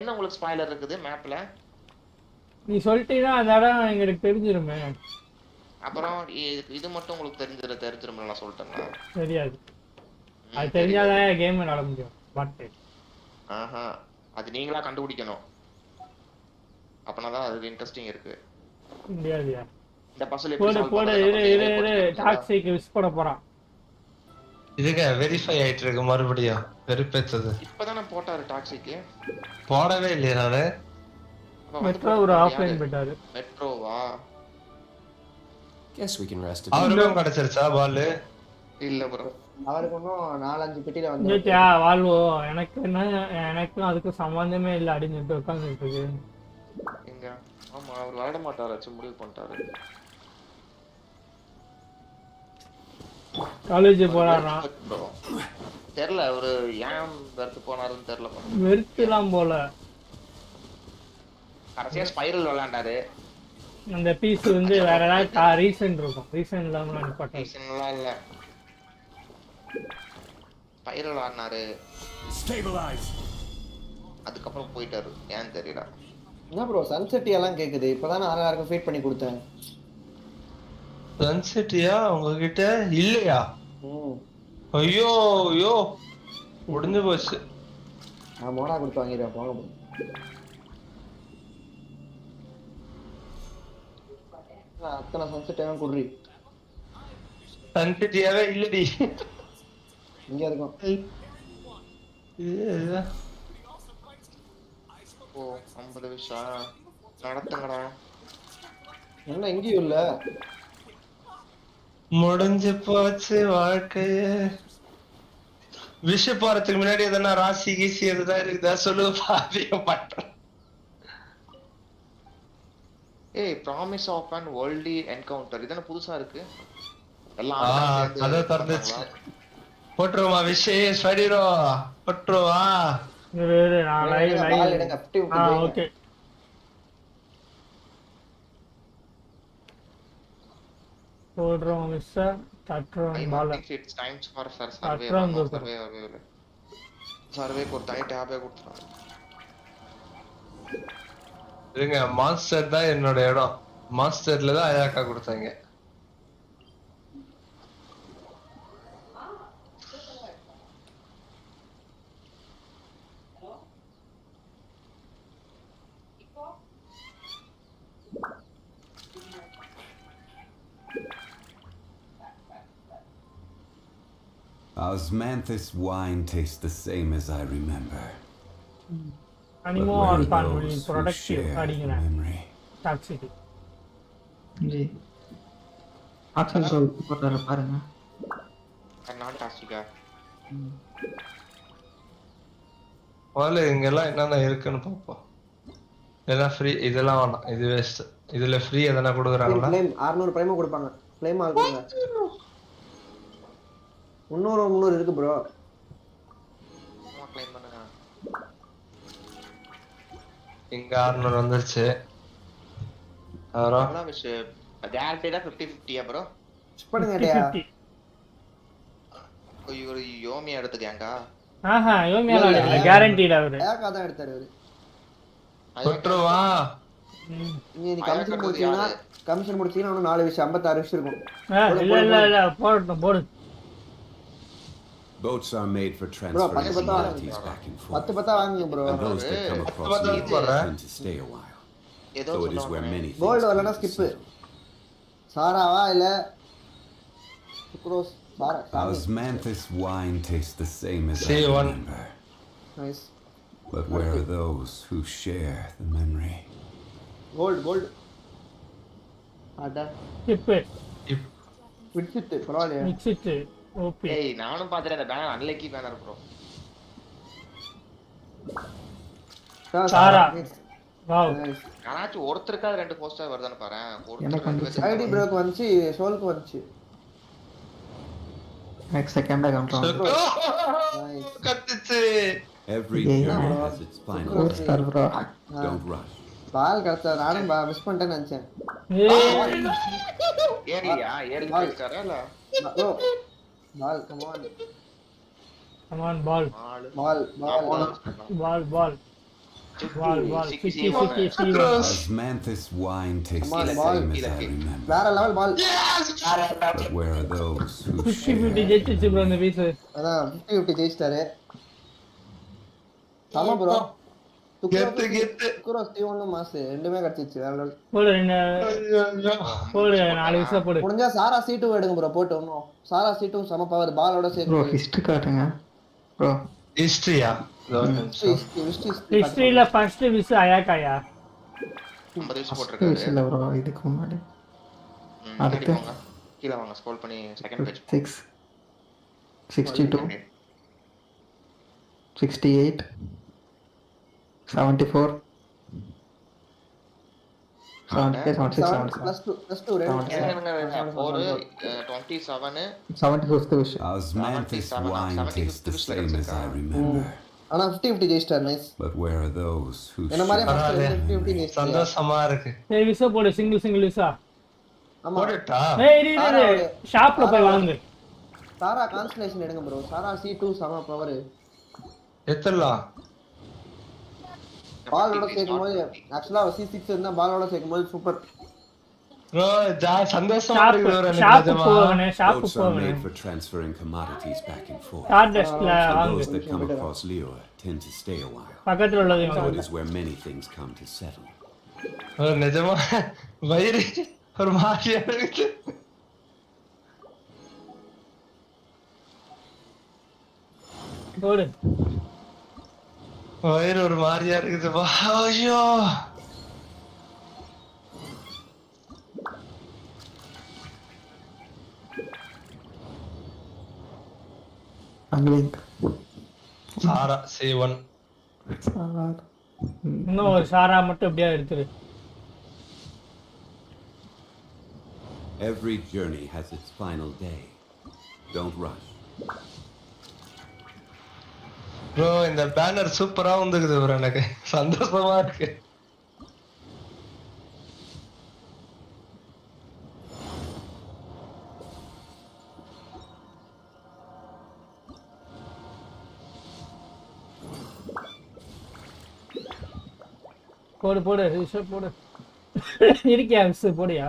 என்ன உங்களுக்கு ஸ்பாயிலர் இருக்குது மேப்ல? நீ சொல்லிட்டீனா அந்த இடம் எங்களுக்கு தெரிஞ்சிருமே. அப்புறம் இது மட்டும் உங்களுக்கு தெரிஞ்சிருமே நான் சொல்லிட்டேன்னா. தெரியாது. அது தெரிஞ்சாதான் கேம் விளையாட முடியும். பட் ஆஹா அது நீங்களா கண்டுபிடிக்கணும். அப்பனாதான் அது இன்ட்ரஸ்டிங் இருக்கு. முடியாதுயா. இந்த பசில் எப்படி சால்வ் போடு இரு டாக்ஸிக் விஷ் போட போறான். இதுங்க வெரிஃபை ஆயிட்டு இருக்கு மறுபடியும் வெரிஃபைச்சது. இப்பதானே போட்டாரு டாக்ஸிக். போடவே இல்லையா நானு. மெட்ரோ ஒரு ஆஃப்லைன் போட்டாரு. மெட்ரோவா? Guess we can rest it. அவருக்கும் கிடைச்சிருச்சா பால்? இல்ல ப்ரோ. அவருக்கு இன்னும் 4-5 பெட்டில வந்து ஏத்தியா வாழ்வோ எனக்கும் அதுக்கும் சம்பந்தமே இல்ல அப்படின்னு சொல்லிட்டு உட்கார்ந்துட்டு இருக்கு. எங்க? ஆமா அவர் விளையாட மாட்டாரு முடிவு பண்ணிட்டாரு. காலேஜ் போறாராம். தெரியல அவரு ஏன் வெறுத்து போனாருன்னு தெரியல. வெறுத்துலாம் போல. கடைசியா ஸ்பைரல் விளையாண்டாரு. அந்த பீஸ் வந்து வேற ஏதாவது ரீசன் இருக்கும். ரீசன் இல்லாம அனுப்பட்டேன். ரீசன்லாம் இல்ல. ஸ்பைரல் ஆடினாரு. Stabilize. அதுக்கப்புறம் போயிட்டாரு. ஏன்னு தெரியல. என்ன ப்ரோ சன்செட் எல்லாம் கேக்குது. இப்பதான் நான் யாருக்கும் ஃபீட் பண்ணி கொடுத்தேன். சன்செட்டியா உங்ககிட்ட இல்லையா? ஐயோ ஐயோ முடிஞ்சு போச்சு. நான் மோனா கொடுத்து வாங்கிடுறேன் போங்க. அத்தனை சன்செட் குடுறி. சன்செட்டியாவே இல்லடி. இங்க இருக்கும். ஓ 50 விஷயம் நடத்துங்கடா. என்ன எங்கேயும் இல்ல. முடிஞ்சு போச்சு வாழ்க்கைய. விஷ போறதுக்கு முன்னாடி எதனா ராசி கீசி எதுதான் இருக்குதா சொல்லுங்க பாதியம் பண்றேன். ஏய் promise of an worldly encounter இதென்ன புதுசா இருக்கு. எல்லாம் அத தரந்துச்சு. போட்றோமா விஷயம் ஸ்வைடிரோ போட்றோவா. இரு நான் லைவ் ஓகே. போடுறோம் மிஸ்டர் தட்றோம் ball. It's times for survey ஒரு தனி டேபே கொடுத்துறாங்க. இருங்க மாஸ்டர் தான் என்னோட இடம். மாஸ்டர்ல தான் அயாக்கா கொடுத்தாங்க. Osmanthus wine tastes the same as I remember. Anymore or fun will productive memory. Toxic. जी आजकल तो पता रहा पारना நான் டாக்ஸிக்கா. வால இங்கெல்லாம் என்னென்ன இருக்குன்னு பாப்போம். இதெல்லாம் ஃப்ரீ. இதெல்லாம் வேணாம். இது வேஸ்ட். இதுல ஃப்ரீ எதனா கொடுக்குறாங்களா? 600 பிரைம் கொடுப்பாங்க. பிரைம் ஆகுங்க. 300 இருக்கு ப்ரோ. கிளைம் பண்ணுங்க. இங்க 600 வந்துருச்சு. அப்புறம் விஷயம் கேரண்டிடா 50-50 ப்ரோ. பண்ணுங்கடா. ஐயோ யோமி எடுத்துக்கங்க. ஆஹா யோமியால இல்ல கேரண்டிடா அவரு. ஏகா தான் எடுத்தாரு அவரு. போட்றவா. நீ கமிஷன் முடிச்சீனா இன்னும் 4 விஷயம் 56 விஷயம் இருக்கும். இல்ல போடு. Boats are made for transferring commodities back and forth. 10 வாங்குங்க bro. And those that come across tend to stay a while. So it is where many things. Gold வரலனா skip. சாராவா இல்ல குரோஸ் சாரா. Osmanthus wine tastes the same as I remember. Nice. But where are those who share the memory? Gold. அட skip. விட்சிட் பரவாயில்லை. விட்சிட். Okay. ஏய் நானும் பாத்துறேன் அந்த banner unlucky banner bro. சாரா. Wow. ஆனாச்சு ஒருத்தருக்கா ரெண்டு poster வருதான்னு பாறேன். ஒருத்தருக்கு ஐடி ப்ரோக்கு வந்துச்சு, ஷோல்க்கு வந்துச்சு. एक सेकंड का काउंट கத்துச்சு. Every journey has its final stage. Don't rush. Ball கரெக்ட்டா நானும் மிஸ் பண்ணிட்டேன்னு நினைச்சேன். ஏறி போயிட்டாரா இல்ல? Bro ball come on ball. வால் சிக்கி சிக்கி சி Osmanthus wine tastes Come on, the ball. same as I remember. வேற level ball. But where are those who 50 share? ஜெயிச்சிச்சு ப்ரோ இந்த பீஸ் அதான் 50-50 ஜெயிச்சிட்டாரு. ஆமா ப்ரோ. கெத்து குரோ ஸ்டீவன் மாஸ் ரெண்டுமே கிடைச்சிச்சு வேற லெவல். போடு போடு 4 விசா போடு. முடிஞ்சா சாரா சீட்டு எடுங்க ப்ரோ போட்டு ஒண்ணும். சாரா சீட்டும் சம பவர் பாலோட ப்ரோ சேர்த்து. ஹிஸ்டரி காட்டுங்க ப்ரோ. ஹிஸ்டரியா ஹிஸ்டரியில ஃபர்ஸ்ட் விஸ் அயாக்காயா 50 விஷயம் போட்டிருக்காரு. இல்ல ப்ரோ இதுக்கு முன்னாடி அடுத்து கீழ வாங்க ஸ்க்ரோல் பண்ணி செகண்ட் பேஜ் 6 62 68 74 +2 ஒரு 27 75th விஷயம். Osmanthus wine tastes the same as I remember. ஆனா 50-50 ஜெயிச்சிட்டார் nice. But where are those who என்ன மாதிரி share? ஃபர்ஸ்ட் 50-50 ஜெயிச்சிட்டார். சந்தோஷமா இருக்கு. சரி விசா போடு சிங்கிள் விசா. ஆமா போடுட்டா ஏய் இரு ஷாப்ல போய் வாங்கு. சாரா கான்ஸ்டலேஷன் எடுங்க ப்ரோ. சாரா C2 சம பவர். எத்தலாம் பாலோட சேர்க்கும்போது ஆக்சுவலா C6 இருந்தா பாலோட சேர்க்கும்போது சூப்பர். ப்ரோ சந்தோஷமா இருக்கு ப்ரோ எனக்கு ஷாப் நிஜமா. போவானே ஷாப் Boats are போவானே. made for transferring commodities back and forth. Car டெஸ்ட்ல And வாங்கு. those that come across Leo tend to stay a while. பக்கத்துல உள்ளது So it வாங்கு. is where many things come to settle. Bro நிஜமா வயிறு ஒரு மாதிரியா இருக்கு. போடு வயிறு ஒரு மாதிரியா இருக்குது. ஐயோ அங்கிலிங் சாரா C1 இன்னும் ஒரு சாரா மட்டும் எப்படியா எடுத்துரு. Every journey has its final day. Don't rush. Bro இந்த பேனர் சூப்பரா வந்துக்குது ப்ரோ எனக்கு சந்தோஷமா இருக்கு. போடு விசா போடு. இருக்கியா விஸ் போடியா.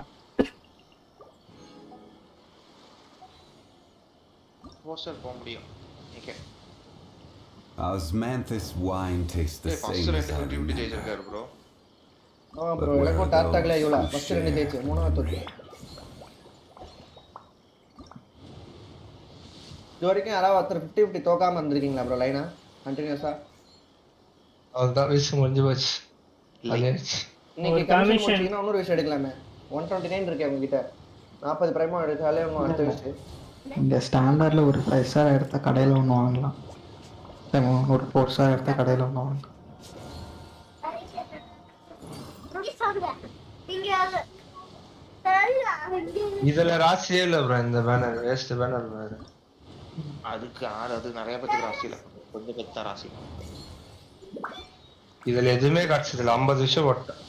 போஸ்டர் போக முடியும். Okay Osmanthus wine tastes the first same as ரெண்டு I 50 remember. ஜெயிச்சிருக்காரு ப்ரோ. ஆமா ப்ரோ எனக்கும் டாப் டாக்ல இவ்வளோ ஃபர்ஸ்ட் ரெண்டு ஜெயிச்சு மூணாவது தோத்து. இது வரைக்கும் யாராவது ஒருத்தர் 50-50 தோக்காம இருந்திருக்கீங்களா ப்ரோ லைனா கண்டினியூஸா? அதுதான் விஷயம் முடிஞ்சு போச்சு. இன்னைக்கு கமிஷன் முடிச்சீங்கன்னா இன்னொரு விஷயம் எடுக்கலாமே. 129 இருக்கே உங்ககிட்ட 40 பிரைமா எடுத்தாலே உங்க அடுத்த விஷயம். இந்த ஸ்டாண்டர்ட்ல ஒரு 5 ஸ்டார் எடுத்த கடையில ஒன்று வாங்கலாம். ஒரு 4 ஸ்டார் எடுத்த கடையில ஒன்று வாங்கலாம். இதுல ராசியே இல்ல ப்ரோ. இந்த பேனர் வேஸ்ட் பேனர் வேற. அதுக்கு அது நிறைய பேருக்கு ராசி இல்ல. கொஞ்சம் பேருக்கு தான் ராசி. இதுல எதுவுமே கிடைச்சதில்ல. 50 விஷயம் போட்டேன்.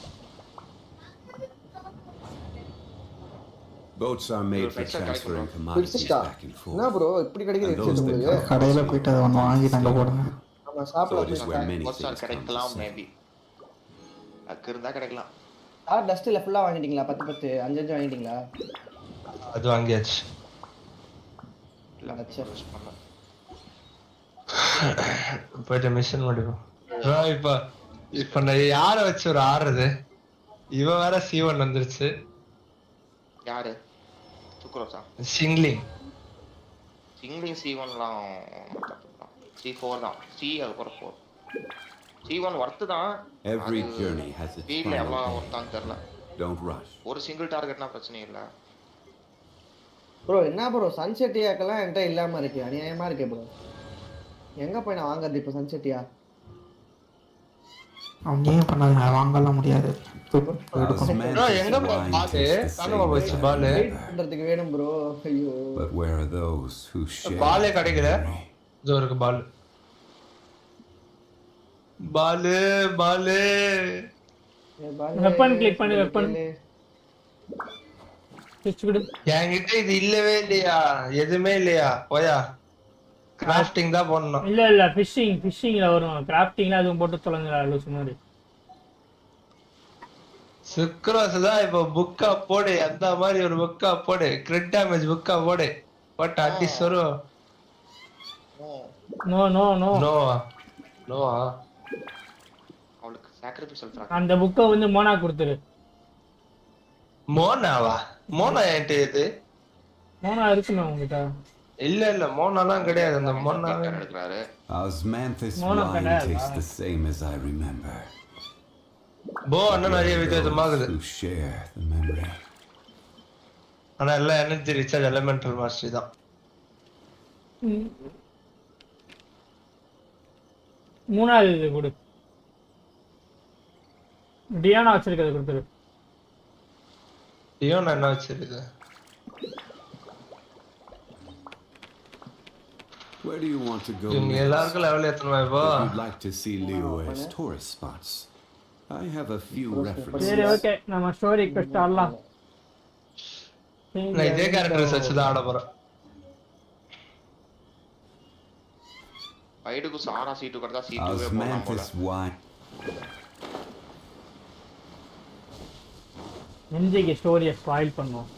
Boats are made for transferring commodities back and என்ன forth. ப்ரோ இப்படி கிடைக்குது And those ஹெட்செட் that உங்களுக்கு? come கடையில across போயிட்டு அதை ஒன்று வாங்கி நாங்கள் போடுங்க. ஆமா So ஷாப்ல it is where many poster things come to கிடைக்கலாம் settle. மேபி. அக்கு இருந்தா கிடைக்கலாம். ஆர் டஸ்ட்ல ஃபுல்லா வாங்கிட்டீங்களா? 10 5 வாங்கிட்டீங்களா? அது வாங்கியாச்சு. இல்ல அச்சா. யூஸ் பண்ணல. போயிட்டு மிஷன் முடிப்போம். இப்ப நான் யார வச்சு ஒரு ஆறுது. இவன் வேற C1 வந்துருச்சு. யாரு? சுக்ரோசா. சிங்லிங் C1லாம் C4 தான். C அதுக்கப்புறம் 4. C1 ஒர்த்து தான். Every journey has its ஃபீல்ட்ல final எவ்வளவு day. ஒர்த்தான்னு தெரியல. Don't rush. ஒரு சிங்கிள் டார்கெட்னா பிரச்சனை இல்ல. ப்ரோ என்ன ப்ரோ சன்செட்டியாக்கெல்லாம் என்கிட்ட இல்லாம இருக்கு. அநியாயமா இருக்கு ப்ரோ. எங்க போய் நான் வாங்குறது இப்போ சன்செட்டியா? அவங்க ஏன் பண்ணாங்க வாங்கலாம் முடியாது. Osmanthus எங்க wine பாத்து tastes the காணாம same as போச்சு I பால். Wait remember. பண்றதுக்கு வேணும் ப்ரோ. ஐயோ But where are those who share? பாலே கிடைக்கல. இதோ இருக்கு பால். பாலு வெப்பன் கிளிக் பண்ணு வெப்பன். ஸ்விட்ச் விடு. என்கிட்ட இது இல்லவே இல்லையா? எதுவுமே இல்லையா? போயா கிராஃப்டிங் தான் பண்ணணும். இல்ல ஃபிஷிங்ல வரும். கிராஃப்டிங்ல அதுவும் போட்டு தொலைங்கடா லூஸ் மாதிரி. சுக்ரோஸ் தான் இப்போ புக்கா போடு, அந்த மாதிரி ஒரு புக்கா போடு, கிரிட் டேமேஜ் புக்கா போடு, பட் அடி சொரு. நோ நோ நோ நோவா நோவா அவளுக்கு சாக்ரிஃபைஸ் அந்த புக்கை வந்து மோனா கொடுத்துரு. மோனாவா? மோனா என்கிட்ட இது மோனா இருக்குமே உங்ககிட்ட? இல்ல மோனாலாம் கிடையாது. அந்த மோனா எடுக்கிறாரு. Osmanthus Mono wine canal, tastes the same as I remember. போ அண்ணன் நிறைய வித்தியாசமாகுது. Who share the memory. ஆனா எல்லாம் எனர்ஜி ரிச்சார்ஜ் எலிமெண்டல் மாஸ்டரி தான். மூணாவது இது கொடு. டியானா வச்சிருக்கிறது கொடுத்துரு. டியோனா என்ன வச்சிருக்கு? Where do you want to go இவங்க next? எல்லாருக்கும் லெவல் ஏத்தணுமா இப்போ? If you'd like to see Liyue's tourist spots, I have a few references. சரி ஓகே, நம்ம ஸ்டோரி quest ஆடலாம். நான் இதே கேரக்டர்ஸ் வச்சு தான் ஆட போறேன். ஃபைட்டுக்கு சாரா சீட்டு கடதா சீட்டுவே போலாம் போல. Osmanthus wine. என்ஜிக்கு ஸ்டோரியை ஸ்பாயில் பண்ணுவோம்.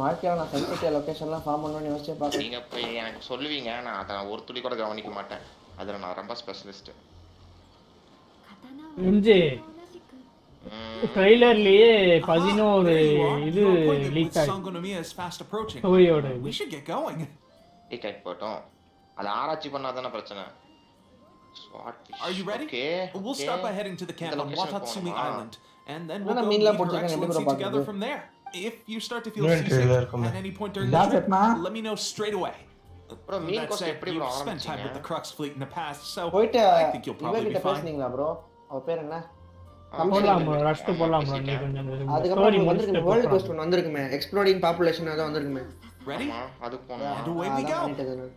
வாழ்க்கையில நான் சன்செட் லொகேஷன்லாம் ஃபார்ம் பண்ணணும்னு யோசிச்சே பார்க்கறேன். நீங்க போய் எனக்கு சொல்லுவீங்க, நான் அதை ஒரு துளி கூட கவனிக்க மாட்டேன். அதுல நான் ரொம்ப ஸ்பெஷலிஸ்ட். என்ஜி ட்ரெய்லர்லயே 11 இது லீக் ஆயிடுச்சு ஸ்டோரியோட. டேக் போட்டோம். அது ஆராய்ச்சி பண்ணாதானே பிரச்சனை. Are you ready? Okay. We'll start by heading to the camp on Watatsumi Island, and then we'll No, go mean la meet Her pochirukka, Excellency எப்படி bro together பாக்குறது? from there. If you start to feel No, seasick trailer இருக்குமே. at any point during the That's trip, it, ma. let me know straight away. Bro, mean That cost said, எப்படி bro you've spent time ஆரம்பிச்சீங்க? with the Crux fleet in the past, so போயிட்டு I think you'll probably be இவகிட்ட fine. பேசுனீங்களா bro? அவ பேர் என்ன? போடலாம் bro, rushed போடலாம் ப்ரோ. நீ கொஞ்சம் அதுக்கப்புறம் ஸ்டோரி வந்திருக்குமே முடிச்சுட்டு வேர்ல்ட் போடலாம். கோஸ்ட் ஒன்று வந்திருக்குமே, எக்ஸ்ப்ளோரிங் பாப்புலேஷன் அதான் வந்திருக்குமே. Ready? ஆமா, அதுக்கு போணும். And away we அதான் go. பண்ணிட்டது நான்.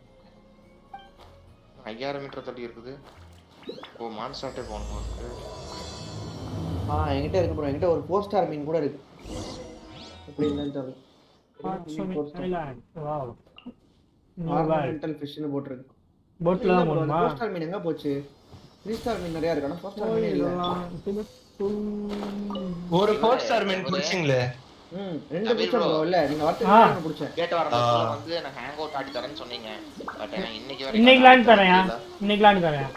5000 மீட்டர் தள்ளி இருக்குது. ஓ மான்ஸ்டார்ட்டே போகணுமா? என்கிட்ட இருக்கு ப்ரோ, என்கிட்ட ஒரு 4 ஸ்டார் மீன் கூட இருக்கு. எப்படி இல்லைன்னு தெரியல. Island wow. ஆர்னமெண்டல் ஃபிஷ்னு போட்டுருக்கு. போட்ல தான் போணுமா? 4 ஸ்டார் மீன் எங்க போச்சு? 3 ஸ்டார் மீன் நிறைய இருக்கு, ஆனா 4 ஸ்டார் மீன் இல்ல. ஒரு 4 ஸ்டார் மீன் புடிச்சிங்களே. 2 பிடிச்ச ப்ரோ. இல்ல நீங்க வரதுக்கு பிடிச்சேன். கேட்ட வரதுல வந்து நான் ஹேங் அவுட் ஆடி தரேன்னு சொன்னீங்க. பட் நான் இன்னைக்கு இன்னைக்கு லான் தரேன். இன்னைக்கு லான் தரேன்.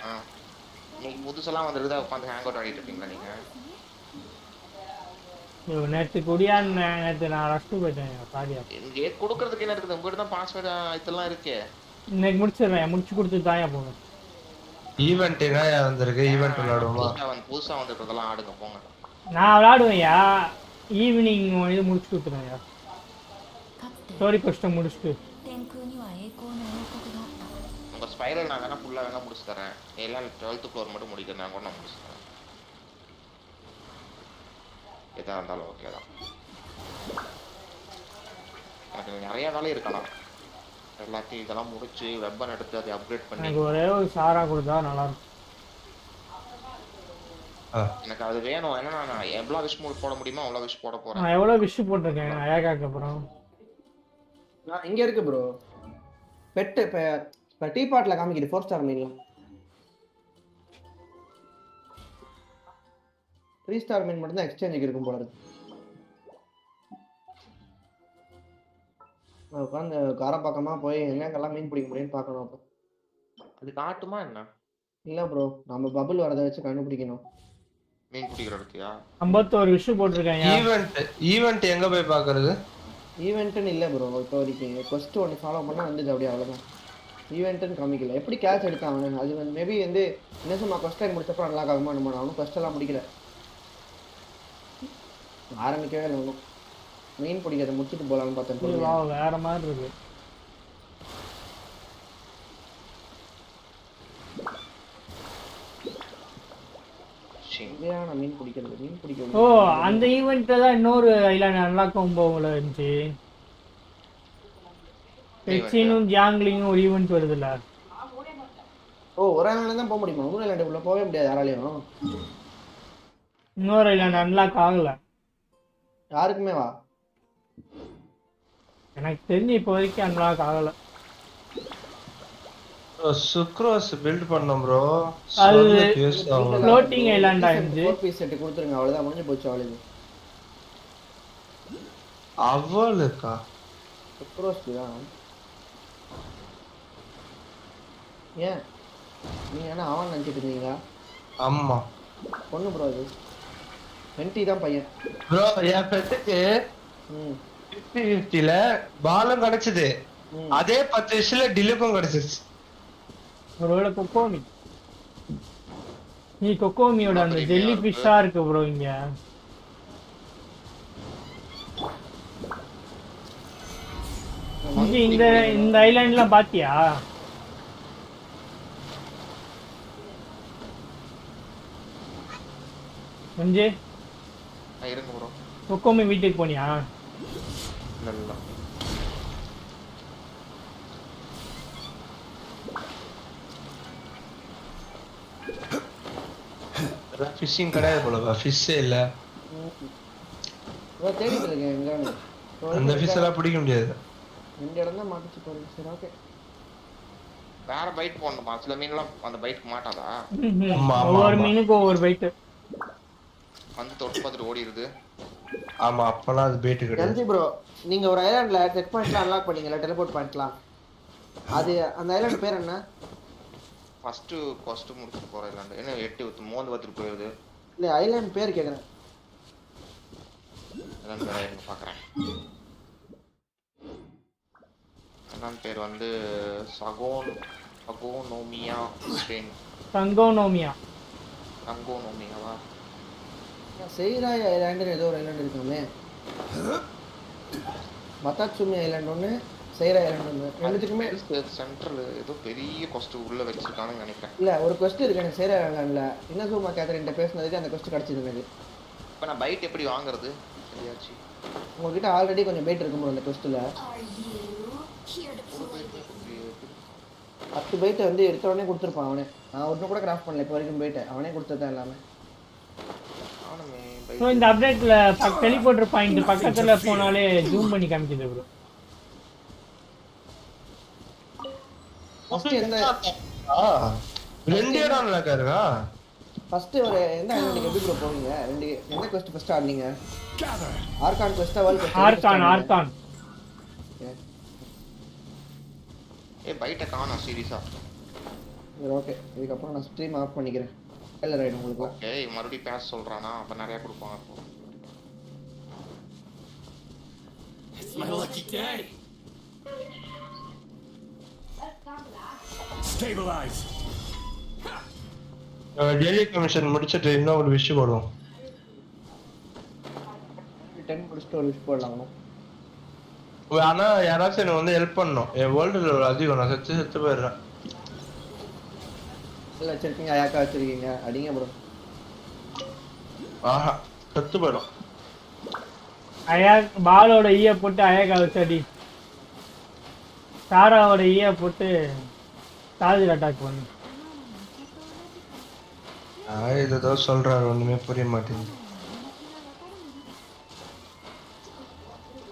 இன்னைக்கு புதுசெல்லாம் வந்திருக்குதா உட்காந்து ஹேங் அவுட் ஆடிட்டு இருக்கீங்களா நீங்க? நேற்று குடியான் நேற்று நான் ரஷ்ட் போயிட்டேன். சாரியா இங்கே கொடுக்கறதுக்கு என்ன இருக்குது? உங்ககிட்ட தான் பாஸ்வேர்டு இதெல்லாம் இருக்கே. இன்னைக்கு முடிச்சிடுறேன். முடிச்சு கொடுத்து தாயா போங்க. ஈவென்ட் என்ன வந்திருக்கு? ஈவென்ட் விளையாடுவோமா? புதுசா வந்திருக்கிறதெல்லாம் ஆடுங்க போங்க. நான் விளையாடுவேன்யா. ஈவினிங் இது முடிச்சு கொடுத்துருவேன்யா. ஸ்டோரி கொஸ்டன் முடிச்சுட்டு உங்க ஸ்பைரல் நான் வேணா ஃபுல்லா வேணா முடிச்சு தரேன். எல்லாம் 12th ஃப்ளோர் மட்டும் முடிக்கிறேன். நான் கூட நான் முடிச்சு தரேன். எதா இருந்தாலும் ஓகே தான். எனக்கு நிறைய வேலை இருக்கலாம். எல்லாத்தையும் இதெல்லாம் முடிச்சு வெப்பன் எடுத்து அதை அப்கிரேட் பண்ணி எனக்கு ஒரே ஒரு சாரா கொடுத்தா நல்லா இருக்கும். எனக்கு அது வேணும். ஏன்னா நான் எவ்வளோ விஷ் போட முடியுமோ அவ்வளோ விஷ் போட போறேன். நான் எவ்வளோ விஷ் போட்டிருக்கேன் அயாகாக்கு அப்புறம். நான் இங்க இருக்கு ப்ரோ. பெட் இப்ப டீ பாட்ல காமிக்குது 4 ஸ்டார் மீன். 3 ஸ்டார் மீன் மட்டும் தான் எக்ஸ்சேஞ்சுக்கு இருக்கும் போல இருக்கு. நான் உட்காந்து கார பக்கமா போய் எங்கெங்கெல்லாம் மீன் பிடிக்க முடியும்னு பார்க்கணும். அப்போ அது காட்டுமா என்ன? இல்ல ப்ரோ, நம்ம பபிள் வரதை வச்சு கண்டுபிடிக்கணும். மீன் பிடிக்கிறதுக்கியா? 51 விஷ் போட்டிருக்கேன். ஈவென்ட் எங்க போய் பார்க்கிறது? ஈவென்ட்னு இல்லை ப்ரோ. இப்போ வரைக்கும் கொஸ்ட் ஒன்று ஃபாலோ பண்ணால் வந்துச்சு அப்படியே, அவ்வளோதான். ஈவெண்ட்டுன்னு காமிக்கல. எப்படி கேட்ச் எடுத்தாங்க அது வந்து மேபி வந்து என்ன சும்மா கொஸ்ட் டைம் முடிச்சப்போ நல்லா ஆகுமா நம்ம அவனும் கொஸ்ட் எல்லாம் முடிக்கல, ஆரம்பிக்கவே இல்லை ஒன்றும். மீன் பிடிக்கிறத முடிச்சுட்டு போகலான்னு பார்த்தேன். வேற மாதிரி இருக்கு. மீன் பிடிக்கிறது மீன் பிடிக்கிறது. ஓ அந்த ஈவென்ட்ல தான் இன்னொரு ஐலாண்ட் அன்லாக் காம்போல இருந்துச்சு. பெச்சினும் ஜாங்லிங்கும் ஒரு ஈவென்ட் வருதுல்ல. ஓ ஒரு ஐலாண்ட் தான் போக முடியுமா? இன்னொரு ஐலாண்ட் உள்ள போகவே முடியாது யாராலையும். இன்னொரு ஐலாண்ட் அன்லாக் ஆகல யாருக்குமே. வா எனக்கு தெரிஞ்சு இப்போ வரைக்கும் அன்லாக் ஆகல. சுக்ரோஸ் பில்ட் பண்ணோம் ப்ரோ. அது சொல்ல கேஸ் ஆகும். floating island ஆ இருந்துச்சு. 4 பீஸ் செட் கொடுத்துருங்க, அவ்வளவுதான் முடிஞ்சு போச்சு அவளுக்கு. அவளுக்கா? சுக்ரோஸ்க்கு தான். ஏன் நீங்க என்ன அவன் நினைச்சிட்டு இருந்தீங்களா? ஆமா பொண்ணு ப்ரோ, அது 20 தான் பையன். ப்ரோ என் பெட்டுக்கு 50-50ல பாலும் கிடைச்சது. அதே 10 விஷயத்துல டிலுக்கும் கிடைச்சிருச்சு. ஒருவேளை கொக்கோமி. நீ கொக்கோமியோட அந்த ஜெல்லி ஃபிஷ்ஷா இருக்கு ப்ரோ இங்க. இங்க இந்த ஐலாண்ட்லாம் பாத்தியா? மஞ்சே இருங்க ப்ரோ. கொக்கோமி வீட்டுக்கு போனியா? இல்ல ஃபிஷிங் கிடையாது போல, ஃபிஷ்ஷே இல்ல. ப்ரோ தேடிட்டு இருக்கேன் எங்கன்னு. அந்த ஃபிஷ் எல்லாம் பிடிக்க முடியாது. இந்த இடம் தான் மாட்டிச்சு போறீங்க. சரி ஓகே. வேற பைட் போடணுமா? சில மீன்லாம் அந்த பைட்க்கு மாட்டாதா? ஒவ்வொரு மீனுக்கு ஒவ்வொரு பைட். வந்து தொட்டு பார்த்துட்டு ஓடிடுது. ஆமா, அப்பலாம் அது பைட் கிடையாது. ஜென்சி ப்ரோ, நீங்க ஒரு ஐலாண்ட்ல செக் பாயிண்ட்லாம் அன்லாக் பண்ணீங்கல, டெலிபோர்ட் பாயிண்ட்லாம். அது அந்த ஐலாண்ட் பேர் என்ன? ஃபர்ஸ்ட் முடிச்சு போற ஐலாண்ட். என்ன 8 மோந்து வந்துட்டு போயிருது. இல்ல ஐலாண்ட் பேர் கேக்குறேன். ஐலாண்ட் பேர் எங்க பார்க்கறேன். ஐலாண்ட் பேர் வந்து சகோனோமியா ஸ்பெயின். சங்கோனோமியாவா? செய்ராய் ஐலாண்ட் ஏதோ ஒரு ஐலாண்ட் இருக்குமே. மத்தாட்சுமி ஐலாண்ட் ஒன்று, செய்ராய் ஐலாண்ட் ஒன்று. ரெண்டுத்துக்குமே சென்ட்ரல் ஏதோ பெரிய கொஸ்ட் உள்ள வச்சிருக்கானுன்னு நினைக்கிறேன். இல்லை ஒரு கொஸ்ட் இருக்கு எனக்கு செய்ராய் ஐலாண்டில். இன்னசுமா கேத்தரின்ட்ட பேசினதுக்கு அந்த கொஸ்ட் கிடச்சிது எனக்கு. இப்போ நான் பைட் எப்படி வாங்குறது? சரியாச்சு. உங்ககிட்ட ஆல்ரெடி கொஞ்சம் பைட் இருக்கும் ப்ரோ அந்த கொஸ்ட்டில். 10 பைட்டை வந்து எடுத்த உடனே கொடுத்துருப்பான் அவனே. நான் ஒன்றும் கூட கிராஃப்ட் பண்ணல இப்போ வரைக்கும் பைட்டை. அவனே கொடுத்ததான் எல்லாமே. இந்த அப்டேட்ல டெலிபோர்ட் பாயிண்ட் பக்கத்துல போனாலே ஜூம் பண்ணி காமிக்குது ப்ரோ. ஃபர்ஸ்ட் எந்த ரெண்டு இடம்ல இருக்கா? ஃபர்ஸ்ட் ஒரு எந்த ஐலாண்டுக்கு எப்படி ப்ரோ போவீங்க? எந்த கொஸ்ட் ஃபர்ஸ்ட் ஆடுனீங்க? ஆர்கான் கொஸ்டா வேல் கொஸ்டா? ஆர்கான். பைட்டை காணோம் சீரியஸா. சரி ஓகே, இதுக்கு அப்புறம் நான் ஸ்ட்ரீம் ஆஃப் பண்ணிக்கிறேன். இல்ல ரைட் உங்களுக்கு. ஓகே, மறுபடியும் பேச சொல்றானா? அப்ப நிறைய கொடுப்பாங்க அப்போ. It's my lucky day. Stabilize. Daily commission முடிச்சிட்டு இன்னும் ஒரு விஷயம் போடுவோம். 10 முடிச்சுட்டு ஒரு விஷ் போடலாம். ஆனா யாராச்சும் எனக்கு வந்து ஹெல்ப் பண்ணணும். என் வேர்ல்டு அதிகம், நான் செத்து போயிடுறேன். இல்ல வச்சிருக்கீங்க, அயாக்கா வச்சிருக்கீங்க, அடிங்க ப்ரோ. ஆஹா, செத்து போயிடும். அயாக் பாலோட ஈய போட்டு அயாக்கா வச்சு அடி. சாராவோட ஈய போட்டு சார்ஜ் அட்டாக் பண்ணு. ஏதோ சொல்றாரு, ஒண்ணுமே புரிய மாட்டேங்குது.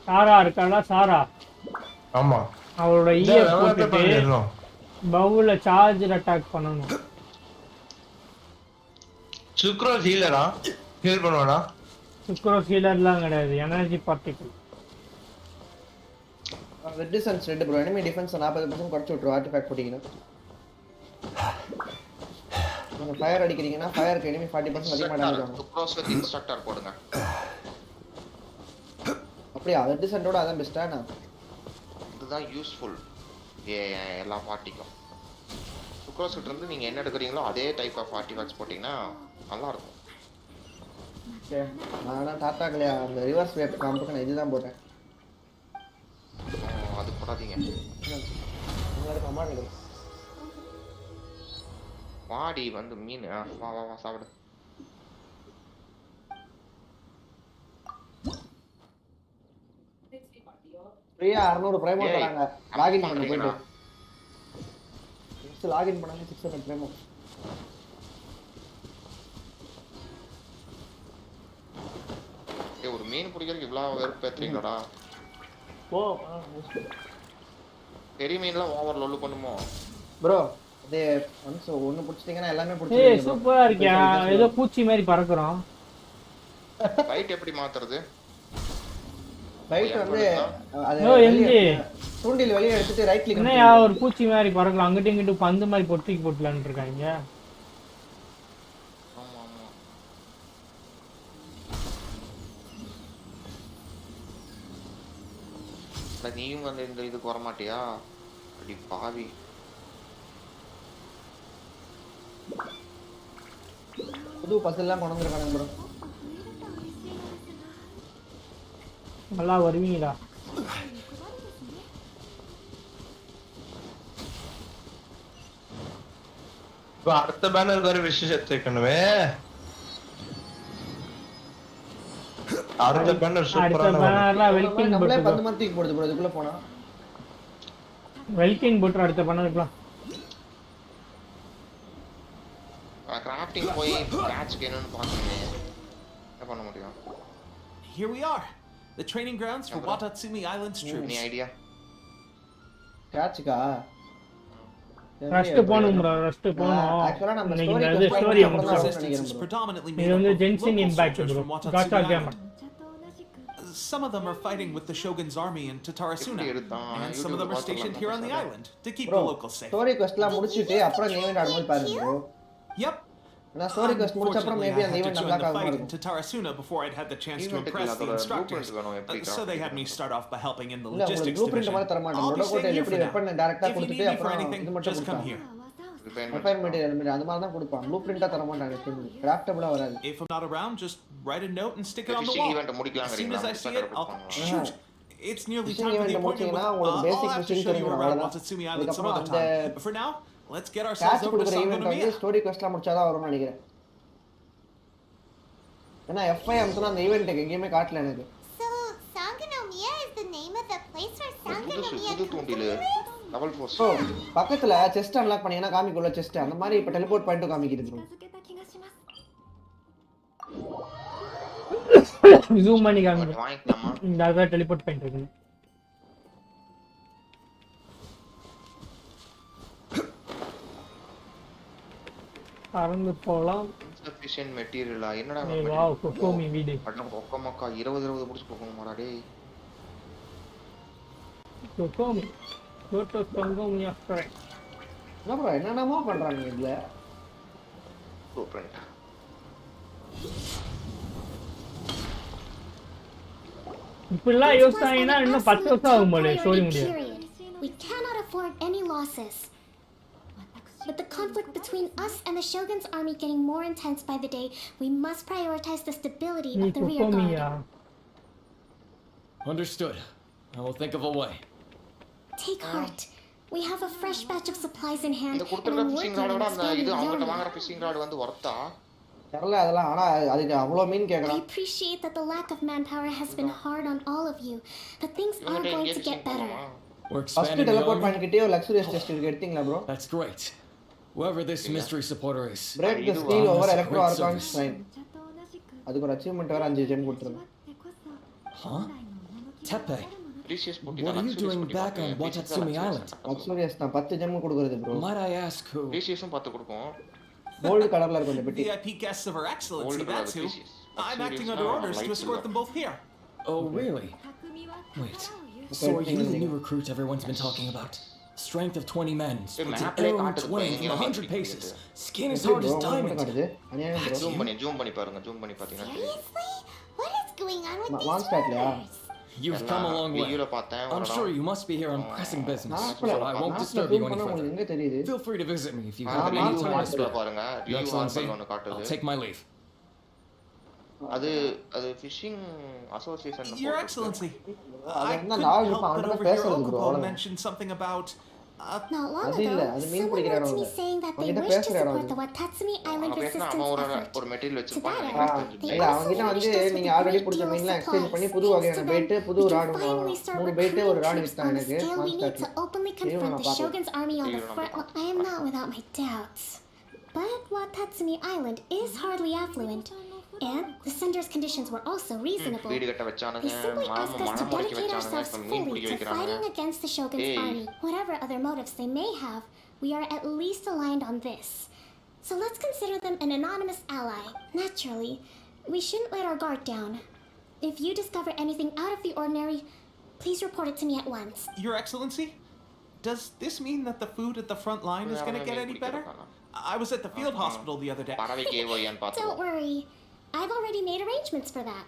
சாரா இருக்காளா? சாரா. ஆமா, அவளோட ஈய போட்டுட்டு பவுல சார்ஜ் அட்டாக் பண்ணணும். சுக்ரோஸ் ஹீலரா? ஹீல் பண்ணுவானா? சுக்ரோஸ் ஹீலர்லாம் கிடையாது, எனர்ஜி பார்ட்டிகிள். ரெடிசன்ஸ் ரெட் ப்ரோ. எனிமி டிஃபென்ஸ் 40% குறைச்சு விட்டுரும் ஆர்டிஃபேக்ட் போட்டீங்கன்னா. நீங்க ஃபயர் அடிக்கிறீங்கன்னா ஃபயருக்கு எனிமி 40% அதிகமாக டேமேஜ் ஆகும். சுக்ரோஸ் வித் இன்ஸ்ட்ரக்டர் போடுங்க. அப்படியே ரெடிசன்ட்டோட அதான் பெஸ்ட்டானா? இதுதான் யூஸ்ஃபுல் எல்லா பார்ட்டிக்கும். சுக்ரோஸ் கிட்ட இருந்து நீங்க என்ன எடுக்கிறீங்களோ அதே டைப் ஆஃப் ஆர்டிஃபேக்ட்ஸ் போட்டீங்கன்னா நல்லா இருக்கும். ஓகே, நான் டாடா கலையா அந்த ரிவர்ஸ் வேப் காம்புக்கு நான் இதுதான் போட்டேன். அது போடாதீங்க. உங்களுக்கு கமாண்ட் இருக்கு. வாடி வந்து மீன். வா வா வா சாப்பிடு. ஃப்ரீயா 600 பிரைமோ தராங்க. லாகின் பண்ணு போய்ட்டு. நெக்ஸ்ட் லாகின் பண்ணாங்க 600 பிரைமோ. ஒரு மீன் பிடிக்கிறதுக்கு இவ்வளவு வெறுப்பேத்துறீங்களாடா? ஓ பெரிய மீன்லாம் ஓவர் லோல் பண்ணுமோ ப்ரோ? அதே ஒன்ஸ் ஒண்ணு பிடிச்சிட்டீங்கன்னா எல்லாமே ஏய் பிடிச்சிருவீங்க bro. சூப்பரா இருக்கியா ஏதோ பூச்சி மாதிரி பறக்குறோம். ரைட் எப்படி மாத்துறது? ரைட் வந்து அது ஓ எம்ஜி தூண்டில் வெளிய எடுத்துட்டு ரைட் கிளிக் என்னையா ஒரு பூச்சி மாதிரி பறக்கலாம் அங்கிட்டு இங்கிட்டு பந்து மாதிரி பொட்டிக்கு போட்டுலான்னு இருக்காங்க. ஆமா ஆமா. நீயும் வந்து இந்த இதுக்கு வர மாட்டியா? அடி பாவி. புது பசில் எல்லாம் கொண்டு வந்திருக்காங்க ப்ரோ. நல்லா வருவீங்களா? இப்போ அடுத்த பேனருக்கு ஒரு விஷயம் எடுத்துக்கணுமே. அடுத்த பேனர் அடுத்த சூப்பரான பேனர்ல வெல்கிங் நம்மளே போட்டு பந்து மாதிரி தூக்கி போடுது ப்ரோ இதுக்குள்ள போனா. வெல்கிங் போட்டு அடுத்த பேனர்லாம் கிராஃப்டிங் போய் கேட்ச் கேனுன்னு பாக்கணுமே. என்ன பண்ண முடியும்? Here we are, the training grounds for Watatsumi Island's troops. Any idea? கேட்ச்கா ரஷ்ட் போணும் bro ரஷ்ட் போணும். ஆக்சுவலா நம்ம நீங்க ஸ்டோரி இந்த ஸ்டோரி The முடிச்சோம். resistance is predominantly இது made up வந்து of Genshin local impact soldiers bro. from காட்டா Watatsumi game. Island. Some of them are fighting with the Shogun's army in Tatarasuna, and some of them are stationed here on the island to keep the bro locals safe. Story questலாம் முடிச்சிட்டு அப்புறம் event ஆடும்போது பாருங்க bro. Yep. நான் story quest முடிச்ச அப்புறம் Unfortunately, maybe I அந்த had to event join நல்லா the காகமா fight in இருக்கும். Tatarasuna before I'd had the chance to Event impress the இல்ல, instructors, blueprint வேணும், எப்படி so they had me start off by helping in the இல்ல உங்களுக்கு logistics ப்ளூபிரிண்ட் division. மாதிரி தர மாட்டேன். I'll be ரொட கோட்டை staying here எப்படி for வெப்பன் now. டைரக்டா If you கொடுத்துட்டு need me for அப்புறம் anything, இது மட்டும் just come கொடுப்பாங்க. here. ரெஃபைன் மெட்டீரியல் அந்த மாதிரி தான் கொடுப்பான். ப்ளூபிரிண்டா தர மாட்டாங்க எப்பவுமே. கிராஃப்டபிளா வராது. If I'm not around, just write a note and stick it on the Fishing wall. event முடிக்கலாம் As soon as I see it, I'll shoot. It's nearly Fishing time for the event appointment. முடிச்சீங்கன்னா உங்களுக்கு I'll basic have to fishing show you தெரிஞ்சிடும் around அவ்வளவுதான். Watatsumi Island some other அதுக்கப்புறம் time. அந்த But for now, let's get catch ourselves over to கொடுக்குற event வந்து Sangonomiya. Story questலாம் முடிச்சாதான் வரும்னு நினைக்கிறேன். ஏன்னா எஃப்ஐ அம்சனா அந்த ஈவென்ட் எங்கேயுமே காட்டல எனக்கு. So, Sangonomiya is the name of the place where Sangonomiya புது தூண்டில் டபுள் ஃபோர்ஸ். ஸோ பக்கத்துல செஸ்ட் அன்லாக் பண்ணீங்கன்னா காமிக்குள்ள செஸ்ட் அந்த மாதிரி இப்போ டெலிபோர்ட் பாயிண்ட் காமிக்கிறது bro. ஜூம் பண்ணி காமிங்க. வாங்கிக்கலாமா? இந்த அத டெலிபோர்ட் பண்ணிட்டு இருக்கு. பறந்து போலாம். சஃபிஷியன்ட் மெட்டீரியலா? என்னடா ஏய் வாவ் கொக்கோமி வீடு. பட்டம் கொக்கமக்கா 20 முடிச்சு போகணுமாடா டேய். கொக்கோமி டோட்டோ கொங்கோமி ஆஃப்டர். என்ன ப்ரோ என்னென்னமோ பண்றாங்க இதுல. ப்ளூபிரிண்ட். இப்படிலாம் யோசிச்சாங்கன்னா இன்னும் 10 வருஷம் ஆகும் போல ஸ்டோரி முடியும். We cannot afford any losses. With the conflict between us and the Shogun's army getting more intense by the day, we must prioritize the stability நீ of the rear கொக்கோமியா? guard. Understood. I will think of a way. Take heart. We have a fresh batch of supplies in hand, இந்த and கொடுத்துருக்க I'm phishing working ராடோட on அந்த expanding இது the அவங்ககிட்ட area. வாங்குற phishing rod வந்து வர்த்தா? தெரியல அதெல்லாம் ஆனா அதுக்கு அவ்வளோ மீன் I கேட்கலாம். appreciate that the lack of manpower has been hard on all of you, but things are இவங்ககிட்ட going எங்கே to get ஃபிஷிங் better. பண்ணுமா? We're first expanding the teleport army. பண்ணிக்கிட்டே ஒரு லக்ஸூரியஸ் டெஸ்ட் இருக்கு எடுத்தீங்களா bro? That's great. Whoever this mystery supporter is. Break the இதுவா? Steel over That's a electro great archon service. Strain. அதுக்கு ஒரு achievement வேற 5 gem கொடுத்துருங்க. Huh? Tepe, ப்ரீஷியஸ் போட்டி what தான் are you doing back on Watatsumi Island? Luxurious தான் 10 GeM கொடுக்குறது bro. Might I ask who? ப்ரீஷியஸும் 10 கொடுக்கும். கோல்ட் கலர்ல இருக்கும் இந்த பெட்டி. VIP guests of Her Excellency, Older that's who. species. I'm acting Serious under now, orders to like escort silver. them both here. Oh, really? Wait. So are you the new recruit everyone's been talking about? Strength of 20 men, splits an arrow in twain from 100 paces. Skin as hard as diamond. காட்டுது. அநியாயம் bro. Zoom பண்ணி பாருங்க. Zoom பண்ணி பாத்தீங்கன்னா தெரியும். Seriously? What is going on with these மான்ஸ்டாட்லயா? fighters? You've come a long way. வீடியோல பார்த்தேன். I'm sure you must be here on pressing business, so I won't நான் disturb you any பண்ண உங்களுக்கு further. எங்க தெரியுது? Feel free to visit me if you அந்த have any review time to article spare. பாருங்க. Your review Excellency, article ஒன்னு I'll காட்டுது. take my leave. அது fishing association. Your Excellency, I என்ன couldn't நான் help இப்ப but அவன்கிட்ட overhear பேசுறது ப்ரோ Okubo அவ்வளவுதான். mention something about Not long அது இல்ல ago, அது மீன் someone பிடிக்கிற wrote இடம் to me இல்ல. saying that they அவன்கிட்ட wish to பேசுற இடம் support அது. the Watatsumi Island அவன் பேசினா resistance அவன் effort. ஒரு மெட்டீரியல் To வச்சிருப்பான். that எனக்கு end, they தெரிஞ்சு. இல்ல also அவங்கிட்ட வந்து wished us with நீங்க a ஆல்ரெடி great பிடிச்ச deal of மீன்லாம் எக்ஸ்சேஞ்ச் supplies. பண்ணி புது Thanks வகையான to பைட் them, புது we can rod finally start 3 bait ஒரு ராடு recruiting troops வித்தான் on the எனக்கு scale we need to மான்ஸ்டாட்ல. openly confront the Shogun's army on the front. Well, I am not without my doubts. But Watatsumi Island is hardly affluent, and the sender's conditions were also reasonable. வீடு கட்ட They வச்சானுங்க. simply ask us to மனம் முடிக்க dedicate வச்சானுங்க. ourselves இப்ப மீன் fully பிடிக்க to வைக்கிறானுங்க. fighting against the Shogun's Hey. army. Whatever other motives they may have, we are at least aligned on this. So let's consider them an anonymous ally. Naturally, we shouldn't let our guard down. If you discover anything out of the ordinary, please report it to me at once. Your Excellency? Does this mean that the food at the front line is gonna get any better? I was at the field hospital the other day. Don't worry. I've already made arrangements for that.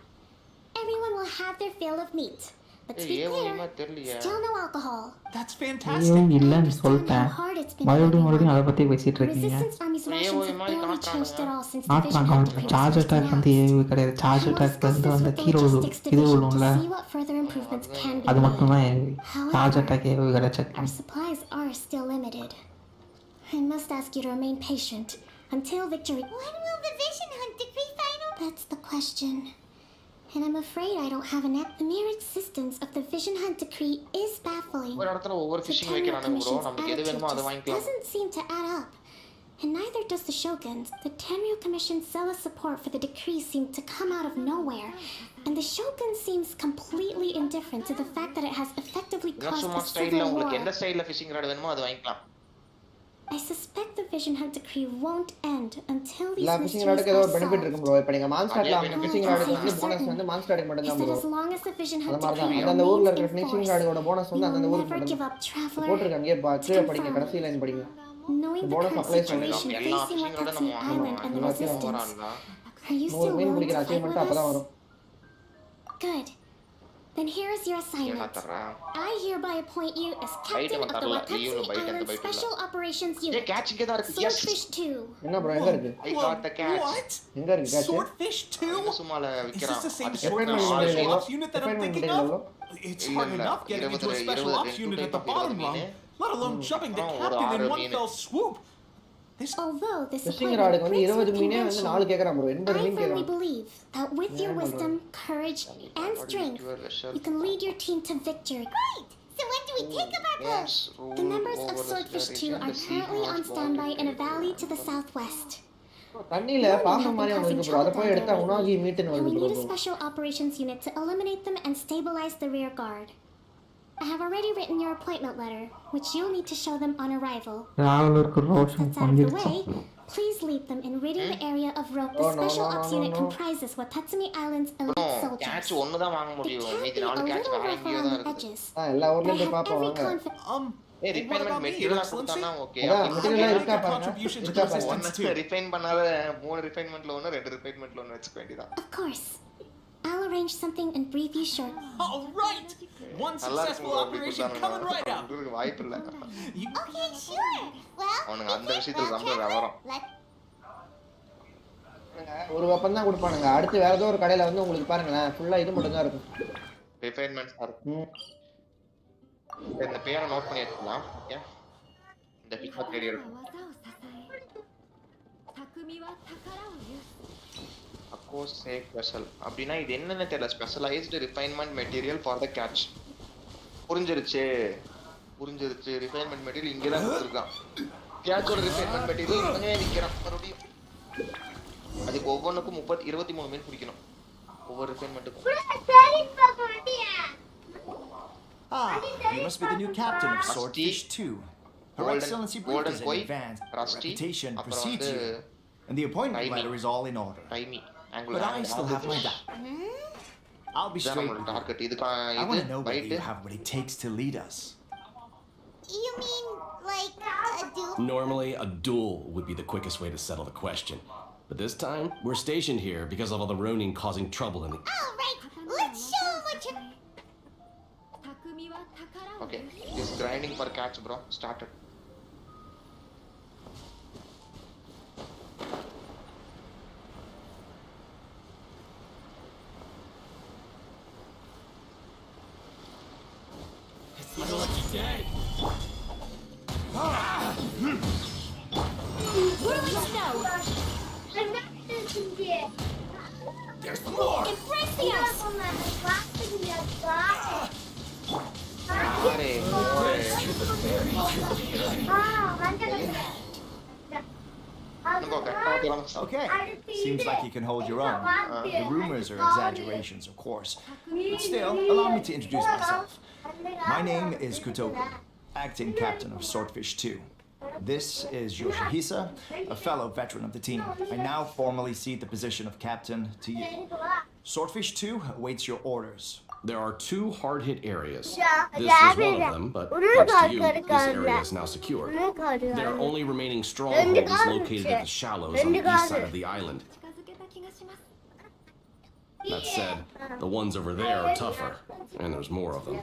Everyone will have their fill of meat. But to be clear, still no alcohol. That's ஐயோ fantastic. இல்லைன்னு சொல்லிட்டேன் மறுபடியும் அதை பற்றி பேசிட்டு இருக்கீங்க Resistance Army's rations have barely changed at all since the not Vision நாங்கள் Hunt decree charge was attack வந்து announced. ஏவி கிடையாது charge I will attack discuss வந்து this அந்த with the கீழே logistics இது division உள்ளும்ல to see what further improvements can be அது made. மட்டும்தான் AV charge However, attack AV கிடைச்சது our supplies are still limited. I must ask you to remain patient until victory. When will the Vision Hunt decree final? That's the question. And I'm afraid I don't have an the mere existence of the Vision Hunt decree is baffling. ஒரு இடத்துல ஒவ்வொரு The fishing Tenryou வைக்கிறானுங்க bro Commission's நமக்கு எது attitude வேணுமோ அதை just வாங்கிக்கலாம் doesn't seem to add up. And neither does the Shogun's. The Tenryou Commission's zealous support for the decree seemed to come out of nowhere. And the Shogun seems completely indifferent to the fact that it has effectively caused சும்மா a ஸ்டைல்ல civil உங்களுக்கு war. எந்த ஸ்டைல்ல phishing rod வேணுமோ அதை வாங்கிக்கலாம் I suspect the Vision Hunt decree won't end until these எல்லா phishing mysteries ராடுக்கு ஏதோ are ஒரு பெனிஃபிட் solved. இருக்கும் ப்ரோ இப்போ நீங்க மான்ஸ்டர்ல அவங்க ஃபிஷிங் ராடுக்கு வந்து போனஸ் வந்து மான்ஸ்டருக்கு மட்டும் Is தான் that bro as long as the Vision அந்த Hunt மாதிரி decree தான் அந்த ஊர்ல remains இருக்கிற in ஃபிஷிங் force, ராடுவோட போனஸ் we வந்து will அந்த ஊருக்கு never மட்டும் give up, traveler. போட்டுருக்காங்க இங்கே கீழே படிங்க கடைசி லைன் படிங்க Knowing the bonus current applies situation எல்லா facing ஃபிஷிங் ராடும் Watatsumi நம்ம Island and the எல்லாத்தையும் resistance, ஓவரால்டா are you 100 still mean willing to பிடிக்கிற fight அச்சீவ்மெண்ட் with அப்பதான் us? வரும் Good. Then here is your என்ன assignment. தர்றேன் I hereby appoint you as Bite captain of the தரல, Watatsumi leave bite and Island bite Special Operations A Unit. Catch இங்க தான் இருக்கு S Swordfish 2. என்ன bro எங்க இருக்கு I got the catch What? எங்க இருக்கு catch Swordfish too? சும்மால Is this விக்கிறான் the same அதுக்கு swordfish எத்தனை special ஆள் ops unit that I'm Defendment thinking level. of? It's இல்ல, hard இல்ல. enough getting into a 20 special ops 20 unit at the type of bottom மீனு. rung, let alone jumping to அப்புறம் ஒரு captain in 6 one மீனு. fell swoop. This Although this fishing appointment ராடுக்கு வந்து breaks 20 with மீனே வந்து 4 convention, கேக்குறான் ப்ரோ 80 I மீன் firmly கேக்குறான் believe that with your Yeah, wisdom, courage, and strength, you can lead your team to victory. Great! So when do we take up our Yes, post? rule The members of over the Swordfish 2 Federation, are the sea currently has on gone standby to in a the valley to the Federation. southwest. தண்ணியில பாம்பு மாதிரி ஒன்று இருக்கு bro அதை போய் எடுத்தா உணாகி மீட்டுன்னு And we வருது need a bro special operations unit to eliminate them and stabilize the rear guard. I have already written your appointment letter, which you'll need to show them on arrival. ராகுலருக்கு ரோஷம் That's out of the கொஞ்சிடுச்சு way. Please leave them in ridding the area of rope. The Oh, no, special no, ops no, unit no. comprises Watatsumi Island's elite catch soldiers. ஒன்னு தான் வாங்க They முடியும் can மீதி be a 4 catch little வேற rough எங்கேயோ around தான் the இருக்குது edges. எல்லா But I ஊர்லயும் போய் have பாப்போம் every வாங்க confidence. ஏய் what ரிஃபைன்மென்ட் about me, Your material Excellency? கொடுத்தானா ஓகே அதான் How மெட்டீரியல் can I இருக்கா make a பாருங்க contribution to இருக்கா the பாருங்க resistance too? ஒன்னு ரிஃபைன் பண்ணாத 3 ரிஃபைன்மென்ட்ல ஒன்னு 2 ரிஃபைன்மென்ட்ல ஒன்னு வெச்சுக்க வேண்டியதான் Of course. I'll arrange something and brief you shortly. All right! One நல்லா successful இருக்கும் அப்படி operation coming right கொடுத்தானுங்க up. உங்களுக்கு வாய்ப்பு இல்ல You, Okay, sure. Well, அவனுங்க அந்த விஷயத்துல ரொம்ப விவரம் ஒரு வெப்பன் தான் கொடுப்பானுங்க அடுத்து வேற ஏதோ ஒரு கடையில வந்து உங்களுக்கு பாருங்களேன் ஃபுல்லா இது மட்டும் தான் இருக்கும் ரிஃபைன்மென்ட்ஸ் இருக்கு ம். இந்த பேரை நோட் பண்ணி வச்சுக்கலாம் ஓகே இந்த பிக்சர் தேடி இருக்கு அக்கோஸ் சேஃப் வெசல் அப்படினா இது என்னன்னு தெரியல specialised refinement material for the catch புரிஞ்சிருச்சு ரிஃபைன்மென்ட் மெட்டீரியல் இங்க தான் கொடுத்திருக்கான் கேட்சோட ரிஃபைன்மென்ட் மெட்டீரியல் இவனே விக்கிறான் மறுபடியும் அதுக்கு ஒவ்வொன்றுக்கும் 23 மீன் பிடிக்கணும் ஒவ்வொரு ரிஃபைன்மென்ட்டுக்கும் You must be the new captain of Swordfish 2. Her Golden- Excellency Golden briefed us in Koi, advance. Rusty, Reputation அப்புறம் precedes வந்து you, and the appointment Raimi. letter is all in order. டைமி But I still have my doubt. I'll be straight with you. Target இதுக்கு I want to know whether byte you have what it takes to lead us. you mean like a duel? Normally, a duel would be the quickest way to settle the question. But this time, we're stationed here because of all the Ronin causing trouble in the... All right, let's show 'em what you. Okay is grinding for catch bro started It's a lucky day. There's more! Embrace the ice. Array ஓரே நங்கோ கரெக்ட்டா போலாம் Okay. Seems like you can hold your own. The rumors are exaggerations, of course. But still, allow me to introduce myself. My name is Kutoku, acting captain of Swordfish 2. This is Yoshihisa, a fellow veteran of the team. I now formally cede the position of captain to you. Swordfish 2 awaits your orders. There are 2 hard-hit areas. This is one of them, but thanks to you, this area is now secure. There are only remaining strongholds located at the shallows on the east side of the island. That said, the ones over there are tougher, and there's more of them.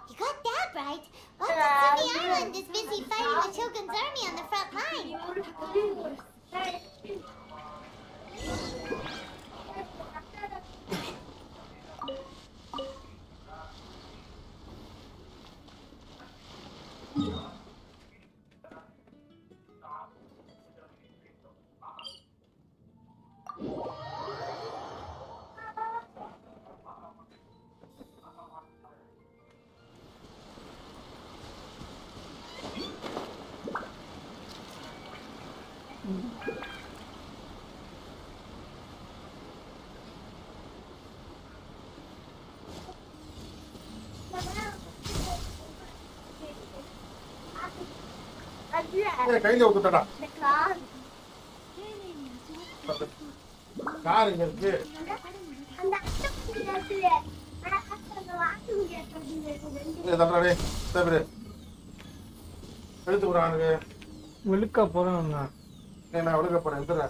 You got that right. What's in the island is busy fighting the Shogun's army on the front line. கையில ஊத்துட்டா car இங்க இருக்கு எடுத்து விடுறானுங்க விழுக்க போறேன் நான் விழுக்க போறேன் எந்திர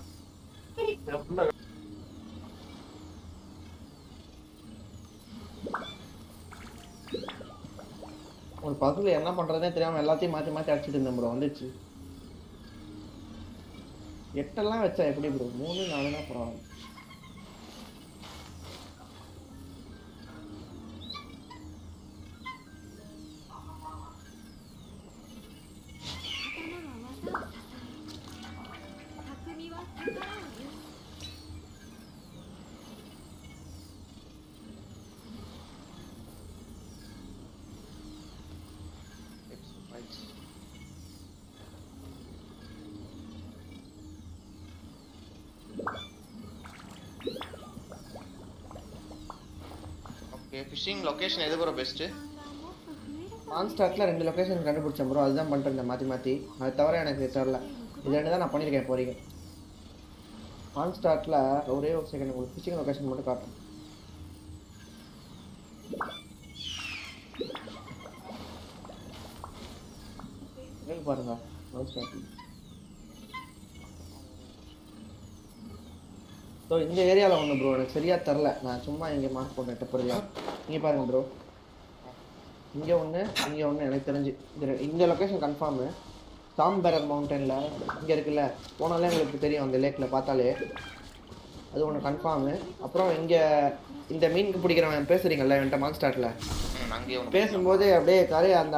ஒரு பக்கத்துல என்ன பண்றதுனே தெரியாம எல்லாத்தையும் மாத்தி மாத்தி அடிச்சிட்டு இருந்தேன் ப்ரோ. வந்துச்சு 8 வச்சா எப்படி ப்ரோ? 3 4னா பரவாயில்ல. ஃபிஷிங் லொகேஷன் எது ப்ரோ பெஸ்ட்? கான்ஸ்டாக்ட்ல 2 லொகேஷன் கண்டுபிடிச்சேன் ப்ரோ. அதுதான் பண்ணிட்டு மாத்தி மாத்தி. அது தவிர எனக்கு தெரியல. இது ரெண்டு தான் நான் பண்ணிருக்கேன் இப்போ வரைக்கும். கான்ஸ்டாக்ட்ல ஒரே ஒரு செகண்ட் உங்களுக்கு ஃபிஷிங் லொகேஷன் மட்டும் காட்டுறேன். பாருங்க கான்ஸ்டாக்ட். ஸோ இந்த ஏரியாவில் ஒன்று ப்ரோ எனக்கு சரியாக தெரில. நான் சும்மா இங்கே மார்க் போட்டேன் புரியா. இங்கே பாருங்க ப்ரோ, இங்கே ஒன்று இங்கே ஒன்று எனக்கு தெரிஞ்சு இந்த லொக்கேஷன் கன்ஃபார்மு. சாம்பரர் மவுண்டனில் இங்கே இருக்குல்ல, போனாலே உங்களுக்கு தெரியும் அந்த லேக்கில் பார்த்தாலே. அது ஒன்று கன்ஃபார்மு. அப்புறம் இங்கே இந்த மீனுக்கு பிடிக்கிறவன் பேசுகிறீங்கல்ல என்கிட்ட மான்ஸ்டாட்டில் பேசும்போது அப்படியே கரையை அந்த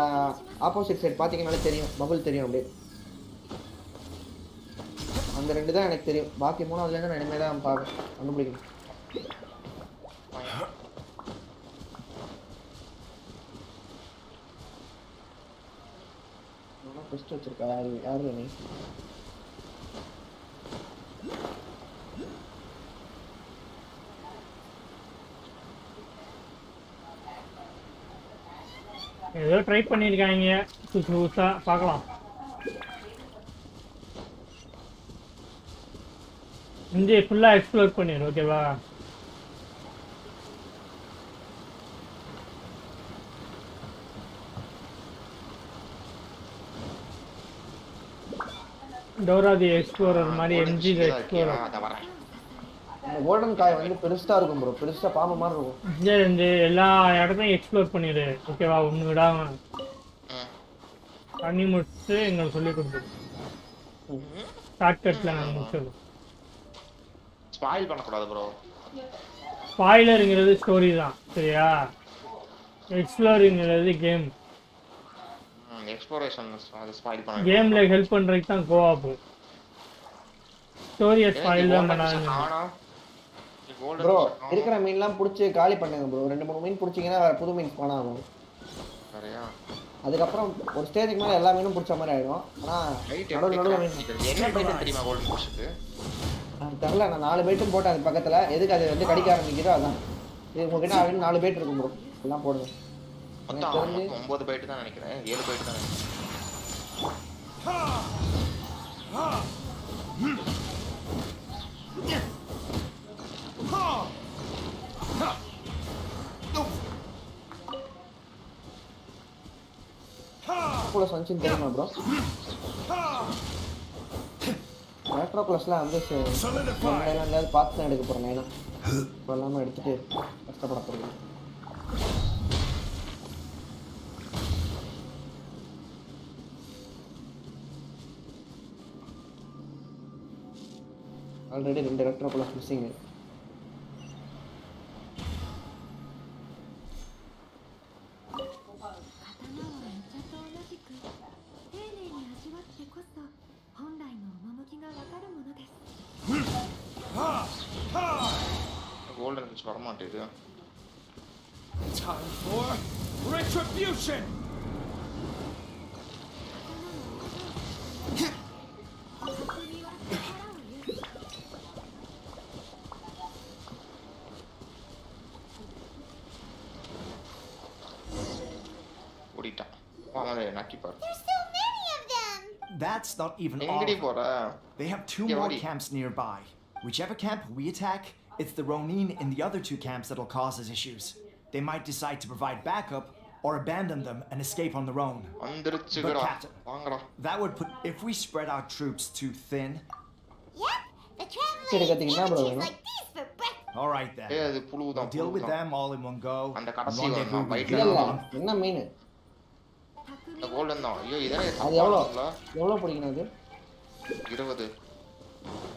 ஆப்போசிட் சைட் பார்த்தீங்கன்னாலே தெரியும், பபுள் தெரியும் அப்படியே. அந்த 2 தான் எனக்கு தெரியும். பாக்கி 3வதுலேருந்து நான் இனிமேல் தான் பார்க்க கண்டுபிடிக்கணும். ஃபர்ஸ்ட் வச்சிருக்கா யாரு நீ? ஏதோ ட்ரை பண்ணியிருக்காங்க புதுசு புதுசா பார்க்கலாம். இங்கே ஃபுல்லாக எக்ஸ்ப்ளோர் பண்ணிடு ஓகேவா? டோரா தி எக்ஸ்ப்ளோரர் மாதிரி எம்ஜி தி எக்ஸ்ப்ளோரர். இந்த கோல்டன் காய் வந்து பெருசா இருக்கும் ப்ரோ, பெருசா பாம்பு மாதிரி இருக்கும். இந்த எல்லா இடத்தையும் எக்ஸ்ப்ளோர் பண்ணிடு ஓகேவா? ஒன்று விடாம பண்ணி முடிச்சுட்டு எங்களுக்கு சொல்லி கொடுத்துரு. ஷார்ட்கட்டில் நான் முடிச்சிடுறோம். ஸ்பாயில் பண்ணக்கூடாது ப்ரோ. ஸ்பாயிலருங்கிறது ஸ்டோரி தான் சரியா? எக்ஸ்ப்ளோரிங்கிறது கேம். எக்ஸ்ப்ளோரேஷன் அது ஸ்பாயில் பண்ண கேம்ல ஹெல்ப் பண்றதுக்கு தான் கோஆப். ஸ்டோரியை ஸ்பாயில் தான் பண்ணாதீங்க ப்ரோ. இருக்கிற மீன்லாம் பிடிச்சி காலி பண்ணுங்க ப்ரோ. 2-3 மீன் பிடிச்சிங்கன்னா வேற புது மீன் ஸ்பான் ஆகும். சரியா? அதுக்கப்புறம் ஒரு ஸ்டேஜுக்கு மேலே எல்லா மீனும் பிடிச்ச மாதிரி ஆயிடும். ஆனால் நடுவில் மீன் என்ன பைட் தெரியுமா கோல்டன் ஃபிஷ்க்கு? அது தெரியல. நான் 4 பைட்டும் போட்டேன் அது பக்கத்தில். எதுக்கு அது வந்து கடிக்க ஆரம்பிக்குதோ அதான். இது உங்ககிட்ட அவன் 4 பைட் இருக்கும் ப்ரோ. எல்லாம் போடுங்க. மொத்தம் 9 பைட் தான் நினைக்கிறேன். 7 பைட் தான் நினைக்கிறேன். ப்ளஸ் வந்துச்சுன்னு தெரியுமா ப்ரோ? எலக்ட்ரோ ப்ளஸ்லாம் வந்து எல்லாம் பார்த்து தான் எடுக்க போகிறேன் ஏன்னா இப்போ எல்லாமே எடுத்துகிட்டு கஷ்டப்பட போகிறேன். Already 2 electro plus missing. Golden fish வர மாட்டேங்குது. Time for retribution. ஓடிட்டான். வாங்க நக்கி பாரு. That's not even எங்கடி all. போற? They have 2 more camps nearby. Whichever camp we attack, it's the Ronin in the other 2 camps that'll cause us issues. They might decide to provide backup or abandon them and escape on their own. But Captain, that would put if we spread our troops too thin. Yep, the traveler is like these for breakfast. All right then. We'll deal with them all in one go. அந்த கடைசி வரணும் பைட்ல என்ன மீன்? இந்த golden தான். ஐயோ இதெல்லாம் அது எவ்வளவு பிடிக்கணும்? அது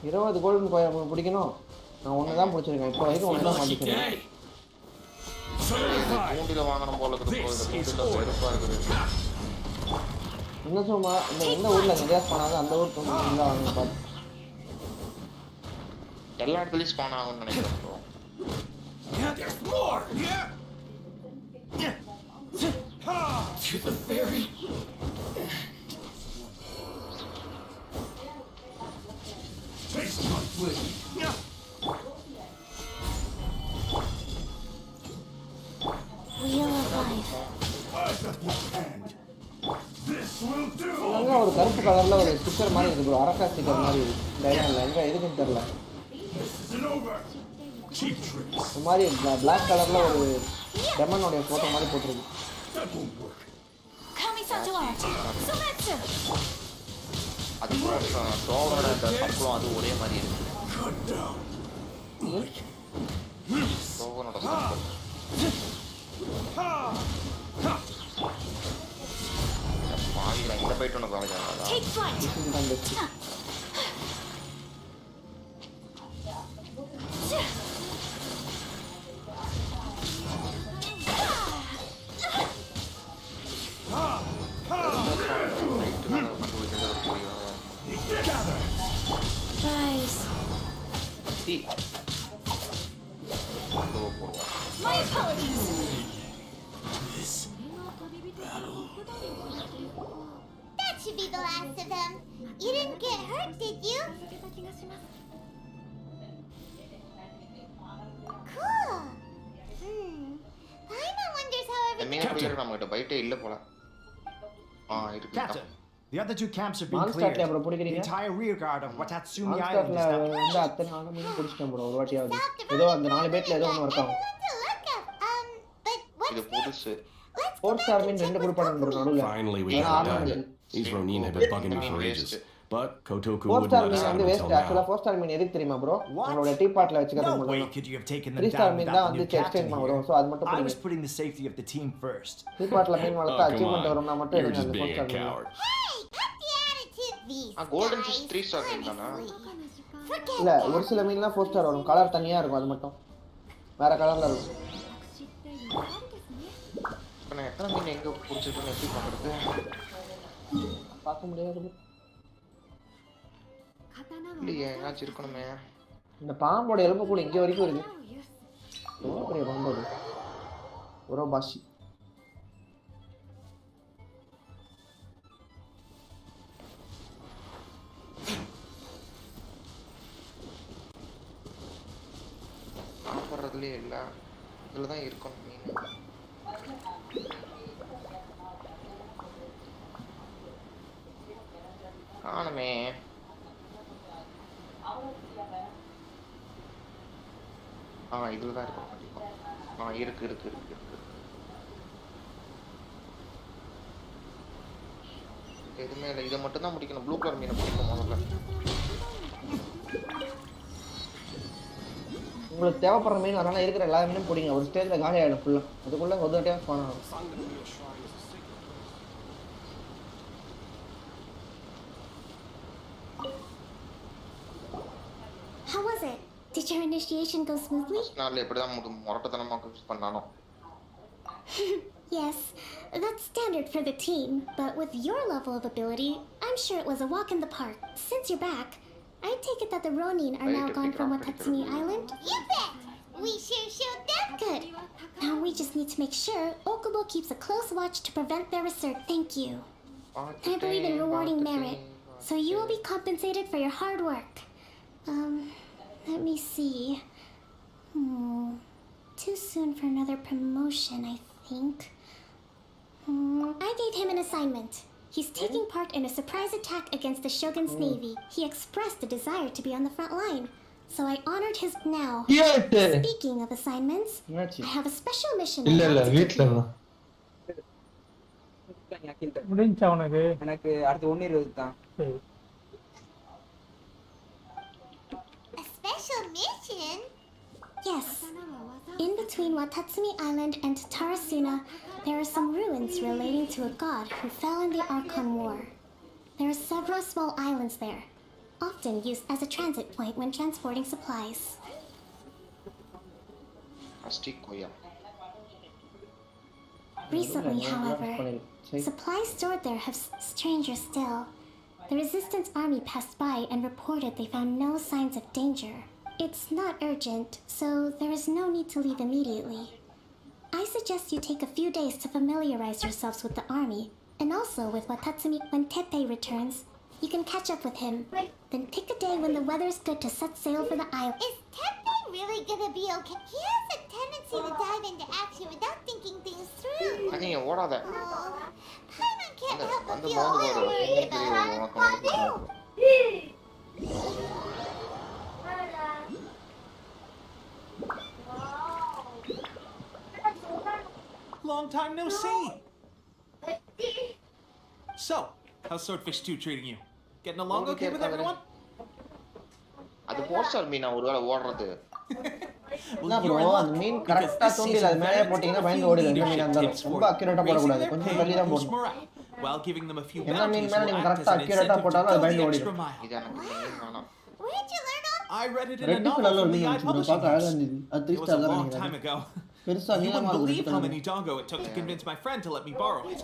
20 கோல்டன் பிடிக்கணும். நான் ஒன்று தான் பிடிச்சிருக்கேன். இப்போ வரைக்கும் ஒன்று தான் மாட்டிக்கிறேன். மூண்டில வாங்கணும் போல இருக்குது. வெறுப்பா இருக்குது. இன்னும் சும்மா எந்த ஊர்ல நிறையா ஸ்பான் ஆகுது அந்த ஊருக்கு வந்து வாங்க பார்த்து எல்லா இடத்துலயும் ஸ்பான் ஆகும்னு நினைக்கிறேன். To the very taste my blade. Wheel of life. ஒரு கருப்பு கலர்ல ஒரு ஸ்டிக்கர் மாதிரி இருக்கு ப்ரோ. அரக்கா ஸ்டிக்கர் மாதிரி டைலாக்ல எங்க எதுக்குன்னு தெரியல. இந்த மாதிரி பிளாக் கலர்ல ஒரு டெமனோட போட்டோ மாதிரி போட்டுருக்கு. அது டோவோட சப்பளம் அது ஒரே மாதிரி இருக்கு. டோவோட சப்பளம் பாவில இந்த பைட் ஒன்று college My apologies. This battle. That should be the last of them. You didn't get hurt, did you? Cool. Paimon wonders how everything... Captain, the other 2 camps have been cleared. The entire rear guard of Watatsumi Island is now... அத்தனை ஆகணும் பிடிச்சிட்டேன் bro. ஒரு வாட்டியாவது ஏதோ அந்த 4 பேட்ல ஏதோ ஒன்று work ஆகும். இது புதுசு. 4 ஸ்டார் மீன் 2 குரூப்பான ப்ரோ நடுவுல. Finally we got it done. These Ronin have been bugging me for ages. But Kotoku wouldn't let us out until now. 4 star மீன் எதுக்கு தெரியுமா ப்ரோ? உங்களோட டீ பாட்ல வச்சுக்கிறது No மட்டும். way could you have taken them 3 star down mean without தான் the new வந்து extend captain பண்ணுவோம். So here. அது மட்டும் I was புரியுது. putting the safety of the team first. Tea பாட்ல மீன் வளர்த்தா Oh, come அச்சீவ்மென்ட் வரும்னா on. மட்டும் You're எடுங்க just அந்த 4 being a ஸ்டார் மீன். coward. கோல்டன் ஃபிஷ் 3 ஸ்டார் மீன் தானா? இல்ல ஒரு சில மீன்லாம் 4 ஸ்டார் வரும். கலர் தனியா இருக்கும் அது மட்டும். வேற கலர்ல இருக்கும். நான் எத்தனை மீன் எங்க புடிச்சிட்டேன்னு எப்படி பாக்குறது? பார்க்க முடியாது. இல்லையே என்னாச்சு இருக்கணுமே. இந்த பாம்போட எலும்பு கூட இங்க வரைக்கும் இருக்கு. எவ்வளவு பெரிய பாம்பு அது. ஒரு பாஷி. சாப்பிட்றதுலேயே இல்லை இதில் தான் இருக்கணும் மீன். காணுமே. இதுல தான் இருக்கும் கண்டிப்பா. இருக்கு. எதுவுமே இல்லை. இதை மட்டும் தான் முடிக்கணும். ப்ளூ கலர் மீனை பிடிக்கணும் முதல்ல. உங்களுக்கு தேவைப்படுற மீன் அதனால இருக்கிற எல்லா மீனும் பிடிங்க. ஒரு ஸ்டேஜில் காலி ஆகிடும் ஃபுல்லாக. அதுக்குள்ளே ஒரு டைம் ஸ்பான் ஆகும். How was it? Did your initiation go smoothly? நாள்ல எப்படி தான் முரட்டத்தனமா cook பண்ணானோ. Yes, that's standard for the team, but with your level of ability, I'm sure it was a walk in the park. Since you're back, I take it that the Ronin are now gone from Watatsumi Island? You bet! We sure showed them. Good. Now we just need to make sure Okubo keeps a close watch to prevent their research. Thank you. I believe in rewarding merit, so you will be compensated for your hard work. Let me see. Too soon for another promotion, I think. I gave him an assignment. He's taking part in a surprise attack against the Shogun's navy. He expressed a desire to be on the front line, so I honored his now. Speaking of assignments, I have a special mission. முடிஞ்சா உனக்கு? எனக்கு அடுத்து 1:20 தான். A special mission? Yes. In between Watatsumi Island and Tarasuna, there are some ruins relating to a god who fell in the Archon War. There are several small islands there, often used as a transit point when transporting supplies. Recently, however, supplies stored there have stranger still. The Resistance Army passed by and reported they found no signs of danger. It's not urgent, so there is no need to leave immediately. I suggest you take a few days to familiarize yourselves with the army, and also with Watatsumi. When Teppei returns, you can catch up with him. Then pick a day when the weather's good to set sail for the island. Is Teppei really gonna be okay? He has a tendency to dive into action without thinking things through. what are that? Paimon can't help but feel all worried about him. Long time no see. So, how's Swordfish 2 treating you? Getting along okay with everyone? அது poster Meena ஒருவேளை ஓடுறது. என்ன bro அந்த மீன் கரெக்ட்டா தூண்டில அது மேலே போடினா பயந்து ஓடுது. அந்த மீன் அந்த ரொம்ப அக்யூரேட்டா போட கூடாது. கொஞ்சம் தள்ளி தான் போடணும். While giving them a few என்ன மீன் மேல நீங்க கரெக்ட்டா அக்யூரேட்டா போட்டாலும் அது பயந்து ஓடிடும். இது எனக்கு வேணாம். Where'd you learn all? I read it in a novel from the iPublishing House. It was a long time ago. You wouldn't believe how many doggo it took to convince my friend to let me borrow it.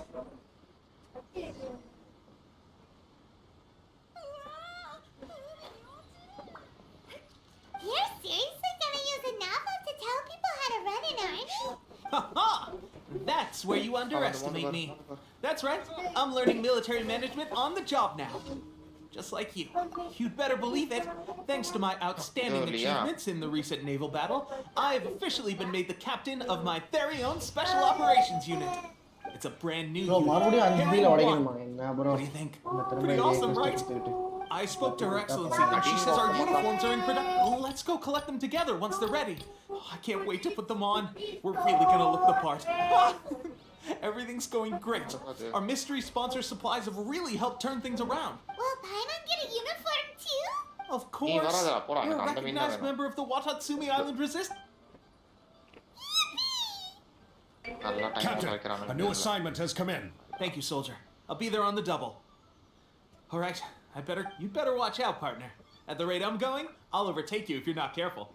You're seriously gonna use a novel to tell people how to run an army? Ha-ha! That's where you underestimate me. That's right. I'm learning military management on the job now. Just like you. You'd better believe it. Thanks to my outstanding achievements in the recent naval battle, I've officially been made the captain of my very own Special Operations Unit. It's a brand new unit. What do you think? Pretty awesome, right? I spoke to Her Excellency and she says our uniforms are in production. Let's go collect them together once they're ready. I can't wait to put them on. We're really gonna look the part. Everything's going great. Our mystery sponsor supplies have really helped turn things around. Will Paimon get a uniform too? Of course. You're a recognized member of the Watatsumi Island Resistance. Captain, a new assignment has come in. Thank you, soldier. I'll be there on the double. All right, you'd better watch out, partner. At the rate I'm going, I'll overtake you if you're not careful.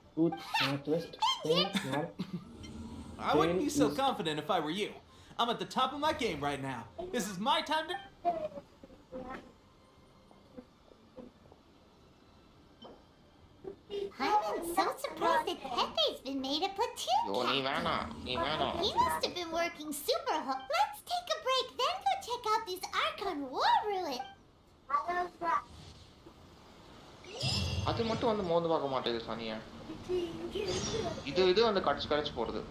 I wouldn't be so confident if I were you. I'm at the top of my game right now. This is my time to... I'm so surprised that Pepe's been made a platoon captain. He must have been working super hard. Let's take a break, then go check out these Archon War ruins. அது மட்டும் வந்து மோந்து பார்க்க மாட்டேங்குது சனியா. இது வந்து கடிச்சு போறது.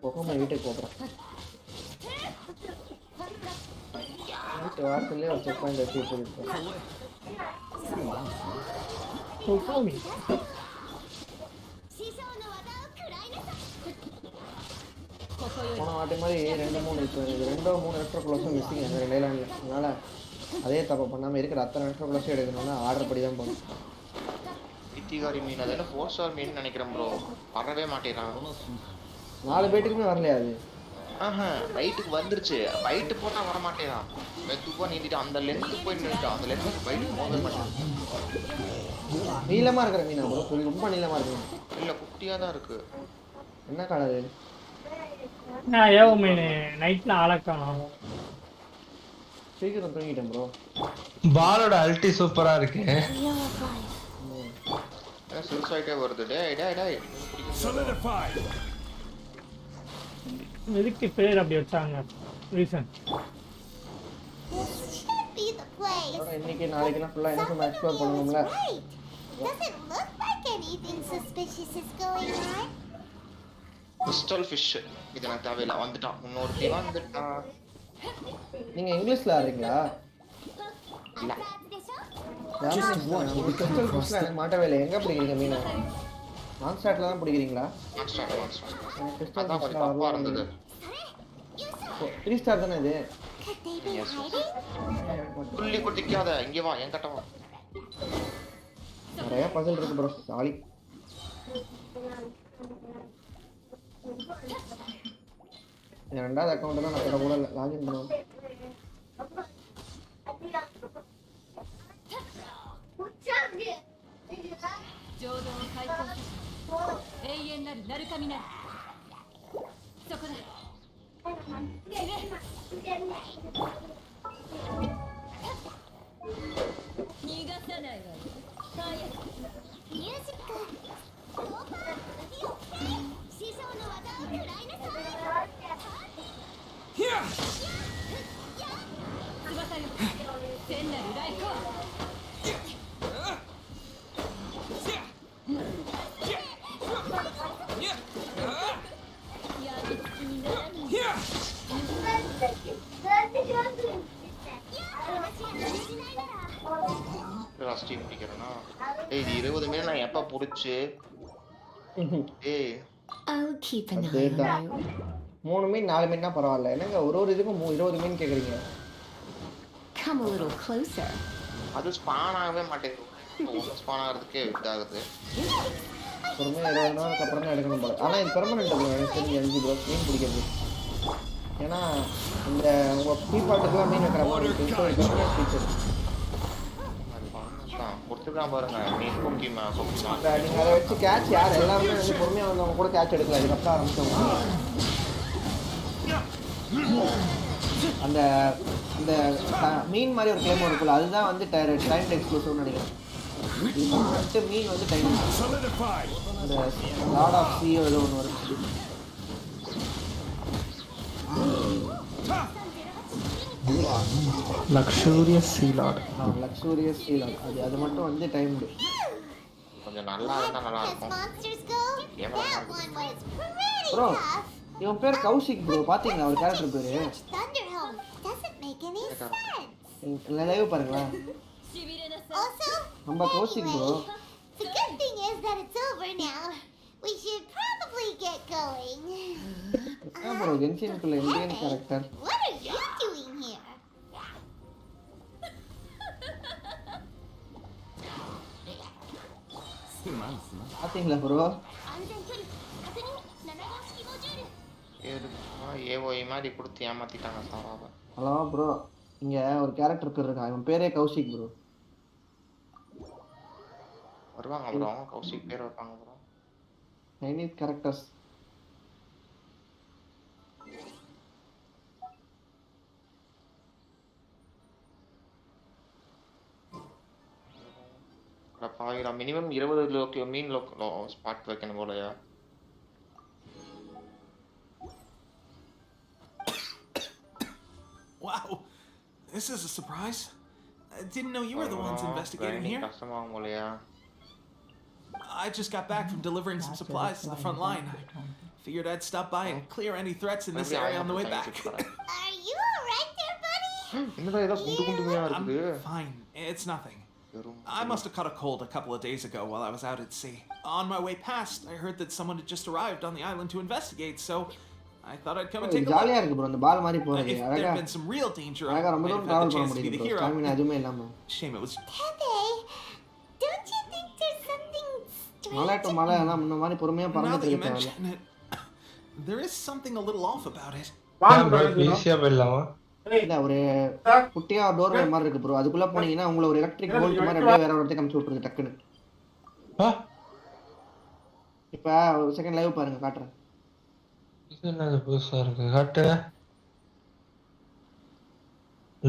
கொக்கோமா வீட்டுக்கு போகிறேன். வீட்டு வாரத்துலேயே ஒரு செக் பாயிண்ட் வச்சு போயிருக்கேன். போன வாட்டி மாதிரி 2-3 இப்போ இது 2-3 எக்ஸ்ட்ரா ப்ளஸும் மிஸ்ஸிங் அந்த லைலாண்டில். அதனால் அதே தப்பை பண்ணாமல் இருக்கிற அத்தனை எக்ஸ்ட்ரா ப்ளஸும் எடுக்கணும்னா ஆர்டர் படி தான் போகணும். இத்திகாரி மீன் அது என்ன 4 ஸ்டார் மீன் நினைக்கிறேன் ப்ரோ. வரவே மாட்டேறான். 4 பேட்டுக்குமே வரலையா அது? பைட்டுக்கு வந்துருச்சு. பைட்டு போட்டா வர மாட்டேறான். மெதுவா நீந்திட்டு அந்த லென்த்து போய் நின்றுட்டான். அந்த லென்த்து பைட்டுக்கு போகவே மாட்டான். நீளமாக இருக்கிற மீனா ப்ரோ? ரொம்ப நீளமாக இருக்கு. இல்லை குட்டியாக தான் இருக்கு. என்ன கலரு? ஏவோ மீன் நைட்டில் ஆளக்கானோம். சீக்கிரம் தூங்கிட்டேன் ப்ரோ. பாலோட அல்டி சூப்பரா இருக்கு. சுருசாயிட்டே வருது. டேய் எதுக்கு பேர் அப்படி வச்சாங்க? ரீசன் இன்னைக்கு நாளைக்குலாம் ஃபுல்லாக என்ன நம்ம எக்ஸ்ப்ளோர் பண்ணணும்ல. Doesn't look like anything suspicious is going on. Crystal fish இது எனக்கு தேவையில்லை. வந்துட்டான். இன்னொருத்தி வந்துட்டான். நீங்க இங்கிலீஷ்ல ஆடுறீங்களா? இல்ல கிறிஸ்டல் ஃபிஷ்ல எனக்கு மாட்டவே இல்லை. எங்க பிடிக்கிறீங்க மீனை? நான் ஸ்டார்ட்ல தான் பிடிக்கிறீங்களா? நான் ஸ்டார்ட் கிறிஸ்டல் அதான் கொஞ்சம் தப்பா இருந்தது. 3 ஸ்டார் தானே இது? புள்ளி குதிக்காத. இங்க வா என்கிட்ட வா. நிறைய பசில் இருக்கு ப்ரோ. சாலி ரெண்டாவது அக்கௌண்ட் தான் நான் கூட லாகின் பண்ணுவேன். இது 20 மீன் நான் எப்ப புடிச்சு I'll keep an eye on you. 3 மீன் 4 மீன்னா பரவாயில்ல. என்னங்க ஒரு இதுக்கும் 20 மீன் கேக்குறீங்க? Come a little closer. அது ஸ்பான் ஆகவே மாட்டேங்குது. ஸ்பான் ஆகிறதுக்கே இதாகுது. பொறுமையா 20 நாளுக்கு அப்புறம் தான் எடுக்கணும் போல. ஆனா இது பெர்மனன்ட் ப்ரோ. எனக்கு தெரிஞ்சு 5 ப்ரோ மீன் பிடிக்கிறது. ஏன்னா இந்த உங்க பீப்பாட்டுக்குலாம் மீன் வைக்கிற மாதிரி இருக்கு. ஸோ இது பெர்மனன்ட் ஃபீச்சர். கொடுத்துக்கலாம் பாருங்க. மீன் குக்கிமா நீங்க அதை வச்சு கேட்ச் யார் எல்லாருமே வந்து பொறுமையா வந்தவங்க கூட கேட்ச் எடுக்கலாம். இதுக்கப்புறம் ஆரம்பிச்சவங்க அந்த இந்த மீன் மாதிரி ஒரு கேம் இருக்குல்ல, அதுதான் வந்து டைம் எக்ஸ்க்ளூசிவ்னு நினைக்கிறேன். மீன் வந்து டைம் இந்த லார்ட் ஆஃப் சி ஏதோ ஒன்று வருது. Luxurious silat. லக்ஸூரியஸ் சீலாட் அது மட்டும் வந்து டைம் கொஞ்சம் நல்லா இருந்தா நல்லா இருக்கும். ப்ரோ இவன் பேர் கௌஷிக் ப்ரோ. பாத்தீங்களா அவர் கேரக்டர் பேரு? லைவ் பாருங்களா. நம்ம Kaushik bro. The good thing is that it's over now. We should probably get going. bro, Genshin kulla Indian character. What are you doing here? பாத்தீங்களா ப்ரோ? ஏஓஐ மாதிரி கொடுத்து ஏமாத்திட்டாங்க சாராவை. ஹலோ ப்ரோ, இங்க ஒரு கேரக்டர் பேர் இருக்கா. இவன் பேரே கௌஷிக் ப்ரோ. வருவாங்க ப்ரோ, கௌஷிக் பேர் வைப்பாங்க ப்ரோ. Chinese characters. மினிமம் 20 மீன் ஸ்பாட் வைக்கணும் போலயா? Wow, this is a surprise. I didn't know you were the ones investigating here. I just got back from delivering some supplies to the front line. I Figured I'd stop by and clear any threats in this area on the way back. Are you alright there, buddy? என்னடா ஏதோ குண்டு குண்டுமையா இருக்குது? I'm fine. It's nothing. I must have caught a cold a couple of days ago while I was out at sea. On my way past, I heard that someone had just arrived on the island to investigate, so I thought I'd come and take a ஜாலியா look. இருக்கு bro அந்த பால் மாதிரி போறது. If there had been some real danger, I அழகா might ரொம்ப have தூரம் had the travel பண்ண chance to be முடியுது the bro. hero. ஸ்டாமினா எதுவுமே இல்லாம. Shame it was. Pepe, don't you think there's something strange? மலைட்டு மலை ஆனா முன்ன மாதிரி பொறுமையா Now பறந்துட்டு that you இருக்காங்க. mention it, there is something a little off about it. ஈஸியா போயிடலாமா? இல்ல ஒரு குட்டியா டோர்வே மாதிரி இருக்கு ப்ரோ. அதுக்குள்ள போனீங்கன்னா உங்களை ஒரு எலக்ட்ரிக் போல்ட் மாதிரி அப்படியே வேற ஒரு இடத்துக்கு அனுப்பிச்சு விட்டுருது டக்குன்னு. இப்ப ஒரு செகண்ட் லைவ் பாருங்க காட்டுறேன். இது என்னது புதுசா இருக்கு காட்டு.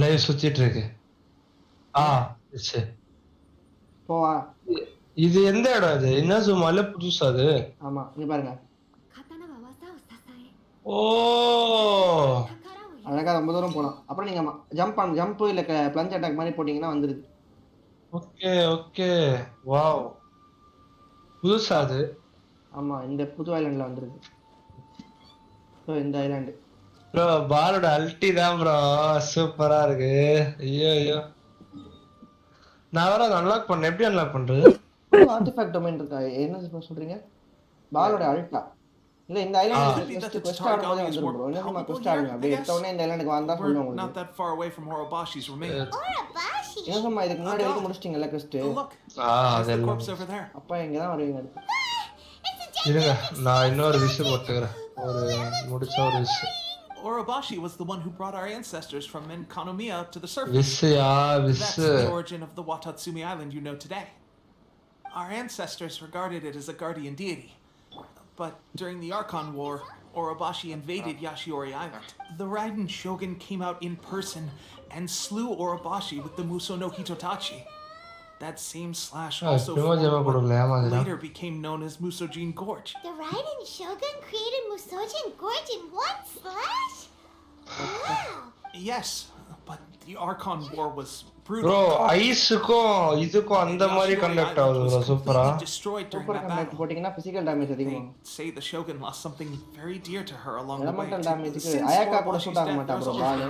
லைவ் சுத்திட்டு இருக்கு. சரி. போவா. இது எந்த இடம் இது? என்ன சும்மால புதுசா அது? ஆமா இங்க பாருங்க. ஓ அழகா ரொம்ப தூரம் போலாம். அப்புறம் நீங்க ஜம்ப் இல்ல பிளஞ்ச் அட்டாக் மாதிரி போட்டீங்கன்னா வந்துருது. Okay okay wow. புதுசா அது? ஆமா இந்த புது ஐலண்ட்ல வந்துருது. சோ இந்த ஐலண்ட். ப்ரோ பாலோட அல்டி தான் ப்ரோ சூப்பரா இருக்கு. ஐயோ ஐயோ. நான் வர அன்லாக் பண்ணேன். எப்படி அன்லாக் பண்றது? ஆர்ட்டிஃபேக்ட் டொமைன் இருக்கா? என்ன சொல்றீங்க? பாலோட அல்டா. இல்ல இந்த ஐலண்ட் quest ஆடும்போது வந்துரும் bro. என்ன quest ஆடுங்க. அப்படியே எடுத்தவனே இந்த ஐலண்டுக்கு வந்தா சொல்லுங்க உங்களுக்கு. Not that far away from Orobashi's remains. Orobashi? ஏங்கம்மா இதுக்கு முன்னாடி வந்து முடிச்சிட்டீங்கல quest? அதெல்லாம் அப்பா எங்க தான் வருவீங்க அடுத்து? இருங்க நான் இன்னொரு விஷயம் போட்டுக்கிறேன். ஒரு முடிச்ச ஒரு விஷயம். Orobashi was the one who brought our ancestors from Enkanomiya to the surface. That's the origin of the Watatsumi Island you know today. Our ancestors regarded it as a guardian deity. But during the Archon War, Orobashi invaded Yashiori Island. The Raiden Shogun came out in person and slew Orobashi with the Muso no Hitotachi. That same slash also later became known as Musojin Gorge. The Raiden Shogun created Musojin Gorge in one slash? Wow! Yes, but the Archon War was brutal. Bro, ஐஸ்க்கும் இதுக்கும் அந்த மாதிரி conduct ஆகுது சூப்பரா. Destroyed during that battle. போடிங்கனா physical damage அதிகமா. Say the Shogun lost something very dear to her along the way. Elemental damage க்கு ayaka கூட shoot ஆக மாட்டா bro ball.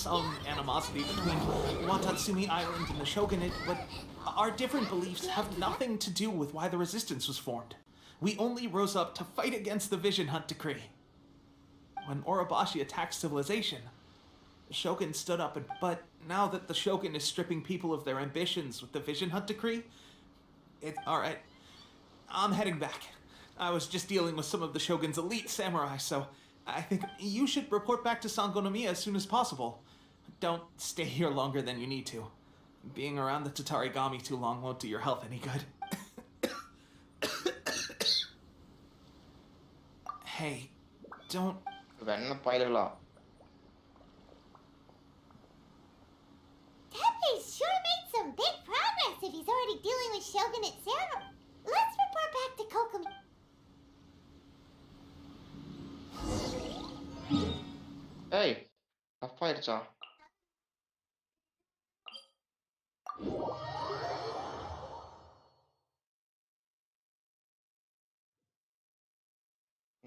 Some animosity between Watatsumi Island and the Shogunate, but our different beliefs have nothing to do with why the resistance was formed. We only rose up to fight against the Vision Hunt Decree. When Orobashi attacked civilization, the Shogun stood up, but now that the Shogun is stripping people of their ambitions with the Vision Hunt Decree, it's alright. I'm heading back. I was just dealing with some of the Shogun's elite samurai, so I think you should report back to Sangonomiya as soon as possible. Don't stay here longer than you need to. Being around the Tatarigami too long won't do your health any good. Hey, don't... Pepe's sure made some big progress if he's already dealing with Shogunate samurai. Let's report back to Kokomi. Hey, தப்பாயிடுச்சா?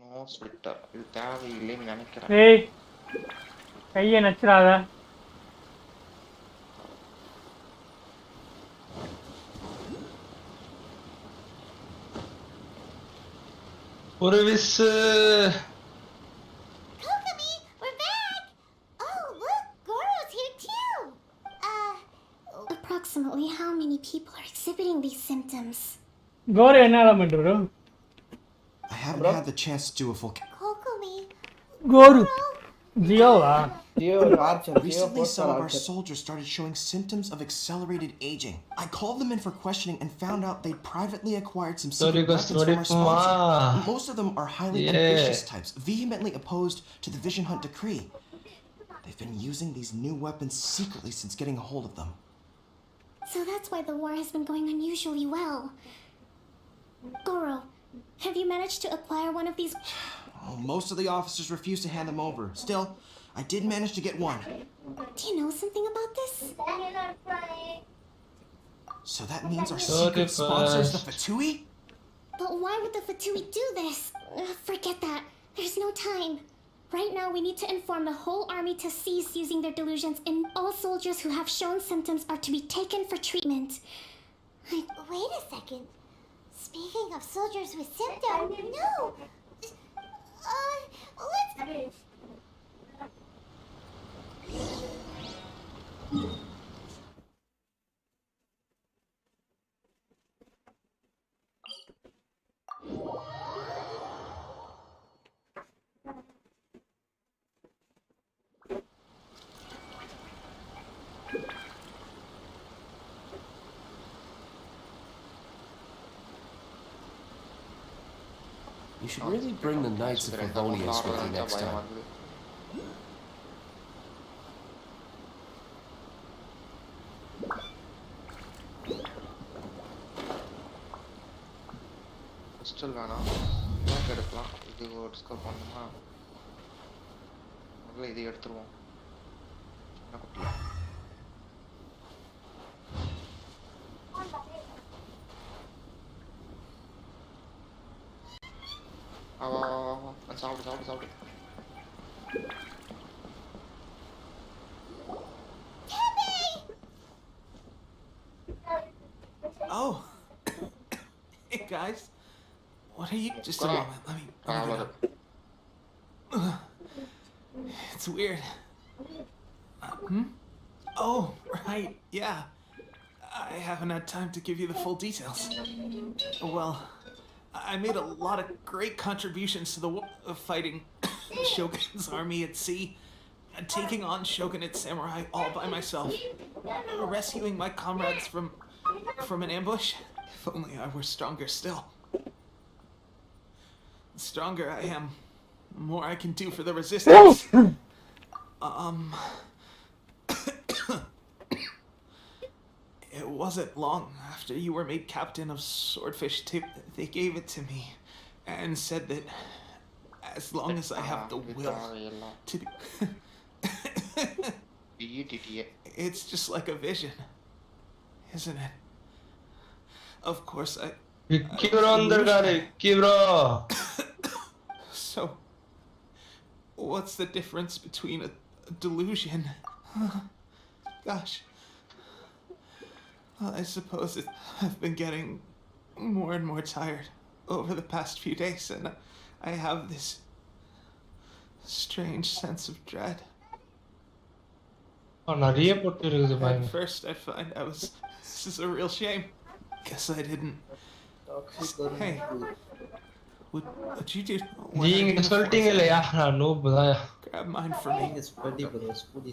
No splitter. இது தேவையில்லைன்னு நினைக்கிறேன். ஏய் கையை நச்சிராத. ஒரு விஸ். Kokomi, we're back. Oh, look, Goro's here too. Approximately how many people are exhibiting these symptoms? கோரு என்ன element bro? I haven't had the chance to do a full. Kokomi. கோரு ஜியோவா? Recently, some of our soldiers started showing symptoms of accelerated aging. I called them in for questioning and found out they'd privately acquired some secret weapons from our sponsor. Most of them are highly ambitious types, vehemently opposed to the Vision Hunt Decree. They've been using these new weapons secretly since getting a hold of them. So that's why the war has been going unusually well. Goro, have you managed to acquire one of these? Most of the officers refused to hand them over. Still, I did manage to get one. Do you know something about this? So that means our secret sponsor is the Fatui? But why would the Fatui do this? Forget that. There's no time. Right now, we need to inform the whole army to cease using their delusions, and all soldiers who have shown symptoms are to be taken for treatment. Wait a second. Speaking of soldiers with symptoms, no! Let's... You should really bring the Knights of Favonius with you next time. Pistol வேணாம், back எடுக்கலாம். இது discover பண்ணணுமா? முதல்ல இதை எடுத்துருவோம். சின்ன குட்டி. சாப்பிடு. Oh. Hey guys. What are you? Just a moment. Let me get up. It's weird. Oh, right. Yeah. I haven't had time to give you the full details. Well, I made a lot of great contributions to the fighting Shogun's army at sea, taking on Shogunate samurai all by myself, rescuing my comrades from an ambush. If only I were stronger still. The stronger I am, the more I can do for the resistance. It wasn't long after you were made captain of Swordfish they gave it to me and said that as long as I have the will to do... It's just like a vision, isn't it? Of course, So, what's the difference between a delusion? Gosh. Well, I suppose I've been getting more and more tired over the past few days, and I have this strange sense of dread. At first, I find this is a real shame. Guess I didn't. Hey, would you do? நீங்க சொல்லிட்டீங்கலையா, நான் noob தான். Grab mine for me. It's pretty, bro. Spooky.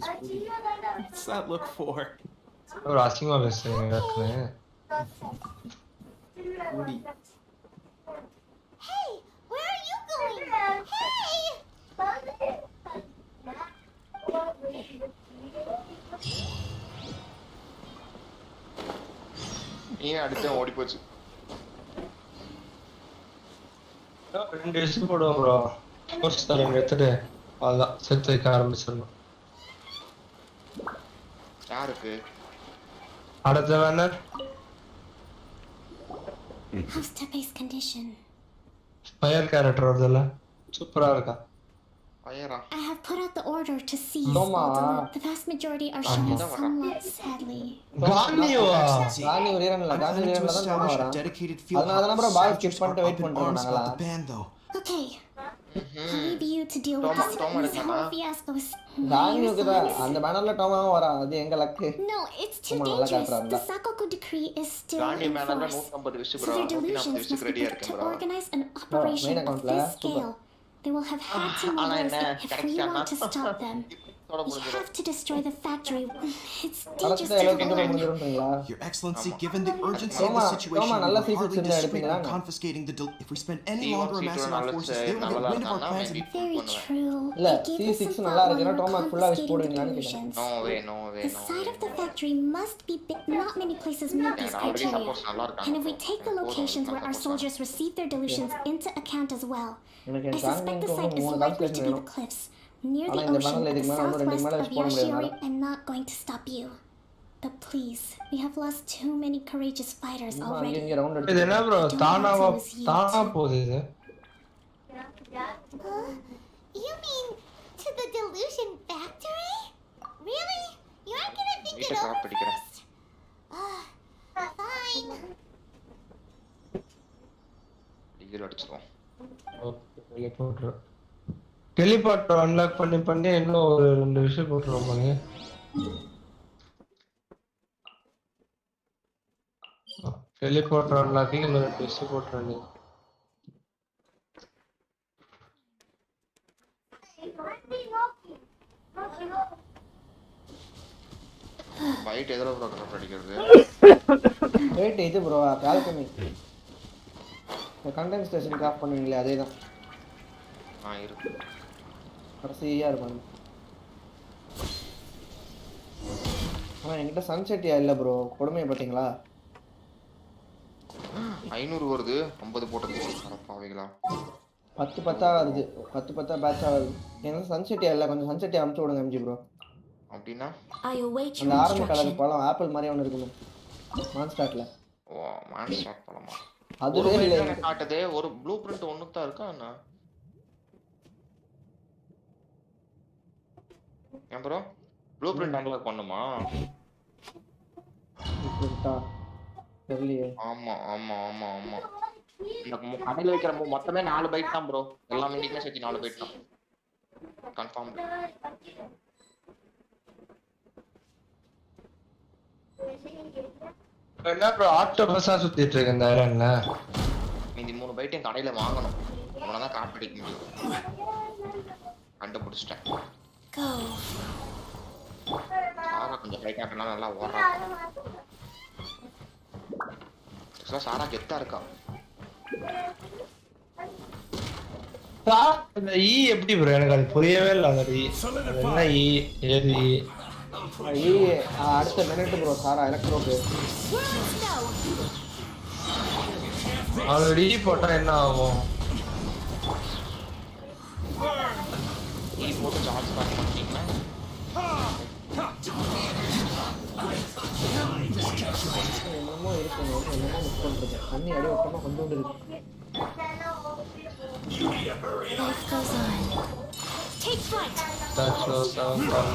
What's that look for? ஒரு அசிங்கமா பேசுறீங்க. Hey, where are you going? Hey! நீ அடுத்து ஓடி போச்சு. 2 டிஷ் போடுவோம் ப்ரோ. கோர்ஸ் தரங்க எடுத்துட்டு அதான் செட் வைக்க ஆரம்பிச்சிடணும். யாருக்கு? அடுத்த வேனர். How's Tepe's condition? Fire character வருதுல்ல, சூப்பரா இருக்கா. ஃபயரா? I have put out the order to cease. The vast majority are showing somewhat sadly. கானியோவா? Ghani உரியறனல தான் வரா. அதனால தான் ப்ரோ பால் ஸ்கிப் பண்ணிட்டு வெயிட் பண்றோம் நாங்களா. Okay. I'll leave you to deal with this whole fiasco. கானியோக்குதா அந்த பேனர்ல டோமாவா வரா. அது எங்க luck. No, it's too dangerous. The Sakoku decree is still in force. So their delusions must be put to organize an operation of this scale. They will have had to move if we want to stop them. We have to destroy the factory. It's dangerous to Your Excellency, given the urgency of the situation, we will hardly disagree on confiscating the if we spend any longer amassing our forces, they will get wind of our plans and... Very true. இல்ல C6 நல்லா இருக்குனா டோமா ஃபுல்லா வெச்சு போடுவீங்களான்னு கேக்குறேன். No way. The side of the factory must be big. Not many places meet these criteria. And if we take the locations where our soldiers receive their delusions into account as well, I suspect the site is likely to be the cliffs. Near the ocean, the southwest of Yashiori. I'm not going to stop you. But please, we have lost too many courageous fighters already. இது என்ன bro தானா போகுது இது? போயிட்டு grab அடிக்கிறேன். Fine. Degree அடிச்சிருவோம். Okay teleport unlock பண்ணி இன்னும் ஒரு 2 விஷயம் போட்டுருவோம் பாருங்க. டெலிபோர்ட் அன்லாக்கிங் இன்னும் 2 விஷயம் போட்டுருங்க. பைட் எதோ ப்ரோ கிராப் அடிக்கிறது. வெயிட் இது bro alchemy. Condense station craft பண்ணுவீங்களே அதேதான். இருக்கு. கடைசியா இருக்கும். ஆனா என்கிட்ட சன்செட்டியா இல்ல ப்ரோ. கொடுமையை பாத்தீங்களா? 500 வருது 50 போட்டது பாவிங்களா. 10 வருது. 10 பேட்சா வருது. என்ன சன்செட்டியா இல்ல கொஞ்சம் சன்செட்டியா அனுப்பிச்சு விடுங்க எம்ஜி ப்ரோ. அப்படினா அந்த ஆரஞ்சு கலர் பழம் ஆப்பிள் மாதிரி ஒன்னு இருக்குமே. மான்ஸ்டார்ட்ல. ஓ மான்ஸ்டார்ட் பழமா? அதுவே இல்ல காட்டுது. ஒரு ப்ளூ பிரிண்ட் ஒன்னு தான் இருக்கா என்ன? ஏன் ப்ரோ ப்ளூ பிரிண்ட் அன்லாக் பண்ணுமா? ப்ளூ தெரியலையே. ஆமா இந்த கடையில வைக்கிற மொத்தமே 4 பைட் தான் ப்ரோ. எல்லா மினிக்குமே சேர்த்து 4 பைட் தான். கன்ஃபார்ம். என்ன ப்ரோ ஆக்டோபஸா சுத்திட்டு இருக்கு இந்த ஐலண்ட்ல. மீதி 3 பைட் என் கடையில வாங்கணும். உடனே தான் கார்ட் அடிக்க முடியும். கண்டுபிடிச்சிட்டேன். சாரா கொஞ்சம் கை காட்டினா நல்லா ஓடுறா. சாரா கெத்தா இருக்கா. இந்த ஈ எப்படி ப்ரோ எனக்கு அது புரியவே இல்லை. அந்த ஈ என்ன ஈ ஏது ஈ அடுத்த மினிட் ப்ரோ சாரா எலக்ட்ரோக்கு ஆல்ரெடி போட்டா என்ன ஆகும்? ஈ போட்டு சார்ஜ் பண்ண மாட்டீங்கன்னா என்னமோ இருக்கு என்னமோ மிஸ் பண்றது. தண்ணி அடி ஒட்டமா கொஞ்சோண்டு இருக்கு. Life goes on. Take flight. That's so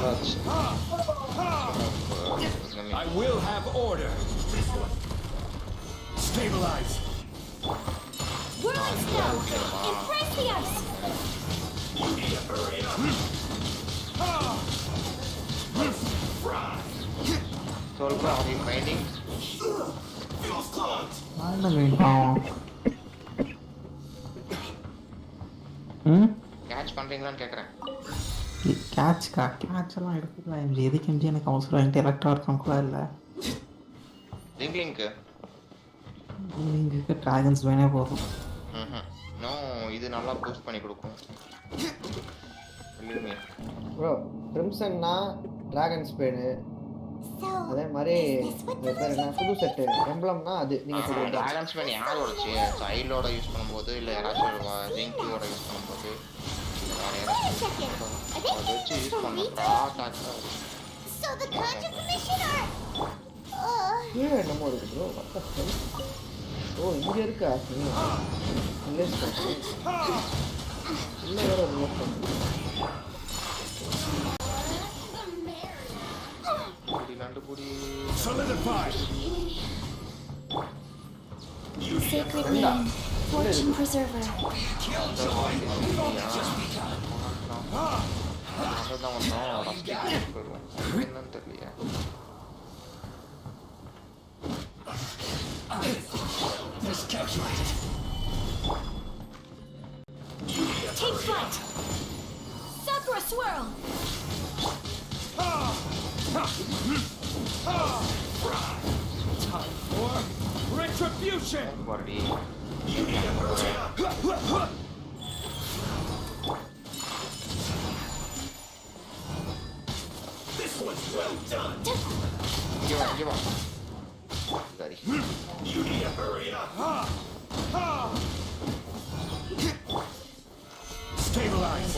much. I will have order. Stabilize. Whirling snow. Impress the ice. Solver, are you mining? Catch பண்றீங்களான்னு கேக்குறேன். கேட்ச் எல்லாம் எடுத்துக்கலாம் எம்ஜி. எதுக்கு எம்ஜி எனக்கு அவசரம்? என்கிட்ட எலக்ட்ரா இருக்கும் கூட இல்லை. லிங்க்லிங்க்கு டிராகன்ஸ் வேணே போதும். நோ இது நல்லா பூஸ்ட் பண்ணி கொடுக்கும். ப்ரோ கிரிம்சன்னா டிராகன் ஸ்பேனு அதே மாதிரி பேர் என்ன புது செட் எம்ப்ளம்னா அது நீங்க சொல்றீங்க. டிராகன் ஸ்பேன் யாரோட சைல்டோட யூஸ் பண்ணும்போது இல்ல யாராச்சும் ஜிங்கியோட யூஸ் பண்ணும்போது அது வச்சு யூஸ் பண்ணா So the conjuring mission are என்னமோ இருக்கு ப்ரோ. ஓ இங்க இருக்கா? ரிலீஸ் பண்ணு. இல்ல வேற ரிலீஸ் பண்ணு. Solidify. Sacred name, fortune preserver. Take flight. Sakura swirl. Time for retribution. This one's well done. Give up. You need to hurry up. Stabilize.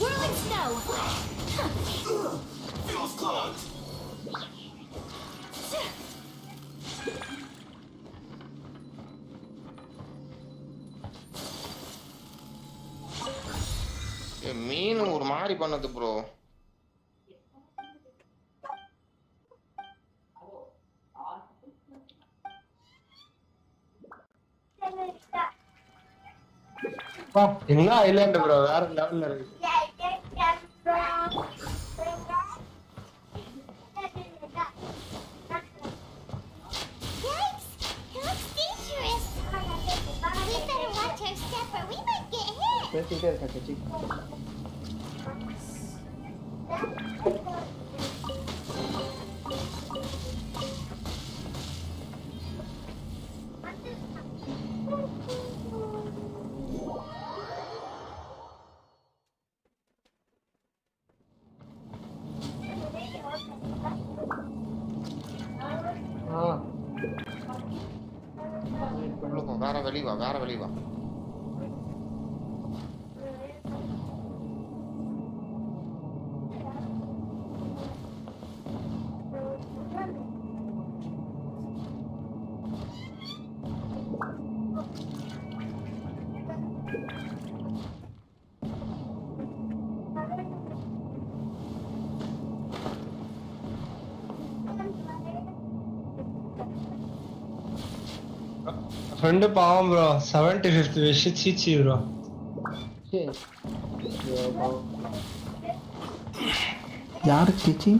Whirling snow. Feels clogged. மீன் ஒரு மாதிரி பண்ணது bro. என்ன island bro வேற லெவல்ல இருக்கு. Yikes! It looks dangerous. We better watch our step or we might get hit. பேசிக்கிட்டே இருக்கா கட்சி. உள்ள போ, வேற வெளி வா, வேற வெளி வா. ஃப்ரெண்ட் பாவம் ப்ரோ 75th விஷ் சீச்சி ப்ரோ. சரி. யாரு சிச்சி?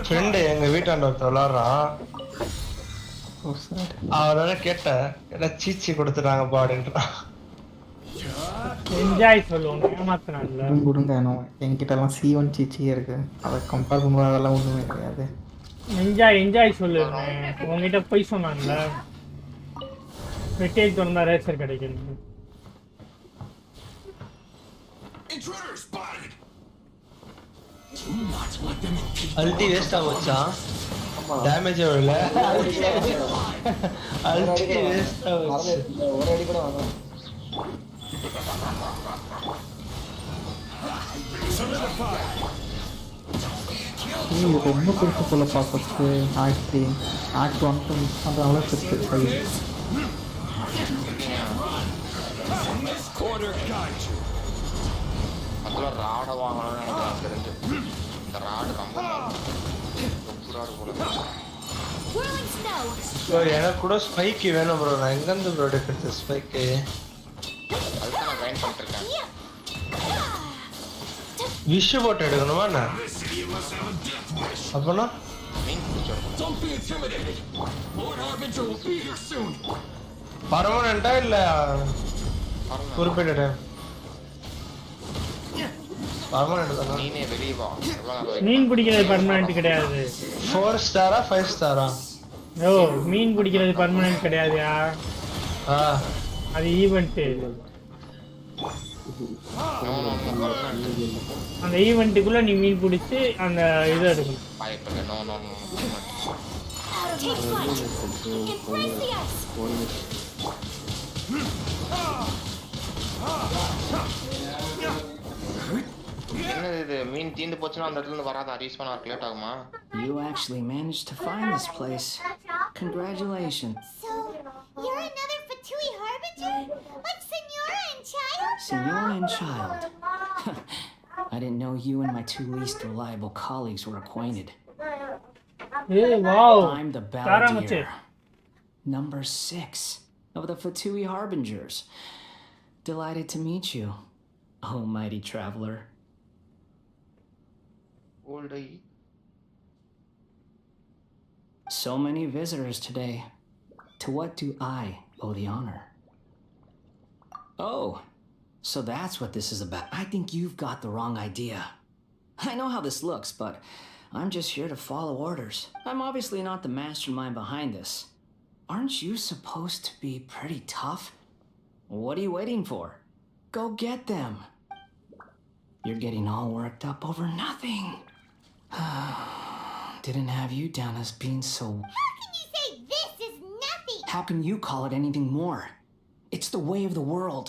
ஃப்ரெண்ட் எங்க வீட்டாண்ட ஒருத்தர் விளாடுறான். ஓ சார். அவரால கேட்டேன் என்ன சீச்சி கொடுத்துட்டாங்க பாடுன்றான். என்ஜாய் சொல்லுவாங்க ஏமாத்துறான்ல. கொடுங்க என்கிட்ட எல்லாம் C1 சிச்சியே இருக்கு. அதை கம்பேர் பண்ணும்போது அதெல்லாம் ஒண்ணுமே கிடையாது. என்ஜாய் சொல்லுங்க. உங்ககிட்ட போய் சொன்னான்ல வெட்டேஜ் வந்தா ரேசர் கிடைக்கும். அல்டி வேஸ்ட் ஆச்சா? டேமேஜ் வரல. அல்டி வேஸ்ட் ஆச்சு. ஒரு அடி கூட வாங்க. இது ரொம்ப பெருசு போல பார்க்கறது. ஆக்ட் 1 அந்த அளவுக்கு இருக்கு. அதுல ராட வாங்கணும்னு எனக்கு தெரிஞ்சு. இந்த ராடு ரொம்ப ராடு போல. ப்ரோ எனக்கு கூட ஸ்பைக் வேணும் ப்ரோ. நான் எங்க இருந்து ப்ரோ எடுக்கிறது ஸ்பைக்? அதுதான் நான் கிரைண்ட் பண்ணிட்டு இருக்கேன். விஷ் போட்டு எடுக்கணுமா என்ன? அப்பனா மீன் பிடிச்சிடும். பர்மனண்டா இல்ல குறிப்பிட்ட டைம்? பர்மனண்ட் தானா? நீனே வெளிய வா. மீன் பிடிக்கிறது பர்மனன்ட் கிடையாது. 4 ஸ்டாரா 5 ஸ்டாரா? ஓ மீன் பிடிக்கிறது பர்மனன்ட் கிடையாதுயா. அது ஈவென்ட். அந்த ஈவென்ட்டுக்குள்ள நீ மீன் பிடிச்சி அந்த இதை எடுக்கணும். என்னது இது? மீன் தீந்து போச்சுன்னா அந்த இடத்துல இருந்து வராதா? ரீஸ்பான் ஆக லேட் ஆகுமா? You actually managed to find this place. Congratulations. So, you're another Fatui Harbinger? Like Senora and Child? Senora and Child. I didn't know you and my two least reliable colleagues were acquainted. Hey, wow. I'm the Balladeer, number 6 of the Fatui Harbingers. Delighted to meet you, oh mighty traveler. So many visitors today. To what do I owe the honor? Oh, so that's what this is about. I think you've got the wrong idea. I know how this looks, but I'm just here to follow orders. I'm obviously not the mastermind behind this. Aren't you supposed to be pretty tough? What are you waiting for? Go get them. You're getting all worked up over nothing. Didn't have you down as being so... How can you say this is nothing? How can you call it anything more? It's the way of the world.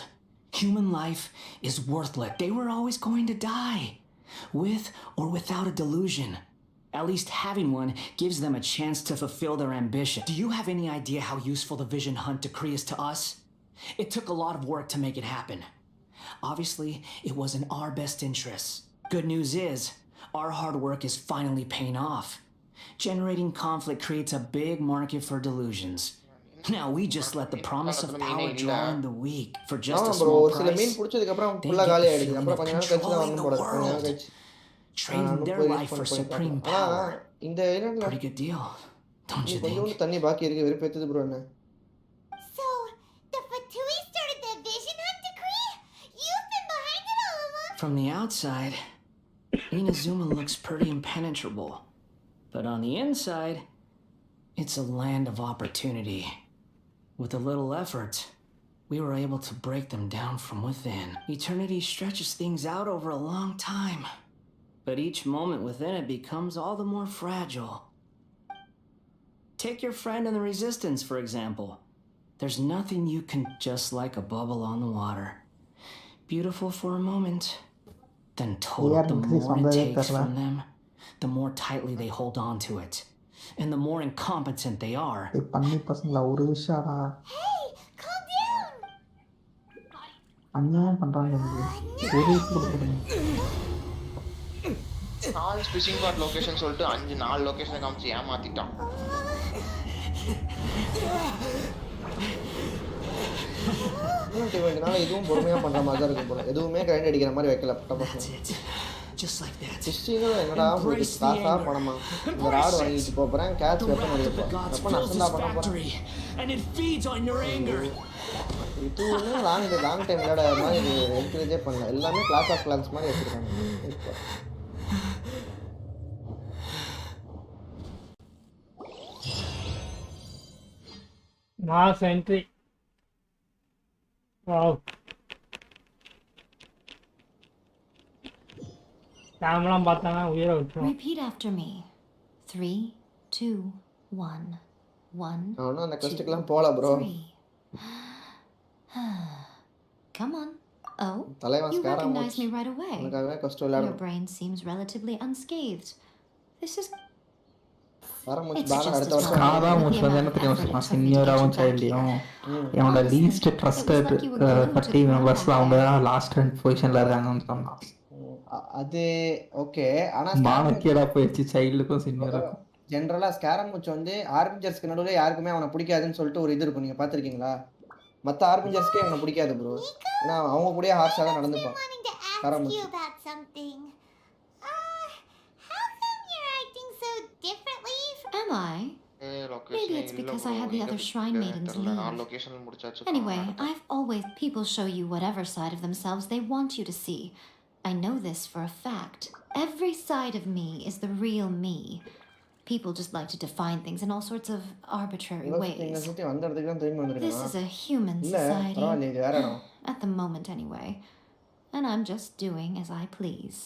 Human life is worthless. They were always going to die. With or without a delusion. At least having one gives them a chance to fulfill their ambition. Do you have any idea how useful the vision hunt decree is to us? It took a lot of work to make it happen. Obviously, it was in our best interests. Good news is, our hard work is finally paying off. Generating conflict creates a big market for delusions. Now we just let the promise of power draw in the weak for just ஆமா a bro small ஒரு சில price. மீன் பிடிச்சதுக்கு அப்புறம் They ஃபுல்லா get காலி the ஆயிடுது. feeling அப்புறம் of கொஞ்ச நேரம் கழிச்சு தான் controlling வரணும் the போல இருக்கு. கொஞ்ச நேரம் world, கழிச்சு trading their போய் life for பண்ணி supreme பார்க்கலாம். ஆனா power. இந்த என்னன்னா Pretty good deal, don't you think? கொஞ்சோண்டு தண்ணி பாக்கி இருக்கு வெறுப்பேத்துது ப்ரோ என்ன. So, the Fatui started the Vision Hunt decree? You've been behind it all along. From the outside, Inazuma looks pretty impenetrable. But on the inside, it's a land of opportunity. With a little effort, we were able to break them down from within. Eternity stretches things out over a long time, but each moment within it becomes all the more fragile. Take your friend in the Resistance, for example. There's nothing you can just like a bubble on the water. Beautiful for a moment, then total. The more it takes from them, the more tightly they hold on to it. And the more incompetent they are. பண்ணி பசங்களா ஒரு விஷயம்டா. Hey, calm down. அநியாயம் பண்றாங்க எனக்கு. ஒரு விஷயம் 4 phishing spot location சொல்லிட்டு 4 லொகேஷனை காமிச்சு ஏமாத்திட்டான். இதனால இதுவும் பொறுமையா பண்ற மாதிரி தான் இருக்கும் போல. எதுவுமே கிரைண்ட் அடிக்கிற மாதிரி வைக்கல பட்ட பசங்க. Just like that. ஃபிஷிங்ல என்னடா காசா பணமா? இந்த ராட் வாங்கிட்டு போறேன் கேட்ச் வெப்பன் எடுப்போம். அப்ப நான் பண்ண போறேன். And it feeds on your anger. இதுவுமே லாங் டைம் விளையாட மாதிரி என்கரேஜே பண்ணல. எல்லாமே கிளாஸ் ஆஃப் கிளான்ஸ் மாதிரி வச்சிருக்காங்க. Mass entry. Wow. கேமராம் பார்த்தானா உயிரை விட்டுரும். Repeat after me. 3, 2, 1, 1. நான் அந்த கஷ்டத்துக்குலாம் போல ப்ரோ. Come on. Oh, தலைவன் you ஸ்காரா recognize me right away. உனக்காகவே கஷ்டம் Your விளையாடும். brain seems relatively unscathed. This is வரமுச்சு பாரம் அடுத்த வருஷம் காதா மூச்சு வந்து என்ன தெரியும் சொன்னா சீனியராகவும் சைல்டையும் என்னோட லீஸ்ட் ட்ரஸ்டட் 30 மெம்பர்ஸ்ல அவங்க லாஸ்ட் 2 பொசிஷன்ல இருக்காங்கன்னு சொன்னான். அது ஓகே. ஆனா மானக்கேடா போயிடுச்சு சைல்டுக்கும் சீனியருக்கும். ஜெனரலா ஸ்காரமுச்சு வந்து ஆர்பிஜர்ஸ்க்கு நடுவுல யாருக்குமே அவனை பிடிக்காதுன்னு சொல்லிட்டு ஒரு இது இருக்கும். நீங்க பாத்திருக்கீங்களா? மத்த ஆர்பிஜர்ஸ்க்கே அவனை பிடிக்காது ப்ரோ. ஏன்னா அவங்க கூட ஹார்ஷா தான் நடந்துப்பான். Ask you about something. How come you're acting so differently? Am I? Maybe it's because I had the other shrine maidens leave. Anyway, I've always people show you whatever side of themselves they want you to see. I know this for a fact. Every side of me is the real me. People just like to define things in all sorts of arbitrary ways. This is a human society. At the moment, anyway. And I'm just doing as I please.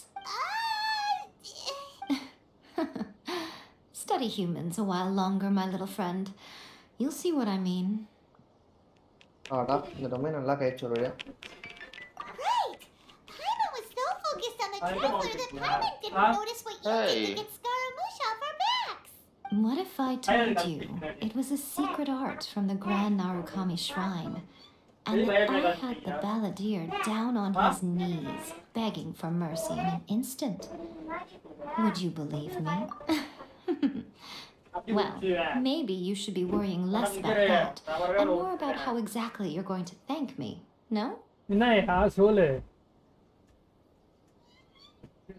Study humans a while longer, my little friend. You'll see what I mean. இந்த domain நல்லா கைச்சு வருது. Right. Paimon was so focused on the traveler that Paimon didn't notice what you did to get Scaramouche off our backs. What if I told you it was a secret art from the Grand Narukami Shrine, and that I had the balladeer down on his knees, begging for mercy in an instant? Would you believe me? Well, maybe you should be worrying less about that and more about how exactly you're going to thank me, no? என்னையா சொல்லு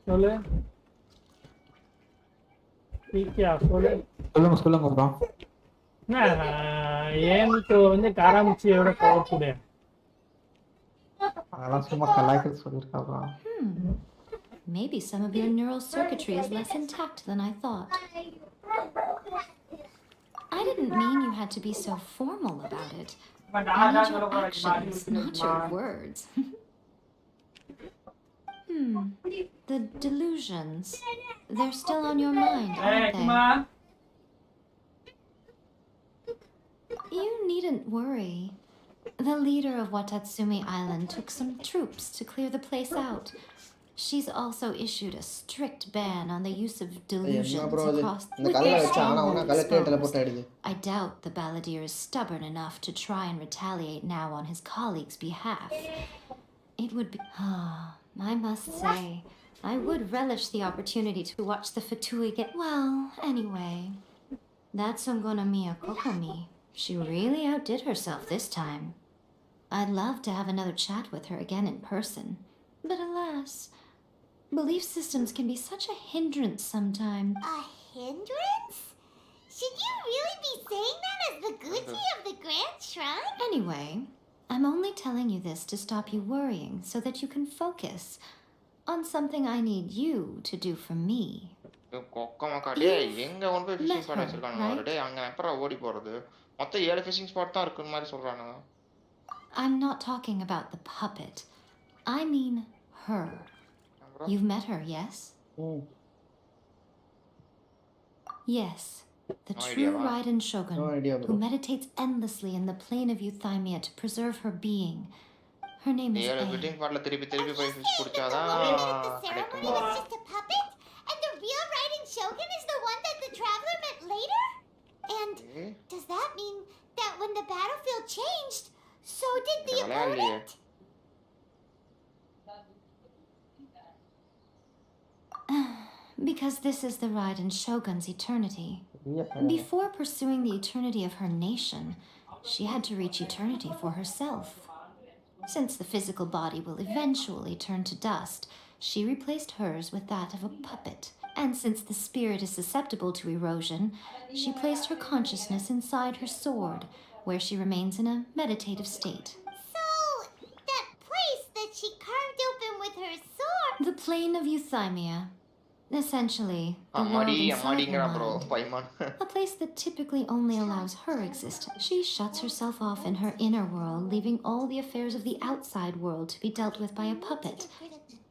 சொல்லு சொல்லுங்க bro. ஏன்ட்டு வந்து காராமிச்சியோட போகக்கூடிய அதெல்லாம் சும்மா கலாய்க்கிறது சொல்லியிருக்கா bro. Maybe some of your neural circuitry is less intact than I thought. I didn't mean you had to be so formal about it. I need your actions, not your words. The delusions. They're still on your mind, aren't they? You needn't worry. The leader of Watatsumi Island took some troops to clear the place out. She's also issued a strict ban on the use of delusions across the I doubt the balladeer is stubborn enough to try and retaliate now on his colleague's behalf. It would be... I must say, I would relish the opportunity to watch the Fatui get... Well, anyway, that's Ngona Mia Kokomi. She really outdid herself this time. I'd love to have another chat with her again in person. But alas, belief systems can be such a hindrance sometimes. A hindrance? Should you really be saying that as the Gucci of the Grand Shrine? Anyway, I'm only telling you this to stop you worrying so that you can focus on something I need you to do for me. எங்க கொண்டு போய் phishing spot வச்சிருக்கானுங்க டேய் அங்க அப்புறம் ஓடி போறது மொத்தம் 7 phishing spot தான் இருக்குன்னு மாதிரி சொல்றானுங்க. I'm not talking about the puppet. I mean her. You've met her, yes? Yes. The true Raiden Shogun, who meditates endlessly in the plane of Euthymia to preserve her being. Her name is A. The ceremony was just a puppet, and the real Raiden Shogun is the one that the traveler met later? And does that mean that when the battlefield changed, so did the opponent? Because this is the Raiden Shogun's eternity. Before pursuing the eternity of her nation, she had to reach eternity for herself. Since the physical body will eventually turn to dust, she replaced hers with that of a puppet. And since the spirit is susceptible to erosion, she placed her consciousness inside her sword, where she remains in a meditative state. So, that place that she carved open with her sword... The plane of Euthymia. Essentially, the world inside her mind. A place that typically only allows her existence. She shuts herself off in her inner world, leaving all the affairs of the outside world to be dealt with by a puppet,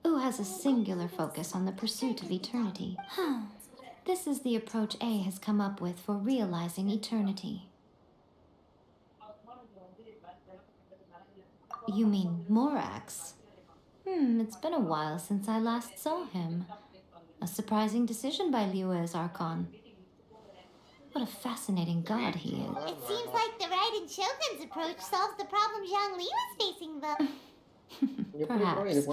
who has a singular focus on the pursuit of eternity. This is the approach A has come up with for realizing eternity. You mean Morax? It's been a while since I last saw him. A surprising decision by Liyue's Archon. What a fascinating god he is. It seems like the Raiden Shogun's approach solves the problem Zhongli was facing, though. Perhaps.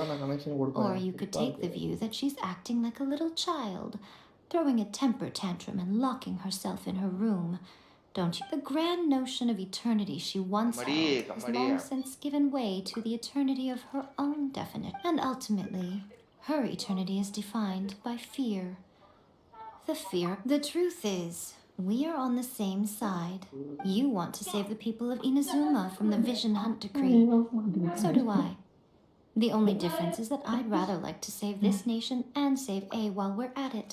Or you could take the view that she's acting like a little child, throwing a temper tantrum and locking herself in her room. Don't you? The grand notion of eternity she once held has long since given way to the eternity of her own definition. And ultimately, her eternity is defined by fear. The truth is, we are on the same side. You want to save the people of Inazuma from the Vision Hunt Decree. So do I. The only difference is that I'd rather like to save this nation and save A while we're at it.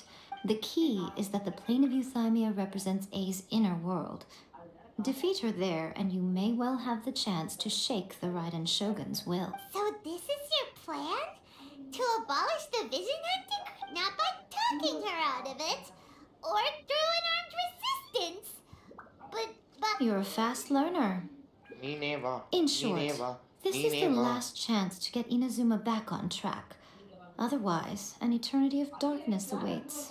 The key is that the plane of Euthymia represents A's inner world. Defeat her there, and you may well have the chance to shake the Raiden Shogun's will. So this is your plan? To abolish the Vision Hunt Decree? Not by talking her out of it, or through an armed resistance, but... You're a fast learner. In short, this is the last chance to get Inazuma back on track. Otherwise, an eternity of darkness awaits.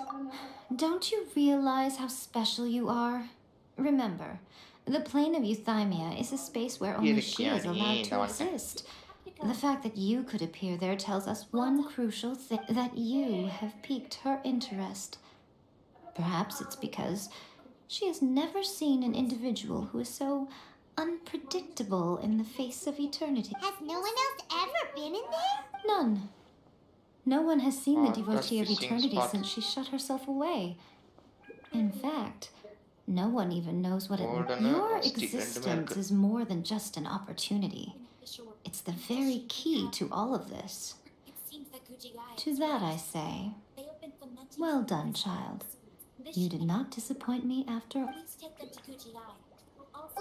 Don't you realize how special you are? Remember, the plane of Euthymia is a space where only she is allowed to exist. The fact that you could appear there tells us one crucial thing, that you have piqued her interest. Perhaps it's because she has never seen an individual who is so unpredictable in the face of eternity. Has no one else ever been in there? None. No one has seen the devotee of eternity since she shut herself away. In fact, no one even knows what your existence is more than just an opportunity. It's the very key to all of this. To that I say, well done, child. You did not disappoint me after all.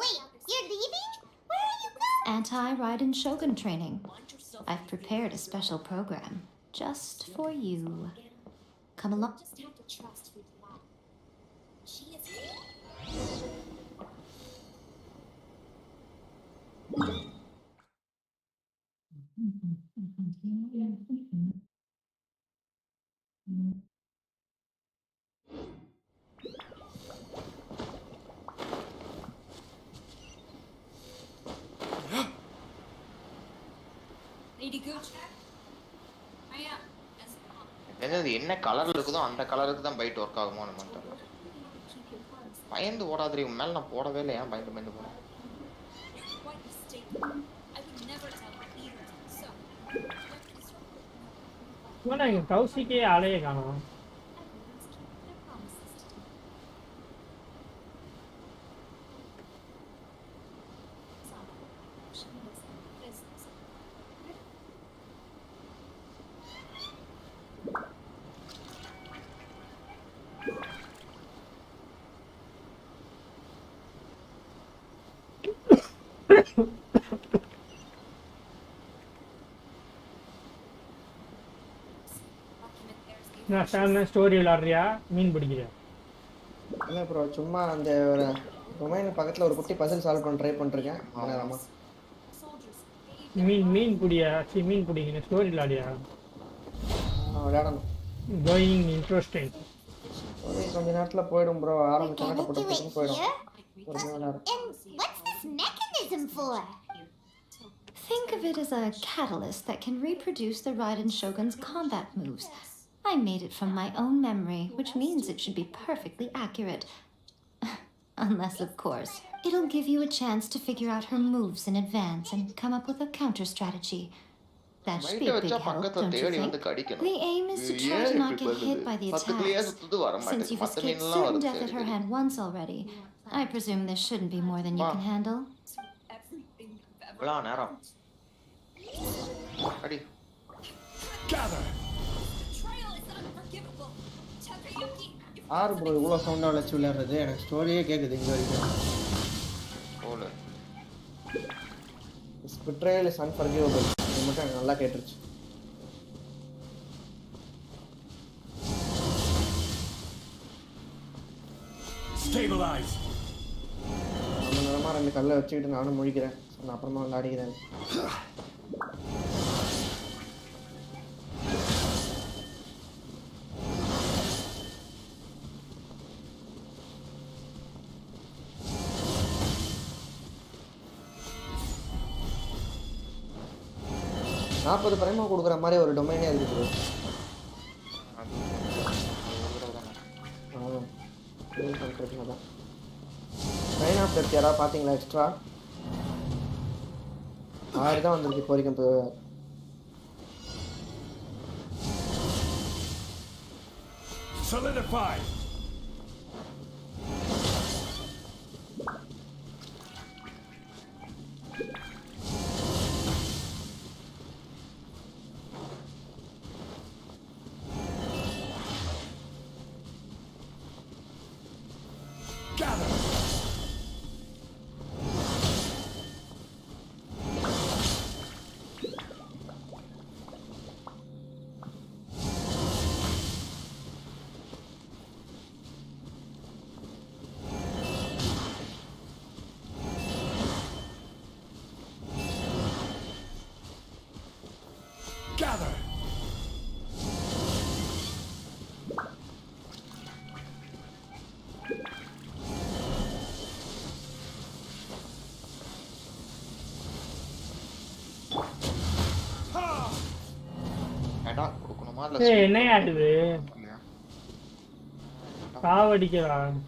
Wait, you're leaving? Where are you going? Anti-Raiden Shogun training. I've prepared a special program just for you. Come along. என்ன கலர்ல இருக்குதோ அந்த கலருக்கு தான் byte work ஆகுமா நம்ம தெரியல. பயந்து ஓடாதே உன் மேல நான் போடவே இல்லை ஏன் பயந்து போறேன் இங்க கௌசிக்கே ஆளையே காணோம். நான் ஸ்டோரி விளையாடுறியா மீன் பிடிக்கிறியா? இல்லை ப்ரோ சும்மா அந்த ஒரு ரொமைன் பக்கத்தில் ஒரு குட்டி பசில் சால்வ் பண்ண ட்ரை பண்ணிருக்கேன். மீன் பிடியா? மீன் பிடிக்கணும் ஸ்டோரி விளையாடியா? விளையாடணும். Going interesting. கொஞ்ச நேரத்தில் போயிடும் ப்ரோ. ஆரம்பிச்சோன்னா போயிடும். What's this mechanism for? Think of it as a catalyst that can reproduce the Raiden Shogun's combat moves. I made it from my own memory, which means it should be perfectly accurate. Unless, of course, it'll give you a chance to figure out her moves in advance and come up with a counter strategy. That should be a big help, don't you think? The aim is to try to not get hit by the attacks. Since you've escaped certain death at her hand once already, I presume this shouldn't be more than you can handle. Gather! ஆறு bro இவ்வளோ சவுண்டாக வச்சு விளையாடுறது எனக்கு ஸ்டோரியே கேட்குது இங்கே வரைக்கும். Betrayal is unforgivable. இது மட்டும் எனக்கு நல்லா கேட்டுருச்சு. Stabilize. நம்ம நேரமாக 2 கல்லை வச்சுக்கிட்டு நானும் முழிக்கிறேன். நான் அப்புறமா வந்து அடிக்கிறேன். நாற்பது பிரேமா கொடுக்குற மாதிரி ஒரு டொமைனே இருக்குது ப்ரோ. ட்ரெயின் ஆஃப் டெத் யாராவது பார்த்தீங்களா? எக்ஸ்ட்ரா 6 தான் வந்திருக்கு இப்போ வரைக்கும். இப்போ Solidify. Gather. என்ன ஆடுது? காவடிக்கிறான்.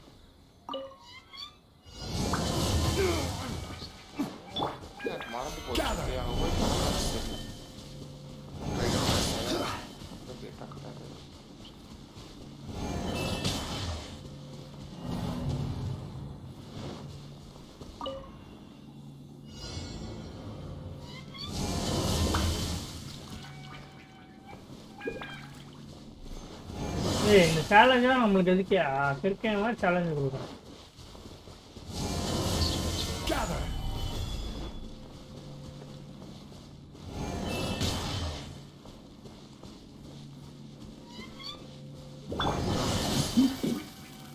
இந்த சேலஞ்செலாம் நம்மளுக்கு எதுக்கியா கிரிக்கெட் மாதிரி சேலஞ்சு கொடுக்குறோம்.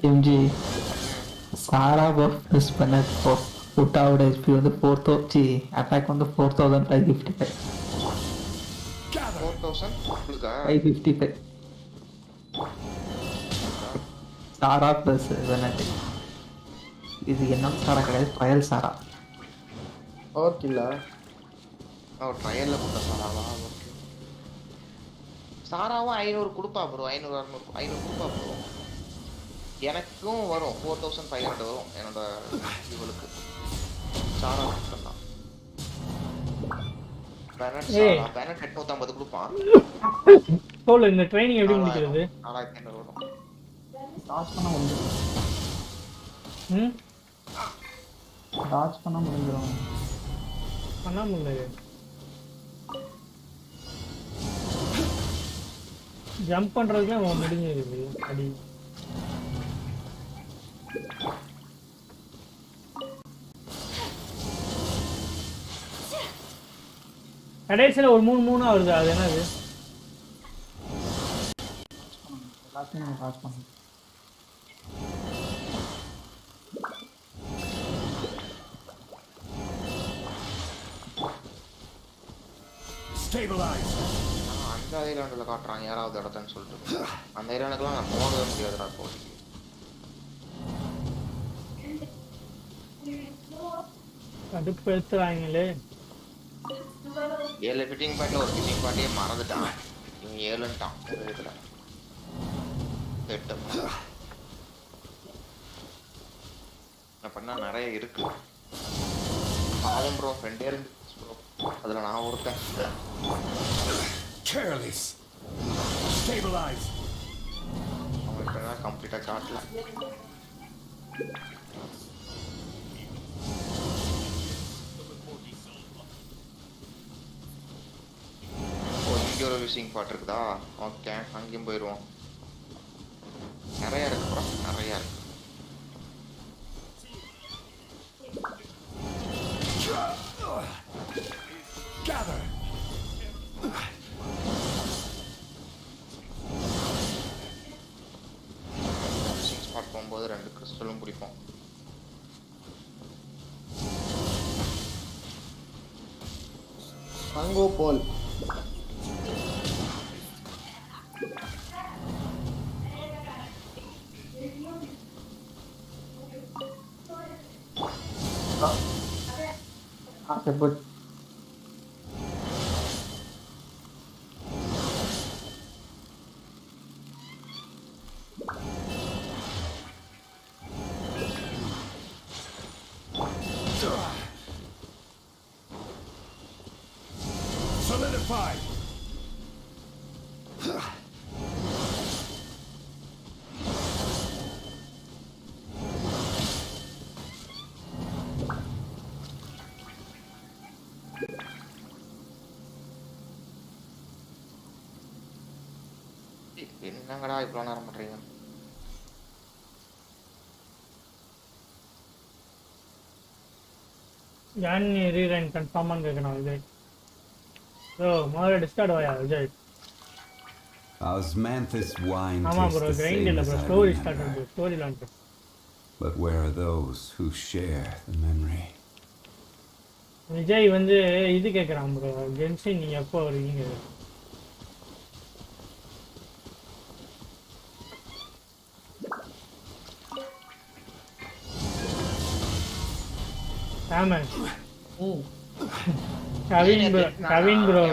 எம்ஜி சாரா பஃப் யூஸ் பண்ண புட்டாவோட ஹெச்பி வந்து 4,000 அட்டாக் வந்து 4,555. 555 சாரா ப்ளஸ் வெனட். இது என்ன சாரா கிடையாது, ட்ரையல் சாரா. ஓகேல ட்ரையல்ல போட்ட சாராவா? ஓகே. சாராவும் 500 கொடுப்பா ப்ரோ. 500 600 500 கொடுப்பா ப்ரோ. எனக்கும் வரும் 4500 வரும் என்னோட இவளுக்கு சாரா மட்டும்தான். பெனட் சாரா பெனட் 850 கொடுப்பான். சொல்லு இந்த ட்ரைனிங் எப்படி முடிக்கிறது? 4500 வரும். டாச் பண்ண முடிஞ்சிடும். ம் டாச் பண்ண முடிஞ்சிடும். பண்ண முடியல. ஜம்ப் பண்றதுக்கு முடிஞ்சிருக்கு அடி. கடைசியில் ஒரு 3 வருது, அது என்னது? எல்லாத்தையும் டாச் பண்ணணும். Stabilize. அந்த ஐலாண்டுல காட்டுறாங்க யாராவது இடத்துன்னு சொல்லிட்டு. அந்த ஐலாண்டுக்குலாம் நான் போகவே முடியாதுடா போய். கடுப்பு எடுத்துறாங்களே. 7 ஃபிட்டிங் பாயிண்ட்ல ஒரு ஃபிட்டிங் பாயிண்டே மறந்துட்டான். இவன் 7ன்ட்டான் இதுல. 8. நான் பண்ணா நிறைய இருக்கு. பாவம் ப்ரோ ஃப்ரெண்டே இருந்து ப்ரோ. அதுல நான் ஒருத்தன். Careless. Stabilize. அவனுக்கு நான் கம்ப்ளீட்டா காட்டல. இங்க ஒரு விசிங் பாட் இருக்குதா? ஓகே, அங்கேயும் போயிடுவோம். நிறைய இருக்கு ப்ரோ, நிறைய இருக்கு. Gather. விசிங் ஸ்பாட் போகும்போது 2 கிறிஸ்டலும் பிடிப்போம். அங்கோ போல் but Solidify. என்னங்கடா இவ்வளோ நேரம் பண்றீங்க? ஜான்வரி ரன் கன்ஃபார்மாக கேட்கணும் விஜய். ப்ரோ முதல்ல டிஸ்கார்ட் வாயா விஜய். Osmanthus wine ஆமாம் tastes bro, the grind same இல்லை as bro, I story start remember. பண்ணுறது, story launch. But where are those who share the memory? Vijay வந்து இது கேட்குறான் ப்ரோ, ஜென்ஷின் நீங்கள் எப்போ வருவீங்க? ஆமாம் கவின் ப்ரோ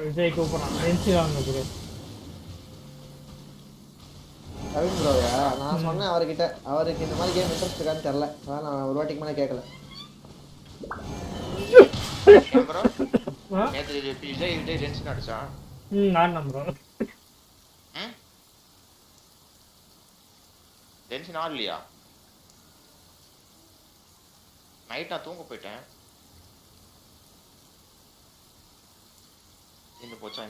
விஜய் கூப்பிட்றான், ஜென்ஷின் வாங்க ப்ரோ. கவின் ப்ரோயா? நான் சொன்னேன் அவர்கிட்ட, அவருக்கு இந்த மாதிரி கேம் இன்ட்ரெஸ்ட் இருக்கான்னு தெரியல, அதான் நான் ஒரு வாட்டிக்கு மேலே கேட்கல. விஜய் ஜென்ஷன் அடிச்சா? நான் ப்ரோ ஜென்ஷன் ஆடலையா? நைட் நான் தூங்க போயிட்டேன். இந்த போச்சா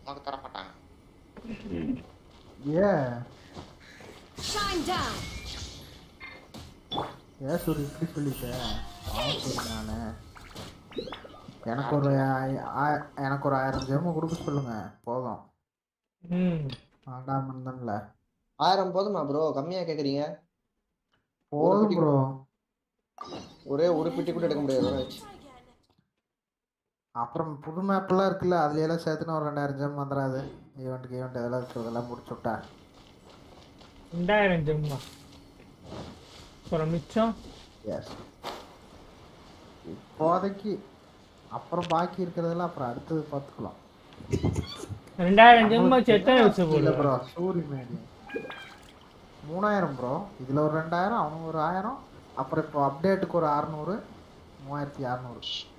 உனக்கு தர மாட்டாங்க. Shine down. ஏன் சூரி இப்படி சொல்லிட்டேன்? நானு எனக்கு ஒரு 1000 ஜெம் கொடுக்க சொல்லுங்க போதும். ஆடாம இருந்தேன்ல. 1000 போதுமா ப்ரோ? கம்மியா கேக்குறீங்க? போதும் ப்ரோ. ஒரே ஒரு பெட்டி கூட எடுக்க முடியாது. அப்புறம் புது மேப்லாம் இருக்குல்ல, அதுல எல்லாம் சேர்த்துனா ஒரு 2000 ஜெம் வந்துடாது. ஈவெண்ட் இதெல்லாம் இருக்கிறதெல்லாம் முடிச்சு விட்டா 2000 ஜெம்மா அப்புறம் மிச்சம். எஸ் இப்போதைக்கு. அப்புறம் பாக்கி இருக்கிறதெல்லாம் அப்புறம் அடுத்தது பார்த்துக்கலாம். 2000 ஜெம் வச்சு எத்தனை வச்சு போடுற ப்ரோ? சூரி மேடி 3000 ப்ரோ. இதுல ஒரு 2000, அவனுக்கு ஒரு 1000, அப்புறம் இப்போ அப்டேட்டுக்கு ஒரு 600, 3600.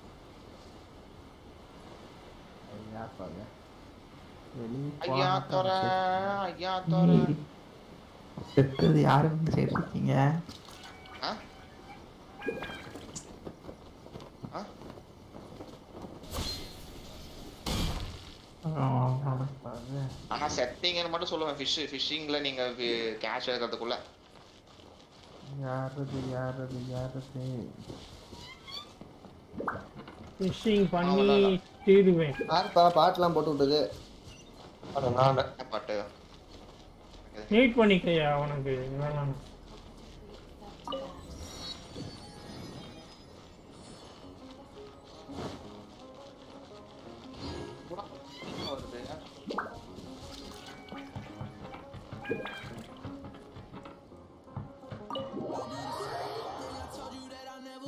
செத்தது யாருன்னு சேர்த்துருக்கீங்க? ஆனா செட்டிங்னு மட்டும் சொல்லுவேன். ஃபிஷிங்ல நீங்க கேஷ் எடுக்கிறதுக்குள்ள யாரது ஃபிஷிங் பண்ணி தீருவேன். பாட்டுலாம் போட்டு விட்டது. பாட்டு நீட் பண்ணிக்கையா உனக்கு வேணாம்.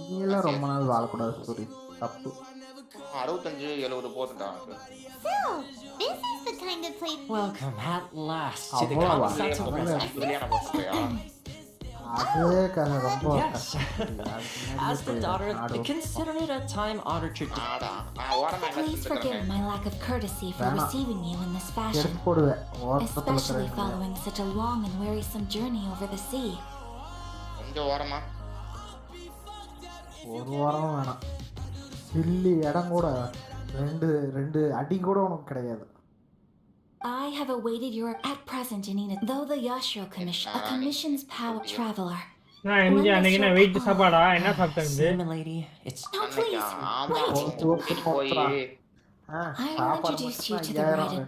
நீலாம் ரொம்ப நாள் வாழக்கூடாது சூரி. தப்பு. 65-70 போட்டுட்டான். So, this is the kind of place. Welcome at last to the concept of Yes. As the daughter, consider it a time-honored tradition. Please forgive my lack of courtesy for receiving you in this fashion, especially following such a long and wearisome journey over the sea. கொஞ்சம் ஓரமா ஒரு வாரம் வேணாம். Chilli இடம் கூட ரெண்டு அடி கூட உனக்கு கிடையாது. I have awaited your at present, Janina. Though the Yashiro Commission, a commission's power traveler. நான் எம்ஜி அன்னைக்கு நான் வெயிட் சாப்பாடா என்ன சாப்பிட்டேன்? Lady, it's no please. I will introduce you to the bride.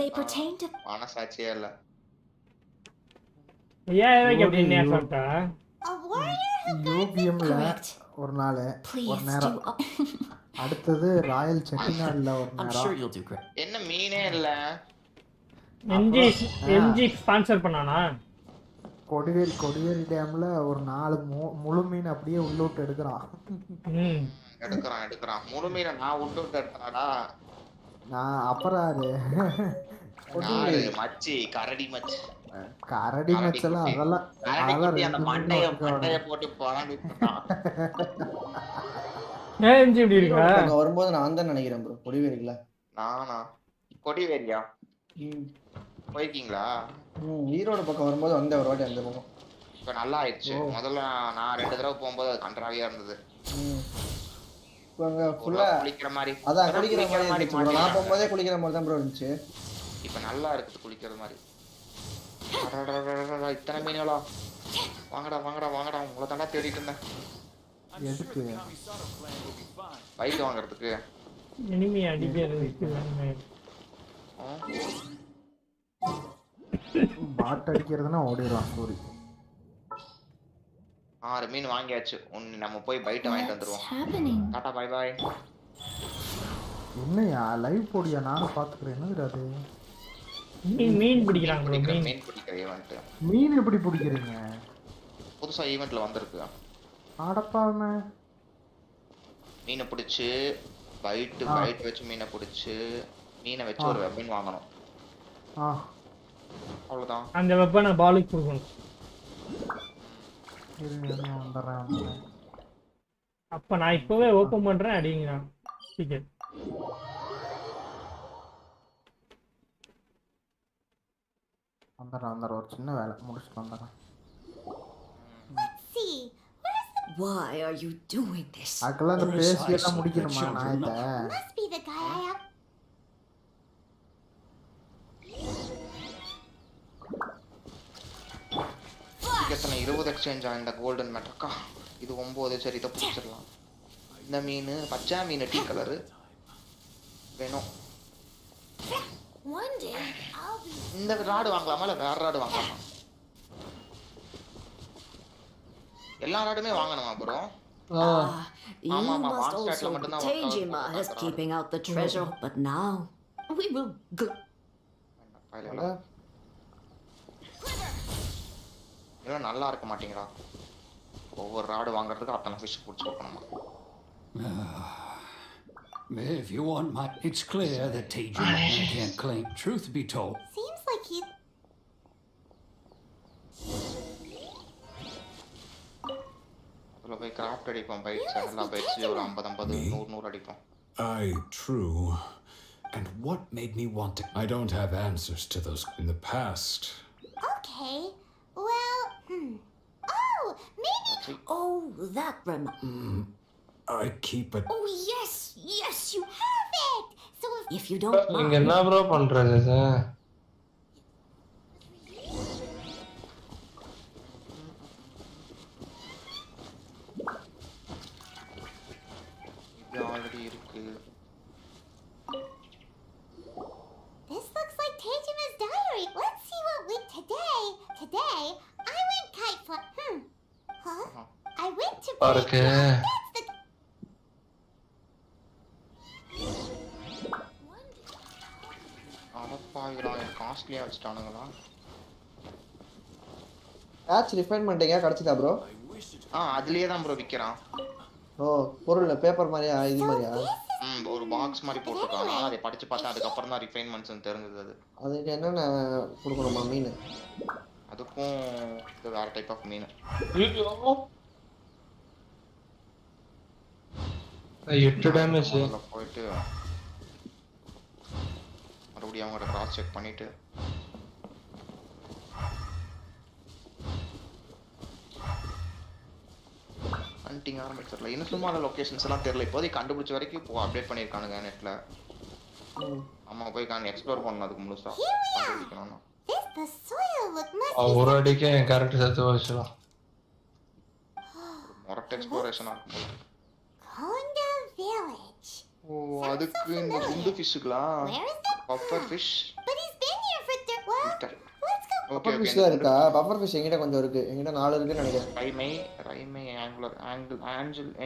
They pertain to. மனசாட்சியே இல்ல. ஏன் எப்படி என்ன சாப்பிட்டா? யூபிஎம்ல ஒரு நாள் ஒரு நேரம், அடுத்தது ராயல் செட்டிநாடுல ஒரு நேரம். என்ன மீனே இல்ல. எம்ஜி ஸ்பான்சர் பண்ணானா? கொடிவேரி டேம்ல ஒரு 4 முழு மீன் அப்படியே உள்ள விட்டு எடுக்கிறான். எடுக்கிறான் முழு மீனை நான் விட்டு விட்டு எடுத்தாடா. நான் அப்புறம் மச்சி கரடி மச்சி மச்சலாம் அதெல்லாம் அந்த மண்டைய போட்டு போறான்னு. எம்ஜி இப்படி இருக்கா? அங்க வரும்போது நான் தான் நினைக்கிறேன் ப்ரோ. கொடிவேரில நானா? கொடிவேரியா போயிருக்கீங்களா? ஈரோடு பக்கம் வரும்போது வந்த ஒரு வாட்டி அந்த பக்கம். இப்ப நல்லா ஆயிடுச்சு. முதல்ல நான் 2 தடவை போகும்போது அது கன்றாவியா இருந்தது. இப்ப ஃபுல்லா குளிக்கிற மாதிரி. அதான் குளிக்கிற மாதிரி இருந்துச்சு. நான் போகும்போதே குளிக்கிற மாதிரி தான் ப்ரோ இருந்துச்சு. இப்ப நல்லா இருக்குது குளிக்கிற மாதிரி. இத்தனை மீன்களா? வாங்கடா வாங்கடா வாங்கடா, உங்களை தாண்டா தேடிட்டு இருந்தேன். எதுக்கு? பைக் வாங்குறதுக்கு. இனிமே அடிக்கிறதுக்கு பாட் அடிக்கிறதுனா ஓடிடுவான் சூரி. 6 மீன் வாங்கியாச்சு. நம்ம போய் பைட்டை வாங்கிட்டு வந்துருவோம். Tata bye bye. என்னையா லைவ் போடியா? நானும் பாத்துக்கிறேன். என்னது அது? மீன் பிடிக்கிறாங்க. மீன் பிடிக்கிற ஈவென்ட். மீன் எப்படி பிடிக்கிறீங்க? புதுசா ஈவென்ட்ல வந்திருக்கு. ஆடப்பாமே மீனை பிடிச்சு பைட் வச்சு மீனை பிடிச்சு மீனை வச்சு ஒரு வெப்பன் வாங்கணும். அவ்வளவுதான். அந்த வெப்பனை பாலுக்கு கொடுக்கணும். அப்ப நான் இப்பவே ஓபன் பண்றேன். அடிங்கறான். டிக்கெட் அந்த ஒரு சின்ன வேலை முடிச்சுட்டு வந்துறேன். Why are you doing this? அக்கெல்லாம் அந்த பேசி எல்லாம் முடிக்கணுமா? நாயத்தை Must be the guy I 20 exchange இந்த கோல்டன் மேட்டர்க்கா இது 9 சரி இதை பிடிச்சிடலாம் இந்த மீன் பச்சை மீன் டீ கலரு வேணும் இந்த ராடு வாங்கலாமா இல்லை வேற ராடு வாங்கலாமா எல்லா ராடுமே வாங்கணுமா bro You must also Tejima is keeping out the treasure, but now we will இதெல்லாம் நல்லா இருக்க மாட்டீங்களா ஒவ்வொரு ராடு வாங்குறதுக்கு அத்தனை ஃபிஷ் பிடிச்சி வைக்கணுமா If you want my... It's clear that Tejima can't claim. Truth be told. Seems like he... அதில் போய் கிராஃப்ட் அடிப்போம் பைட்ஸ் எல்லா பைட்ஸ்லேயும் ஒரு 50 100 அடிப்போம் Aye, true. And what made me want to... I don't have answers to those in the past. Okay, well, Oh, maybe... Oh, that I keep it... Oh, yes, you have it! So if you don't mind... இங்க என்ன bro பண்றது sir already இருக்கு This looks like Tejima's diary. Let's see what went today. Today, I went kite flying. I went to பாருங்க அடப்பாவிகளா காஸ்ட்லியா வச்சிட்டானுங்களா catch ரிஃபைன்மென்ட் எங்க கிடைச்சதா bro அதுலயே தான் ப்ரோ விக்கிறான் ஓ பொருள் பேப்பர் மாதிரியா இது மாதிரியா ஒரு பாக்ஸ் மாதிரி போட்டுருக்காங்க அதை படிச்சு பார்த்தா அதுக்கு அப்புறம் தான் ரிஃபைன்மென்ட்ஸ் தெரிஞ்சது அதுக்கு என்னென்ன கொடுக்கணுமா மீன் அதுக்கும் இது வேற டைப் ஆஃப் மீன் 8 டேமேஜ் போயிட்டு மறுபடியும் அவங்களோட கிராஸ் செக் பண்ணிட்டு ஹண்டிங் ஆரம்பிச்சிடல இன்னும் சும்மா அந்த லொகேஷன்ஸ் எல்லாம் தெரியல இப்போதைக்கு கண்டுபிடிச்ச வரைக்கும் இப்போ அப்டேட் பண்ணியிருக்கானுங்க நெட்ல ஆமா போய் எக்ஸ்ப்ளோர் பண்ணணும் அதுக்கு முழுசா கண்டுபிடிக்கணும் ஒரு அடிக்கே என் கரெக்ட் சேர்த்து வச்சிடலாம் மொரட் எக்ஸ்ப்ளோரேஷன் ஆகும் Konda Village. ஓ அதுக்கு இந்த குண்டு ஃபிஷ்க்குலாம் puffer fish But he's been here for what? Let's go. Puffer fish இருக்கா பஃபர் ஃபிஷ் என்கிட்ட கொஞ்சம் இருக்கு என்கிட்ட 4 இருக்குன்னு நினைக்கிறேன் ரைமை ஆங்குலர்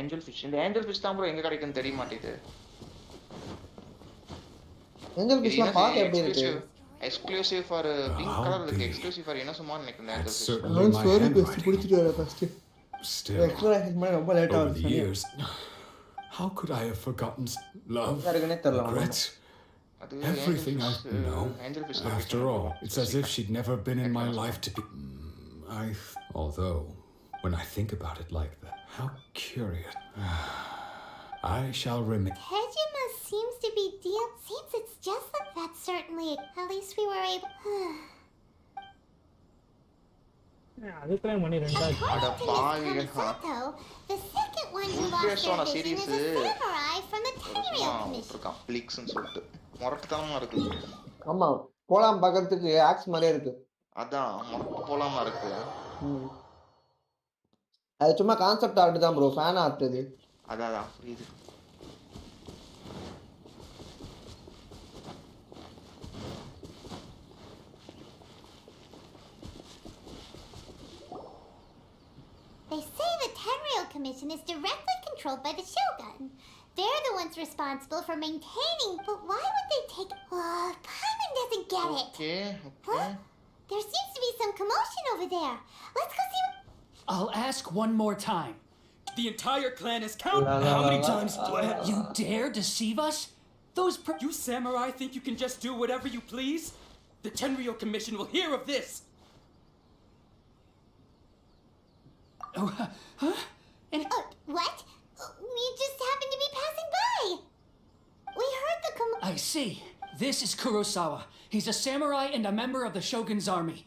ஏஞ்சல் ஃபிஷ் இந்த ஏஞ்சல் ஃபிஷ் தான் ப்ரோ எங்க கிடைக்குன்னு தெரிய மாட்டேங்குது ஏஞ்சல் ஃபிஷ்லாம் பார்க்க எப்படி இருக்கு எக்ஸ்க்ளூசிவ் ஃபார் பிங்க் கலர் இருக்கு எக்ஸ்க்ளூசிவ் ஃபார் என்ன சும்மா நினைக்கிறேன் ஏஞ்சல் ஃபிஷ் சாரி பெஸ்ட் பிடிச்சிட்டு வர ஃபர்ஸ்ட் Still, ரொம்ப லேட்டா over the years, how could I have forgotten love, regrets, everything I know? After all, it's as if she'd never been in my life to be... Although, when I think about it like that, how curious. I shall remain... Tejima seems to be seems it's just like that, certainly. At least we were able... அதுக்குள்ள மணி 2 ஆச்சு அட பாவிகளா The second one who lost their vision is a samurai from the Tenryou Commission. பிளிக்ஸ்னு சொல்லிட்டு மொரட்டுத்தனமா இருக்கு ஆமா போலாம் பார்க்கிறதுக்கு aux மாதிரியே இருக்கு அதான் மொரட்டு போலாமா இருக்கு அது சும்மா கான்செப்ட் ஆர்ட் தான் ப்ரோ ஃபேன் ஆர்ட் இது அதான் புரியுது They say the Tenryou Commission is directly controlled by the Shogun. They're the ones responsible for maintaining, but why would they take... Paimon doesn't get it. Okay. Huh? There seems to be some commotion over there. Let's go see what... I'll ask one more time. The entire clan is counted. How many times do I have... You dare deceive us? You samurai think you can just do whatever you please? The Tenryou Commission will hear of this. Oh, huh? What? We just happened to be passing by. We heard the I see. This is Kurosawa. He's a samurai and a member of the Shogun's army.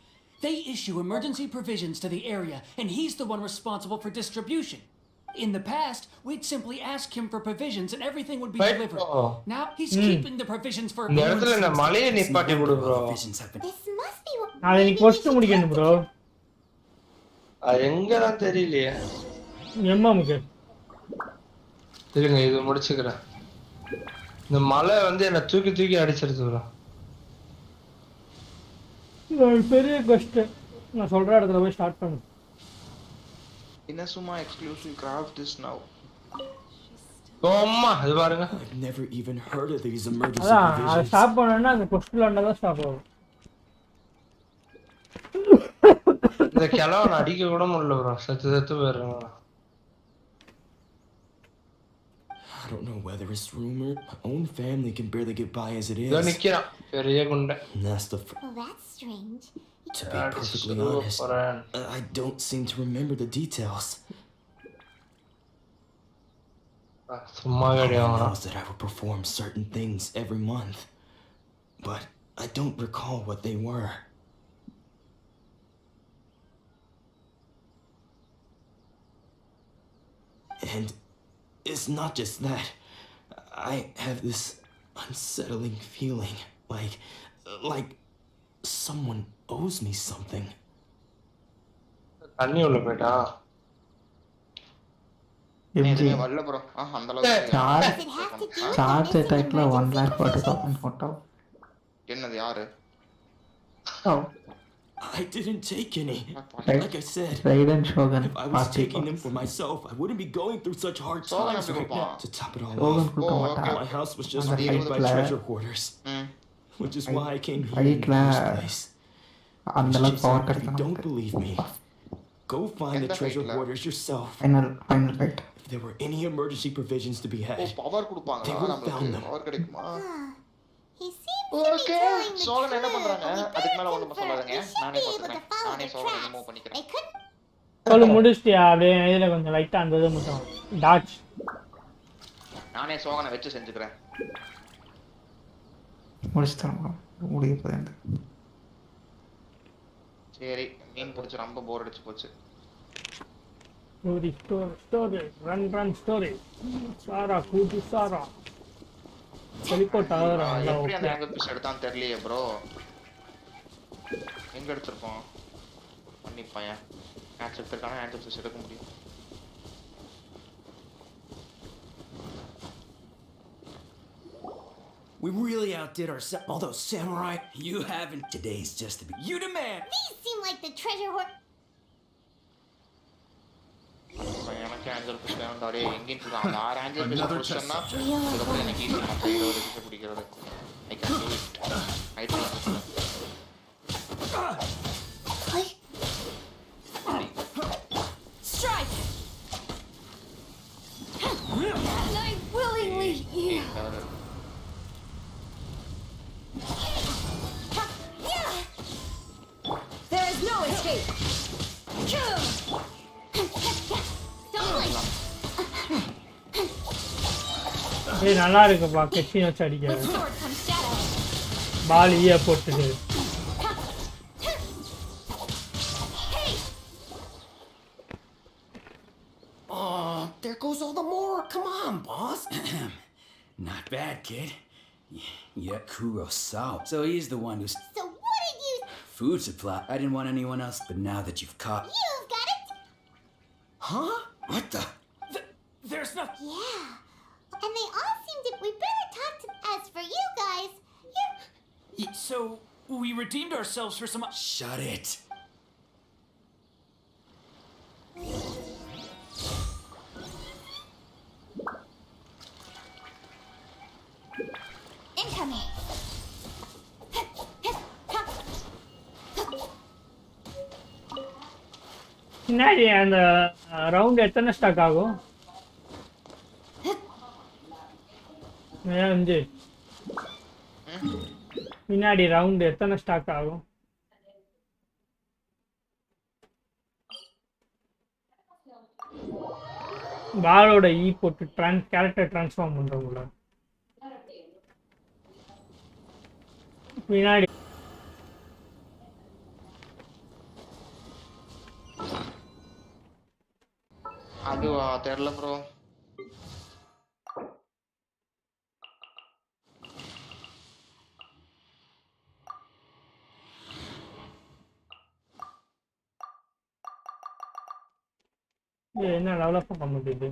They issue emergency provisions to the area, and he's the one responsible for distribution. In the past, we'd simply ask him for provisions and everything would be delivered. Now he's keeping the provisions for... இந்த இடத்துல என்ன மலையை நிப்பாட்டி விடு bro This must be what... நாளை நீ first முடிக்கணும் bro எங்கதான் தெரியலையே. எம்எம்க்கு இருங்க இது முடிச்சுக்கிறேன். இந்த மலை வந்து என்ன தூக்கி தூக்கி அடிச்சிருது ப்ரோ. ஒரு பெரிய கொஸ்டின். நான் சொல்ற இடத்துல போய் ஸ்டார்ட் பண்ணு. Inazuma exclusive craft this now. ஓம்மா இது பாருங்க. I've never even heard of these emergency அதான் அதை provisions. ஸ்டாப் பண்ணணும்னா அந்த கொஸ்டின்ல தான் ஸ்டாப் ஆகும். இந்த கிழவன் அடிக்க கூட முடியல ப்ரோ. செத்து போயிடுறாங்க. I don't know whether it's rumored. My own family can barely get by as it is. நிக்கிறான் பெரிய குண்டை. That's the. Well, that's strange. To be perfectly honest, I don't seem to remember the details. சும்மா All I கிடையாது. know is that I would perform certain things every month, but I don't recall what they were. And it's not just that. I have this unsettling feeling, like someone owes me something. தண்ணி உள்ள போயிட்டா. எதுமே வரல bro. அந்த அளவுக்கு charge டைப்ல 1,40,000 போட்டா. என்னது யாரு? I didn't take any. Like I said, if I was taking them for myself, I wouldn't be going through such hard times right now. To top it all off, my house was just raided by treasure hoarders, which is why I came here in the first place. If you don't believe me, go find the treasure hoarders yourself. Final right. If there were any emergency provisions to be had, power கொடுப்பாங்க. they would have found them. Power கிடைக்குமா? He seems okay சோகன் என்ன பண்றாங்க? அதுக்கு மேல ஒண்ணும் சொல்லாதீங்க. நானே பாத்துக்கிறேன். நானே சோகனை ரிமூவ் பண்ணிக்கிறேன். சொல்லு முடிச்சிட்டியா? அப்படியே இதுல கொஞ்சம் லைட்டா அந்த இது மட்டும் டாட்ச். நானே சோகனை வெச்சு செஞ்சுக்கிறேன். முடிச்சிட்டேன். முடிய போகுது. சரி மீன் பிடிச்சி ரொம்ப போர் அடிச்சு போச்சு. Story run story. சாரா கூட்டு சாரா. டெலிபோர்ட் ஆகுறாங்க. எப்படி அந்த ஆங்கிள் பிஸ் எடுத்தான்னு தெரியலையே ப்ரோ. எங்க எடுத்துறோம்? பண்ணிப்பாயா. மேட்ச் எடுத்துறக்கான ஆங்கிள் பிஸ் எடுக்க முடியும். We really outdid ourselves. Although samurai, you haven't. Today's just the beginning. You demand. These seem like the treasure hoard. எனக்கு ஆங்கிள் பிஸ் வேணும். அப்படியே எங்கேன்னு சொல்றாங்க. அந்த 6 ஆங்கிள் பிஸ் பிடிச்சேன்னா அதுக்கப்புறம் எனக்கு ஈஸி மற்ற 20 பிஸ் பிடிக்கிறது. I can do it. I do it. Strike! And I willingly yield. There is no escape. ஏய் நல்லா இருக்குப்பா. கெட்சின் வச்சு அடிக்கிறது. பால் ஈய போட்டுது. Oh, there goes all the more. Come on, boss. Not bad, kid. Yeah, Kurosawa. So he's the one who's... So what did you... Food supply. I didn't want anyone else, but now that you've caught... You've got it? Huh? What the... There's no... Yeah. And they all seem to... We better talk to... As for you guys, So, we redeemed ourselves for some... Shut it. Incoming. பின்னாடி அந்த round எத்தனை stock ஆகும்? வந்து பின்னாடி round எத்தனை stock ஆகும்? பாலோட ஈ போட்டு கேரக்டர் ட்ரான்ஸ்ஃபார்ம் பண்றவங்கள பின்னாடி அதுவா தெரியல ப்ரோ. என்ன டெவலப் பண்ண முடியுது?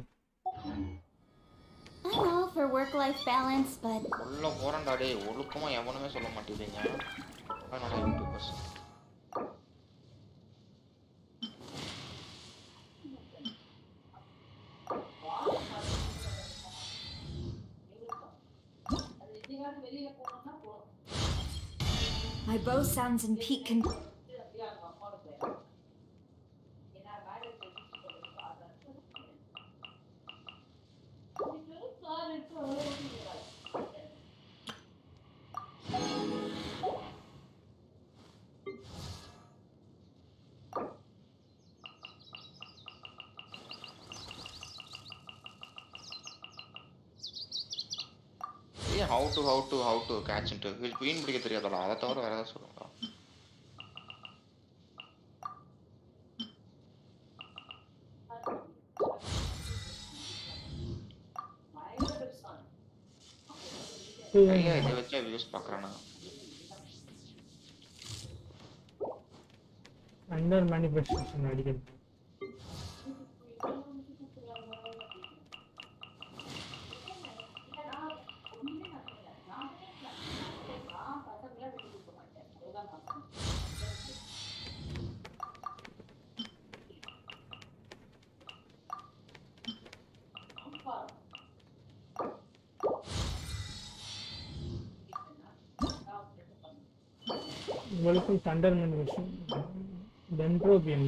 I'm all for work-life balance, but உள்ள போறேன்டா டேய், ஒழுக்கமா எவனுமே சொல்ல மாட்டேங்கிறீங்க. என்னடா YouTubers. My bow sounds in peak con- ஏய் how to catch into queen பிடிக்க தெரியாதடா, அதை தவிர வேற ஏதாவது சொல்லுங்க. ஐயா இதை வச்சு வியூஸ் பார்க்குறானா? அண்டர் மேனிஃபெஸ்டேஷன் அடிக்கிறது. உங்களுக்கும் தண்டர் மேனிஃபெஸ்டேஷன் டென்ட்ரோபியன்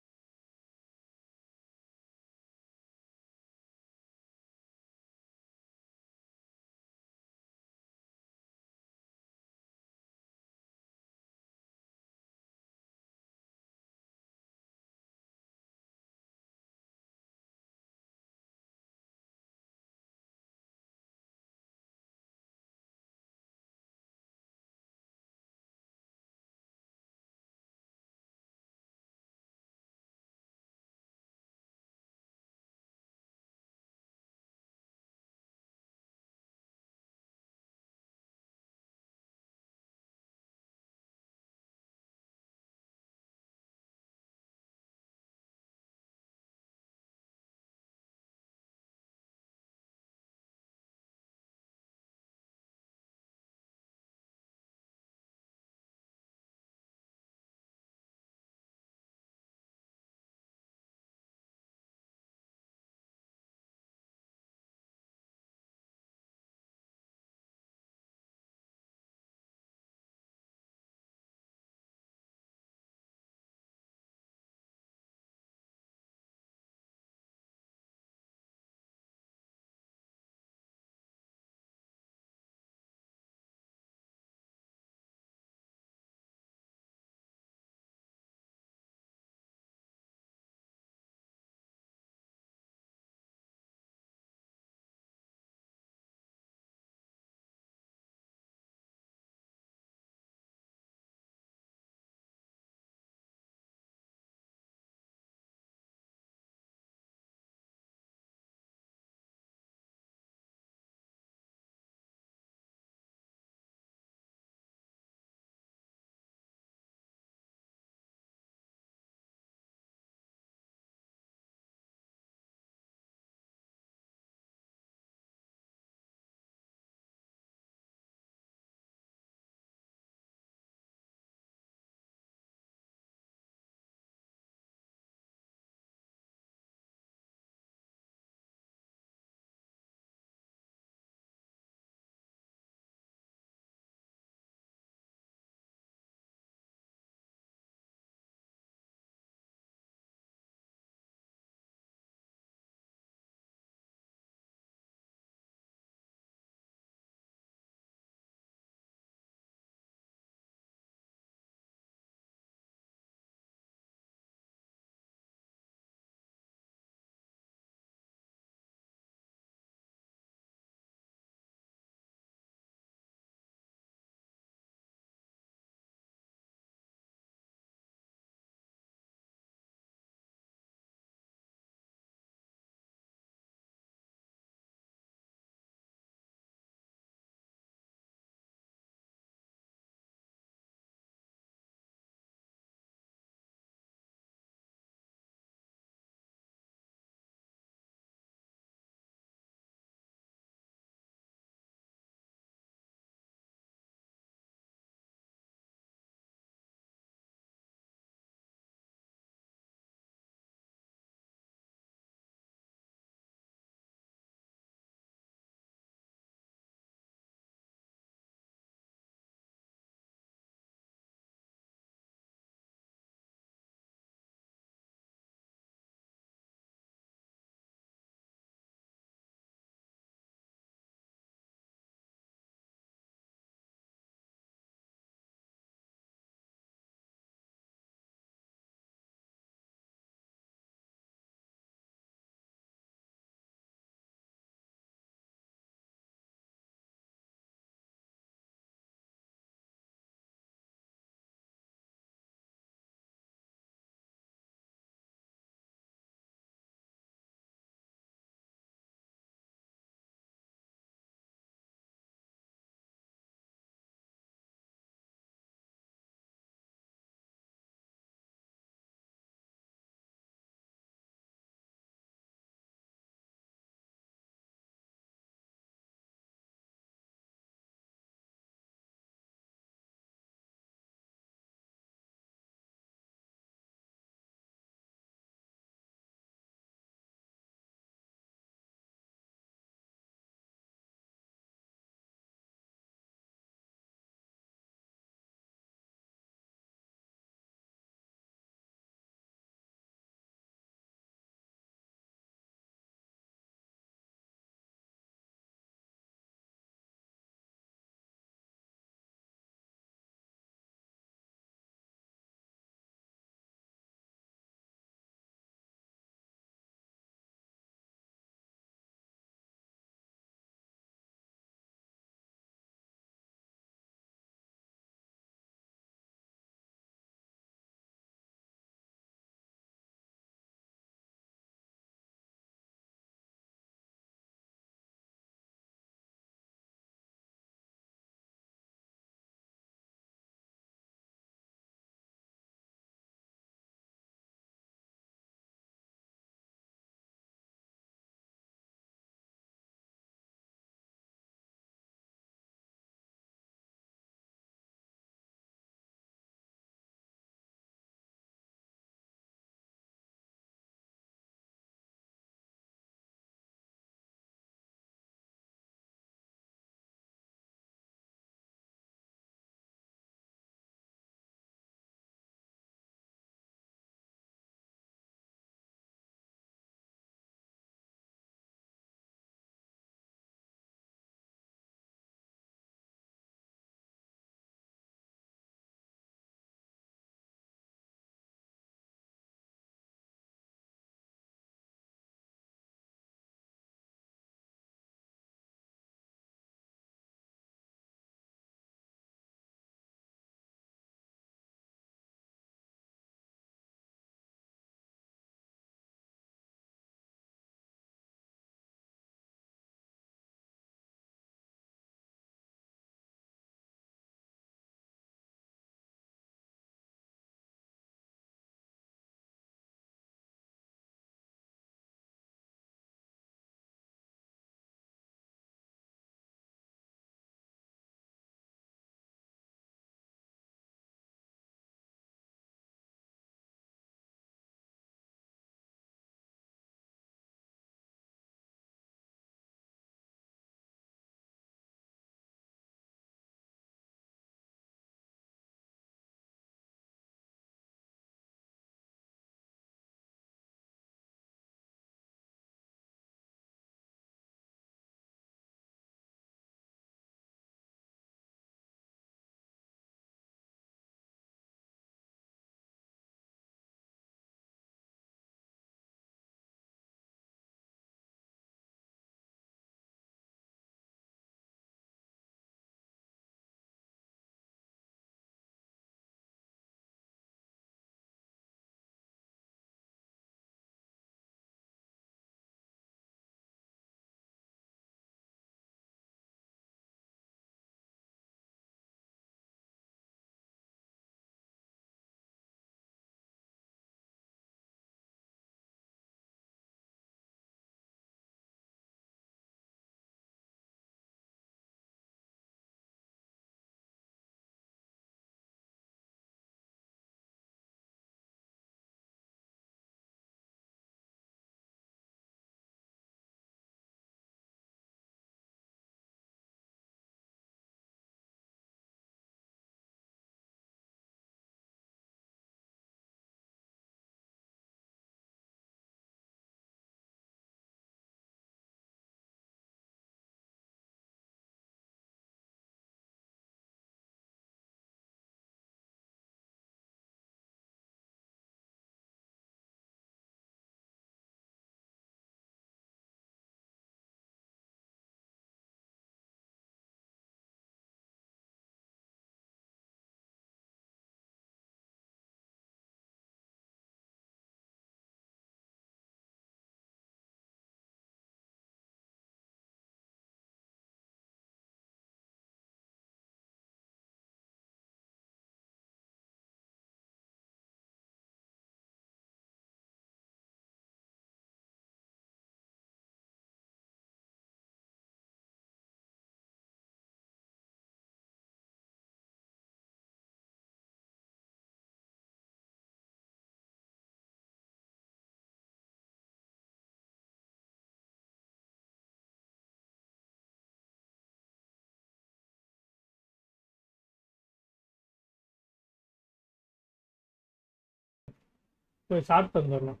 போய் சாப்பிட்டு வந்துடலாம்.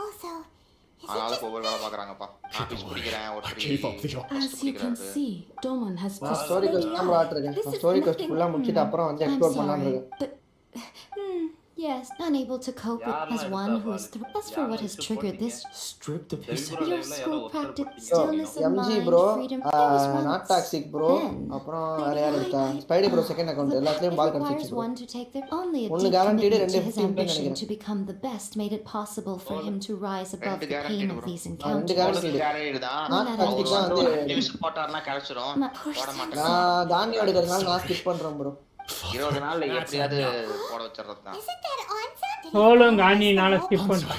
Also, ஆனாலும் ஒவ்வொரு வேலை பார்க்குறாங்கப்பா. நான் ஃபிஷ் பிடிக்கிறேன், As you can see, Doman has நான் ஸ்டோரி கோஸ்ட் தான் ஆட்றேன். ஸ்டோரி கோஸ்ட் ஃபுல்லா முடிச்சிட்டு அப்புறம் வந்து எக்ஸ்ப்ளோர் பண்ணலாம்னு இருக்கேன். Yes, unable to cope with as one who is as for what has triggered this. Stripped a piece of Your school practice stillness of MG mind, bro, freedom. not toxic bro. அப்புறம் வேற யார் இருக்கா? Spidey bro second account எல்லாத்துலயும் பால் கடிச்சிச்சு bro. One to take their only a ஒன்னு deep guaranteed commitment to 2 his 50 ambition நினைக்கிறேன். to become the best made it possible for him to rise above the pain of these ரெண்டு encounters. guaranteed தான். not toxic தான் வந்து news போட்டார்னா கிடைச்சிரும். போட மாட்டேன். நான் காந்தி எடுக்கிறதுனால நான் ஸ்கிப் பண்றேன் bro. 20 நாள்ல எப்படியாவது போட வச்சிரறது தான். சோலோ காணினால ஸ்கிப் பண்ணு.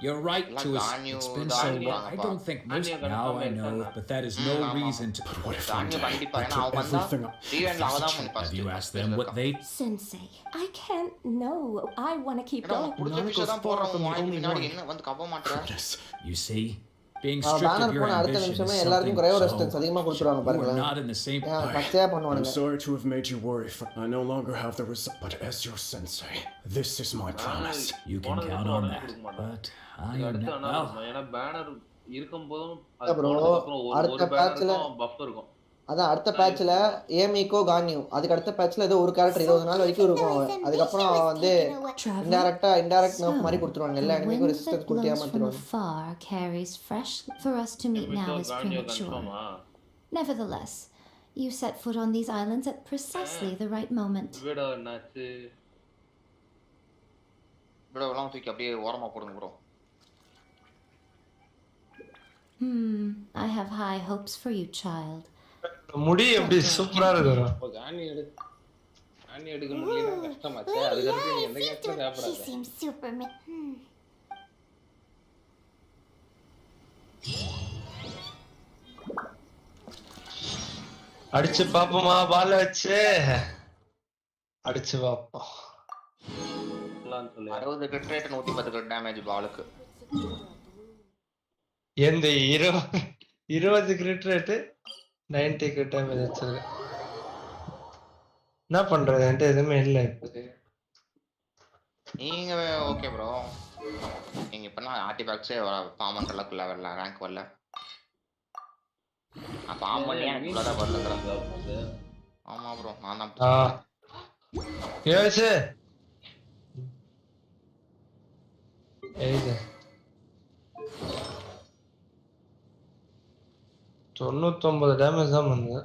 You're right, to it's been so long. I don't think most now I know, but that is no reason to. But what if I கண்டிப்பா ஏனா அவன் தான் ரீவென்ட் அவதான் பண்ணி have you asked them what they? Sensei, I can't know. I want to keep going. புடிச்ச fish தான் போறோம் வாய் பின்னாடி என்ன வந்து கவ மாட்டற. You see, being stripped of your ambition is something We're not in the same I'm sorry to have made you worry. I no longer have the result. But as your sensei, this is my promise. You can count on that. But I am banner இருக்கும்போதும் அடுத்த பேட்ச்ல அதான் அடுத்த பேட்ச்ல ஏமிகோ கான்யூ அதுக்கு அடுத்த பேட்ச்ல ஏதோ ஒரு character 20 நாள் வரைக்கும் இருக்கும் அவன் அதுக்கப்புறம் வந்து இன்டைரக்ட் நர்ஃப் மாதிரி கொடுத்துருவாங்க எல்லா எனிமிக்கும் ரெசிஸ்டன்ஸ் கொடுத்தே மாத்திடுவாங்க far carries fresh for us to meet now is premature. Nevertheless, you set foot on these islands at precisely the right moment. விடவெல்லாம் தூக்கி அப்படியே ஓரமா போடுங்க bro. I have high hopes for you, child. முடி எப்படி சூப்பரா இருக்கு. காணி எடுக்க முடியல கஷ்டமாச்சு. அதுக்கு அடுத்து நீ எந்த கேட்ல சாப்பிடாத. She seems Superman. அடிச்சு பாப்போமா பால் வச்சு அடிச்சு பாப்போம். 60 கிட் ரேட் 110 டேமேஜ் பாலுக்கு. எந்த 20 கிரிட் ரேட் 90 கிட்ட வச்சிருக்கேன். என்ன பண்றது என்கிட்ட எதுவுமே இல்லை இப்போது. நீங்க ஓகே ப்ரோ. நீங்க இப்ப ஆர்டிஃபேக்ட்ஸே ஃபார்ம் பண்ற அளவுக்கு லெவல்ல ரேங்க் வரல. ஃபார்ம் பண்ணி எனக்கு தான் வரல. ஆமா ப்ரோ நான் தான். யோஸ் ஏய் 99 டேமேஜ் தான் வந்தது.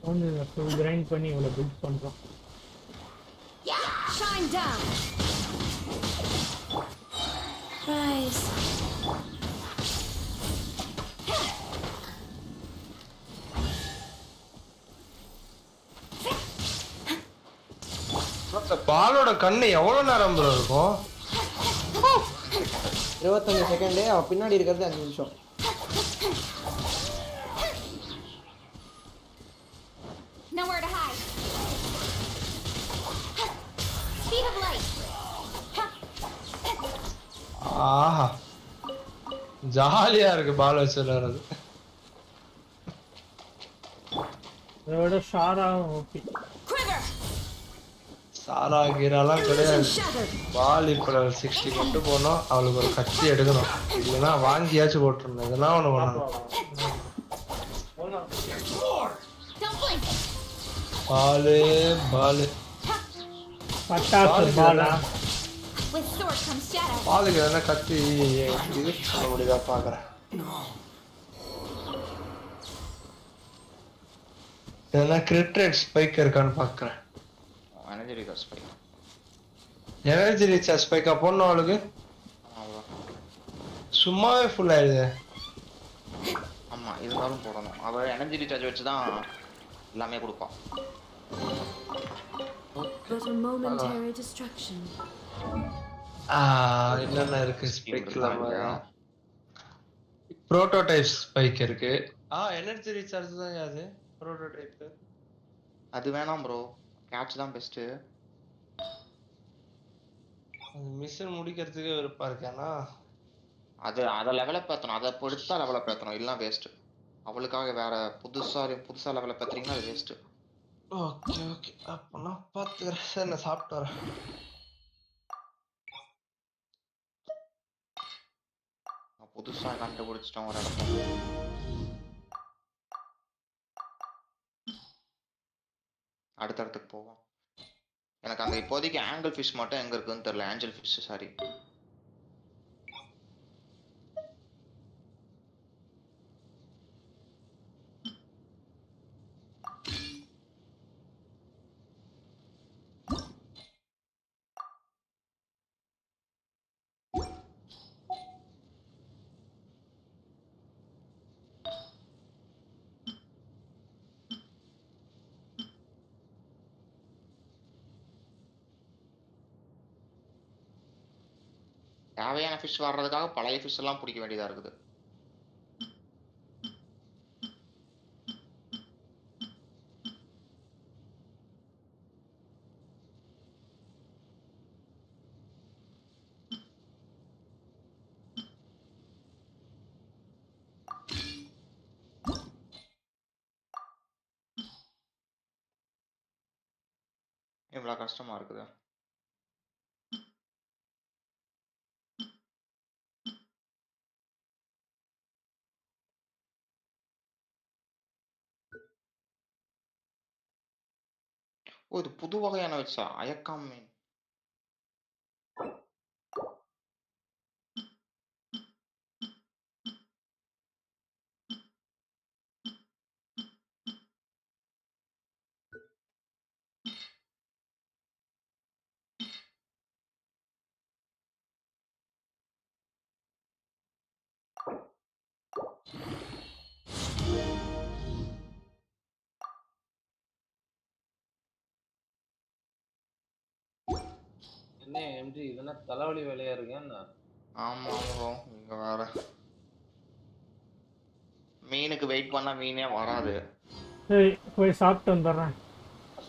ஒன்னு ஃபுல் கிரைண்ட் பண்ணி இவ்வளவு பில்ட் பண்றோம். Shine down. Rise. பாலோட கண்ணு எவ்வளவு நேரம் ப்ரோ இருக்கும்? 25 செகண்ட். அவ பின்னாடி இருக்கிறது 5 நிமிஷம். Nowhere to hide. Speed of light. ஆஹா ஜாலியா இருக்கு பால் வச்சு விளையாடுறது. இதோட ஷாரா ஓகே. சாரா கீராலாம் கிடையாது. பால் இப்போ 60 கொண்டு போனோம். அவளுக்கு ஒரு கத்தி எடுக்கணும். இல்லைன்னா வாங்கியாச்சும் போட்டுருந்தேன். இதெல்லாம் ஒன்று பண்ணணும். பாலு பாலு பட்டாசு பாலா பாலுக்கு எதனா கத்தி இது சொல்ல முடியுதா பார்க்குறேன். எதனா கிரிட்டட் ஸ்பைக் இருக்கான்னு பார்க்குறேன். எனர்ஜி ரீசார்ஜ் ஸ்பைக்கா போடணும் அவளுக்கு. சும்மாவே ஃபுல் ஆயிடுது. ஆமா இருந்தாலும் போடணும். அவ எனர்ஜி ரீசார்ஜ் வச்சு தான் எல்லாமே கொடுப்பா. But a momentary distraction. என்னென்ன இருக்கு ஸ்பைக்ல? புரோட்டோடைப் ஸ்பைக் இருக்கு. எனர்ஜி ரீசார்ஜ் தான் அது புரோட்டோடைப். அது வேணாம் ப்ரோ. கேட்ச் தான் பெஸ்ட். மிஷன் முடிக்கிறதுக்கே வெறுப்பா இருக்கேனா. அதை லெவலப் ஏற்றணும், அதை பொறுத்தா லெவலப் ஏற்றணும், இல்லைனா வேஸ்ட். அவளுக்காக வேற புதுசா லெவலப் ஏற்றுறீங்கன்னா அது வேஸ்ட். ஓகே ஓகே, அப்ப நான் பாத்துக்கிறேன். சரி நான் சாப்பிட்டு வரேன். புதுசா கண்டுபிடிச்சிட்டோம் ஒரு இடத்த. அடுத்த இடத்துக்கு போவோம். எனக்கு அந்த இப்போதைக்கு ஆங்கிள் ஃபிஷ் மட்டும் எங்க இருக்குன்னு தெரியல. Aanchal fish, sorry. தேவையான ஃபிஷ் வர்றதுக்காக பழைய ஃபிஷ் எல்லாம் பிடிக்க வேண்டியதா இருக்குது. இவ்வளவு கஷ்டமா இருக்குது. ஓ, இது புது வகையான வச்சா அயக்காம் மீன். என்ன எம்ஜி இதென்ன தலைவலி வேலையா இருக்கேன்னா? ஆமா ப்ரோ, இங்க வேற மீனுக்கு வெயிட் பண்ணா மீனே வராது. சரி போய் சாப்பிட்டு வந்துடுறேன்.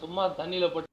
சும்மா தண்ணியில போட்டு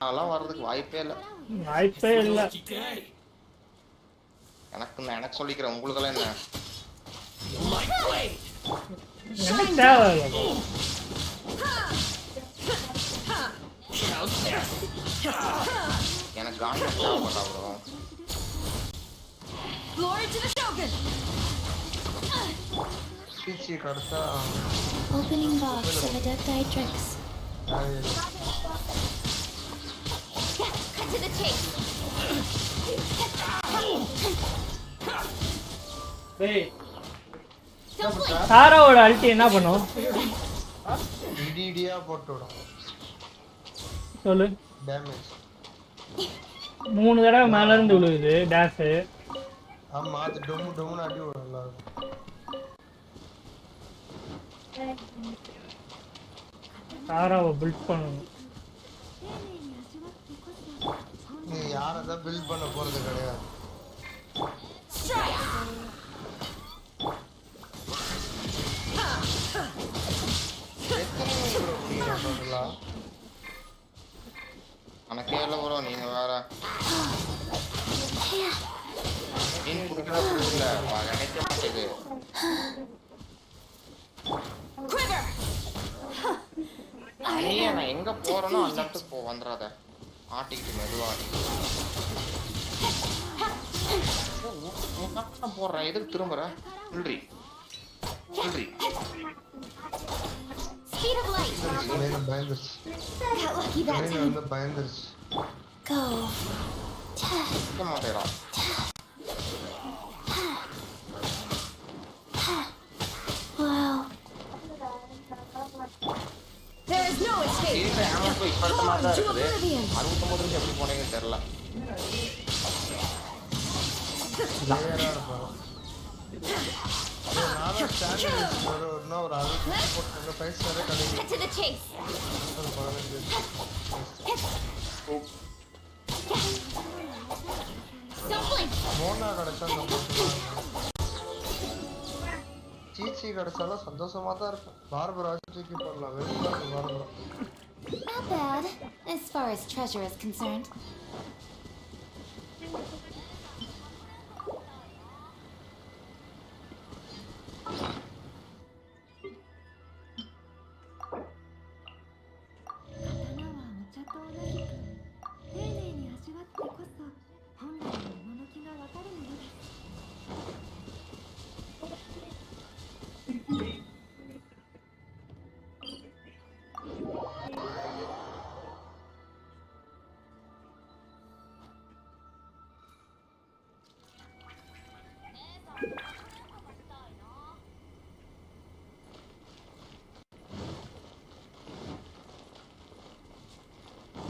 அதெல்லாம் வர்றதுக்கு வாய்ப்பே இல்ல. வாய்ப்பே இல்ல. எனக்கு சொல்லிக்கிறேன், உங்களுக்கெல்லாம் என்ன எனக்கு தேவையில்லை. எனக்கு காண்டம் தேவைப்பட்டா bro. Glory to the Shogun! சீச்சி கடத்தா Opening box of adepti tricks. Cut to the chase. டேய் சாராவோட அல்டி என்ன பண்ணும்? இடியா போட்டு விடும். சொல்லு. டேமேஜ் 3 தடவை மேல இருந்து விழுகுது டேஷ். ஆமா அது டொம்னு அடி விடும் எல்லாரும். சாராவை பில்ட் பண்ணணும். நீ யாரதான் பில்ட் பண்ண போறது கிடையாது. எனக்கே இல்லை ப்ரோ, நீங்க வேற மீன் குடுக்கல புரியல நினைக்க மாட்டேது. நான் எங்க போறேனோ அந்த இடத்துக்கு போ, வந்துடாத. ஆட்டிக்கிட்டு மெதுவா போடுறேன். எதுக்கு திரும்புற? சொல்றி சொல்றி Speed of light. பயந்துருச்சு. Got lucky that time. பயந்துருச்சு. Go. மாட்டேடா. Wow. There is no escape. இப்ப to oblivion. 69 நிமிஷம் எப்படி போனீங்கன்னு தெரியல. Cut to the chase. Don't blink. சீச்சி கிடைச்சாலும் சந்தோஷமா தான் இருக்கும். பார்பரா தூக்கி போடலாம். வெறுப்பா Barbara. Not bad, as far as treasure is concerned.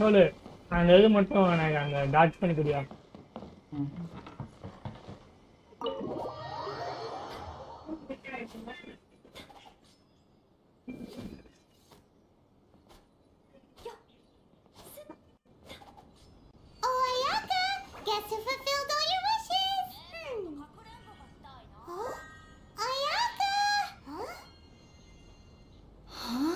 சொல்லு. அந்த இது மட்டும் எனக்கு அங்க டாட்ச் பண்ணி கொடுயா. Oh, Ayaka! Guess who fulfilled all your wishes? Huh? Ayaka! Huh? Huh?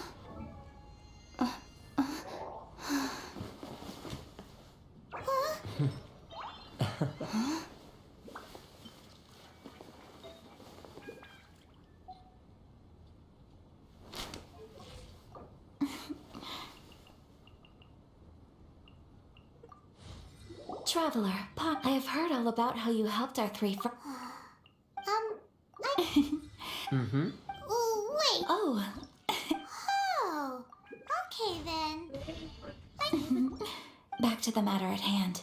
Traveler, I have heard all about how you helped our three friends. Mm-hmm. Wait. Oh. Oh. Okay then. Back to the matter at hand.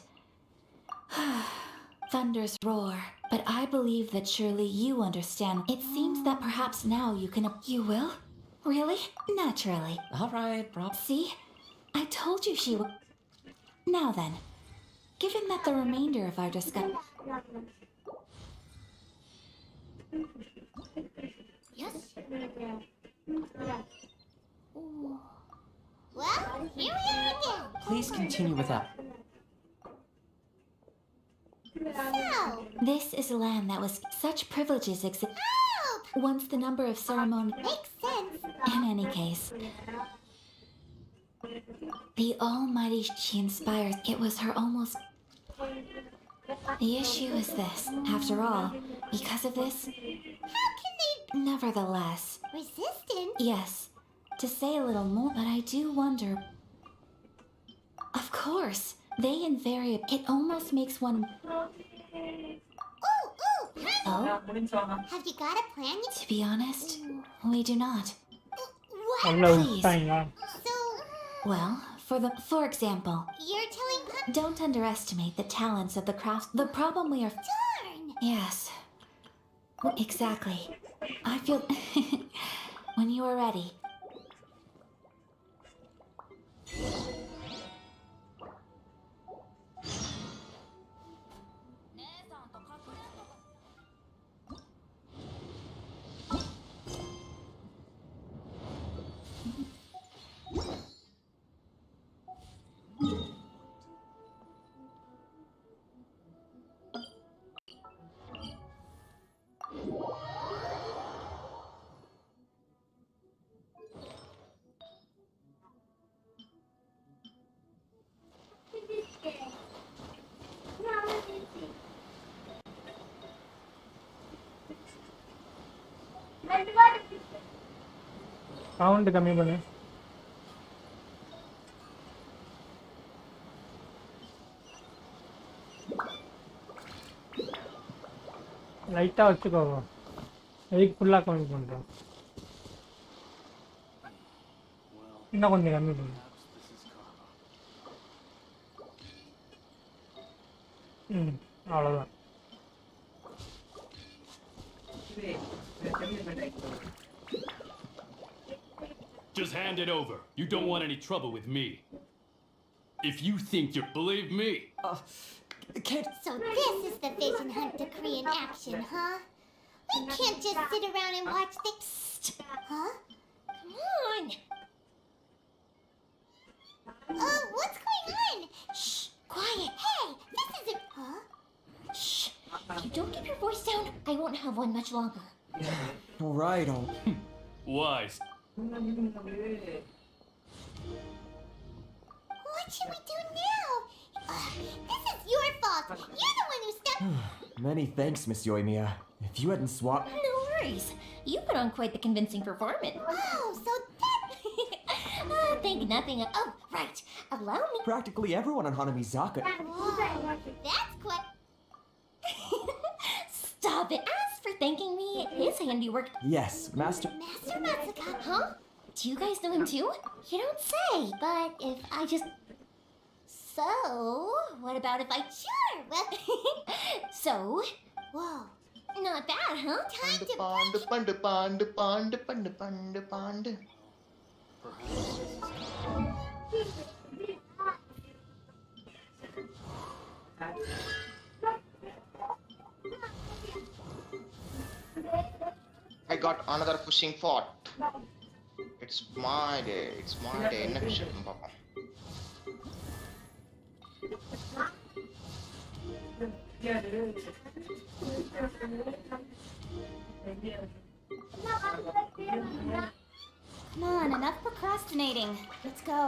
Thunders roar, but I believe that surely you understand. It seems that perhaps now you can... You will? Really? Naturally. All right, bro. See? I told you she would... Now then, given that the remainder of our discussion... Yes? Well, here we are again. Please continue with that. So, This is a land that was such privileges exist. Once the number of ceremony... makes sense. In any case, The almighty she inspires. It was her almost... The issue is this. After all, because of this... How can they... Nevertheless... Resistant? Yes. To say a little more, but I do wonder... Of course. They invariably... It almost makes one... Oh? Have you got a plan? To be honest, we do not. Please. Well, for example, You're telling don't underestimate the talents of the crafts. The problem we are... Darn! Yes. Exactly. I feel... When you are ready. Sound கம்மி பண்ணு. லைட்டா வச்சுக்கோ. எதுக்கு ஃபுல்லா கம்மி பண்றோம்? இன்னும் கொஞ்சம் கம்மி பண்ணு. அவ்வளோதான். Just hand it over. You don't want any trouble with me. If you think you believe me. So this is the vision hunt decree in action, huh? We can't just sit around and watch things. Huh? Come on. What's going on? Shh, quiet. Hey, this isn't... Huh? Shh. If you don't keep your voice down, I won't have one much longer. Right on. Wise. What should we do now? This is your fault. You're the one who stepped... Many thanks, Miss Yoimiya. If you hadn't swapped... No worries. You put on quite the convincing performance. Oh, so that... Think nothing of... Oh, right. Allow me... Practically everyone on Hanamizaka... Whoa, that's quite... Stop it. As for thanking me, his handiwork... Yes, Master... Master Matsuka? Huh? Do you guys know him too? You don't say, but if I just... So, what about if I... Sure, well... So... Whoa. Not bad, huh? Time to... Pond. I got another pushing fort. It's my day. என்ன விஷயம் பாப்போம். Come on, enough procrastinating. Let's go.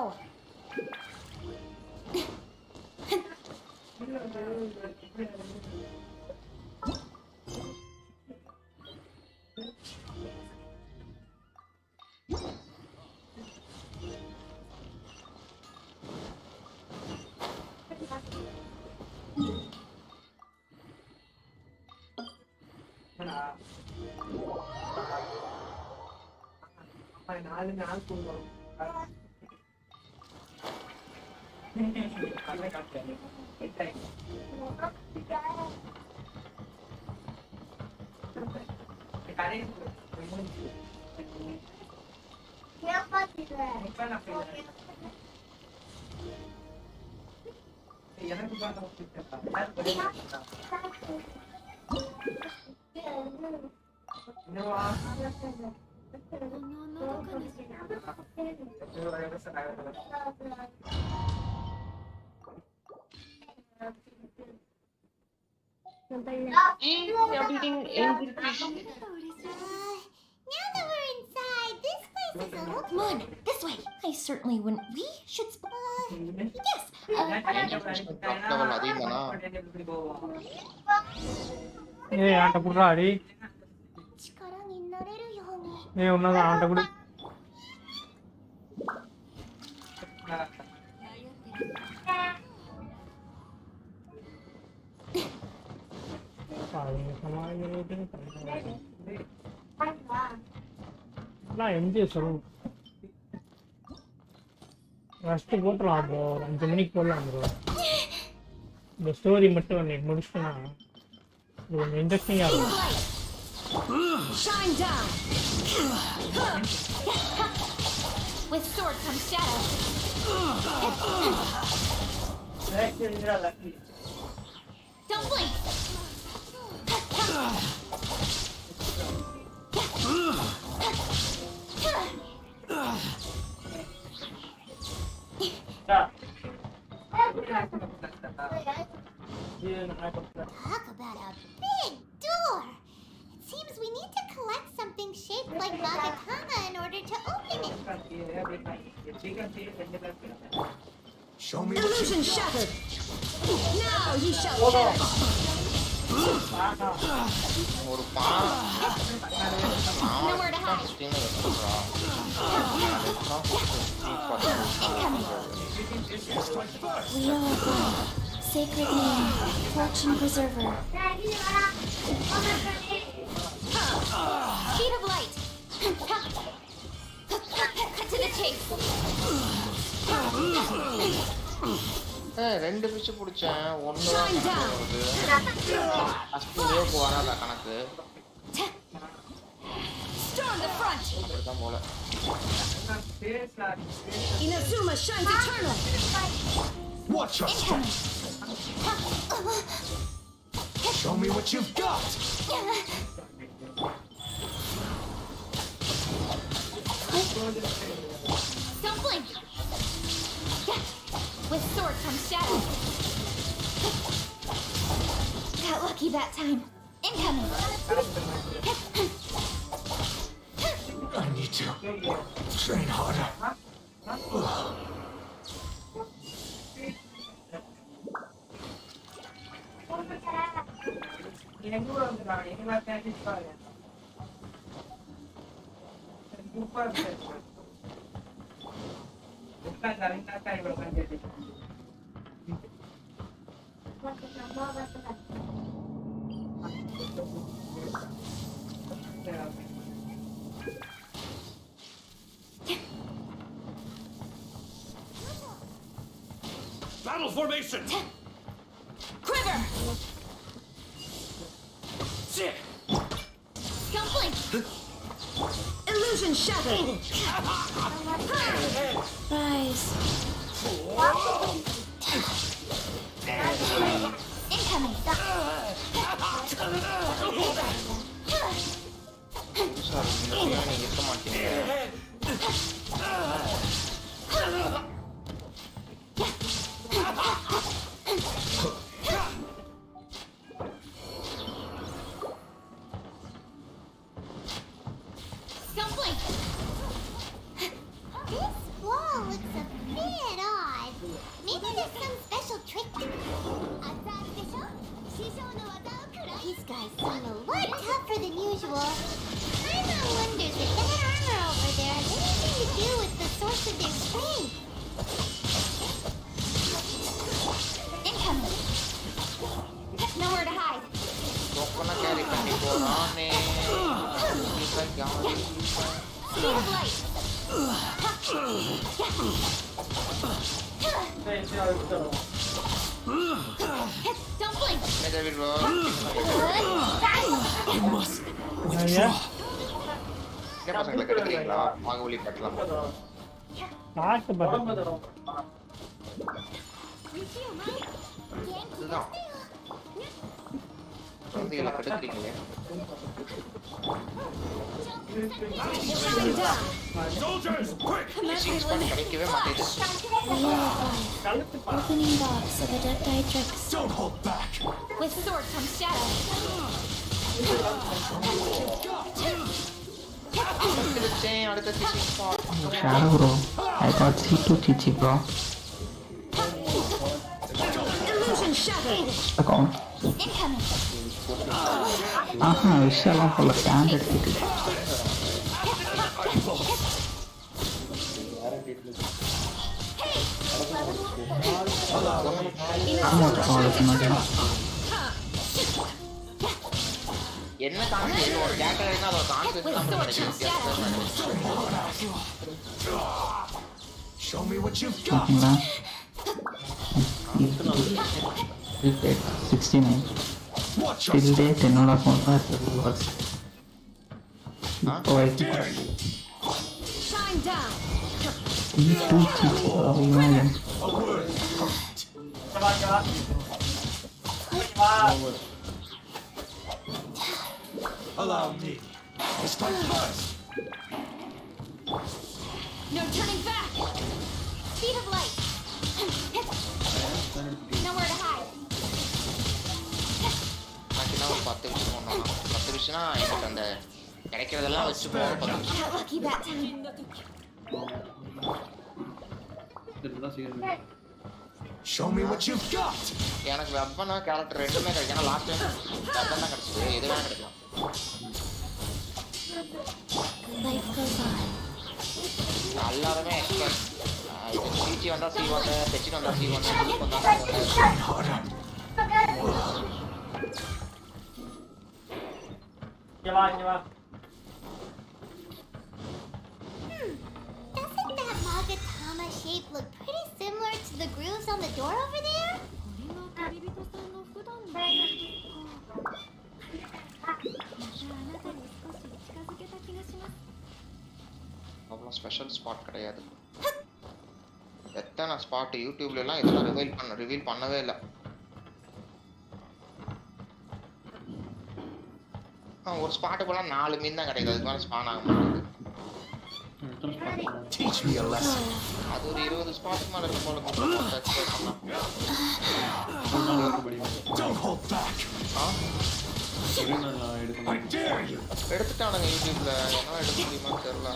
Now that we're inside, this place Come on, this way. I certainly wouldn't. We should. Yes. level அதிகமானா ஏய் ஆட்ட குடுறா அடி. ஏய் உன்னதான் ஆட்ட குடு. நான் எம்ஜிஎஸ் சொல்லுவேன். ஃபஸ்ட்டு போட்டுடலாம் ப்ரோ. 5 மணிக்கு போடலாம் ப்ரோ. இந்த ஸ்டோரி மட்டும் இன்னைக்கு முடிச்சுட்டுனா இது கொஞ்சம் இன்ட்ரெஸ்டிங்காக இருக்கும். Shine down. With sword comes shadow. Don't blink. Talk about a big door. It seems we need to collect something shaped like Magatama in order to open it. Show me Illusion shattered. Now you shall perish. Nowhere to hide. Wheel of life, sacred name, fortune preserver. Speed of light. Cut to the chase. ரெண்டு fish பிடிச்சேன். ஒன்று தான் வருது. First வேவ்க்கு வராதா கணக்கு? Storm the front. அப்படிதான் போல. Inazuma shines eternal. Watch your step. Show me what you've got. Don't blink. With sword comes shadow. Got lucky that time. Incoming. I need to train harder. Battle formation! Quiver! Sit! Don't blink. Illusion shattered. Rise. Incoming. நீங்க இருக்க மாட்டீங்க. Don't blink. This wall looks a bit odd. Maybe there's some special trick to it. These guys seem a lot tougher than usual. Paimon wonders if that armor over there has anything to do with the source of their strength. Incoming. Nowhere to hide. Pokoknya carry பண்ணி போறானே. Speed of light. Don't blink. I must withdraw. என்ன பசங்களை கட்டுறீங்களா? மாங்கோலி கட்டலாம். காட்டு படம். அதுதான். குழந்தைகளை கட்டுறீங்களே. Soldiers, quick! கிடைக்கவே மாட்டேங்குது. Opening box of Adepti. Don't hold back. With sword comes shadow. வச்சேன் அடுத்த fishing spot. Shadow bro. I got C2 Chichi bro. Illusion shattered. Account. Incoming. விஷயம் போல ஸ்டாண்டர்ட் கிட்டு. என்ன கான்செப்ட் ஒரு கேரக்டர்னா அதோட கான்செப்ட் தான் கிடைக்கும். Show me what you've ஓகேங்களா? 69 till date என்னோட அக்கௌண்ட் தான் இருக்குது. இப்போ வரைக்கும் Shine down. C2 Chichi imagine. Allow me. It's time first. No turning back. Speed of light. Nowhere to hide. நான் ஒரு 10 விஷயம் பண்ணணும். 10 விஷயம்னா எனக்கு அந்த கிடைக்கிறதெல்லாம் வச்சு போற 10 விஷயம். Got lucky that time. Show me what you've got. எனக்கு வெப்பனா கேரக்டர் ரெண்டுமே கிடைக்கும். ஏன்னா லாஸ்ட் டைம் வெப்பன் தான் கிடைச்சது. எது வேணா கிடைக்கலாம். Life goes on. எல்லாருமே எக்ஸ்பர்ட். சிசி வந்தா C1, செச்சின் வந்தா C1, குரூப் வந்தா C1. இங்க வா. Doesn't that Magatama shape look pretty similar to the grooves on the door over there? அவ்வளோ ஸ்பெஷல் ஸ்பாட் கிடையாது. எத்தனை ஸ்பாட் யூடியூப்ல எல்லாம் இதெல்லாம் ரிவீல் பண்ணவே இல்லை. ஒரு ஸ்பாட்டுக்குலாம் 4 மீன் தான் கிடைக்குது. அதுக்கு மேலே ஸ்பான் ஆக மாட்டேங்குது. Teach me a lesson. அது ஒரு 20 ஸ்பாட்டுக்கு மேலே இருக்கும் போல. Don't hold back. I dare you. எடுத்துட்டானுங்க யூடியூப்ல. என்ன எடுக்க முடியுமான்னு தெரியல.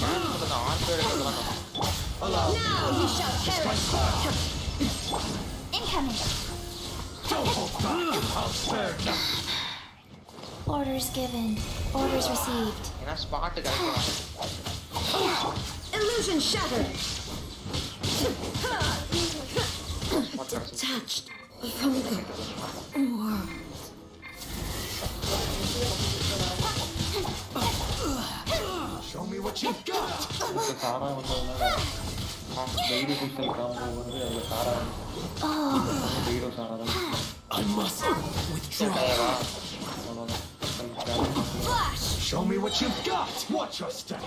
Now you shall perish. Incoming. Don't hold back. I'll spare you. Orders given. Orders received. ஏன்னா ஸ்பாட் கிடைக்கும். Illusion shattered. Detached from the world. Show me what you've got. I must withdraw. Flash. Show me what you've got. Watch your step.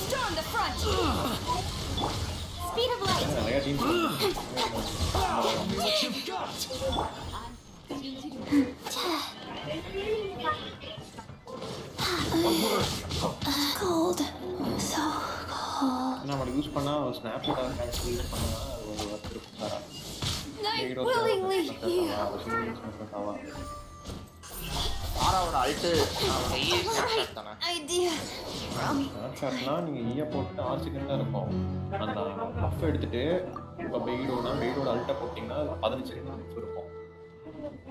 Storm the front. Speed of light. Show me what you've got. Cold. So cold. நம்ம use பண்ணா snapshot cancel use பண்ணா ஒரு work இருக்கு சாரா. I willingly yield. சாராவோட Alt அவங்க ஈ snapshot தானே. Idea. ஸ்னாப்ஷாட்னா நீங்க ஈய போட்டு 6 செகண்ட் தான் இருக்கும். அந்த பஃப் எடுத்துட்டு இப்போ பெய்டோட அல்ட்ட போட்டிங்கன்னா 15 செகண்ட் இருக்கும்.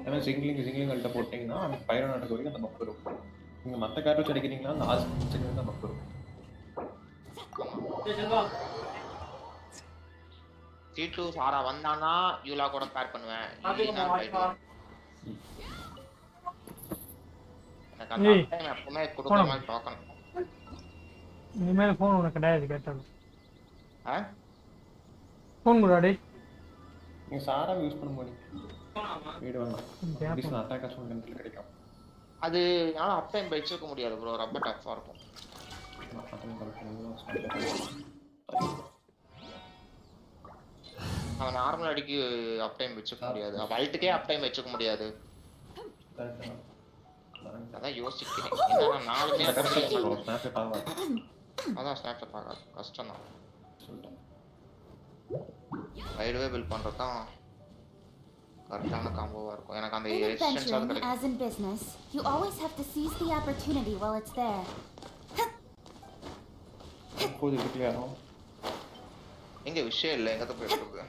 ஏன்னா சிங்கிளிங் அல்ட்ட போட்டிங்கன்னா அந்த பைரோனாட்டுக்கு வரைக்கும் அந்த பஃப் இருக்கும். நீங்க மற்ற கேரக்டர்ஸ் அடிக்கிறீங்கன்னா அந்த 6 செகண்ட் தான் பஃப் இருக்கும். T2 சாரா வந்தானா யூலா கூட பேர் பண்ணுவேன். இல்லைன்னா போயிடுவேன். எனக்கு அந்த டைம் எப்பவுமே கொடுக்குற மாதிரி பார்க்கணும். இனிமேல் ஃபோன் உனக்கு கிடையாது கேட்டாலும். ஃபோன் கூடாடி. நீங்க சாரா யூஸ் பண்ண முடியும். வீடு வேணாம். பிஸ்ன அட்டாக் ஆஷன் கண்ட்ரோல் கிடைக்கும். அது என்னால அப் டைம் வச்சிருக்க முடியாது ப்ரோ. ரொம்ப டஃப்பா இருக்கும். அவன் நார்மல் அடிக்கு அப் டைம் வச்சுக்க முடியாது. அல்ட்டுக்கே அப் டைம் வச்சுக்க முடியாது. அதான் யோசிக்கிறேன். ஏன்னா நாலுமே அதான் ஸ்னாப்ஷாட் ஆகாது. கஷ்டம் தான். வைடவே பில்ட் பண்றது தான் கரெக்டான காம்போவா இருக்கும். எனக்கு அந்த In எசன்ஸ் அது adventuring, கிடைக்கும். as in business, you always have to seize the opportunity while it's there. போது இருக்கலையா எங்க விஷயம் இல்லை எங்க போய் எடுக்கிறது.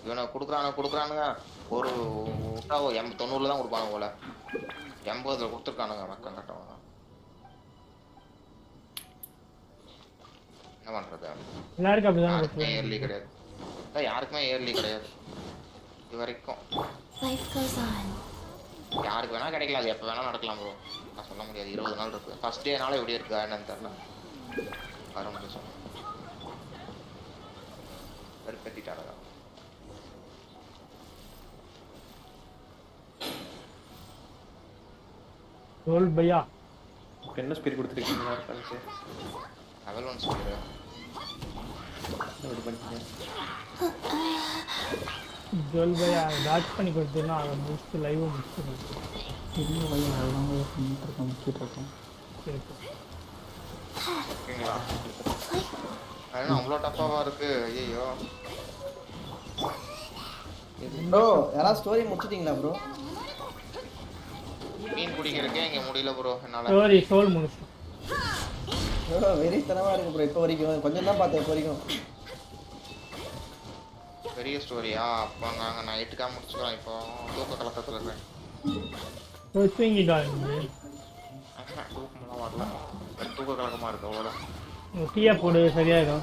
இவனை கொடுக்குறானுங்க ஒரு 90ல தான் கொடுப்பானுங்க போல. 80ல கொடுத்துருக்கானுங்க மக்கள் கட்டவங்க. என்ன பண்றது? எல்லாருக்கும் அப்படிதான் ஏர்லி கிடையாது. யாருக்குமே ஏர்லி கிடையாது இது வரைக்கும். Life goes on. யாருக்கு வேணா கிடைக்கலாம், அது எப்போ வேணா நடக்கலாம் ப்ரோ. நான் சொல்ல முடியாது. 20 நாள் இருக்கு. ஃபர்ஸ்ட் டேனால எப்படி இருக்கா என்னன்னு தெரியல. ஆரம்பிச்சு வெறுப்பேத்திட்டாங்க. ரோல் பையா என்ன ஸ்பீட் கொடுத்துருக்கீங்க ஃப்ரெண்ட்ஸ்? லெவல் 1 ஸ்பீட் எப்படி பண்ணீங்க? ரோல் பையா டாட் பண்ணி கொடுத்தேன்னா அதை முடிச்சுட்டு லைவ் முடிச்சிடுறேன். இல்லை பையா அதெல்லாம் பண்ணிட்டு இருக்கேன் முக்கிட்டு இருக்கேன். சரி ஓகேங்களா? அதனால அவ்வளோ டஃப்பாவா இருக்கு. ஐயோ ப்ரோ யாராவது ஸ்டோரி முடிச்சிட்டீங்களா ப்ரோ? மீன் பிடிக்கிறதுக்கே இங்கே முடியல ப்ரோ என்னால். ஸ்டோரி சோல் முடிச்சு ப்ரோ வெறித்தனமாக இருக்கு ப்ரோ. இப்போ வரைக்கும் கொஞ்சம் தான் பார்த்தேன். இப்போ வரைக்கும் பெரிய ஸ்டோரியா? அப்போ நாங்கள் நைட்டுக்காக முடிச்சுக்கிறோம். இப்போ தூக்க கலக்கத்தில் இருக்கேன். தூங்கிட்டா தூக்கமெல்லாம் வரல. தூக்க கலக்கமாக இருக்கு அவ்வளோதான். டீயா போடு சரியாயிடும்.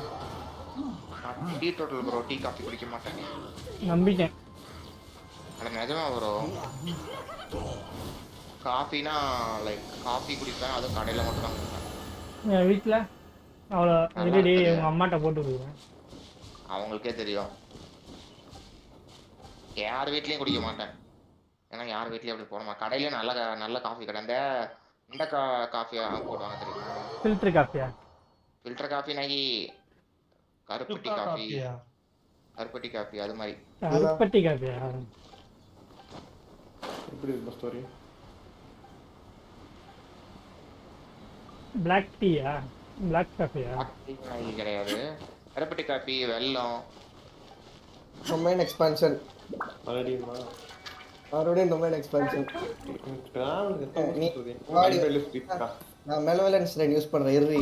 Tea total bro. Tea coffee குடிக்க மாட்டேன். நம்பிட்டேன். அது நிஜமா ப்ரோ. காஃபினா லைக் காஃபி குடிப்பேன், அதுவும் கடையில் மட்டும் தான் குடிப்பேன். என் வீட்டில் அவ்வளோ ரெடி உங்கள் அம்மாட்ட போட்டு விடுவேன். அவங்களுக்கே தெரியும். யார் வீட்லேயும் குடிக்க மாட்டேன். ஏன்னா யார் வீட்லேயும் அப்படி போட மாட்டேன். கடையிலேயே நல்ல காஃபி கடை. இந்த காஃபியாக போடுவாங்க தெரியுமா? ஃபில்டர் காஃபியா? ஃபில்டர் காஃபி நாகி கருப்பட்டி காஃபி. கருப்பட்டி காஃபி அது மாதிரி. கருப்பட்டி காஃபியா? எப்படி இருக்கு ஸ்டோரி? பிளாக் டீயா? பிளாக் காஃபியா? கிடையாது. கருப்பட்டி காஃபி வெல்லம். டொமைன் எக்ஸ்பான்ஷன் மறுபடியும் டொமைன் எக்ஸ்பான்ஷன். நான் மெலவலன்ஸ் ரைட் யூஸ் பண்ணுறேன். எர்ரி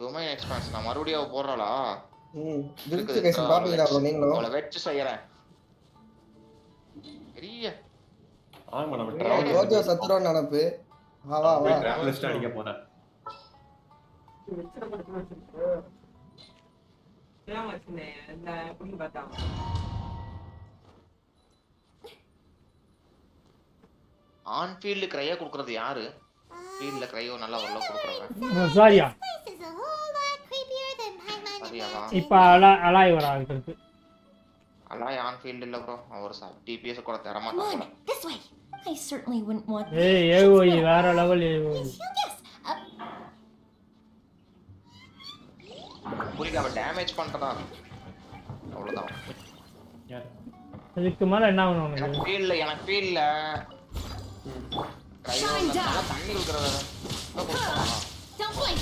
டொமைன் எக்ஸ்பான்ஷன் நான் மறுபடியும் போடுறாளா? டிஸ்கிரிப்ஷன் பாப்பீங்களா ப்ரோ? நீங்களும் அவளை வெச்சு செய்யறேன். பெரிய ஆமா நம்ம டிராவல் ரோஜோ சத்துரோன் நினைப்பு. வா வா வா டிராவலிஸ்ட் அடிக்க போறேன். ஆன் ஃபீல்ட் கிரையா குடுக்குறது யாரு? ஃபீல்ட்ல கிரையோ நல்லா வரல குடுக்குறாங்க. சாரியா? This is a whole lot creepier than சரியாவா? இப்போ அலாய் வர ஆகுது. அலாய் ஆன் ஃபீல்ட் இல்ல ப்ரோ. அவர் டிபிஎஸ் கூட தர மாட்டாங்க. This way. I certainly wouldn't want. ஏய் ஏஓஇ வேற லெவல் ஏஓஇ. புரியுது. அவ டேமேஜ் பண்றதா அவ்வளவுதான். இதுக்கு மேல என்ன ஆகணும் உனக்கு? எனக்கு ஃபீல்ட்ல கிரையோ தண்ணி ஊத்துறத Don't blink.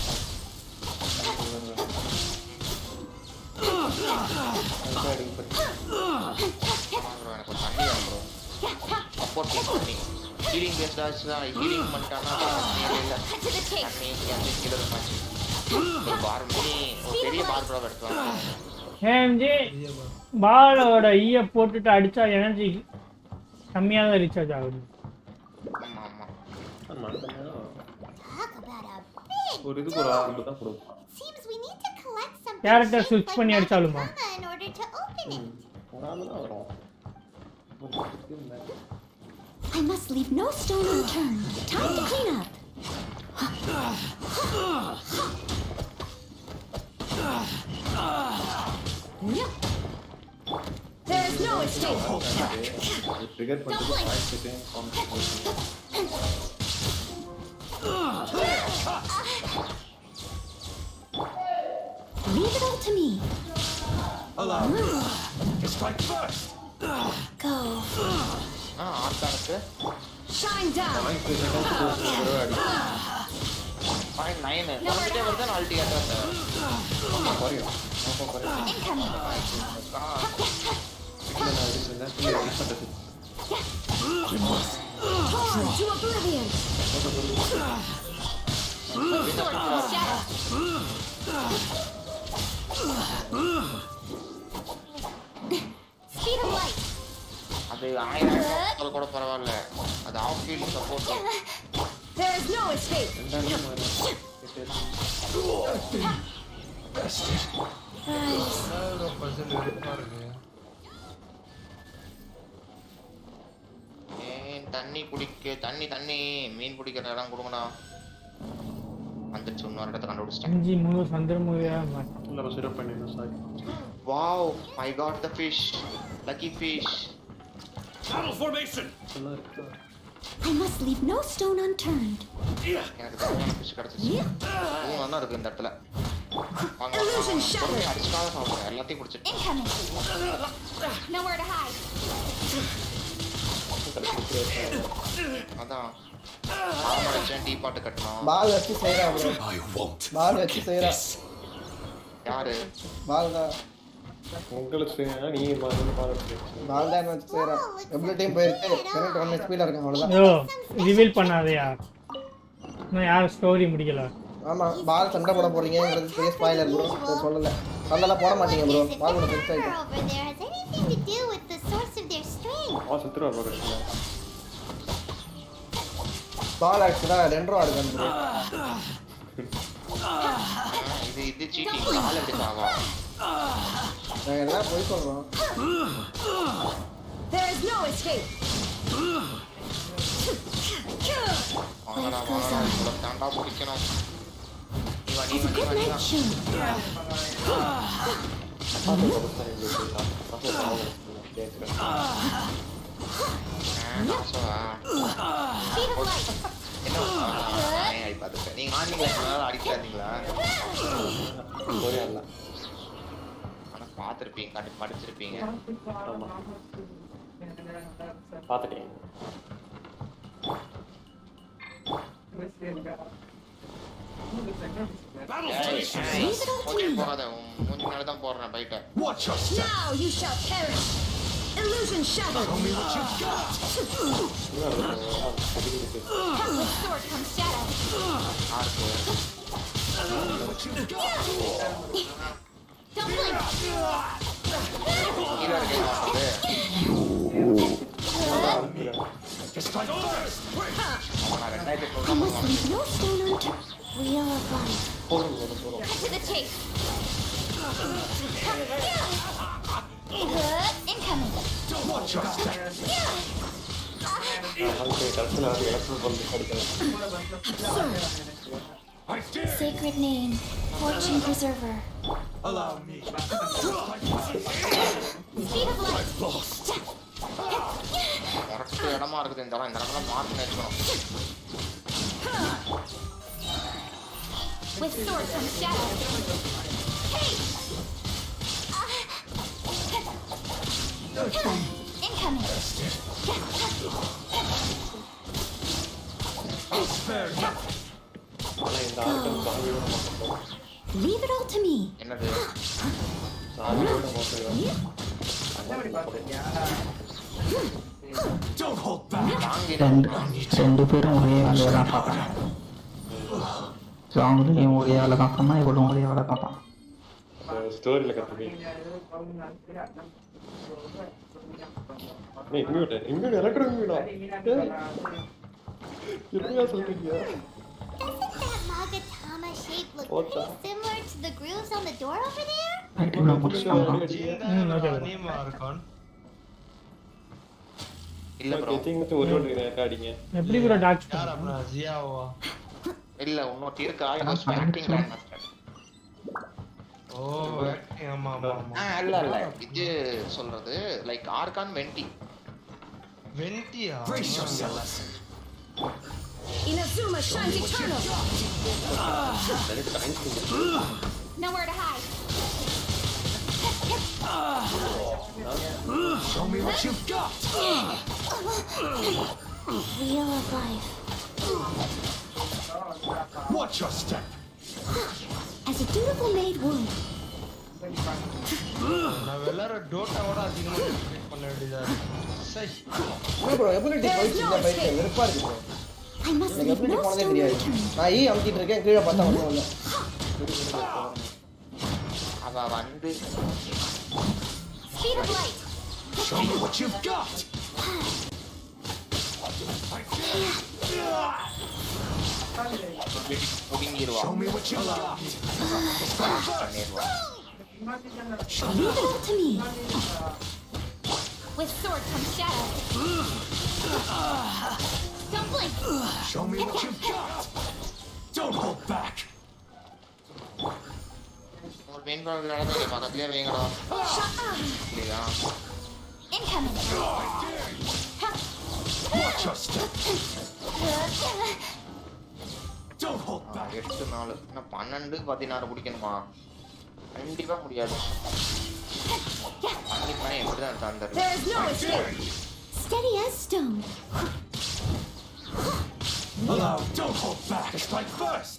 எனக்கு தண்ணி வேணும் ப்ரோ. சப்போர்ட் பண்ணி ஹீலிங் பேஸ்ட் ஆச்சுதான். ஹீலிங் பண்ணிட்டானா இல்ல தண்ணி கிலோ மேட்ச் ஒரு பார் மினி ஒரு பெரிய பார் ப்ரோ எடுத்துவாங்க. ஏம்ஜி பாலோட ஈய போட்டுட்டு அடிச்சா எனர்ஜி கம்மியா தான் ரீசார்ஜ் ஆகுது. ஆமா ஆமா ஆமா. Talk about a big ஒரு இதுக்கு ஒரு ஆர்டர் தான் கொடுப்போம். Seems we need to collect some character ஸ்விட்ச் பண்ணி அடிச்சாலுமா? in order to open it. ஒரு ஆர்டர் தான் வரும். I must leave no stone unturned. Time to clean up. There is no escape. Trigger பண்ணிட்டு 5 second Leave it all to me. Allow me to strike first. Go. ஆர்த்தானுக்கு Shine down. 5 second point 9 வந்துட்டே வருது. ஆல்டி attack குறையும். Six Torn to oblivion. Sword from shadow. Speed of light. அது 1000 கூட பரவாயில்ல. அது off field support. There is no escape. தண்ணி குடிக்க தண்ணி மீன் பிடிக்கிற இடம் கொடுங்கடா. வந்துச்சு இன்னொரு இடத்த கண்டுபிடிச்சிட்டேன். 5 3 சந்திரமுகியா இல்ல சிரப் பண்ணிடுறேன் sorry. Wow I got the fish. Lucky fish. Battle formation. I must leave no stone unturned. எனக்கு தேவையான ஃபிஷ் கிடைச்சிச்சு. நல்லா இருக்கு இந்த இடத்துல. வாங்க அடிச்சாத சாப்பிடுங்க எல்லாத்தையும் பிடிச்சிட்டு. Nowhere to hide. அதான் ஆமடச்சேன் டீ பாட் கட்டணும். பால் வச்சு செய்றா bro. பால் வச்சு செய்றா. யாரு? பால் தான். உங்களுக்கு செய்றா நீ பால் தான் வச்சு செய்றா. எவ்வளவு டைம் போயிருக்கு? கரெக்ட் 1 HP ல இருக்கு அவ்வளவுதான். யோ ரிவீல் பண்ணாதயா. நான் யார் ஸ்டோரி முடிக்கல. ஆமா பால் சண்டை போட போறீங்கங்கிறது பெரிய ஸ்பாயிலர் bro. சொல்லல. சண்டை போட மாட்டீங்க bro. பால் கூட ஃபிக்ஸ் ஆயிட்டு. Anything to do with the source of their strength? சுத்துறா bro. பால் ஆக்சுவலா 2 ரூபா இருக்கு bro. இது சீட்டிங் கால் எப்படி ஆகும்? நான் எல்லாம் போய் சொல்றோம். There is no escape. வாங்கடா இவ்வளவு தாண்டா பிடிக்கணும். நீ அடிக்காதீங்களா? ஆனா பாத்திருப்பீங்க கண்டிப்பா படிச்சிருப்பீங்க. பாத்துட்டேன். Now you shall perish. Illusion shattered. With sword comes shadow. Don't blink. I must leave no stone unturned. Wheel of life. Cut to the chase. Incoming. Watch your step. Sacred name, fortune preserver. Allow me. Speed of light. Lost. இடமா இருக்குது இந்த இடம். இந்த இடத்துல mark வச்சுக்கணும். With sword from shadow. Hey! Incoming. Leave it all to me. என்னது? Don't hold back. ரெண்டு பேரும் ஒரே வேலையை தான் பார்க்குறாங்க. ஸோ அவங்களையும் ஒரே வேலை தான் பண்ணால் இவளும் ஒரே வேலை தான் பண்ணான். ஸ்டோரியில கத்துப்பீங்க. இம்யூட் எலக்ட்ரோ இம்யூனா? எப்படியா சொல்றீங்க? Doesn't that Magatama shape look pretty similar to the grooves on the door over there? இல்ல ப்ரோ. எப்படி ப்ரோ டாக்ஸ் யார் அப்பனா ஜியாவா? இல்ல இன்னொரு இருக்கா ஆக்டிங் கிராண்ட் மாஸ்டர். ஓ ஆக்டிங் ஆமா ஆமா. இல்ல இது சொல்றது லைக் ஆர்கான் வென்டி. வென்டியா? Brace yourself. Inazuma shines eternal. Nowhere to hide. Show me what you've got. Wheel of life. Watch your step. As a dutiful maid would, நான் வெள்ளற டோட்டாவோட அதிகமா treat பண்ண வேண்டியதா இருக்கு. சை. ப்ரோ எபிலிட்டி போயிடுச்சு இந்த பைக்ல வெறுப்பா இருக்கு ப்ரோ. எனக்கு எபிலிட்டி போனதே தெரியாது. நான் அமுக்கிட்டு இருக்கேன் கீழே பார்த்தா ஒண்ணும் இல்ல. அவ வந்து Speed of light. Show me what you've got. புடிங்கிடுவா. Show me what you've got. Leave it up to me. With sword comes shadow. Don't blink. Show me what you've got. Don't hold back. ஒரு pain பால் நடந்து பக்கத்துலயே வைங்கடா. இல்லையா? Incoming. Watch your step. Don't hold back. 8 4 இன்னும் 12 16 பிடிக்கணுமா? கண்டிப்பா முடியாது. கண்டிப்பா எப்படிதான் தாண்டறது? There is no escape. Steady as stone. Allow. Don't hold back. Strike first.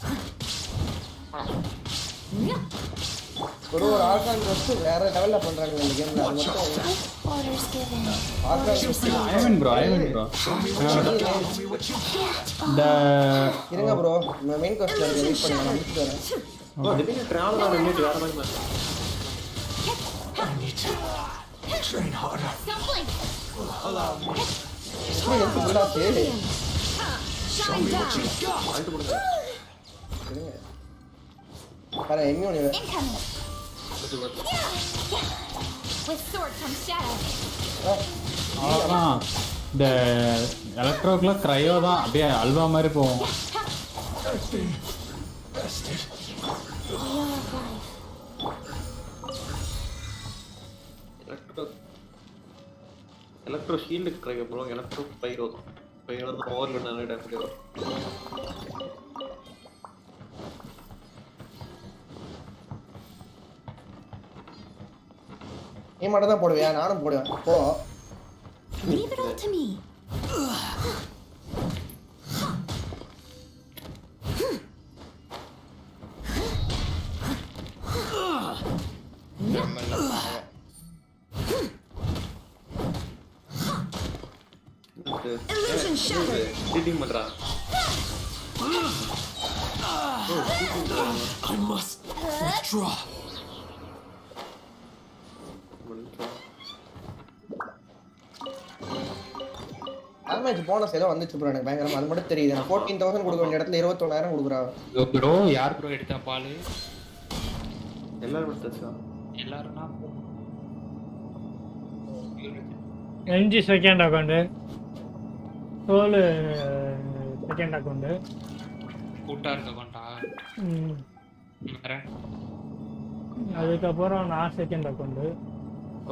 ஒரு ஆர்கான் வந்து வேற லெவல்ல பண்றாங்க இந்த கேம்ல. அது மட்டும் Orders given. ஐவன் ப்ரோ இருங்க ப்ரோ நான் மெயின் கோஸ்ட்ல வெயிட் பண்ணி நான் முடிச்சிட்டு வரேன். ஓ திடீர்னு டிராவல் ஆன மினிட் வேற மாதிரி மாறுது. I need to train harder. Don't blink. Allow me. எனக்கு ஃபுல்லா சேரி. Show me what you've got. Alt போடுங்க. இருங்க. பாரு எங்க நீ Incoming. With sword comes shadow. அவ்வளோதான் இந்த எலக்ட்ரோக்குலாம் க்ரையோ தான் அப்படியே அல்வா மாதிரி போகும். எலக்ட்ரோ ஷீல்டுக்கு க்ரையோ ப்ரோ, எலக்ட்ரோ பைரோ பைரோ தான் ஓவர் நல்ல டேமேஜ் வரும். நீ மட்டும் தான் போடுவியா? நானும் போடுவேன். போ. Leave it all to me. Illusion shattered. Cheating பண்றா. I must withdraw. Damage bonus ஏதோ வந்துச்சு ப்ரோ எனக்கு பயங்கரமா அது மட்டும் தெரியுது. நான் 14000 கொடுக்க வேண்டிய இடத்துல 21000 கொடுக்குறாங்க. ப்ரோ யார் ப்ரோ எடுத்தா பால்? எல்லாரும் எடுத்தாச்சா? எல்லாரும்னா என்ஜி செகண்ட் அக்கௌண்ட், சோலு செகண்ட் அக்கௌண்ட், கூட்டா இருக்க அக்கௌண்டா? வேற அதுக்கப்புறம் நான் செகண்ட் அக்கௌண்ட்.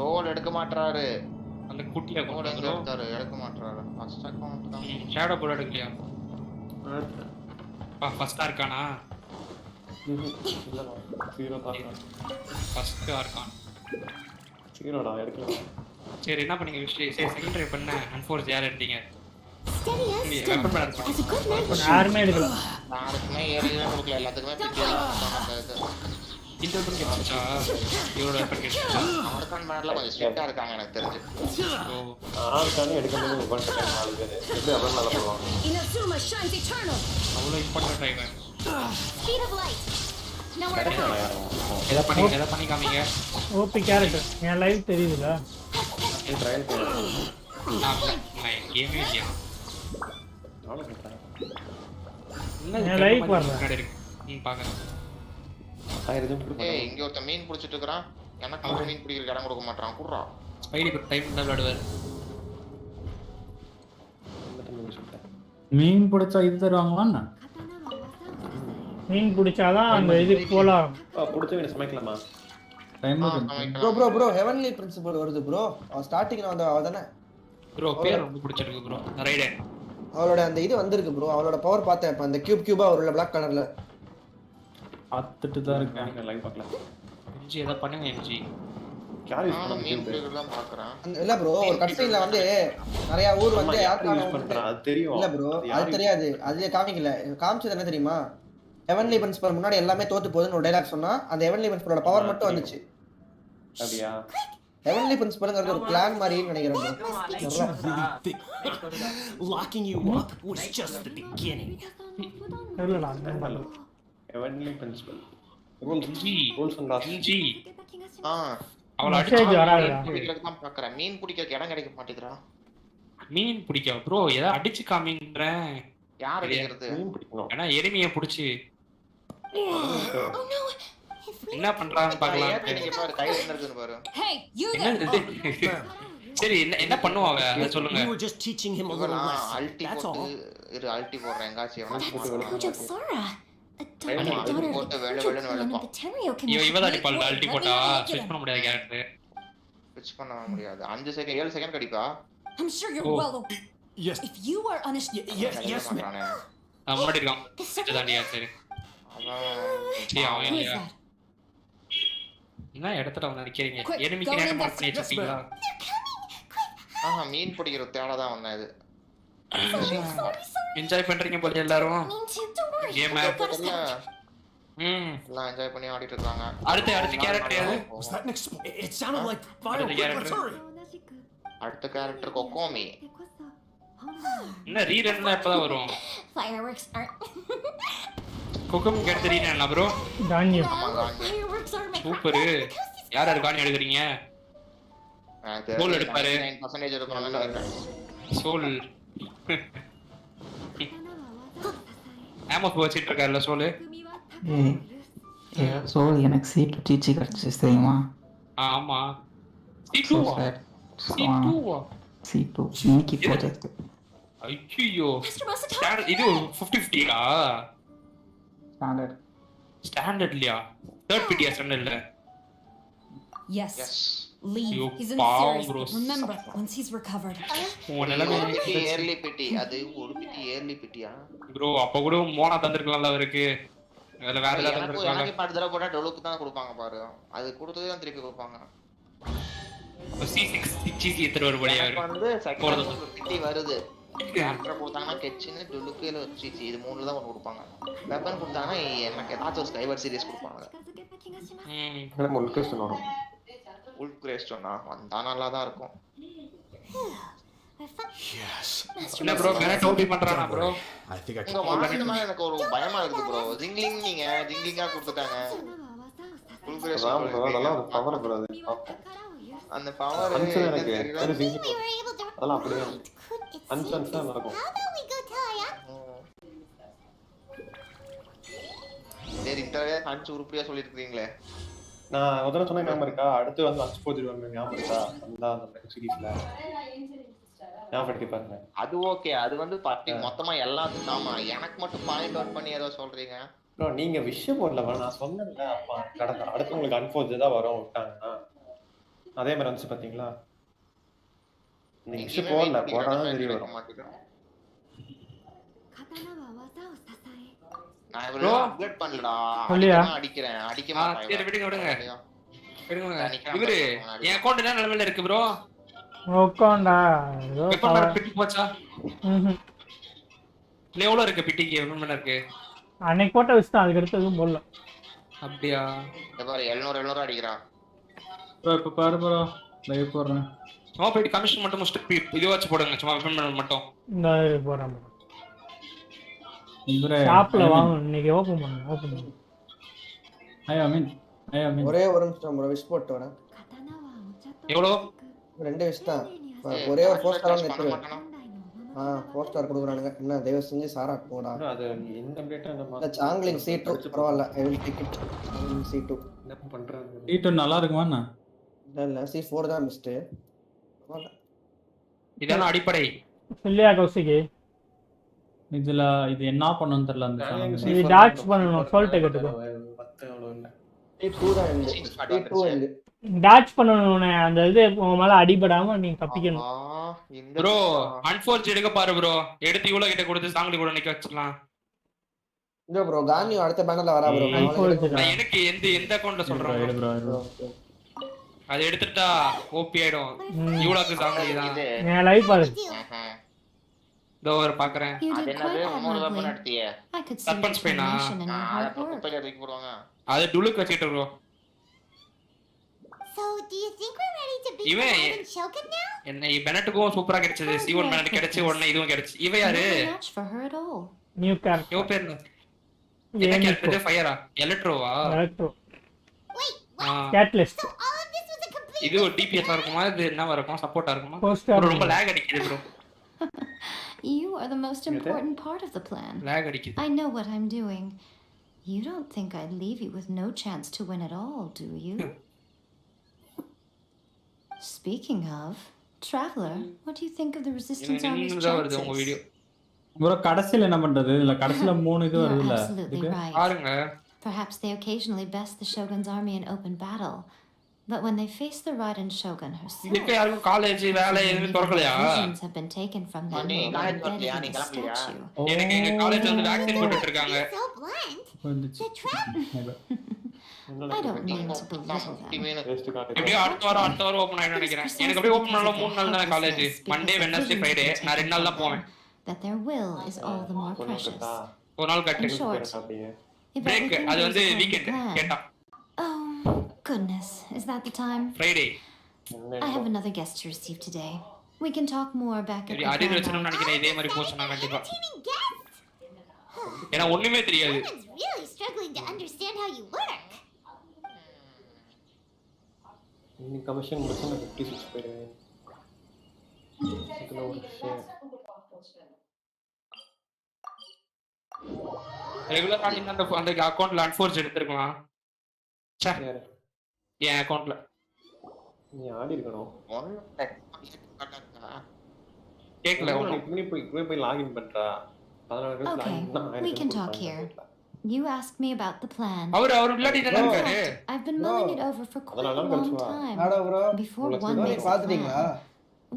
ரோல் எடுக்க மாட்டறாரு. அந்த குட்டி அக்கௌண்ட் எங்க எடுத்தாரு? எடுக்க மாட்டறாரு. ஃபர்ஸ்ட் அக்கௌண்ட் தான். ஷேடோ போர்ட் எடுக்கலையா? ஃபர்ஸ்டா இருக்கானா? இல்ல ஜீரோ தான். ஃபர்ஸ்ட் இருக்கான். ஜீரோடா எடுக்கல. சரி என்ன பண்ணீங்க விஷயம்? சரி செகண்ட் ட்ரை பண்ண அன்ஃபோர்ஸ் யார் எடுத்தீங்க? Steady as stone. As a good knight. யாருமே எடுக்கல. யாருக்குமே ஏறியா கொடுக்கல. எல்லாத்துக்குமே பிடிக்கல. இன்டர்வியூ கேட்சா இவரோட வெப்பன் கேட்சா ஆர்கான் மேல கொஞ்சம் ஸ்ட்ரிக்ட்டா இருக்காங்க எனக்கு தெரிஞ்சு. ஆர்கான் எடுக்கும்போது உட்கார்ந்துட்டாங்க நாலு பேர். எப்படி அவன் மேல போலாம்? Inazuma shines eternal. அவ்வளவு important Ivan. Speed of light. Nowhere to hide. எதை பண்ணி காமிங்க. ஓபி கேரக்டர் என் லைவ் தெரியுதுல. இது ட்ரையல் பண்ணு. நான் கேமே இல்லையா? நானும் கேட்டேன். என் லைவ் வரல. நீ பாக்க. ஏய் இங்க ஒருத்த மீன் பிடிச்சிட்டு இருக்கான். எனக்கு ஒரு மீன் பிடிக்கிற இடம் கொடுக்க மாட்டான். குறா. ஸ்பைடி குட் டைம் தான் விளையாடுவார். மீன் பிடிச்சா இது தருவாங்களா? மீன் பிடிச்சாதான் அந்த இது போலாம். பிடிச்ச மீன் சமைக்கலாமா? ப்ரோ ஹெவன்லி பிரின்சிபல் வருது ப்ரோ. ஸ்டார்டிங்ல வந்த அவதானே ப்ரோ பேர் ரொம்ப பிடிச்சிருக்கு ப்ரோ. ரைடர் அவளோட அந்த இது வந்திருக்கு ப்ரோ. அவளோட பவர் பார்த்தேன். இப்ப அந்த கியூபா வரும்ல Black கலர்ல. பார்த்துட்டு தான் இருக்கேன். லைவ் பார்க்கலாம். என்ஜி ஏதா பண்ணுங்க என்ஜி. யார் யூஸ் பண்ண மீன் பிடிக்கிறதலாம் பார்க்கறேன். இல்ல ப்ரோ ஒரு கட்சைன்ல வந்து நிறைய ஊர் வந்து யாருக்கான யூஸ் பண்றா அது தெரியும். இல்ல ப்ரோ அது தெரியாது. அதுல காமிக்கல. காமிச்சது என்ன தெரியுமா? ஹெவன்லி பிரின்சிபல் முன்னாடி எல்லாமே தோத்து போகுதுன்னு ஒரு டயலாக் சொன்னா அந்த ஹெவன்லி பிரின்சிபலோட பவர் மட்டும் வந்துச்சு. அப்படியா ஹெவன்லி பிரின்சிபல்ங்கிறது ஒரு கிளான் மாதிரின்னு நினைக்கிறேன் Locking you up was just the beginning. தெரியலடா என்ன பண்ணல. Heavenly principal rules and laws அவளை மெசேஜ் வராதுடா. பிடிக்கிறதுக்கு தான் பார்க்கறேன். மீன் பிடிக்கிறதுக்கு இடம் கிடைக்க மாட்டேங்குதுடா. மீன் பிடிக்க ப்ரோ ஏதோ அடிச்சு காமிங்கறேன். யார் அடிக்கிறது? மீன் பிடிக்கணும். انا எருமையை பிடிச்சி என்ன பண்றான்னு பார்க்கலாம். நீங்க பாரு கையில என்ன இருக்குன்னு பாரு. Hey, you என்ன சரி என்ன பண்ணுவாங்க அத சொல்லுங்க. We were just teaching him a little lesson. அல்டி போட்டு அல்டி போடுறேன் எங்காச்சி அவன That's Sora. போட்டு வேலன்னு வேலப்பா. இவதான் அடிப்பாள் அல்டி போட்டா ஸ்விட்ச் பண்ண முடியாது கேரக்டர். ஸ்விட்ச் பண்ண முடியாது. 5 செகண்ட் 7 செகண்ட் கடிப்பா. I'm sure you're well. Yes. If you are honest, yes, man. முன்னாடி இருக்கான். இதுதான்டியா சரி. அவன் இல்லையா? என்ன இடத்துல வந்து நிக்கிறீங்க? எனிமிக்கு நேரா மார்க் பண்ணி வச்சிட்டீங்களா? மீன் பிடிக்கிற தேட தான் வந்தேன் இது. என்ஜாய் பண்றீங்க போல எல்லாரும். கேம் எல்லாம் என்ஜாய் பண்ணி ஆடிட்டு இருக்காங்க. அடுத்த கேரக்டர் யாரு? Was that next? It sounded like fire preparatory. அடுத்த கேரக்டர் கொக்கோமி. என்ன ரீரன்ல எப்பதான் வரும்? Fireworks aren't. Kokomi character rerun bro. தானியம். Fireworks are my super. யார் யார் காணி எடுக்கறீங்க? சோல் எடுப்பாரு. 9% எடுக்கணும்னு நினைக்கிறேன். சோல். ஆமோஸ் வச்சிட்டு இருக்காருல சோல். சோல் எனக்கு சீட் டீச்சி கிடைச்சிச்சு தெரியுமா? ஆமா. C2 இன்னைக்கு ப்ராஜெக்ட். ஐயோ. இது 50-50 ஸ்டாண்டர்ட்லியா? தேர்ட் பிடியா ஸ்டாண்டர்ட்ல? Yes. Leave. You He's in a series. bros. Remember, once he's recovered. Early pity அது ஒரு பிட்டி ஏர்லி பிட்டியா? ப்ரோ அப்ப கூட மோனா தந்திருக்கலாம்ல அவருக்கு. வேற ஏதாவது தந்திருக்கலாம். எனக்கு பாட்டு தடவை போட்டா டொலுக்கு தான் கொடுப்பாங்க பாரு. அது கொடுத்ததே தான் திருப்பி கொடுப்பாங்க. C6 சிசி எத்தனை ஒரு படியா இருக்கு? வந்து செகண்ட் பிட்டி வருது. கேரக்டர் கொடுத்தாங்கன்னா கெச்சின்னு டொலுக்கு இல்ல சிசி இது மூணுல தான் ஒன்னு கொடுப்பாங்க. வெப்பன் கொடுத்தாங்கன்னா எனக்கு ஏதாச்சும் ஒரு ஸ்கைவர் சீரிஸ் கொடுப்பாங்க. நம்ம உல்கிரேஸ்ட் வரும். உல்கிரேஸ்ட் சொன்னா வந்தா நல்லா தான் இருக்கும். Yes. என்ன ப்ரோ கரெக்ட் ஓபி பண்றானா bro? I think I can. எனக்கு ஒரு பயமா இருக்கு ப்ரோ. ஜிங்லிங் நீங்க ஜிங்லிங்கா கொடுத்துட்டாங்க. உல்கிரேஸ்ட் அதெல்லாம் ஒரு பவர் ப்ரோ அது. அந்த பவர் எனக்கு அதெல்லாம் அப்படியே அன்சன்ஸா நடக்கும். சரி இத்தனையே அஞ்சு உருப்படியா சொல்லிருக்கீங்களே. நான் முதல்ல சொன்ன ஞாபகம் இருக்கா? அடுத்து வந்து அஞ்சு போதிருவாங்க ஞாபகம் இருக்கா? அந்த சீரிஸ்ல ஞாபகம் இருக்கு பாருங்க. அது ஓகே. அது வந்து மொத்தமா எல்லாத்துக்கும் ஆமா. எனக்கு மட்டும் பாயிண்ட் அவுட் பண்ணி ஏதோ சொல்றீங்க ப்ரோ. நீங்க விஷயம் போடல. நான் சொன்னேன்ல அப்பா கடத்த அடுத்து உங்களுக்கு அன்ஃபோர்ஜ் தான் வரும் விட்டாங்கன்னா அதே மாதிரி வந்துச்சு பாத்தீங்களா? நீங்க விஷயம் போடல. போடாதான் தெரிய வரும். நான் இவ்வளவு அப்டேட் பண்ணலடா. அடிக்கிறேன் அடிக்க மாட்டேன். சரி விடுங்க விடுங்க. இவரு என் அக்கவுண்ட் என்ன நிலைமையில இருக்கு ப்ரோ? அக்கவுண்டா ஏதோ பிட்டி போச்சா? எவ்வளவு இருக்கு பிட்டிக்கு? எவ்வளவு இருக்கு? அன்னைக்கு போட்ட விஷயம் அதுக்கு அடுத்து எதுவும் போடல. அப்படியா? இந்த பாரு 700 அடிக்கிறான் ப்ரோ. இப்ப பாரு ப்ரோ லைவ் போடுறேன். சும்மா போய் கமிஷன் மட்டும் முடிச்சிட்டு இது வச்சு போடுங்க. சும்மா வெப்பன் மட்டும். இந்த போறேன். ஷாப்ல வாங்க இன்னைக்கு ஓபன் பண்ணு. ஐ மீன் ஒரே ஒரு நிமிஷம் ப்ரோ விஷ் போட்டு வரேன். எவ்வளவு? 2 விஷ் தான். ஒரே ஒரு 4 ஸ்டார் எடுத்து 4 ஸ்டார் கொடுக்குறானுங்க. என்ன தயவு செஞ்சு சாரா போடா. அது இந்த அப்டேட் நம்ம அந்த சாங்லிங் C2 பரவாயில்லை. I will take it. C2 என்ன பண்றாங்க? C2 நல்லா இருக்குமா? இல்ல C4 தான் பெஸ்ட். பரவாயில்லை. இதெல்லாம் அடிப்படை இல்லையா கௌசிகி? இதுல இது என்ன பண்ணனும் தெரியல. அந்த இது டாட்ச் பண்ணனும். சொல்லிட்டு கேட்டுக்கோ. 10 அவ்வளவு இல்ல. C2 தான் இந்த C2 இந்த டாட்ச் பண்ணனும். அந்த இது உங்க மேல அடிபடாம நீங்க தப்பிக்கணும். ப்ரோ அன்ஃபோர்ஜ் எடுக்க பாரு ப்ரோ. எடுத்து இவ்வளவு கிட்ட கொடுத்து சாங்கலி கூட நிக்க வச்சிடலாம். இல்ல ப்ரோ கானியோ அடுத்த பேனல்ல வரா ப்ரோ. எனக்கு எந்த அக்கவுண்ட்ல சொல்றேன் ப்ரோ. அது எடுத்துட்டா ஓபி ஆயிடும். இவ்வளவுக்கு சாங்கலி தான். நான் லைவ் பாரு. இதோ வர பாக்குறேன். அது என்னது? இன்னொரு வெப்பன் எடுத்தியே. சஸ்பென்ஸ் பேனா. அது குப்பையில தூக்கி போடுவாங்க. அது டுலுக்கு வச்சிட்டு bro. So, do you think we're ready to beat the இவன் Golden Shogun now? என்ன பெனட்டுக்கும் சூப்பரா கிடைச்சது. C1 பெனட் கிடைச்சு உடனே இதுவும் கிடைச்சு. இவ யாரு? No match for her at all. New இவ கேரக்டர் பேர் என்ன கேரக்டர்? ஃபயரா? எலக்ட்ரோவா? எலக்ட்ரோ Wait, கேட்டலிஸ்ட். so all of this was a complete இது ஒரு DPS ஆ இருக்குமா? இது என்னவா இருக்கும்? சப்போர்ட்டா இருக்குமா? Post-op. Bro, ரொம்ப lag அடிக்குது bro. You are the most important part of the plan. Lag அடிக்குது. I know what I'm doing. You don't think I'd leave you with no chance to win at all, do you? Speaking of, Traveler, what do you think of the Resistance Army's chances? bro கடைசில என்ன பண்றது? இல்ல கடைசில 3 இது You're வருதுல. absolutely right. பாருங்க. Perhaps they occasionally best the Shogun's army in open battle. But when they face the Raiden Shogun herself, இதுக்கு யாருக்கும் காலேஜ் வேலை எதுவும் திறக்கலையா? visions have been taken from them and embedded in a statue. எனக்கு எங்க காலேஜ்ல வந்து vaccine போட்டுட்டு இருக்காங்க. so blunt. The trap. I don't mean to belittle them. எப்படியோ அடுத்த வாரம் ஓபன் ஆயிடும் நினைக்கிறேன். எனக்கு அப்படியே ஓபன் பண்ணலாம் 3 நாள் தான் காலேஜ். மண்டே வெட்னஸ்டே ஃப்ரைடே நான் 2 நாள் தான் போவேன். That their will is all the more precious. ஒரு நாள் கட்டு. In short, if break everything அது goes வந்து according to வீக்கெண்ட் plan- கேட்டா. Oh, goodness. Is that the time? Friday. I have another guest to receive today. We can talk more back at the சரி அடி grand வச்சனும் நினைக்கிறேன் இதே மாதிரி போச்சு நான் கண்டிப்பா. ஏன்னா ஒண்ணுமே தெரியாது. Someone's really struggling to understand how you work. இந்த கமிஷன் முடிச்சு நான் 56 போயிடுவேன். இதுல ஒரு ஷேர் ரெகுலர் ஆனிங் அந்த அக்கவுண்ட்ல அன்ஃபோர்ஸ் எடுத்துக்கலாம். சே என் அக்கவுண்ட்ல நீ ஆடி இருக்கணும். கேக்கல போய் லாகின் பண்றா. 14 நிமிஷம் Okay, we can talk here. You asked me about the plan. அவர் உள்ளாடி தான இருக்காரு. I've been mulling it over for quite a long time. Before one makes a plan.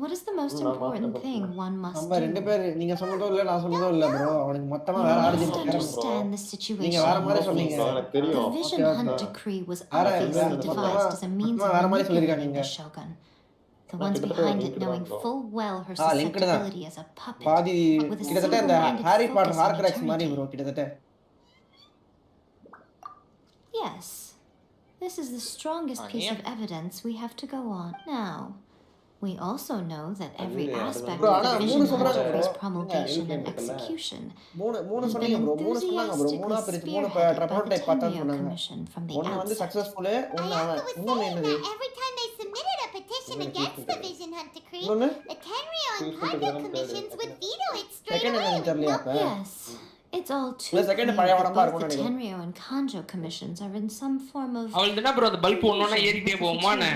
What is the most important thing one must நம்ம ரெண்டு பேர் நீங்க சொன்னதோ இல்ல நான் சொன்னதோ இல்ல bro. அவனுக்கு மொத்தமா வேற ஆர்ஜி understand the situation. நீங்க வேற மாதிரி சொன்னீங்க. The Vision Hunt decree was obviously devised as a means of manipulating the Shogun. The ones behind it knowing full well her susceptibility as a puppet. பாதி கிட்டத்தட்ட இந்த ஹாரி பாட்டர் ஹார்க்ராக்ஸ் மாதிரி bro கிட்டத்தட்ட. Yes. This is the strongest piece of evidence we have to go on. Now, we also know that every aspect of the Vision Hunt decree's promulgation and execution மூணு சொன்னீங்க bro. மூணு சொன்னாங்க bro. மூணா பிரிச்சு மூணு prototype பார்த்தான்னு சொன்னாங்க. ஒன்னு வந்து சக்சஸ்ஃபுல் இன்னொன்னு என்னது? Every time they submitted a petition against the Vision Hunt decree, the Tenryo and Kanjo commissions would veto it straight away. Yes. It's all too clear that both the Tenryo and Kanjo commissions are in some form of... அவள் என்ன bro அந்த bulb ஒண்ணொண்ணா ஏறிட்டே போகுமானே.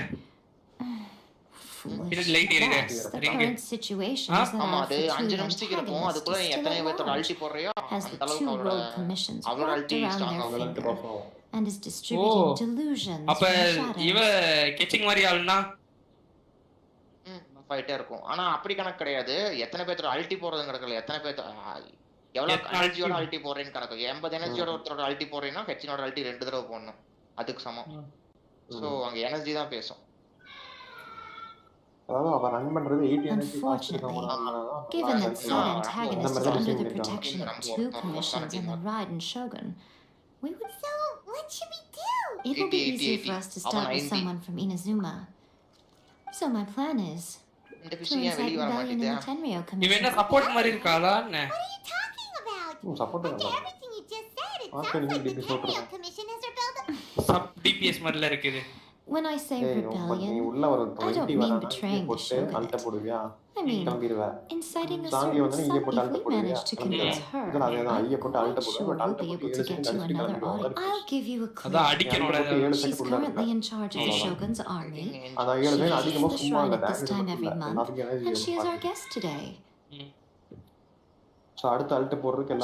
இது light ஏறிடே. The current situation is that ஆமா அது 5 நிமிஷத்துக்கு இருக்கும். அதுக்குள்ள நீ எத்தனை பேர்த்தோட அல்டி போடுறியோ அந்த அளவுக்கு அவளோட அல்டி ஸ்ட்ராங் ஆகும் and is distributing delusions. அப்ப இவ கெச்சிங் மாதிரி ஆளுனா ஃபைட்டே இருக்கும். ஆனா அப்படி கணக்கு கிடையாது. எத்தனை பேர்த்தோட அல்டி போடுறதுன்னு கணக்குல எத்தனை பேர்த்த எவ்வளவு எனர்ஜியோட அல்டி போடுறேன்னு கணக்கு. 80 எனர்ஜியோட ஒருத்தரோட அல்டி போடுறேன்னா ஹெச்சினோட அல்டி 2 தடவை போடணும். அதுக்கு சமம். சோ அங்க எனர்ஜி தான் பேசும். அதாவது அவ ரன் பண்றது 80 energy Given that said antagonist is under the protection of 2 commissions and the Raiden Shogun, we would... So, what should we do? It will be easier for us to start with someone from Inazuma. So my plan is to incite rebellion in the Tenryo commission. இவ என்ன support மாதிரி இருக்காளா என்ன? Support After everything you just said, it sounds like the Tenryo commission has rebelled. Sub DPS மாதிரில இருக்குது. When I say rebellion, I don't mean betraying the Shogunate. I mean inciting a certain sub if we manage to convince her. I'm quite sure we'll be able to get you another audience. I'll give you a clue. She's currently in charge of the Shogun's army. She visits the shrine at this time every month, and she is our guest today.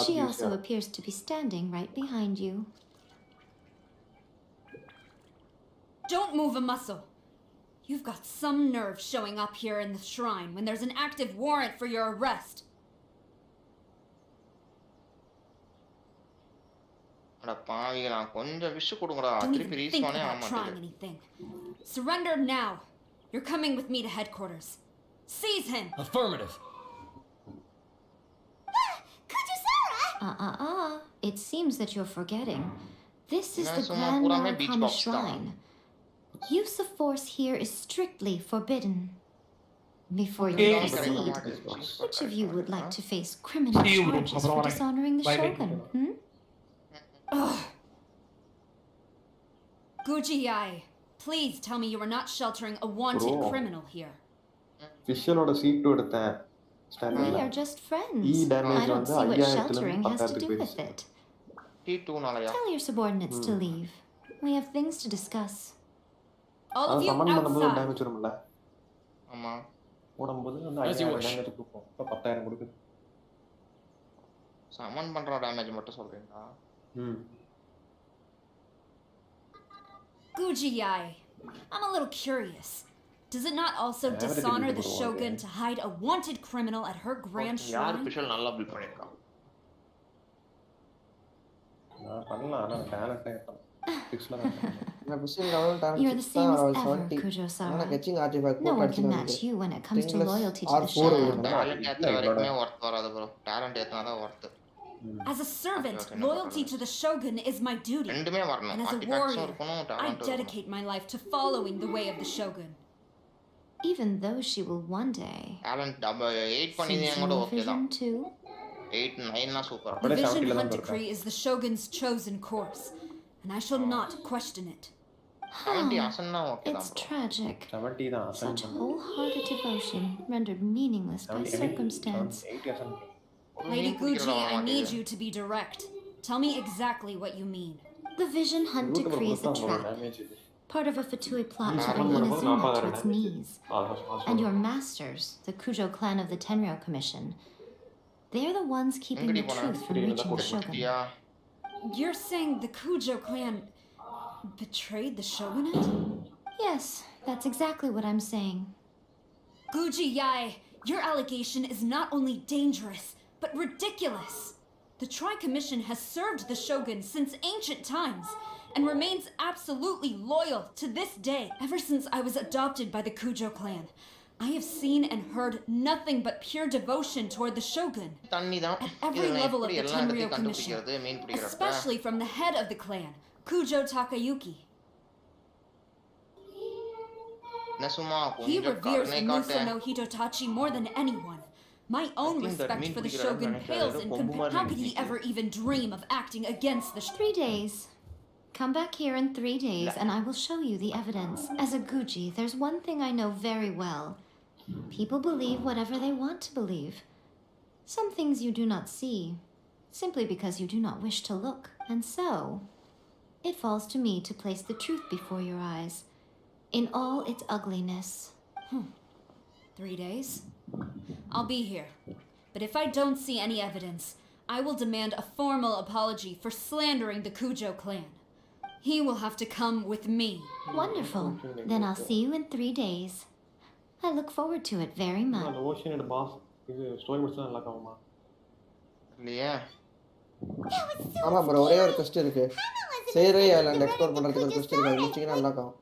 She also appears to be standing right behind you. Don't move a muscle. You've got some nerve showing up here in the shrine when there's an active warrant for your arrest. அட பாவிகளா கொஞ்சம் wish கொடுங்கடா. திருப்பி Think ரீஸ்பானே about ஆக trying மாட்டேங்குது. anything. Surrender now. You're coming with me to headquarters. Seize him. Affirmative. It seems that you're forgetting. This is the சும்மா Grand பூராமே beach Narukami box தான். Shrine. Use of force here is strictly forbidden. Before you proceed, which of you would like to face criminal charges for dishonoring the shogun? Gujiyai, please tell me you are not sheltering a wanted criminal here. Official seat to எடுத்தேன். We are just friends. I don't see what sheltering has to do with it. Tell your subordinates to leave. We have things to discuss. All of you outside. Damage வரும்ல. ஆமா. போடும்போது வந்து 5000 damage கொடுக்கும். இப்ப 10000 கொடுக்குது. சமன் பண்ற damage மட்டும் சொல்றீங்களா? Gujiyai, I'm a little curious. Does it not also dishonor the shogun to hide a wanted criminal at her grand shrine? யார் ஸ்பெஷல் நல்லா பில்ட் பண்ணிருக்கான்? நான் பண்ணலாம் ஆனா talent ஏத்தணும். You're the same as ever, Kujo-sama. No one can match you when it comes to loyalty to the shogun. As a servant, loyalty to the shogun is my duty. And as a warrior, I dedicate my life to following the way of the shogun. Even though she will one day. Vision too? 8, 9 na super. The Vision Hunt Decree is the shogun's chosen course, and I shall not question it. It's tragic. Such wholehearted devotion rendered meaningless by circumstance. Lady Guji, I need you to be direct. Tell me exactly what you mean. The Vision Hunt Decree is a trap. Part of a Fatui plot to bring Inazuma to its knees. And your masters, the Kujo clan of the Tenryou Commission, they're the ones keeping the truth from reaching the shogun. You're saying the Kujo clan betrayed the shogunate? Yes, that's exactly what I'm saying. Guji Yai, your allegation is not only dangerous, but ridiculous. The Tri-Commission has served the shogun since ancient times, and remains absolutely loyal to this day. Ever since I was adopted by the Kujo clan, I have seen and heard nothing but pure devotion toward the shogun at every level of the Tenryou Commission, especially from the head of the clan, Kujo Takayuki. He reveres the Muso no Hitotachi more than anyone. My own respect for the shogun pales in comparison. How could he ever even dream of acting against the 3 days. Come back here in 3 days and I will show you the evidence. As a Guji, there's one thing I know very well. People believe whatever they want to believe. Some things you do not see, simply because you do not wish to look. And so, it falls to me to place the truth before your eyes, in all its ugliness. 3 days? I'll be here. But if I don't see any evidence, I will demand a formal apology for slandering the Kujo clan. He will have to come with me. Wonderful. Then I'll see you in 3 days. I look forward to it very much. ஆமா bro ஒரே ஒரு question இருக்கு சேரே Island explore பண்றதுக்கு ஒரு question இருக்கு முடிச்சீங்கன்னா நல்லா இருக்கும்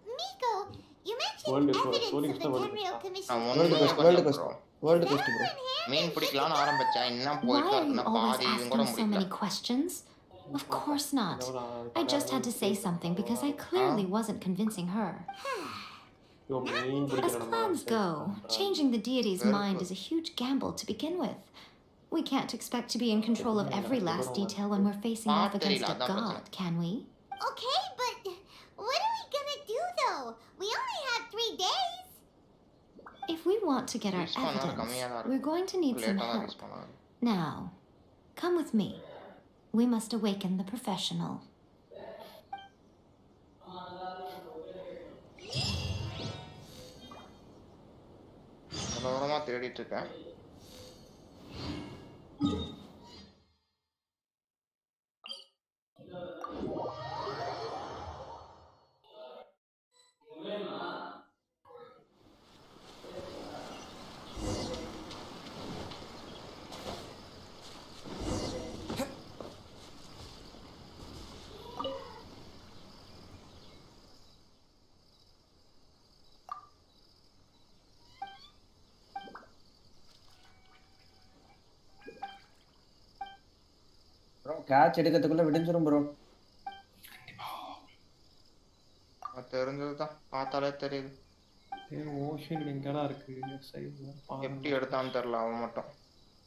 world கொஸ்ட் bro மீன் பிடிக்கலாம்னு ஆரம்பிச்சேன் இன்னும் போயிட்டு இருக்குன்னா பாதி இதுவும் கூட so many questions? Of course not. I just had to say something because I clearly wasn't convincing her. As plans go, changing the deity's mind is a huge gamble to begin with. We can't expect to be in control of every last detail when we're facing off against a god, can we? Okay, but what are we gonna do though? We only have 3 days. If we want to get our evidence, we're going to need some help. Now, come with me. We must awaken the professional. தேடிட்டு இருக்கேன் bro catch எடுக்கிறதுக்குள்ள விடிஞ்சிரும் bro தெரிஞ்சதுதான், பார்த்தாலே தெரியுது. Ocean எங்கடா இருக்கு? எப்படி எடுத்தான்னு தெரியல அவன் மட்டும்.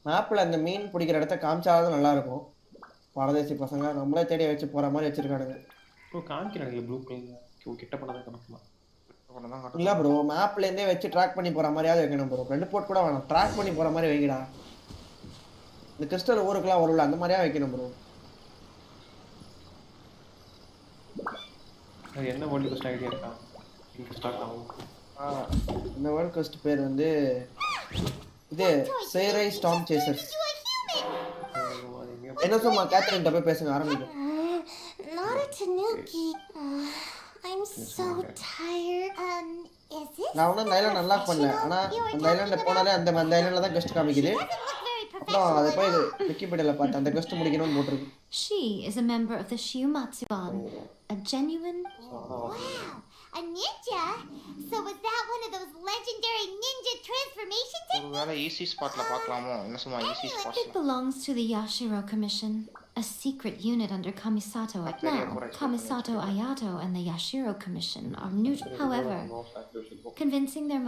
மேப்ல அந்த மீன் பிடிக்கிற இடத்த காமிச்சாலும் நல்லா இருக்கும். பரதேசி பசங்க நம்மளே தேடி வச்சு போற மாதிரி வச்சிருக்கானுங்க. ப்ரோ காமிக்கிறானுங்க ப்ளூ கலர்ல. கிட்ட பண்ணாதான் காமிக்கலாம். இல்ல ப்ரோ, மேப்ல இருந்தே வச்சு ட்ராக் பண்ணி போற மாதிரியாவது வைக்கணும் ப்ரோ. ரெண்டு போட் கூட வேணாம், ட்ராக் பண்ணி போற மாதிரி வைக்கடா. இந்த கிறிஸ்டல் ஊருக்குலாம் வரும்ல, அந்த மாதிரியா வைக்கணும் ப்ரோ. அது என்ன வேர்ல்ட் கோஸ்ட் ஐடியா இருக்கா? ஸ்டார்ட் ஆகும். இந்த வேர்ல்ட் கோஸ்ட் பேர் வந்து இது சேரை ஸ்டார்ம் சேசர்ஸ். என்ன சும்மா கேத்ரின் கிட்ட போய் பேசுங்க, ஆரம்பிக்கும். Not a tanuki. I'm so tired. Is this? நான் ஒன்றும் அந்த ஐலாண்ட் அன்லாக் பண்ணல. ஆனால் அந்த ஐலாண்டில் போனாலே அந்த ஐலாண்டில் தான் கெஸ்ட் காமிக்குது. அப்புறம் அதை போய் விக்கிபீடியாவில் பார்த்தேன், அந்த கெஸ்ட் முடிக்கணும்னு போட்டிருக்கு. She is a member of the Shiumatsuban, a genuine... Wow, a ninja? So was that one of those legendary ninja transformation techniques? ஒருவேளை ஈஸி ஸ்பாட்ல பார்க்கலாமோ? என்ன சும்மா ஈஸி ஸ்பாட்ல? It belongs to the Yashiro Commission, a secret unit under Kamisato. Now, Kamisato Ayato and the Yashiro Commission are neutral. However, convincing their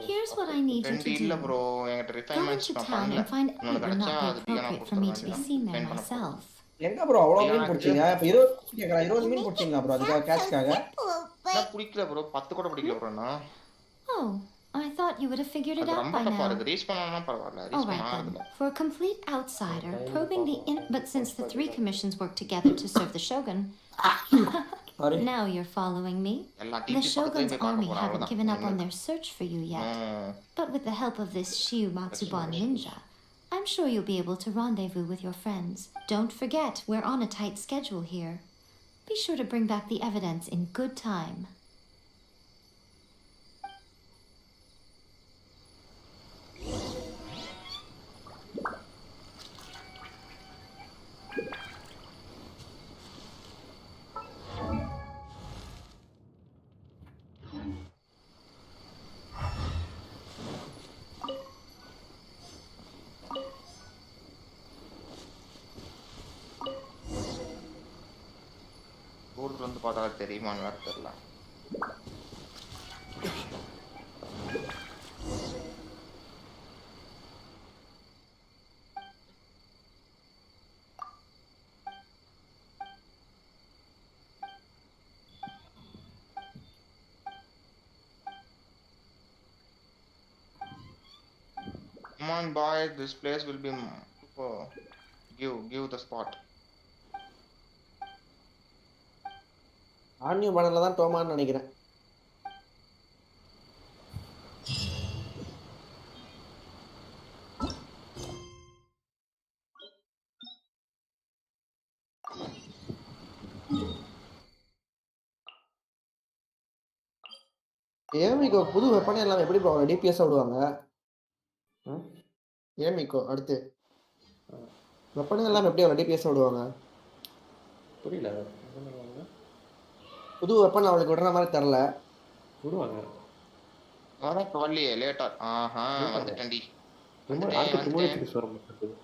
Here's what I need you to do. Go into town and find it would not be appropriate for me to be seen there myself. எங்க bro அவ்வளோ மீன் பிடிச்சீங்க? இப்போ 20 மீன் பிடிச்சீங்களா bro அதுக்காக கேட்ச்காக? நான் பிடிக்கல bro, 10 கூட பிடிக்கல bro நான். Oh, I thought you would have figured it out by now. All right then. For a complete outsider, probing the but since the three commissions work together to serve the shogun, now you're following me. The shogun's army haven't given up on their search for you yet, but with the help of this Shiumatsuban ninja, I'm sure you'll be able to rendezvous with your friends. Don't forget, we're on a tight schedule here. Be sure to bring back the evidence in good time. ஊருக்கு வந்து பார்த்தா தெரியுமான்னு வேற தெரியல. Come on boy, this place will be give the spot. ஆன்யூ மணல்ல தான் டோமான்னு நினைக்கிறேன். ஏமிகோ புது வெப்பனே எல்லாம் எப்படி ப்ரோ டிபிஎஸ் விடுவாங்க? ஏமிகோ அடுத்து வெப்பனே எல்லாம் எப்படி அவளை டிபிஎஸ் விடுவாங்க? புரியல. புது வெப்பன் அவளுக்கு விடுற மாதிரி தெரியல. விடுவாங்க. வர காலியே லேட்டா. வந்துட்டேன்டி. அடுத்து ரிமூவ் செக்ஸ் வர மாட்டேங்குது.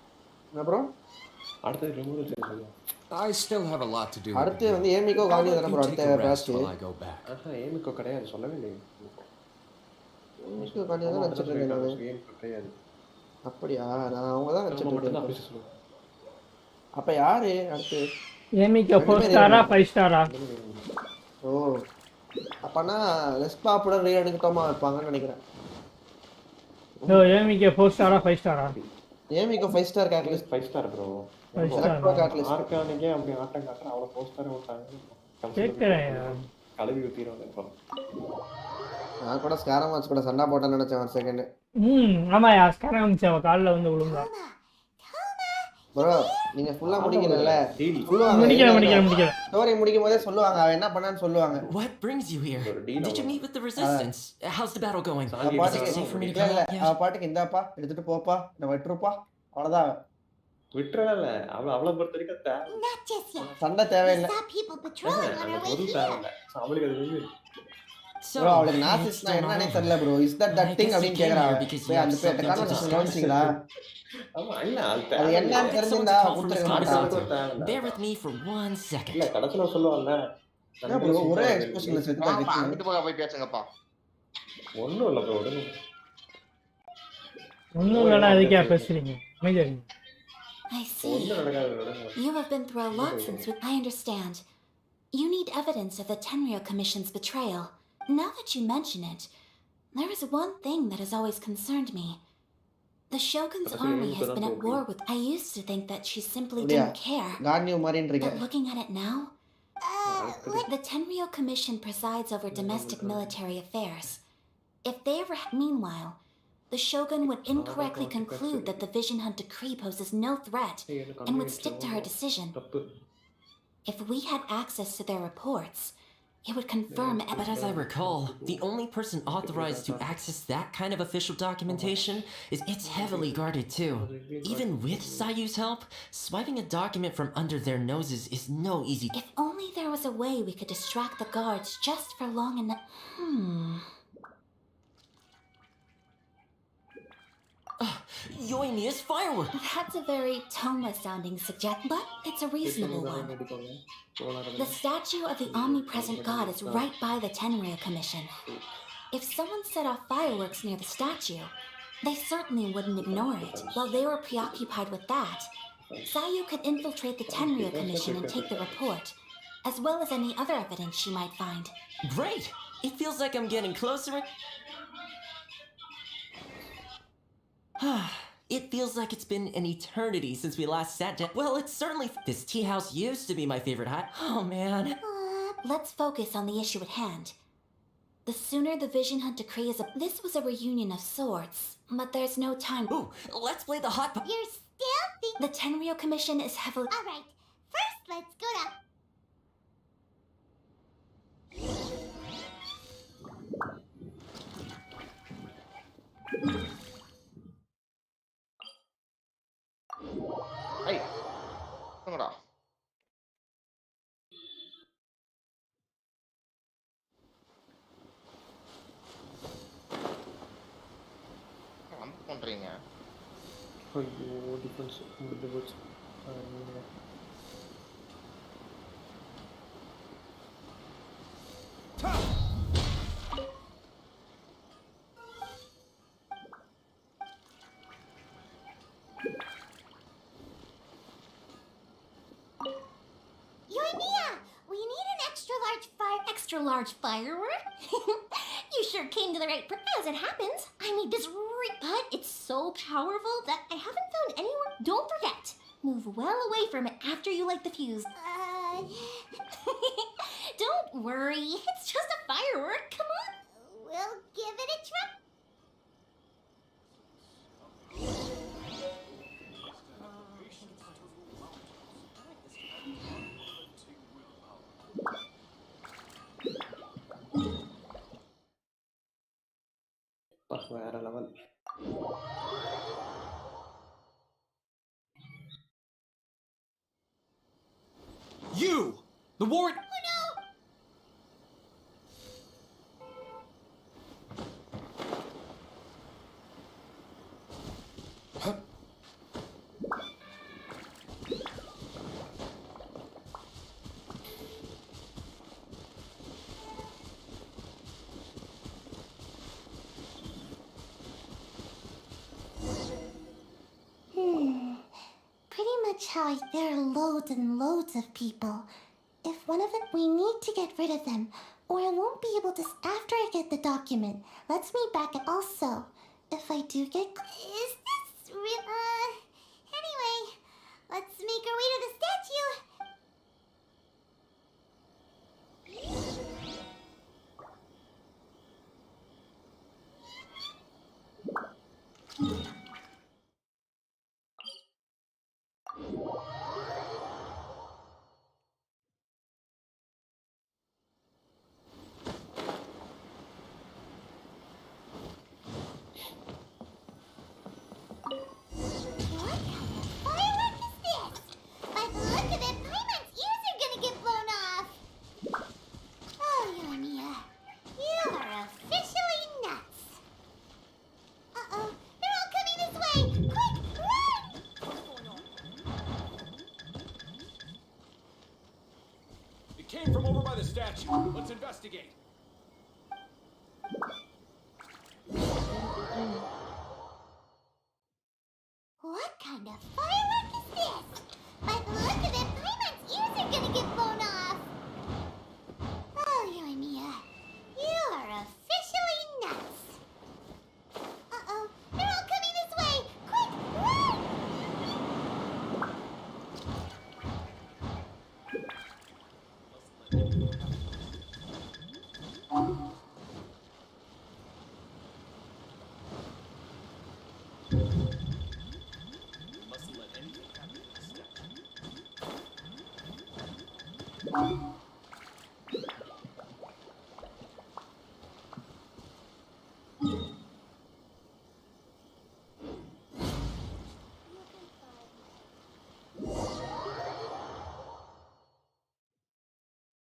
என்ன ப்ரோ? அடுத்து ரிமூவ் செக்ஸ் வரும். I still have a lot to do. அடுத்து வந்து ஏமிகோ காலியே தான ப்ரோ அடுத்த பேட்ச். ஏமிகோ கிடையாது சொல்லவே இல்லை. ஏமிகோ காலியே தான் நினைச்சிட்டு இருக்கேன் நான். ஏமிகோ கிடையாது. அப்படியா? நான் அவங்க தான் நினைச்சிட்டு இருக்கேன். அப்ப யாரு அடுத்து? ஏமிகோ 4 ஸ்டாரா 5 ஸ்டாரா? ஓ அப்பனா லெஸ் பாப்புலர் ரீஎடுக்கட்டோமா வைப்பாங்கன்னு நினைக்கிறேன். ஓ ஏமிகோ 4 ஸ்டாரா 5 ஸ்டாரா? ஏமிகோ 5 star catalyst 5 star bro. 5 star catalyst ஆர்கானிக்கே அப்படி ஆட்டம் காட்ற அவள 4 ஸ்டார் விட்டாங்க. கேக்குறேன். கலவி ஊத்திரோம் இப்போ. நான் கூட ஸ்காரம் வாட்ச் கூட சண்டை போட்டேன்னு நினைச்சேன் ஒரு செகண்ட். ஆமாயா ஸ்காரம் வந்துச்சு அவ கால்ல வந்து விழுந்தா. ப்ரோ நீங்க ஃபுல்லா முடிக்கலல? முடிக்கல. ஸ்டோரி முடிக்கும்போதே சொல்லுவாங்க அவ என்ன பண்ணான்னு சொல்லுவாங்க. What brings you here? Did you meet with the resistance? How's the battle going? Is it safe for me to come? அவ பாட்டுக்கு இந்தாப்பா எடுத்துட்டு போப்பா நான் விட்டுருப்பா அவ்வளவுதான். விட்டுறல அவளை பொறுத்த வரைக்கும் சண்டை தேவையில்லை. அவளுக்கு அது bro அவளுக்கு நாசிஸ்னா என்னன்னே தெரியல bro is that thing அப்படினு கேக்குறா போய் அந்த பேட்ட கான்வர்சேஷன் கவனிச்சீங்களா ஆமா இல்ல அது என்னன்னு தெரிஞ்சிருந்தா கொடுத்துருக்க மாட்டான் Bear with me for 1 second. இல்ல கடைசில சொல்லுவாங்க என்ன bro ஒரே எக்ஸ்பிரஷன்ல செத்துட்டா வாப்பா, அங்கிட்டு போய் பேசுங்கப்பா. ஒண்ணும் இல்ல bro விடுங்க. ஒண்ணும் இல்லடா அதுக்கே பேசுறீங்க அமைதியா இருங்க. I see. You have been through a lot since I understand. You need evidence of the Tenryou Commission's betrayal. Now that you mention it, there is one thing that has always concerned me. The Shogun's army has been at war with... I used to think that she simply didn't care. But looking at it now... the Tenryou Commission presides over domestic military affairs. If they ever... Meanwhile, the Shogun would incorrectly conclude that the Vision Hunt decree poses no threat and would stick to her decision. If we had access to their reports, it would confirm... But as I recall, the only person authorized to access that kind of official documentation it's heavily guarded too. Even with Sayu's help, swiping a document from under their noses is no easy... If only there was a way we could distract the guards just for long enough... Yoimiya's firework! That's a very Toma-sounding suggestion, but it's a reasonable one. The statue of the omnipresent god is right by the Tenryou Commission. If someone set off fireworks near the statue, they certainly wouldn't ignore it. While they were preoccupied with that, Sayu could infiltrate the Tenryou Commission and take the report, as well as any other evidence she might find. Great! It feels like I'm getting closer. It feels like it's been an eternity since we last sat down. Well, it's certainly... This tea house used to be my favorite hut. Oh, man. Let's focus on the issue at hand. The sooner the Vision Hunt decree is This was a reunion of sorts, but there's no time... Ooh, let's play the hot... You're still The Tenryou Commission is heavily... Alright, first let's go to... ஐய் என்னடா என்ன பண்றீங்க ஐயோ defence முடிஞ்சு போச்சு Large firework? You sure came to the right as it happens. I made this but it's so powerful that I haven't found anyone. Don't forget, move well away from it after you light the fuse. Don't worry, it's just a firework. Come on, we'll give it a try. வேற level You! The warrant... Oh no! How there are loads and loads of people. If one of them, we need to get rid of them, or I won't be able to. After I get the document, let's meet back. Also, if I do get, is this real? Anyway, let's make our way to the statue. By the look of it, came from over by the statue. Let's investigate. What kind of firework is this? By the look of it, Paimon's ears are gonna get blown off. Oh, Yoimiya, you are officially nuts. Uh-oh, they're all coming this way. Quick, run!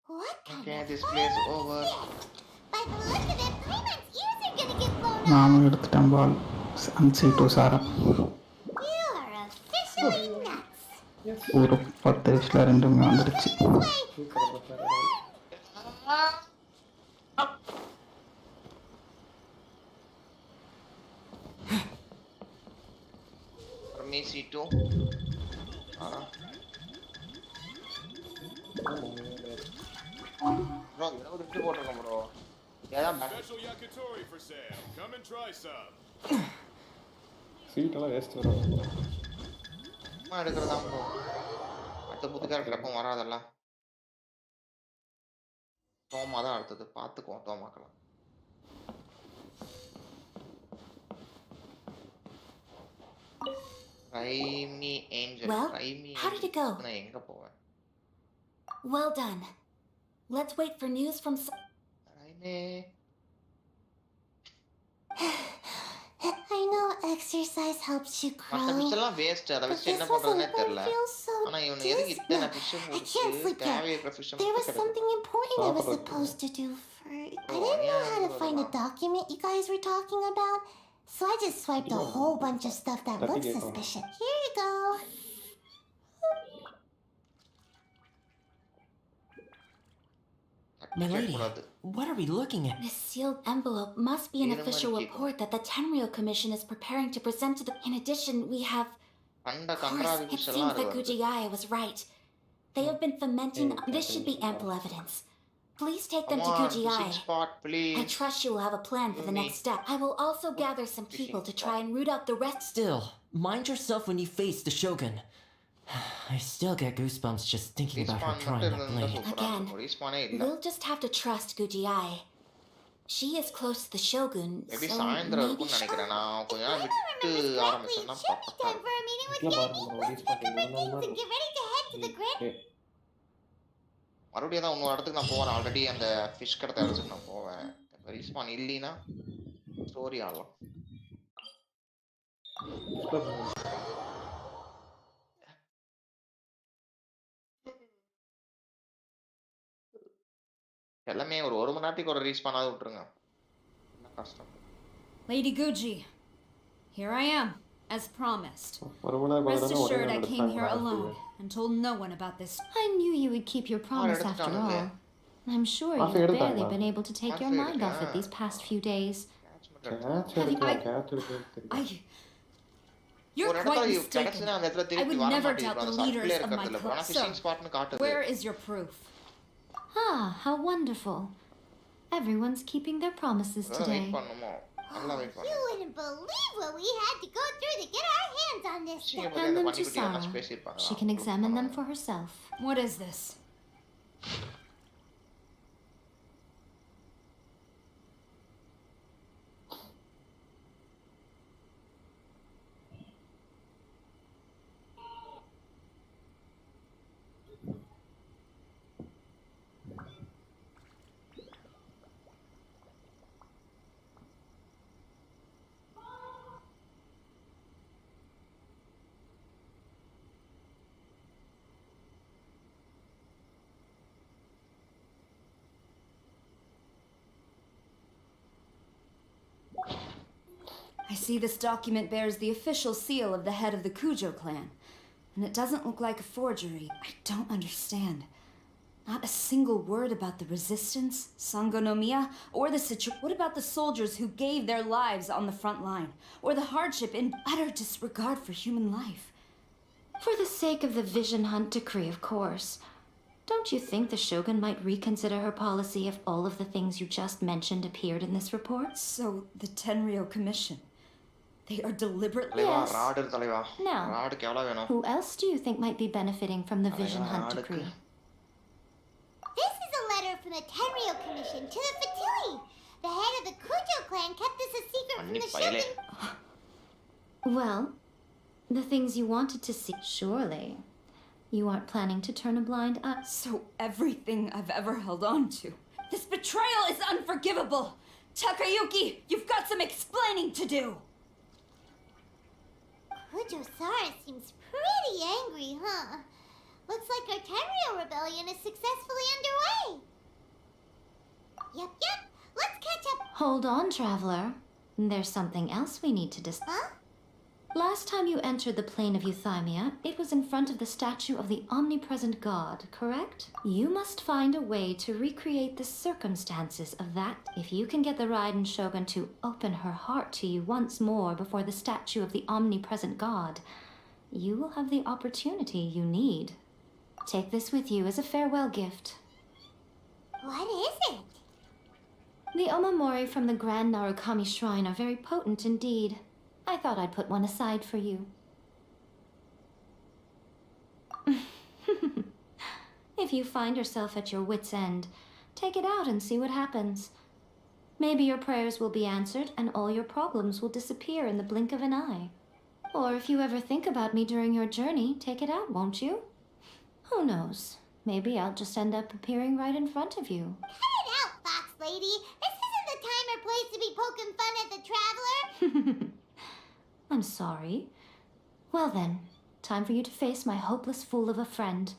What kind Okay, of this place over. By the look of it, Paimon's ears are gonna get blown off. நானும் எடுத்துட்டேன் பால் அன்சீட்டு சாரா You are officially nuts. ஒரு 10 விஷயம் ரெண்டுமே வந்துடுச்சு. For me, C2. Bro, என்ன ஒரு விட்டு போட்டுருக்கோம் bro. ஏதான் Special yakitori for sale. Come and try some. சீட்டெல்லாம் வேஸ்ட் வரும். சும்மா எடுக்கிறதா bro. அடுத்த புது கேரக்டர் எப்போ வராதல்ல. தோமா தான் அடுத்தது. பார்த்துக்குவோம் தோமாக்கலாம். Raimi Angel. Well, Raimi how did it go? நான் எங்க போவேன்? Well done. Let's wait for news from. Raimi. I know exercise helps you grow. மத்த fish எல்லாம் waste. அத வச்சு என்ன பண்றதுனே தெரியல. ஆனா இவன் எதுக்கு இத்தனை fish போட்டு தேவையற்ற fish There was something important I was supposed to do for. I didn't know how to find a document you guys were talking about, so I just swiped a whole bunch of stuff that looks suspicious. Here you go. Milady, what are we looking at? This sealed envelope must be an official report that the Tenryou Commission is preparing to present to the. In addition, we have. Of course, it seems that Gujiyaya was right. They have been fermenting. This should be ample evidence. Please take them to Gujiyaya. I trust you will have a plan for the next step. I will also gather some people to try and root out the rest. Still, mind yourself when you face the Shogun. I still get goosebumps just thinking about her trying that blade. Again, we'll just have to trust Gujiyai. She is close to the Shogun, maybe so சாயந்தரம் maybe இருக்கும்னு நினைக்கிறேன். நான் கொஞ்ச நேரம் விட்டு ஆரம்பிச்சேன்னா பக்கா. மறுபடியும் தான் இன்னொரு இடத்துக்கு நான் போறேன். ஆல்ரெடி அந்த ஃபிஷ் கடத்த இடத்துக்கு நான் போவேன். ரீஸ்பான் இல்லைன்னா ஸ்டோரி ஆடலாம். எல்லாமே ஒரு மணி நேரத்துக்கு ஒரு ரீஸ்பான் ஆக விட்டுருங்க. என்ன கஷ்டம். Lady Guji, here I am, as promised. Rest assured I came here alone and told no one about this. I knew you would keep your promise after all. I'm sure you've barely been able to take your mind off it these past few days. You're quite mistaken. I would never doubt the leaders of my cult. So, where is your proof? Ah, how wonderful. Everyone's keeping their promises today. You wouldn't believe what we had to go through to get our hands on this stuff. Hand them to Sarah. She can examine them for herself. What is this? I see this document bears the official seal of the head of the Kujo clan, and it doesn't look like a forgery. I don't understand. Not a single word about the resistance, Sangonomiya, or the situation. What about the soldiers who gave their lives on the front line? Or the hardship in utter disregard for human life? For the sake of the Vision Hunt decree, of course. Don't you think the Shogun might reconsider her policy if all of the things you just mentioned appeared in this report? So, the Tenryo Commission. They are deliberately... Yes. Now, Now, who else do you think might be benefiting from the Vision Hunt decree? This is a letter from the Tenryo Commission to the Fatui. The head of the Kujo clan kept this a secret from the Shogun. Well, the things you wanted to see. Surely, you aren't planning to turn a blind eye. So everything I've ever held on to. This betrayal is unforgivable! Takayuki, you've got some explaining to do! Kujo-san seems pretty angry, huh? Looks like our Tenryo rebellion is successfully underway. Yep, let's catch up. Hold on, Traveler. There's something else we need to discuss. Huh? Last time you entered the plane of Euthymia, it was in front of the statue of the omnipresent god, correct? You must find a way to recreate the circumstances of that. If you can get the Raiden Shogun to open her heart to you once more before the statue of the omnipresent god, you will have the opportunity you need. Take this with you as a farewell gift. What is it? The omamori from the Grand Narukami Shrine are very potent indeed. I thought I'd put one aside for you. If you find yourself at your wit's end, take it out and see what happens. Maybe your prayers will be answered and all your problems will disappear in the blink of an eye. Or if you ever think about me during your journey, take it out, won't you? Who knows? Maybe I'll just end up appearing right in front of you. Cut it out, Fox Lady. This isn't the time or place to be poking fun at the Traveler. I'm sorry. Well then, time for you to face my hopeless fool of a friend.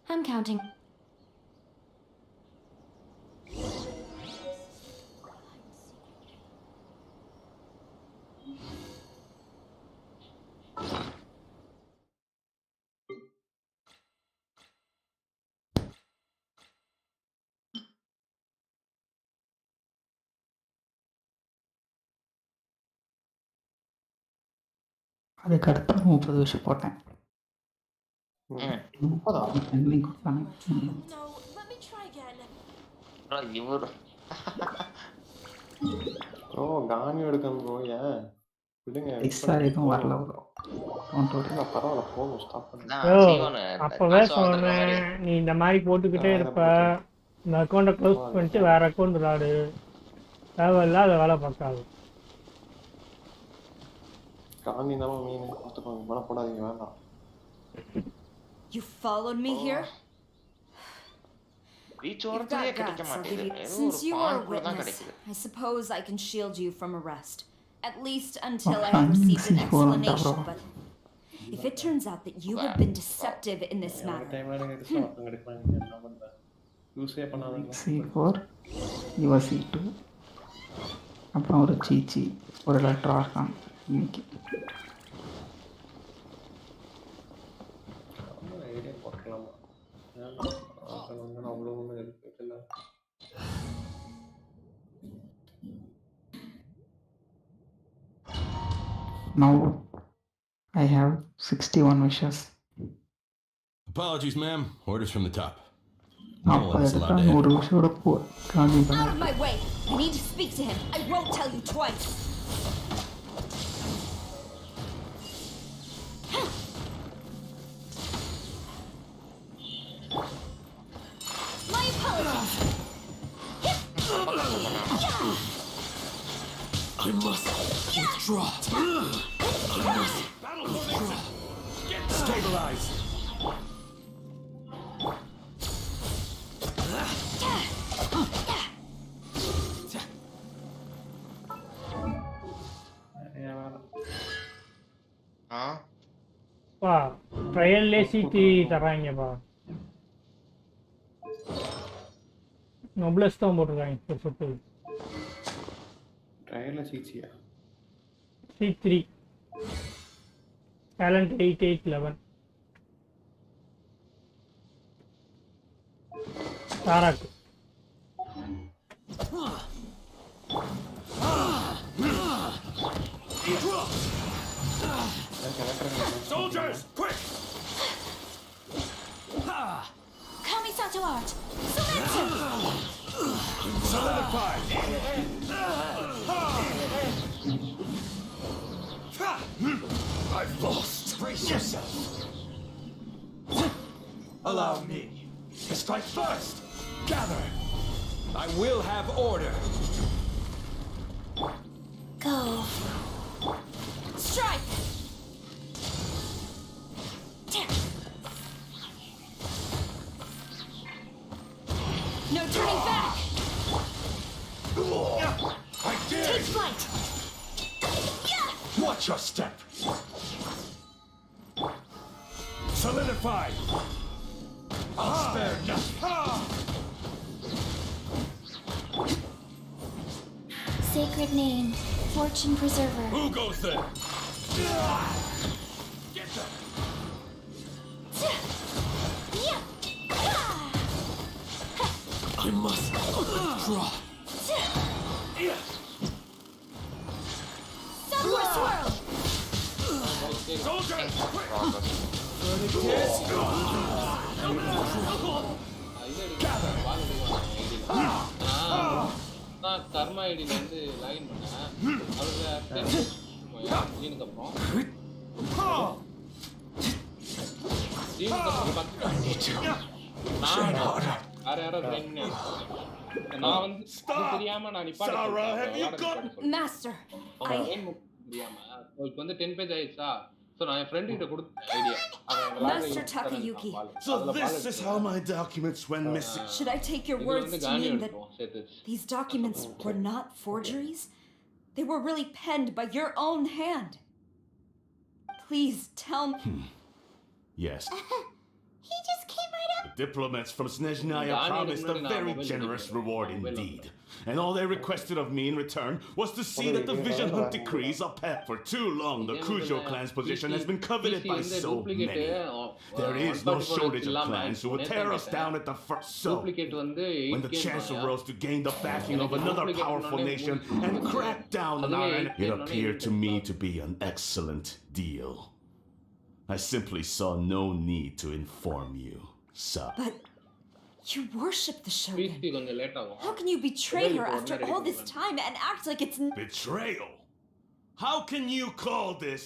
I'm counting. அதுக்கு அடுத்த 30 விஷயம் போட்டேன். ending கொடுத்தானே. இவர் bro Ghani எடுக்கணும் bro ஏன் விடுங்க extra எதுவும் வரல ப்ரோ. பரவாயில்ல போதும் ஸ்டாப் பண்ணுங்க. அப்பவே சொன்னேன் நீ இந்த மாதிரி போட்டுக்கிட்டே இருப்ப, இந்த அக்கௌண்ட்டை க்ளோஸ் பண்ணிட்டு வேற அக்கௌண்ட் விளாடு, தேவையில்லாத வேலை பார்க்காது. கானி தான் மீன் பார்த்துக்கோங்க, மன போடாதீங்க வேண்டாம். You followed me here? You've got guts, I'll give you. Since you are a witness, I suppose I can shield you from arrest. At least until I have received an explanation, but if it turns out that you have been deceptive in this matter... C4, இவ C2, அப்புறம் ஒரு சீச்சி, ஒரு letter ஆகான் இன்னைக்கு. Now I have 61 wishes. Apologies, ma'am. Orders from the top. அப்ப எடுத்தா 100 விஷயோட காணி Out பண்ண. of my way! I need to speak to him. I won't tell you twice. My apologies. I must withdraw. I must withdraw. Stabilize. பா ட்ரையல்லே சீட்டி தராங்கப்பா. நோப்லஸ் தான் போட்டிருக்காங்க சொட்டு. ட்ரையல்ல சீச்சியா? C3 talent 8811. தாராக்கு Soldiers, quick! Kamisato art. Selective. Solidify! I've lost. Brace yourself. Allow me to strike first. Gather. I will have order. Go. Strike. No turning back. I dare Take you. flight. Watch your step. Solidify. I'll spare nothing. Sacred name, fortune preserver. Who goes there? Get them. I must withdraw. Sunward swirl. Soldiers, quick! நான் கர்மா ஐடில இருந்து login பண்ணேன். அதுல ஜீனுக்கு அப்புறம் நான் வேற யாரோ train நான் வந்து தெரியாம நான் நிப்பாட்டேன். Master, தெரியாம உங்களுக்கு வந்து 10 பேஜ் ஆயிடுச்சா? So நான் என் ஃப்ரெண்ட் கிட்ட கொடுத்த idea. Master Takayuki. So this is how my documents went missing. Should I take your words to mean that these documents were not forgeries? They were really penned by your own hand. Please tell me. Yes. He just came right up. The diplomats from Snezhnaya promised a very generous reward indeed. And all they requested of me in return was to see that the Vision Hunt decrees are passed. For too long, the Kujo clan's position has been coveted by so many. There is no shortage of clans who will tear us down at the first. So, when the Chancellor rose to gain the backing of another powerful nation and crack down on our enemy, it appeared to me to be an excellent deal. I simply saw no need to inform you, sir. But you worship the Shogun. How can you betray her after all this time and act like it's... Betrayal? How can you call this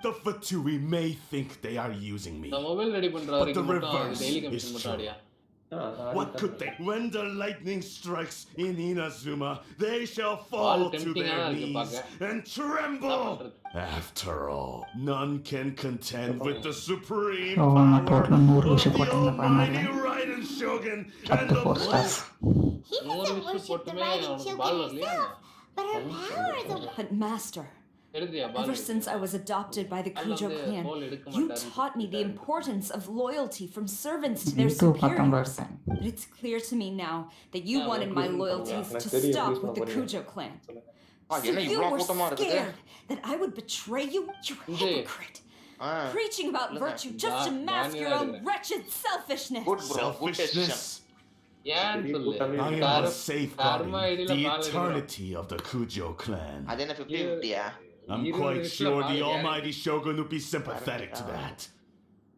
the Fatui may think they are using me? But the reverse is true. What could they? When the lightning strikes in Inazuma, they shall fall to their knees and tremble. After all, none can contend with the supreme power of the almighty Raiden Shogun and the blessed. He doesn't worship the Raiden Shogun himself, but her power is a... But Master, ever since I was adopted by the Kujo clan, you taught me the importance of loyalty from servants to their superiors. But it's clear to me now that you wanted my loyalties to stop with the Kujo clan. So you were scared that I would betray you? You're a hypocrite. Preaching about virtue just to mask your own wretched selfishness. Selfishness? I am safeguarding the eternity of the Kujo clan. I'm quite sure the almighty Shogun would be sympathetic to that.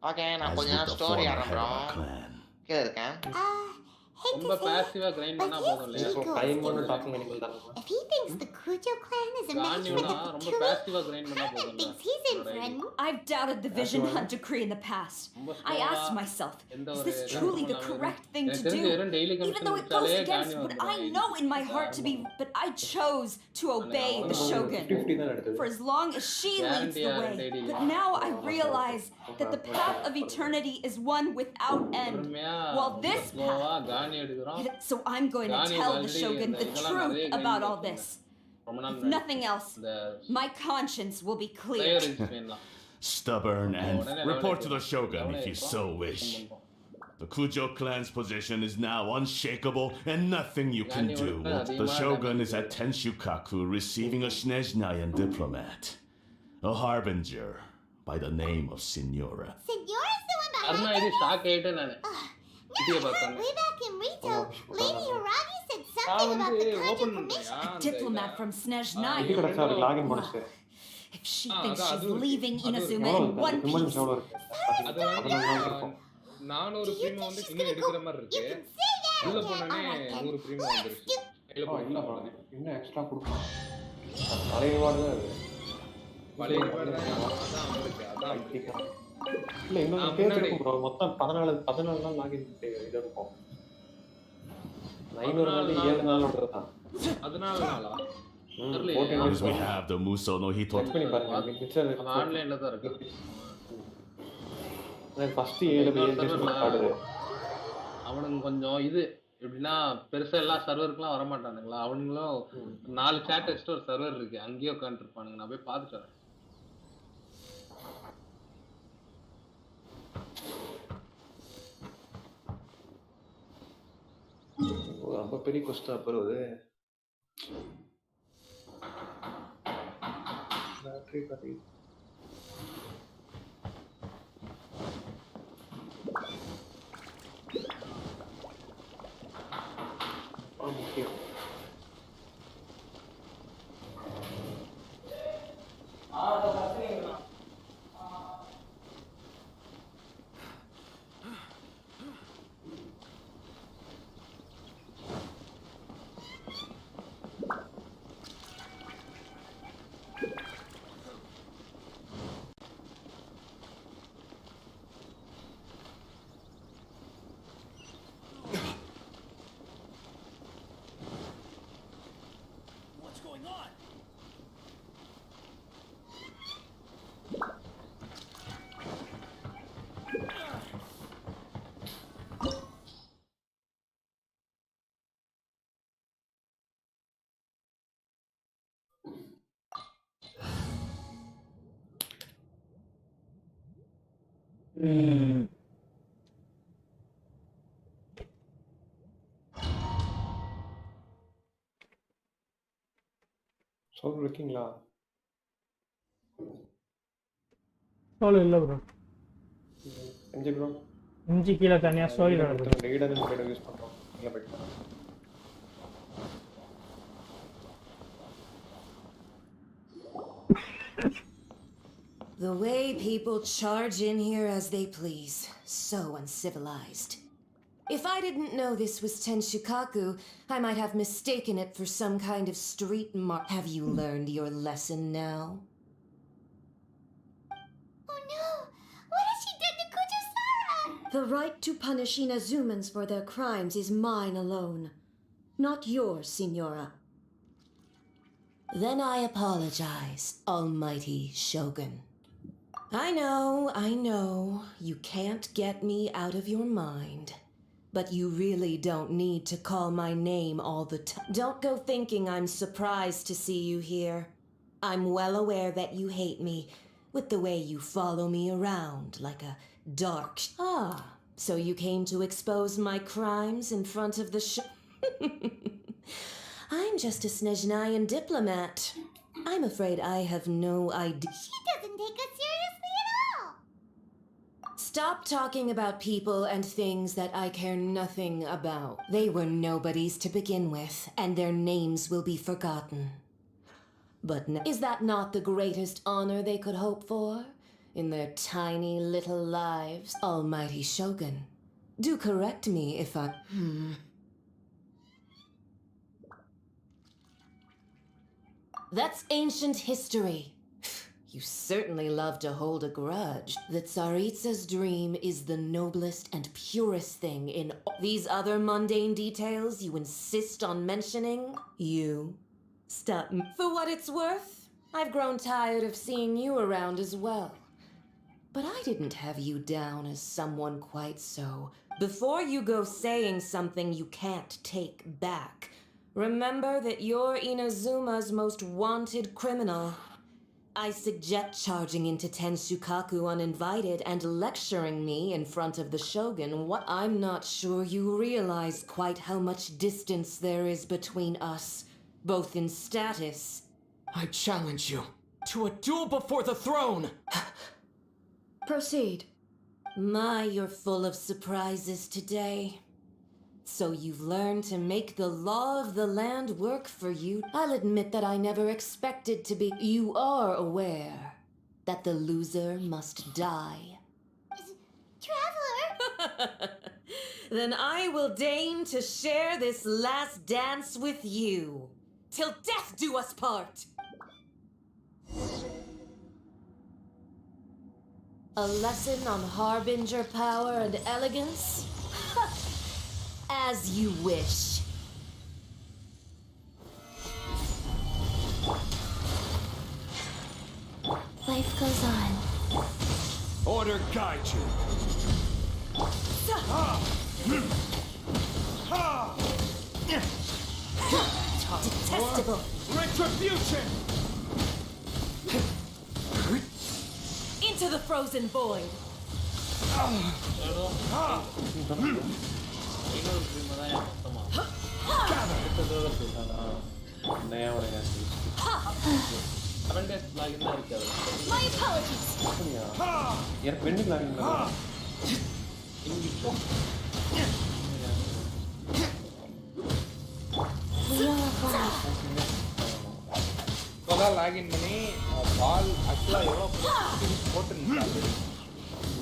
Okay, நான் கொஞ்ச நேரம் story ஆரம்பிக்கிறோம். கீழ இருக்கேன். ரொம்ப பாசிவா grind பண்ணா போதும் இல்லையா? டைம் ஒன்னு டாக்கிங் அனிமல் தான். If he thinks the Kujo clan is a match for the ரொம்ப பாசிவா கிரைண்ட் பண்ணா போதும். thinks he's in for it. I've doubted the Vision Hunt decree in the past. I asked myself, is this truly the correct thing to do? Even though it goes against what I know in my heart to be, but I chose to obey the Shogun. For as long as she leads the way. But now I realize that the path of eternity is one without end. While this path... So I'm going to tell the Shogun the truth about all this. If nothing else, my conscience will be clear. Stubborn and report to the Shogun if you so wish. The Kujo clan's position is now unshakable and nothing you can do. The Shogun is at Tenshukaku receiving a Snezhnayan diplomat. A harbinger by the name of Signora. Signora's the one behind Arma, it is shock 8 and Way back in Rito, நான் Something வந்து about the Kaiju open Commission. பண்றியா A அந்த diplomat இத? from இது Snezhnaya. கிடைச்சா அவருக்கு login bonus. If she Ah, thinks அதான் she's அதுவும் இருக்கு. leaving அதுவும் இருக்கு. Inazuma எவ்வளவு in இருக்கு? one அது piece. எவ்வளவு இருக்கு? அது வந்து 14 நாள் இருக்கும். 400 பிரீமியம் வந்து இன்னும் எடுக்கிற மாதிரி இருக்கு. உள்ள போனோனே 100 பிரீமியம் வந்துருச்சு. கையில இல்ல போட்டு bro, இன்னும் எக்ஸ்ட்ரா கொடுக்கணும். பழைய ரிவார்டு தான் அது. பழைய ரிவார்டு தான் அதான் வந்திருக்கு. அதான் வந்திருக்கு. இல்ல இன்னொரு நான் பேஜ் முன்னாடி இருக்கும் ப்ரோ. மொத்தம் 14 நாள் லாகின் இது இருக்கும். 500 நாள் 7 நாளோட தான். 14 நாளா? Yes, we have the Muso no Hito. Check பண்ணி பாருங்க. அது ஆன்லைன்ல தான் இருக்கு. First 7 card. அவனுங்க கொஞ்சம் இது எப்படின்னா பெருசா எல்லா சர்வருக்குலாம் வர மாட்டானுங்களா? அவனுங்களும் 4 சாட் வச்சுட்டு ஒரு சர்வர் இருக்கு. அங்கேயே உட்கார்ந்து இருப்பானுங்க. நான் போய் பார்த்துட்டு வரேன். ரொம்ப பெரிய கொஸ்டா பரவுது. பேட்டரி பாத்தீங்க. முக்கியம். சோல் இருக்கீங்களா? சோல் இல்ல ப்ரோ. MG bro. எம்ஜி கீழ தனியா ஸ்டோரி நடக்குது. ரீடர் யூஸ் பண்றோம். இல்ல போய்ட்டு. The way people charge in here as they please. So uncivilized. If I didn't know this was Tenshukaku, I might have mistaken it for some kind of street mark. Have you learned your lesson now? Oh no! What has she done to Kujusara? The right to punish Inazumans for their crimes is mine alone. Not yours, Signora. Then I apologize, Almighty Shogun. I know, you can't get me out of your mind. But you really don't need to call my name all the time. Don't go thinking I'm surprised to see you here. I'm well aware that you hate me, with the way you follow me around like a dark... so you came to expose my crimes in front of the I'm just a Snezhnayan diplomat. I'm afraid I have no idea. She doesn't take us seriously at all! Stop talking about people and things that I care nothing about. They were nobodies to begin with, and their names will be forgotten. But is that not the greatest honor they could hope for? In their tiny little lives? Almighty Shogun, do correct me if I... That's ancient history. You certainly love to hold a grudge. The Tsaritsa's dream is the noblest and purest thing in these other mundane details you insist on mentioning. You stop. For what it's worth, I've grown tired of seeing you around as well. But I didn't have you down as someone quite so. Before you go saying something you can't take back, remember that you're Inazuma's most wanted criminal. I suggest charging into Tenshukaku uninvited and lecturing me in front of the Shogun. What I'm not sure you realize quite how much distance there is between us, both in status. I challenge you to a duel before the throne! Proceed. My, you're full of surprises today. So you've learned to make the law of the land work for you. I'll admit that I never expected to be. You are aware that the loser must die. Traveler! Then I will deign to share this last dance with you. Till death do us part! A lesson on harbinger power and elegance? As you wish. Life goes on. Order guide you. Detestable. Retribution! Into the frozen void. My apologies. எனக்கு வெண்டி login இப்போதான் login பண்ணி பால் ஆக்சுவலாக எவ்வளோ போட்டுருந்தாங்க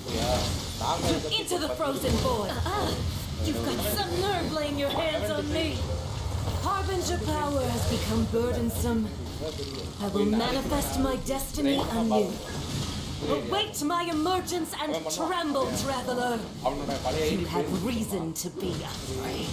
சரியா நாங்கள் Into the frozen void. You've got some nerve laying your hands on me. Harbinger power has become burdensome. I will manifest my destiny anew. Await my emergence and tremble, traveler. You have reason to be afraid.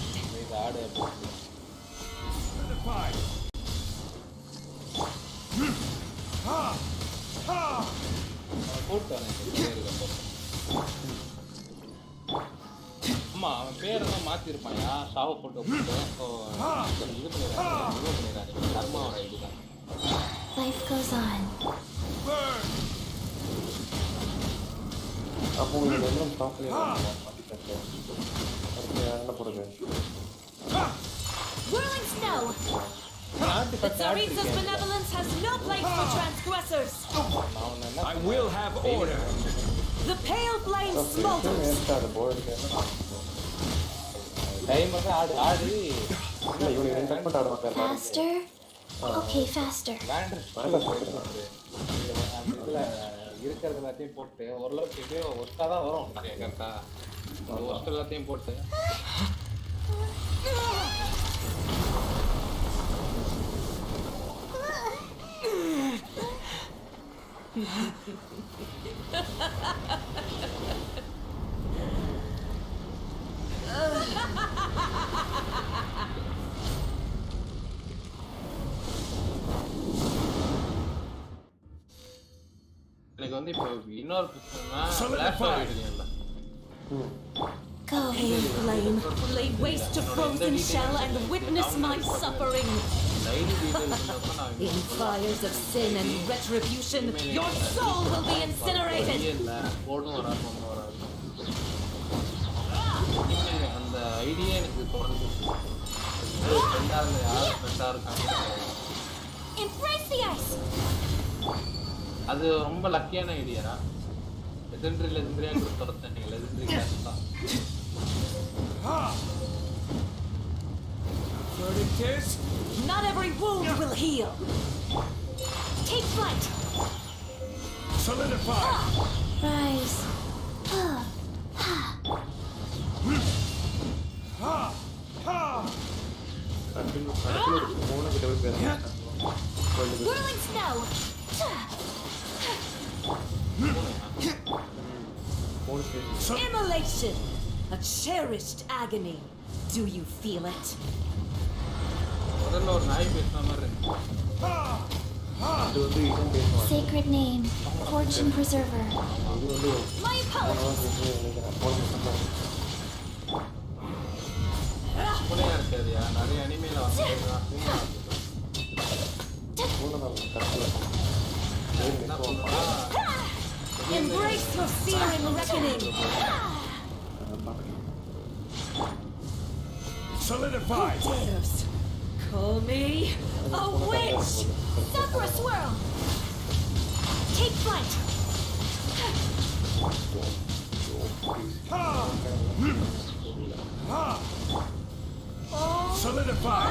அம்மா அவன் பேரெல்லாம் மாற்றிருப்பாயா சாவை போட்டு இது பண்ணிடுறாங்க கர்மாவோட இதுதான் Life goes on. அப்போ உங்களுக்கு எல்லாம் ஸ்டாப்ல என்ன போறது Whirling snow! The Tsaritsa's benevolence has no place for transgressors! I will have order! The pale flame smolders! Faster? Okay, faster. இருக்கிறது எல்லாத்தையும் போட்டு ஓரளவுக்கு எப்படியோ ஒர்க்காக தான் வரும் கரெக்டா ஒர்க் எல்லாத்தையும் போட்டு எனக்கு வந்து இப்போ இன்னொரு பிரச்சனைனா Go, hail flame, lay waste to frozen shell and witness my suffering. In fires of sin and retribution, your soul will be incinerated. அந்த ஐடியா எனக்கு தோணுது ரெண்டாவது யார் பெட்டா இருக்காங்க Embrace the ice. அது ரொம்ப லக்கியான ஐடியாடா லெஜெண்டரியா கொடுத்துறேன் நீங்க லெஜெண்டரி கிளாஸ் தான் Not every wound will heal. Take flight. Solidify. Rise. Whirling snow. Immolation. A cherished agony. Do you feel it? முதல்ல ஒரு நாய் பேசுற மாதிரி இருக்கு Sacred name, fortune preserver. My apologies. புனையா இருக்காதியா நிறைய அனிமையில வந்து Embrace your searing reckoning. Solidify. Who dares call me a witch? Suffer a swirl. Take flight. Solidify.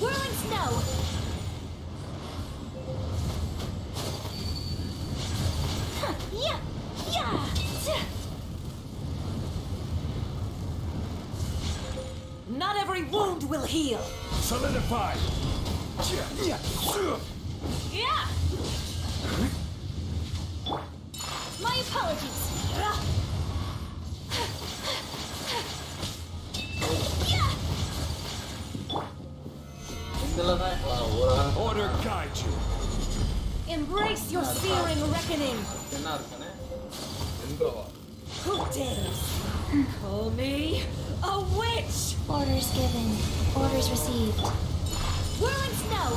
Whirling snow. Yeah, yeah. Not every wound will heal. Solidify. Yeah. My apologies. Order guide you. Embrace your searing reckoning. என்ன இருக்கானே Who dares call me a witch? Orders given. Orders received. Whirling snow.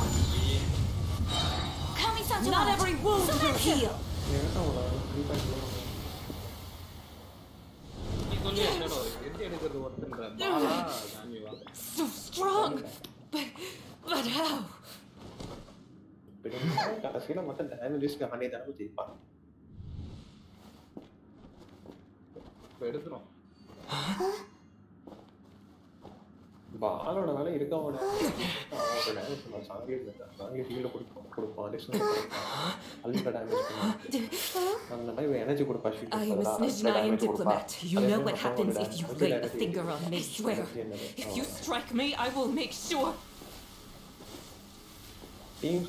Coming sound. Not every wound will heal. நீ சொல்லி என்னடா எந்த எடுக்கிறது ஒருத்தன்ற Bala ஜானிவா So strong, but how? கடைசியில மட்டும் டேமேஜஸ்க்கு honey தான் ஜெயிப்பான். இப்போ எடுத்துரும் பாலோட வேலை இருக்கவங்க சாங்கி ஃபீல்ட கொடுப்பான் அடிஷனல் அல்ட்ரா டேமேஜ் அந்த மாதிரி எனர்ஜி கொடுப்பா sheet I was Nizhnayan diplomat. You know what happens if you lay a finger on me, swear. If you strike me, I will make sure.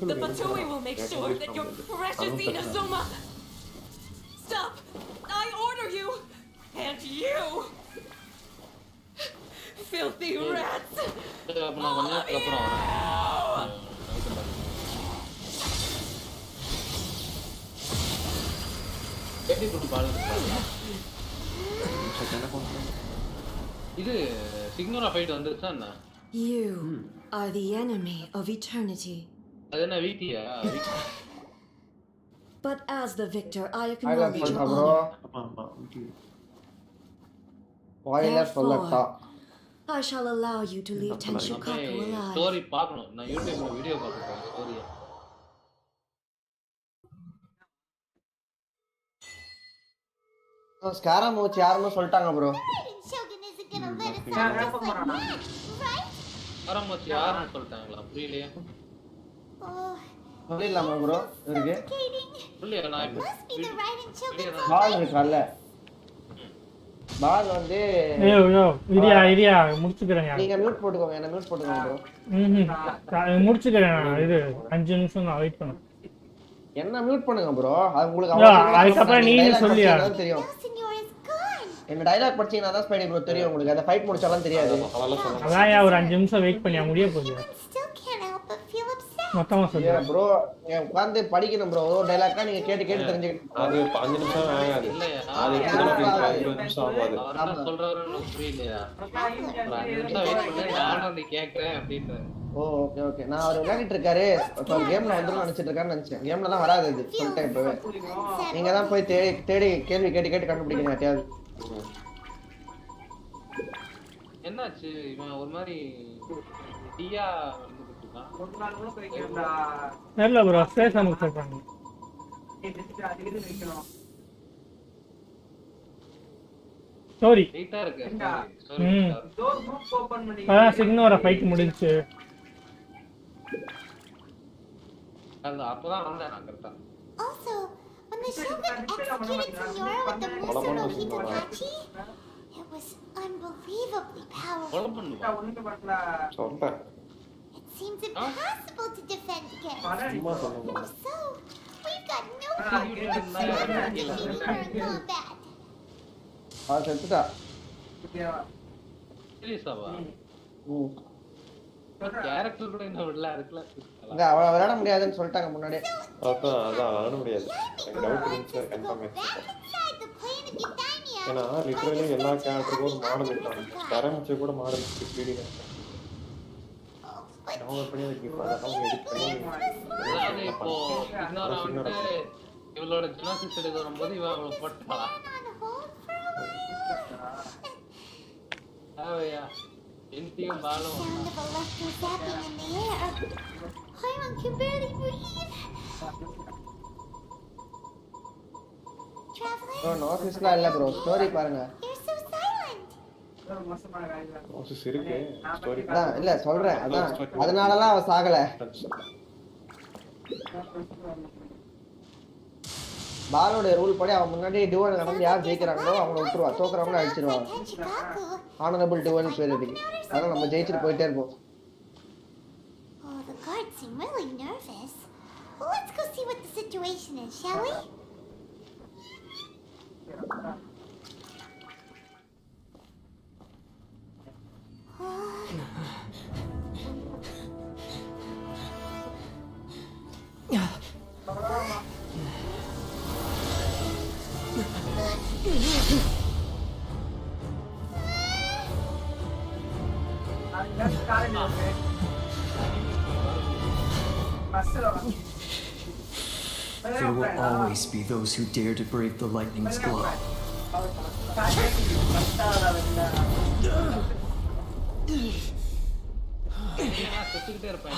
The Fatui will make sure that your precious Inazuma. Stop! I order you! And you! Filthy rats! அப்ப நான் கொஞ்ச நேரத்துக்கு அப்புறம் வரேன். எப்படி குட்டி பால் இது சிக்னோரா fight வந்துருச்சா என்ன? You are the enemy of eternity. அது என்ன வீட்டியா? But as the victor, I acknowledge your honor. Therefore, I shall allow you to leave Tenshukaku alive. Story பார்க்கணும். நான் யூடியூப்ல வீடியோ பார்க்கறேன் ஸ்டோரியை. ஸ்காரம் வச்சு யாருன்னு சொல்லிட்டாங்க ப்ரோ. ஸ்காரம் வச்சு யாருன்னு சொல்லிட்டாங்களா? புரியலையே. சொல்லிடலாமா ப்ரோ? இருக்கு. புரியலையா? நான் பால் இருக்குல்ல. பால் வந்து இரியா முடிச்சுக்கிறேன். நீங்க மியூட் போட்டுக்கோங்க. என்ன மியூட் போட்டுக்கோங்க ப்ரோ. முடிச்சுக்கிறேன். இது 5 நிமிஷம் நான் வெயிட் பண்ணேன். என்ன மியூட் பண்ணுங்க ப்ரோ. அது உங்களுக்கு அதுக்கப்புறம் நீங்க சொல்லியா தெரியும். என்ன டயலாக் படிச்சீங்கன்னா தான் ஸ்பைடி ப்ரோ தெரியும் உங்களுக்கு. அந்த ஃபைட் முடிச்சாலாம் தெரியாது. அதான் ஒரு 5 நிமிஷம் வெயிட் பண்ணி முடிய போகுது. மொத்தமா சொல்லுங்க ப்ரோ. நீங்க உட்கார்ந்து படிக்கணும் ப்ரோ. ஒரு டயலாக்கா நீங்க கேட்டு கேட்டு தெரிஞ்சுக்கணும். அது 5 நிமிஷம் ஆகாது. அது 20 நிமிஷம் ஆகாது. நான் சொல்றவரன்னு புரியலையா? 5 நிமிஷம் வெயிட் பண்ணி நானும் வந்து கேக்குறேன் அப்படின்ற. Okay okay. நான் அவர் விளையாடிட்டு இருக்காரு. இப்போ கேம்ல வந்துரும் நினைச்சிட்டு இருக்கான்னு நினைச்சேன். கேம்லலாம் வராது இது. சொல்லிட்டேன் இப்பவே. நீங்க தான் போய் தேடி கேள்வி கேட்டு கண்டுபிடிக்கணும் யாரையாவது. என்னாச்சு? இவன் ஒரு மாதிரி டியா இல்ல ப்ரோ ஸ்பேஸ் நமக்கு சொல்றாங்க. ஸ்டோரி வெயிட்டா இருக்கு. டோர் குரூப் ஓபன் பண்ணி சிக்னோரா ஃபைட் முடிஞ்சு. அது அப்பதான் வந்தேன் நான் கரெக்ட்டா. Also, when the Shogun executed Signora with the Muso no Hitakachi, it was unbelievably powerful. சொல்றேன். It seems impossible to defend against. Also, we've got no combat. செத்துட்டா. சீரியஸாவா? கேரக்டர் கூட இன்னும் விடல இருக்குல. அவள விளையாட முடியாதுன்னு சொல்லிட்டாங்க முன்னாடியே. அதான் விளையாட முடியாது. எனக்கு டவுட் இருந்துச்சு கன்ஃபர்மேஷன். ஏன்னா லிட்டரலி எல்லா கேரக்டருக்கும் ஒரு மாடல் இருக்காங்க. கரமிச்சு கூட மாடல் இருக்கு வீடியோ. டவுன்லோட் பண்ணி அதுக்கு அதெல்லாம் எடிட் பண்ணி இப்போ சிக்னோரா வந்து இவளோட ஜெனோசிஸ் எடுக்க வரும்போது இவ அவளை போட்டாளா? ஆவையா என்டியும் பாலும் Sound of electro zapping in the air. Hyman can barely breathe. Traveler, bro நோசிஸ்லாம் இல்ல ப்ரோ ஸ்டோரி பாருங்க. you're so silent. ப்ராசஸ் இருக்கு ஸ்டோரி அதான் இல்ல சொல்றேன் அதான் அதனாலலாம் அவ சாகல. பாலோட ரூல் படி அவன் முன்னாடி டுவல் நடந்து யார் ஜெயிக்கிறாங்களோ அவங்கள விட்டுருவா, தோக்குறவங்கள அடிச்சிருவாங்க. ஆனரபிள் டுவல் பேர் இருக்கு. அதனால நம்ம ஜெயிச்சிட்டு போயிட்டே இருப்போம். Oh, the guards seem really nervous. Well, let's go see what the situation is, shall we? There will always be those who dare to brave the lightning's glow. செத்துக்கிட்டே இருப்பேன்.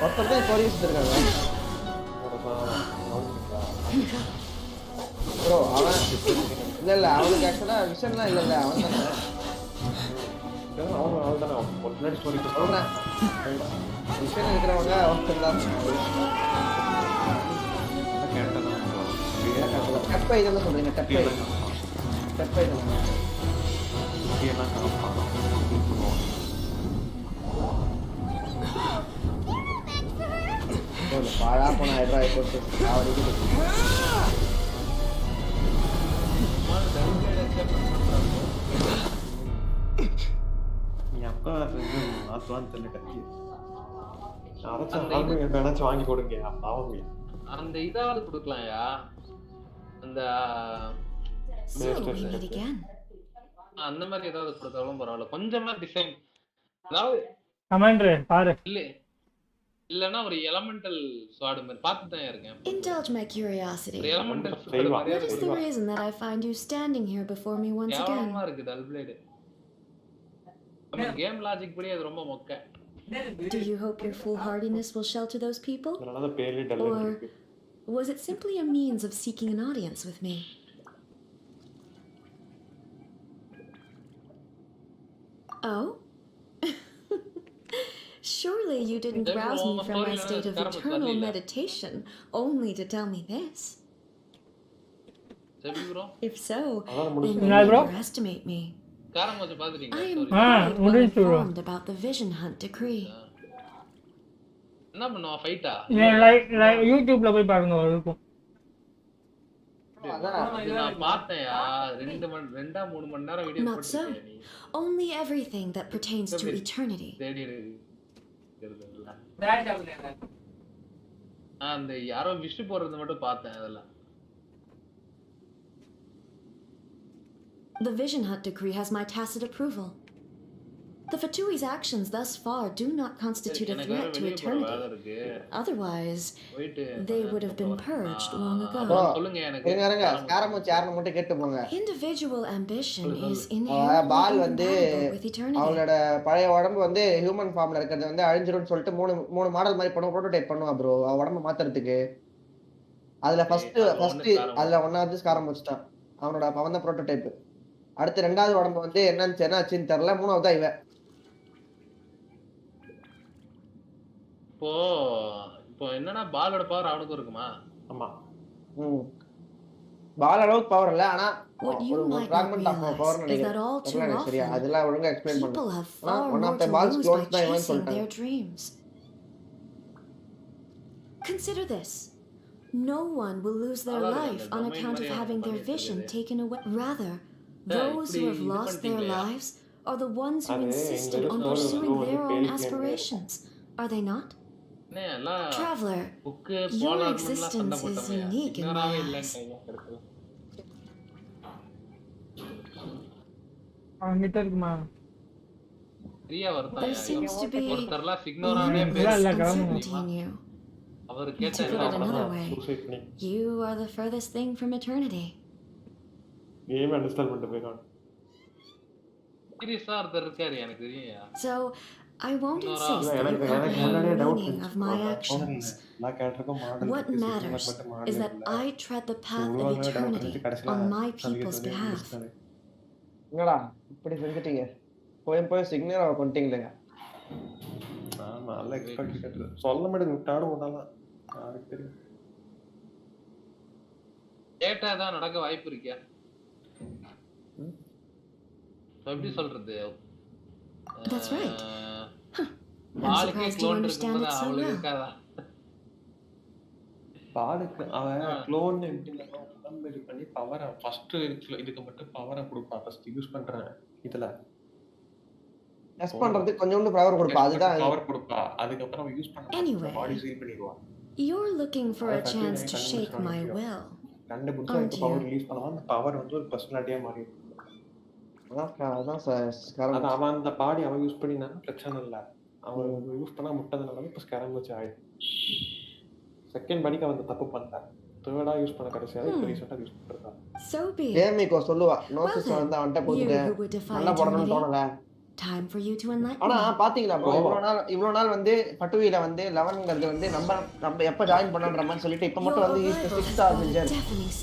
ஒருத்தர் தான் இப்போ இருக்காங்க ப்ரோ. அவன் இல்ல அவனுக்கு ஆக்சுவலா விஷன்லாம் இல்ல அவன் தானே முன்னாடி ஸ்டோரி சொல்றேன். விஷன் இருக்கிறவங்க ஒருத்தர் தான் டெப்பை இதெல்லாம் சொல்றீங்க. டெப்பை இதெல்லாம் பாழா போன 1000 ரூபாய் போட்டு அப்பா மாத்துவான்னு தெரியல கத்தி நினைச்சு வாங்கி கொடுங்க. பாவம் அந்த இதாவது கொடுக்கலாம்யா, அந்த அந்த மாதிரி ஏதாவது கொடுத்தாலும் பரவாயில்ல. கொஞ்சமா டிசைன் அதாவது கமாண்டர் பாரு. இல்லனா ஒரு எலமெண்டல் ஸ்வார்ட் மாதிரி பார்த்து தான் இருக்கேன். Indulge my curiosity. ஒரு எலமெண்டல் ஸ்வார்ட் மாதிரி. What is the reason that I find you standing here before me once again? கேவலமா இருக்கு டல் பிளேட். நம்ம கேம் லாஜிக் படி அது ரொம்ப மொக்க. Do you hope your foolhardiness will shelter those people? Or was it simply a means of seeking an audience with me? Oh? Surely you didn't rouse me from my state of eternal meditation only to tell me this. If so, then you underestimate me. I am quite well informed about the Vision Hunt decree. என்ன பண்ணுவா ஃபைட்டா? யூடியூப்ல போய் பாருங்க இருக்கும். நான் பார்த்தேன்யா 2-3 மணி நேரம் video Not so. Only everything that pertains to eternity. அந்த யாரோ விஷ் போடுறது மட்டும் பார்த்தேன் அதெல்லாம். The Vision Hunt decree has my tacit approval. The Fatui's actions thus far do not constitute a threat to eternity. Otherwise, they would have been purged long ago. Individual ambition is inherently incompatible with eternity. அவளோட பழைய உடம்பு வந்து human ஃபார்ம்ல இருக்கிறது வந்து அழிஞ்சிரும்னு சொல்லிட்டு மூணு model மாதிரி ப்ரோட்டோடைப் பண்ணுவா ப்ரோ. அவ உடம்பு மாத்துறதுக்கு அதுல ஃபர்ஸ்ட் அதுல ஒன்னாவது ஸ்காரம் வச்சுட்டான். அவன் தான் ப்ரோட்டோடைப். அடுத்து ரெண்டாவது உடம்பு வந்து என்னாச்சுன்னு தெரியல. மூணாவது தான் இவன். இப்போ என்னன்னா பாலோட பவர் அவனுக்கு இருக்குமா? ஆமா. பால் அளவுக்கு பவர் இல்ல, ஆனா ஒரு ஃபிராக்மென்ட் ஆஃப் பவர் நினைக்கிறேன். சரியா அதெல்லாம் ஒழுங்கா எக்ஸ்பிளைன் பண்ணு. One of the balls clones தான் இவன் சொல்லிட்டாங்க. Consider this. No one will lose their life on account of having their vision taken away. Rather, those who have lost their lives are the ones who insisted on pursuing their own aspirations. Are they not? Traveler, your existence is unique in my eyes. ஃப்ரீயா வரதான் There seems to be ஒருத்தர்லாம் a சிக்னோராவே lot of பேர் uncertainty in you. அவர் To கேட்ட put it another way, you are the furthest thing from eternity. Game uninstall பண்ணிட்டு போயிடும். சீரியஸா ஒருத்தர் இருக்காரு எனக்கு தெரியும்யா. So I won't insist இல்ல, that you எனக்கு comprehend முன்னாடியே the doubt meaning of my actions. நான் கேட்டிருக்க model What matters is that I tread the path of eternity on my people's behalf. என்னடா இப்படி செஞ்சுட்டீங்க? போய் சிக்னேராவை கொண்டுட்டீங்களேங்க. ஆமா நல்ல எக்ஸ்பெக்ட் சொல்ல மாட்டேங்குது விட்டாடும் விடலாம் யாருக்கு தெரியும். கேட்டா தான் நடக்க வாய்ப்பு இருக்கா? எப்படி சொல்றது? That's right. I'm surprised you understand it so well. பாலுக்கு அவன் க்ளோன் எப்படின்னா உடம்பு இது பண்ணி பவரை ஃபர்ஸ்ட் இதுக்கு மட்டும் பவரை கொடுப்பான். ஃபர்ஸ்ட் யூஸ் பண்றேன் இதுல டெஸ்ட் பண்றதுக்கு கொஞ்சோண்டு பவர் கொடுப்பா. அதுதான் பவர் கொடுப்பா. அதுக்கு அப்புறம் யூஸ் பண்ண பாடி seal பண்ணிடுவா. You're looking for a chance to shake my will. கண்டுபிடிச்சா இந்த பவர் ரிலீஸ் பண்ணுவான். அந்த பவர் வந்து ஒரு பர்சனாலிட்டியா மாறிடும். அதான் அவன் அந்த பாடி அவன் யூஸ் பண்ணினா பிரச்சனை இல்லை. அவன் யூஸ் பண்ணா முட்டதுனால இப்போ ஸ்கேரம் வச்சு ஆயிடும். செகண்ட் பாடிக்கு அவன் தப்பு பண்ணிட்டான். தேர்டா யூஸ் பண்ண கடைசியா இப்போ ரீசெண்டா யூஸ் பண்றான். ஏமிகோ சொல்லுவா நோட்டிஸ் வந்து அவன்ட்ட போட்டுட்டேன் நல்லா போடணும்னு தோணல. Time for you to enlighten. ஆனா பாத்தீங்களா ப்ரோ இவ்வளவு நாள் வந்து பட்டுவில வந்து 11ங்கிறது வந்து நம்ம எப்ப ஜாயின் பண்ணன்ற மாதிரி சொல்லிட்டு இப்ப மட்டும் வந்து இஸ் 6 ஸ்டார் செஞ்சர்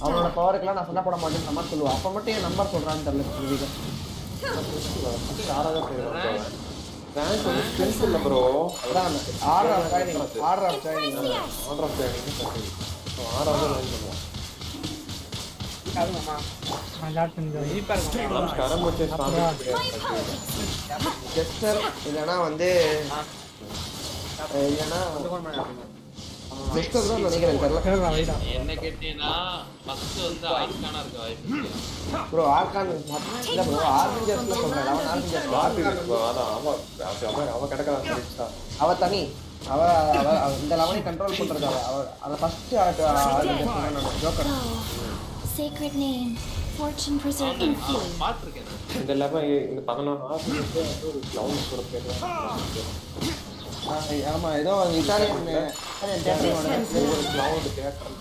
அவனோட பவருக்குலாம் நான் சொல்ல போட மாட்டேன்ற மாதிரி சொல்லுவா. அப்ப மட்டும் ஏன் நம்பர் சொல்றான்னு தெரியல பட்டுவில. யாராவது பேர் ரேங்க் வந்து ஸ்ட்ரென்த் இல்ல ப்ரோ. அதான் order of training order of training so ஆறாவது லைன் பண்ணுவோம். இல்லைன்னா வந்து என்ன கேட்டீங்கன்னா ஃபர்ஸ்ட் வந்து ஆர்கானா இருக்க வாய்ப்பு ப்ரோ. ஆர்கான் இல்ல ப்ரோ ஆர்பிஜர்ஸ்ல சொல்றேன். அவன் ஆர்பிஜர்ஸ் அவ கடக்கறா. அவ தனி அவ இந்த லெவலை கண்ட்ரோல் பண்றது அவ அத first joker. Sacred name, fortune preserving flame. இந்த லெவல் இந்த 11 ஆர்பிஜர்ஸ் வந்து ஒரு கிளவுன் சொல்ற பேரு. ஆமா ஏதோ இட்டாலியன் கிளவுன் தியேட்டர்.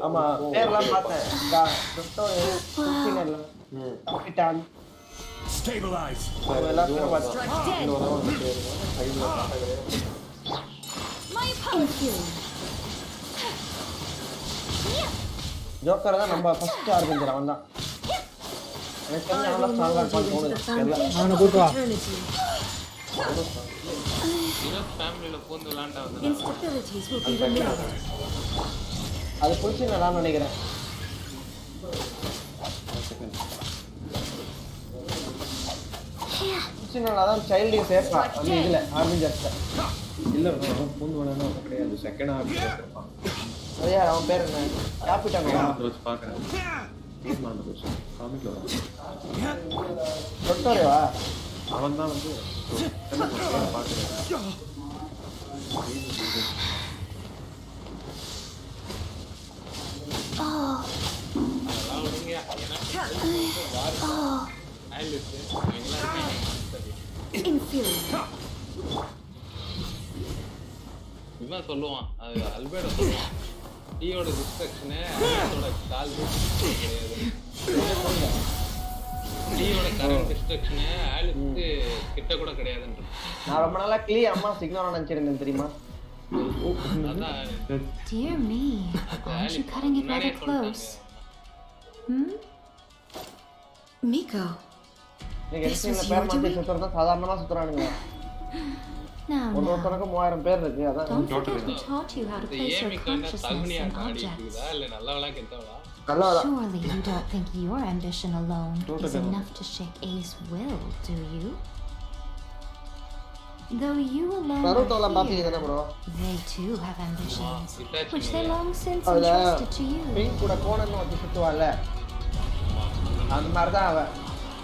ஆமா பேர்லாம் பார்த்தேன். டாக்டர் கிறிஸ்டினல்ல கேபிட்டான் Stabilize. ஜோக்கர் தான் நம்ம ஃபர்ஸ்ட் ஆர்கன்ஜர் அவன் தான். எனக்கு தெரிஞ்ச அவன் ஸ்ட்ராங்கா இருப்பான்னு தோணுது. அவனை கூட்டு வா. ஃபேமிலில போந்து விளையாண்டா வந்து அது புடிச்சு நான் நினைக்கிறேன். புடிச்சுனாதான் சைல்டையும் சேஃபா வந்து இதுல ஆர்கன்ஜர்ஸ்ல இல்ல போந்து விளையாண்டா கிடையாது. செகண்ட் ஆர்கன்ஜர் இருப்பான். அதே அவன் பேர் என்ன? கேபிட்டான் பாக்குறேன். டாக்டரேவா அவன் தான் வந்து பாக்குறேன். இவன் சொல்லுவான் அது அல்பேடோ சொல்லுவான் டீயோட டிஸ்ட்ரக்ஷனு ஆலிஸோட கால் கிடையாது. டீயோட கரண்ட் டிஸ்ட்ரக்ஷனு ஆலிஸ்க்கு கிட்ட கூட கிடையாதுன்ற. நான் ரொம்ப நாளா கிளி அம்மா சிக்னல் நினைச்சிருந்தேன் தெரியுமா? Dear me, aren't you cutting it rather close? Miko, this was your doing? சாதாரணமா சுத்துறானுங்க. Now, ஒருத்தருக்கு 3000 பேர் இருக்கு. அதான் don't forget we taught you how to place your consciousness in objects. Surely you don't think your ambition alone is enough to shake A's will, do you? Though you alone are here, they too have ambitions, which they long since entrusted to you. Pain கூட கோணன்னு வந்து சுத்துவாள்ல அந்த மாதிரி தான் அவ.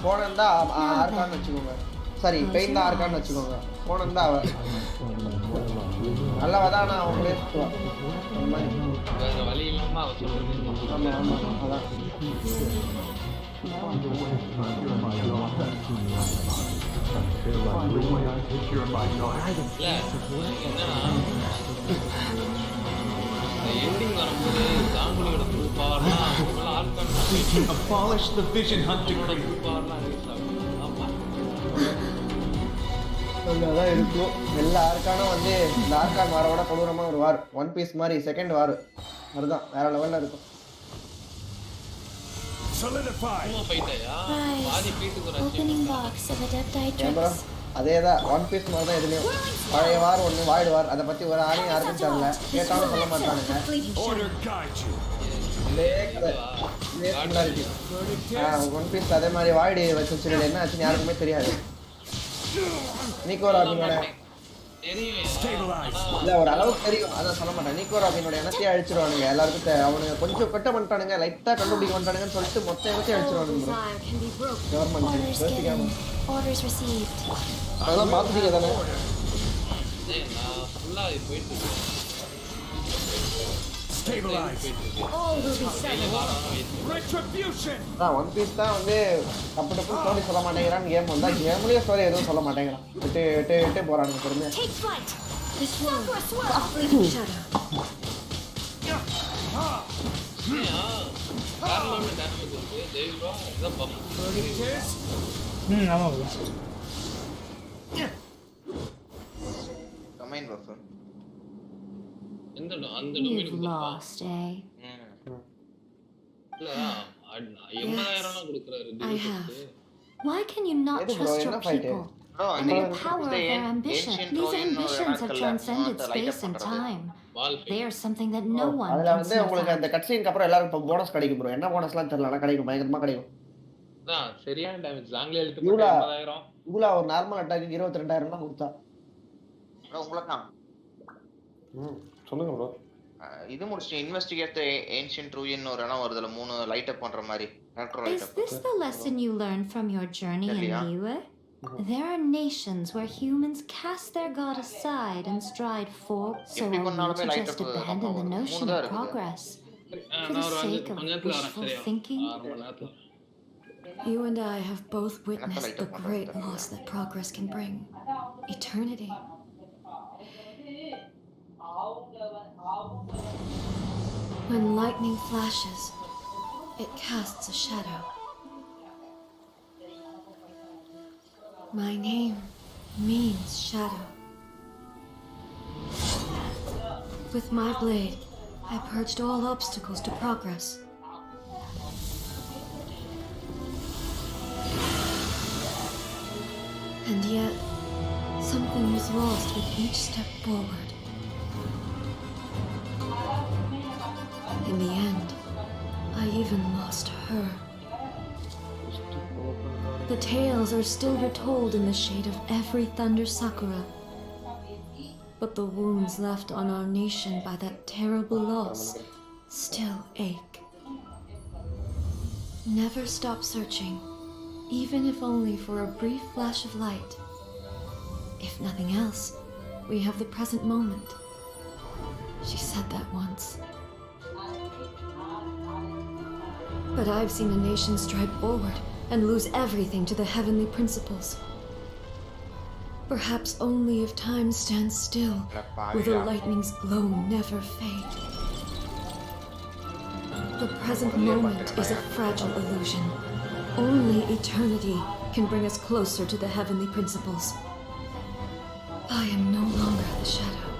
கோணம் தான் ஆர்கான்னு வச்சுக்கோங்க. Sorry pain தான் ஆர்கான்னு வச்சுக்கோங்க. கோணம் தான் அவ. நல்லவதான் நான் அவங்களே சுத்துவான். அந்த மாதிரி வழி இல்லாம அவ சொல்றது. ஆமா ஆமா அதான் எண்டிங் வரும்போது தாங்குலியோட ஃபுல் பவர்லாம் We can abolish the vision hunt decree. Full பவர்லாம் ரிலீஸ் ஆகும் தான் இருக்கும். எல்லா ஆர்க்கானும் வந்து இந்த ஆர்க்கான் வாரோட கொடூரமா ஒரு வார். ஒன் பீஸ் மாதிரி செகண்ட் வார் அதுதான் வேற லெவல்ல இருக்கும். Opening box of Adepti அதேதான் ஒன் பீஸ் மாதிரி தான் எதுலயும் பழைய வார் ஒன்று வாய்டு வார் அதை பத்தி ஒரு ஆணையும் யாருக்கும் தெரியல கேட்டாலும் சொல்ல மாட்டானுங்க. ஒன் பீஸ் அதே மாதிரி வாய்டு வச்சு என்ன ஆச்சுன்னு யாருக்குமே தெரியாது. நிக்கோ ராபினோட இல்ல ஒரு அளவுக்கு தெரியும் அதான் சொல்ல மாட்டேன். நிக்கோ ராபினோட எண்ணத்தையே அழிச்சிருவானுங்க எல்லாருக்கும். அவனுங்க கொஞ்சம் கட்ட பண்ணிட்டானுங்க லைட்டா கண்டுபிடிக்க பண்ணிட்டானுங்கன்னு சொல்லிட்டு மொத்த எண்ணத்தையும் அழிச்சிருவானுங்க. கவர்மெண்ட் அதெல்லாம் பாத்துட்டீங்க தானே? ஒன் பீஸ் தான் வந்து தப்பு தப்பு ஸ்டோரி சொல்ல மாட்டேங்கிறான்னு கேம் வந்தா கேம்லயே ஸ்டோரி எதுவும் சொல்ல மாட்டேங்கிறான். விட்டு விட்டு விட்டு போறானுங்க பொறுமையா. ஆமா கமைன் puff You've lost, eh? I have. Why can you not trust your people? And the power of their ambition. These ambitions have transcended space and time. They are something that no one அதுல can வந்து snuff உங்களுக்கு out. அந்த கட்சீனுக்கு அப்புறம் எல்லாரும் இப்போ bonus கிடைக்கும் bro. என்ன போனஸ்லாம் தெரியல ஆனா கிடைக்கும் பயங்கரமா கிடைக்கும். சரியான டேமேஜ் ஜாங்லி எழுத்து 80000 இவ்வளோ ஒரு நார்மல் அட்டாக்கு 22000 தான் கொடுத்தா. உங்களுக்கு சொல்லுங்க ப்ரோ. இது முடிச்சு இன்வெஸ்டிகேட் ஏன்ஷியன்ட் ரூயின் ஒரு இடம் வருதுல 3 லைட் அப் பண்ற மாதிரி character light Is up. this the lesson you learned from your journey in Niue? There are nations where humans cast their god aside and stride forward, so are we to just abandon the notion of progress for the sake of wishful thinking? You and I have both witnessed the great loss that progress can bring. Eternity. When lightning flashes, it casts a shadow. My name means shadow. With my blade, I purged all obstacles to progress. And yet, something was lost with each step forward. In the end, I even lost her. The tales are still retold in the shade of every thunder sakura. But the wounds left on our nation by that terrible loss still ache. Never stop searching, even if only for a brief flash of light. If nothing else, we have the present moment. She said that once. But I've seen a nation stride forward and lose everything to the heavenly principles. Perhaps only if time stands still will the lightning's glow never fade. The present moment is a fragile illusion. Only eternity can bring us closer to the heavenly principles. I am no longer the shadow.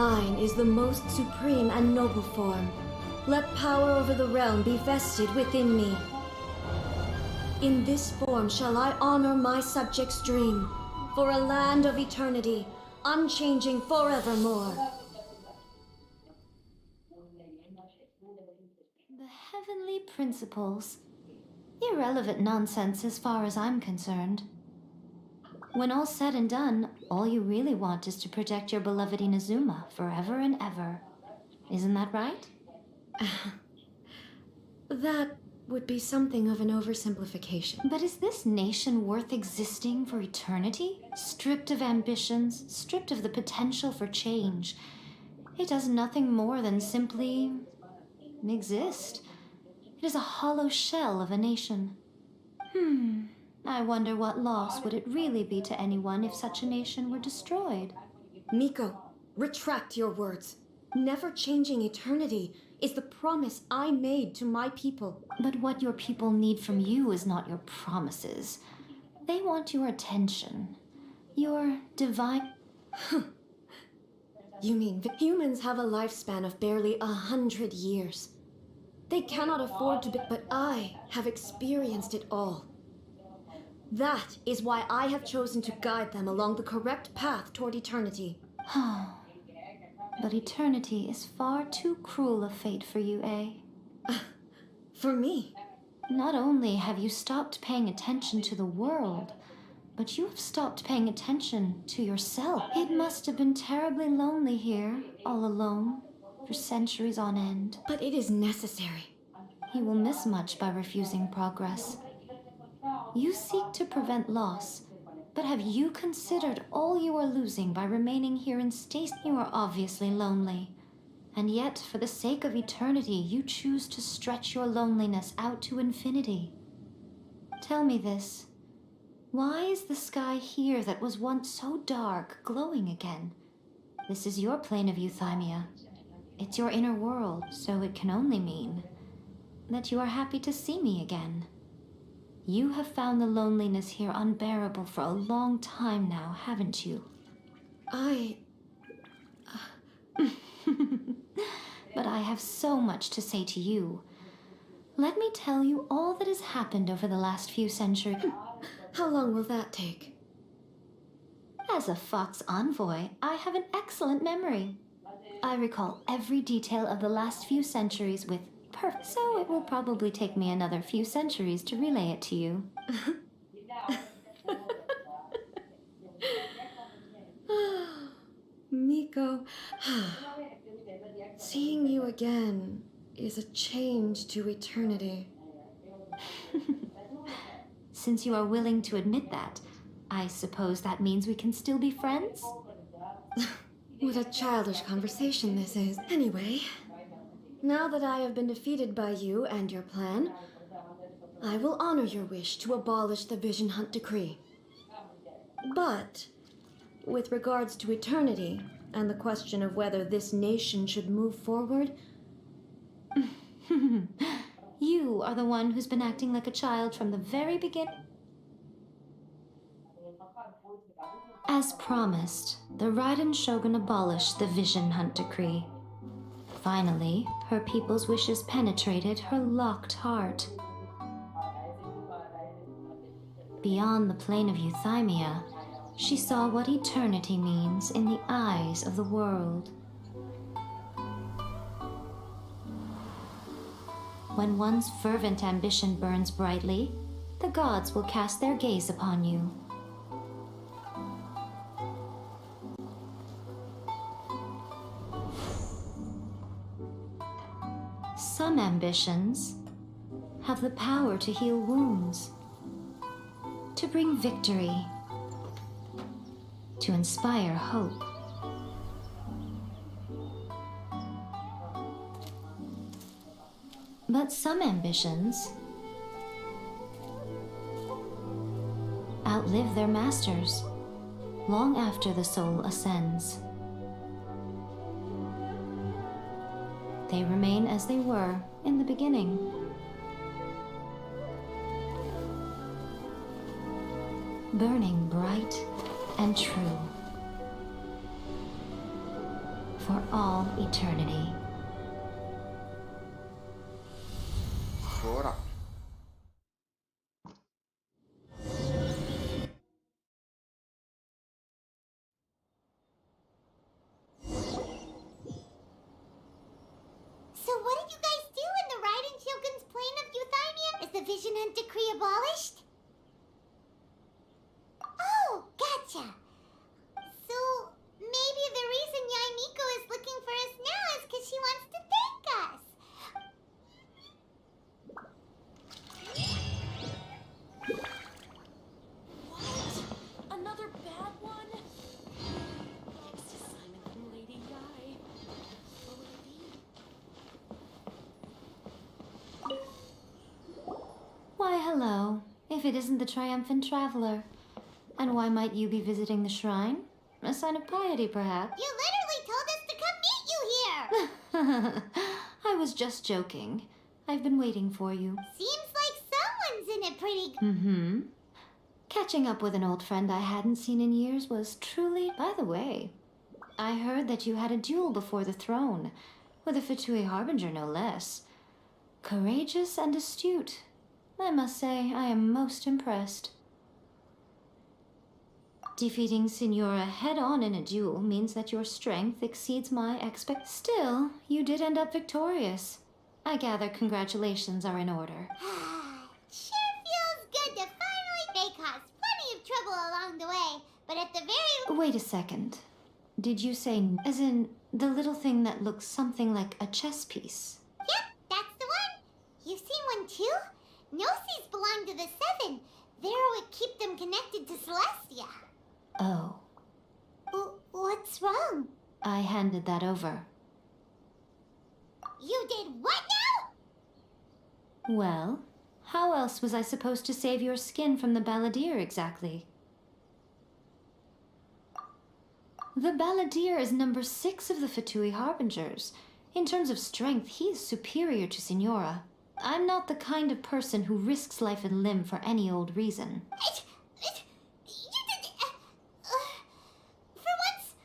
Mine is the most supreme and noble form. Let power over the realm be vested within me. In this form shall I honor my subjects' dream, for a land of eternity, unchanging forevermore. The heavenly principles? Irrelevant nonsense as far as I'm concerned. When all's said and done, all you really want is to protect your beloved Inazuma forever and ever. Isn't that right? That would be something of an oversimplification. But is this nation worth existing for eternity? Stripped of ambitions, stripped of the potential for change. It does nothing more than simply exist. It is a hollow shell of a nation. I wonder what loss would it really be to anyone if such a nation were destroyed. Miko, retract your words. Never changing eternity is the promise I made to my people. But what your people need from you is not your promises. They want your attention. Your divine... You mean humans have a lifespan of barely 100 years. They cannot afford to be... But I have experienced it all. That is why I have chosen to guide them along the correct path toward eternity. But eternity is far too cruel a fate for you, eh? For me? Not only have you stopped paying attention to the world, but you have stopped paying attention to yourself. It must have been terribly lonely here, all alone, for centuries on end. But it is necessary. You will miss much by refusing progress. You seek to prevent loss, but have you considered all you are losing by remaining here in stasis? You are obviously lonely, and yet, for the sake of eternity, you choose to stretch your loneliness out to infinity. Tell me this. Why is the sky here that was once so dark glowing again? This is your plane of euthymia. It's your inner world, so it can only mean that you are happy to see me again. You have found the loneliness here unbearable for a long time now, haven't you? But I have so much to say to you. Let me tell you all that has happened over the last few centuries. How long will that take? As a Fox envoy, I have an excellent memory. I recall every detail of the last few centuries with perfect, so it will probably take me another few centuries to relay it to you. Miko, seeing you again is a change to eternity. Since you are willing to admit that, I suppose that means we can still be friends? What a childish conversation this is. Anyway, now that I have been defeated by you and your plan, I will honor your wish to abolish the Vision Hunt Decree. But, with regards to eternity and the question of whether this nation should move forward... You are the one who's been acting like a child from the very beginning. As promised, the Raiden Shogun abolished the Vision Hunt Decree. Finally, her people's wishes penetrated her locked heart. Beyond the plane of euthymia, she saw what eternity means in the eyes of the world. When one's fervent ambition burns brightly, the gods will cast their gaze upon you. Some ambitions have the power to heal wounds, to bring victory, to inspire hope. But some ambitions outlive their masters long after the soul ascends. They remain as they were in the beginning. Burning bright and true for all eternity. Ora. So what did you guys do in the Raiden Shogun's plane of euthymia? Is the Vision Hunt Decree abolished? Oh, gotcha. So maybe the reason Yai Miko is looking for us now is because she wants to thank us. What? Another bad one? Next assignment from Lady Yai. What will it be? if it isn't the triumphant traveler. And why might you be visiting the shrine? A sign of piety, perhaps? You literally told us to come meet you here! I was just joking. I've been waiting for you. Seems like someone's in it pretty good. Mm-hmm. Catching up with an old friend I hadn't seen in years was truly... By the way, I heard that you had a duel before the throne, with a Fatui Harbinger no less. Courageous and astute. I must say, I am most impressed. Defeating Signora head-on in a duel means that your strength exceeds my Still, you did end up victorious. I gather congratulations are in order. Sure feels good to finally may cause plenty of trouble along the way, but at the very... Wait a second. Did you say, as in, the little thing that looks something like a chess piece? Yep, that's the one. You've seen one too? Gnosis belong to the Seven. They're what keep them connected to Celestia. Oh. What's wrong? I handed that over. You did what now? Well, how else was I supposed to save your skin from the Balladeer exactly? The Balladeer is number 6 of the Fatui Harbingers. In terms of strength, he is superior to Signora. I'm not the kind of person who risks life and limb for any old reason. For once,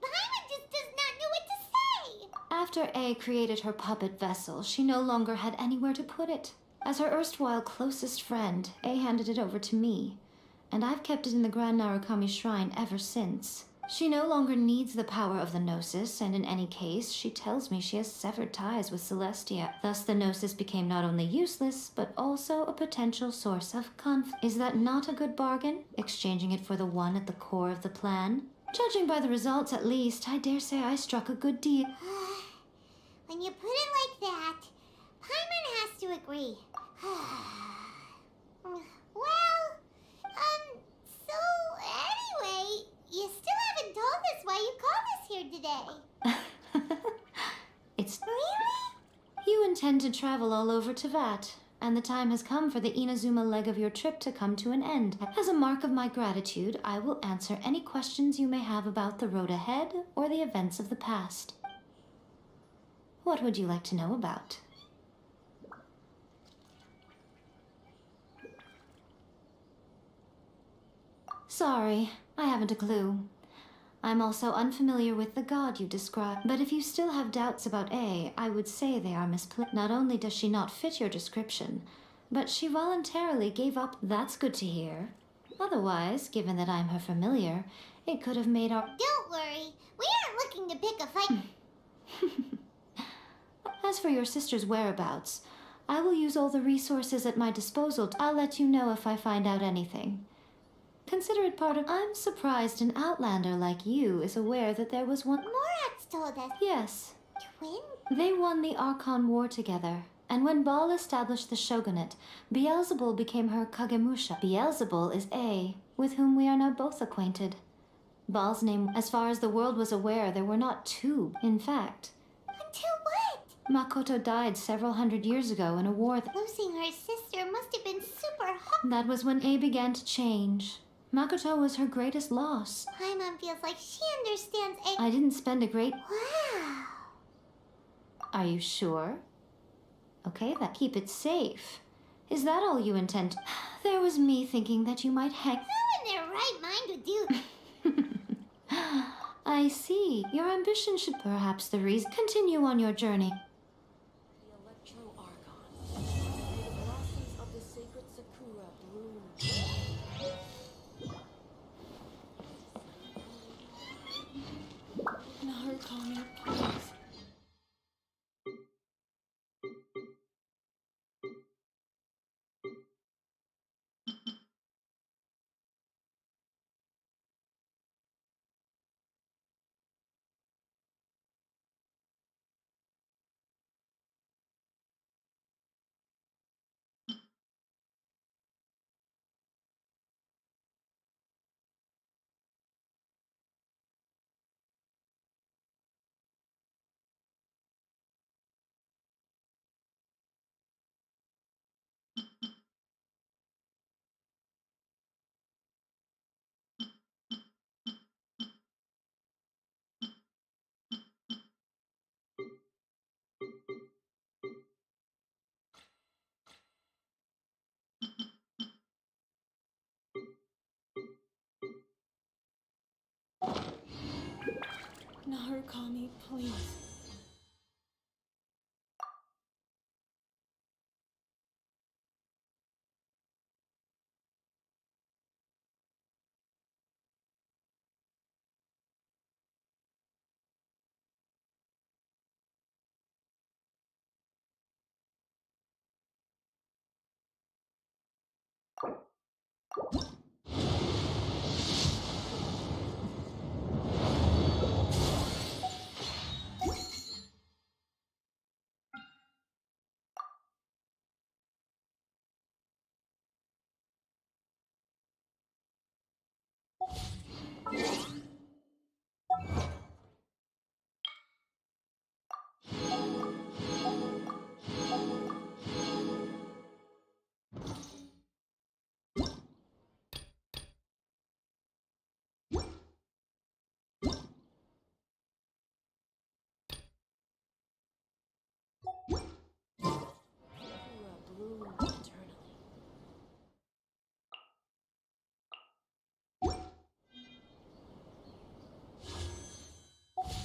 Paimon just does not know what to say. After A created her puppet vessel, she no longer had anywhere to put it. As her erstwhile closest friend, A handed it over to me, and I've kept it in the Grand Narukami Shrine ever since. She no longer needs the power of the Gnosis, and in any case, she tells me she has severed ties with Celestia. Thus, the Gnosis became not only useless, but also a potential source of conflict. Is that not a good bargain, exchanging it for the one at the core of the plan? Judging by the results, at least, I dare say I struck a good deal. When you put it like that, Paimon has to agree. Well, so anyway, you still haven't told us why you called us here today. It's... Really? You intend to travel all over Teyvat, and the time has come for the Inazuma leg of your trip to come to an end. As a mark of my gratitude, I will answer any questions you may have about the road ahead or the events of the past. What would you like to know about? Sorry, I haven't a clue. I'm also unfamiliar with the god you described, but if you still have doubts about A, I would say they are misplaced. Not only does she not fit your description, but she voluntarily gave up. That's good to hear. Otherwise, given that I'm her familiar, it could have made our... Don't worry, we aren't looking to pick a fight. As for your sister's whereabouts, I will use all the resources at my disposal. I'll let you know if I find out anything. Consider it part of... I'm surprised an outlander like you is aware that there was one... Morat's told us. Yes. Twin? They won the Archon War together, and when Baal established the shogunate, Beelzebul became her Kagemusha. Beelzebul is A, with whom we are now both acquainted. Baal's name... As far as the world was aware, there were not two, in fact. Until what? Makoto died several hundred years ago in a war that... Losing her sister must have been super hard. That was when A began to change. Makoto was her greatest loss. Paimon feels like she understands A. I didn't spend a great... Wow. Are you sure? Okay, then keep it safe. Is that all you intend? There was me thinking that you might hang... Who in their right mind would do that? I see. Your ambition should perhaps the reason... Continue on your journey. Narukami, please. bro.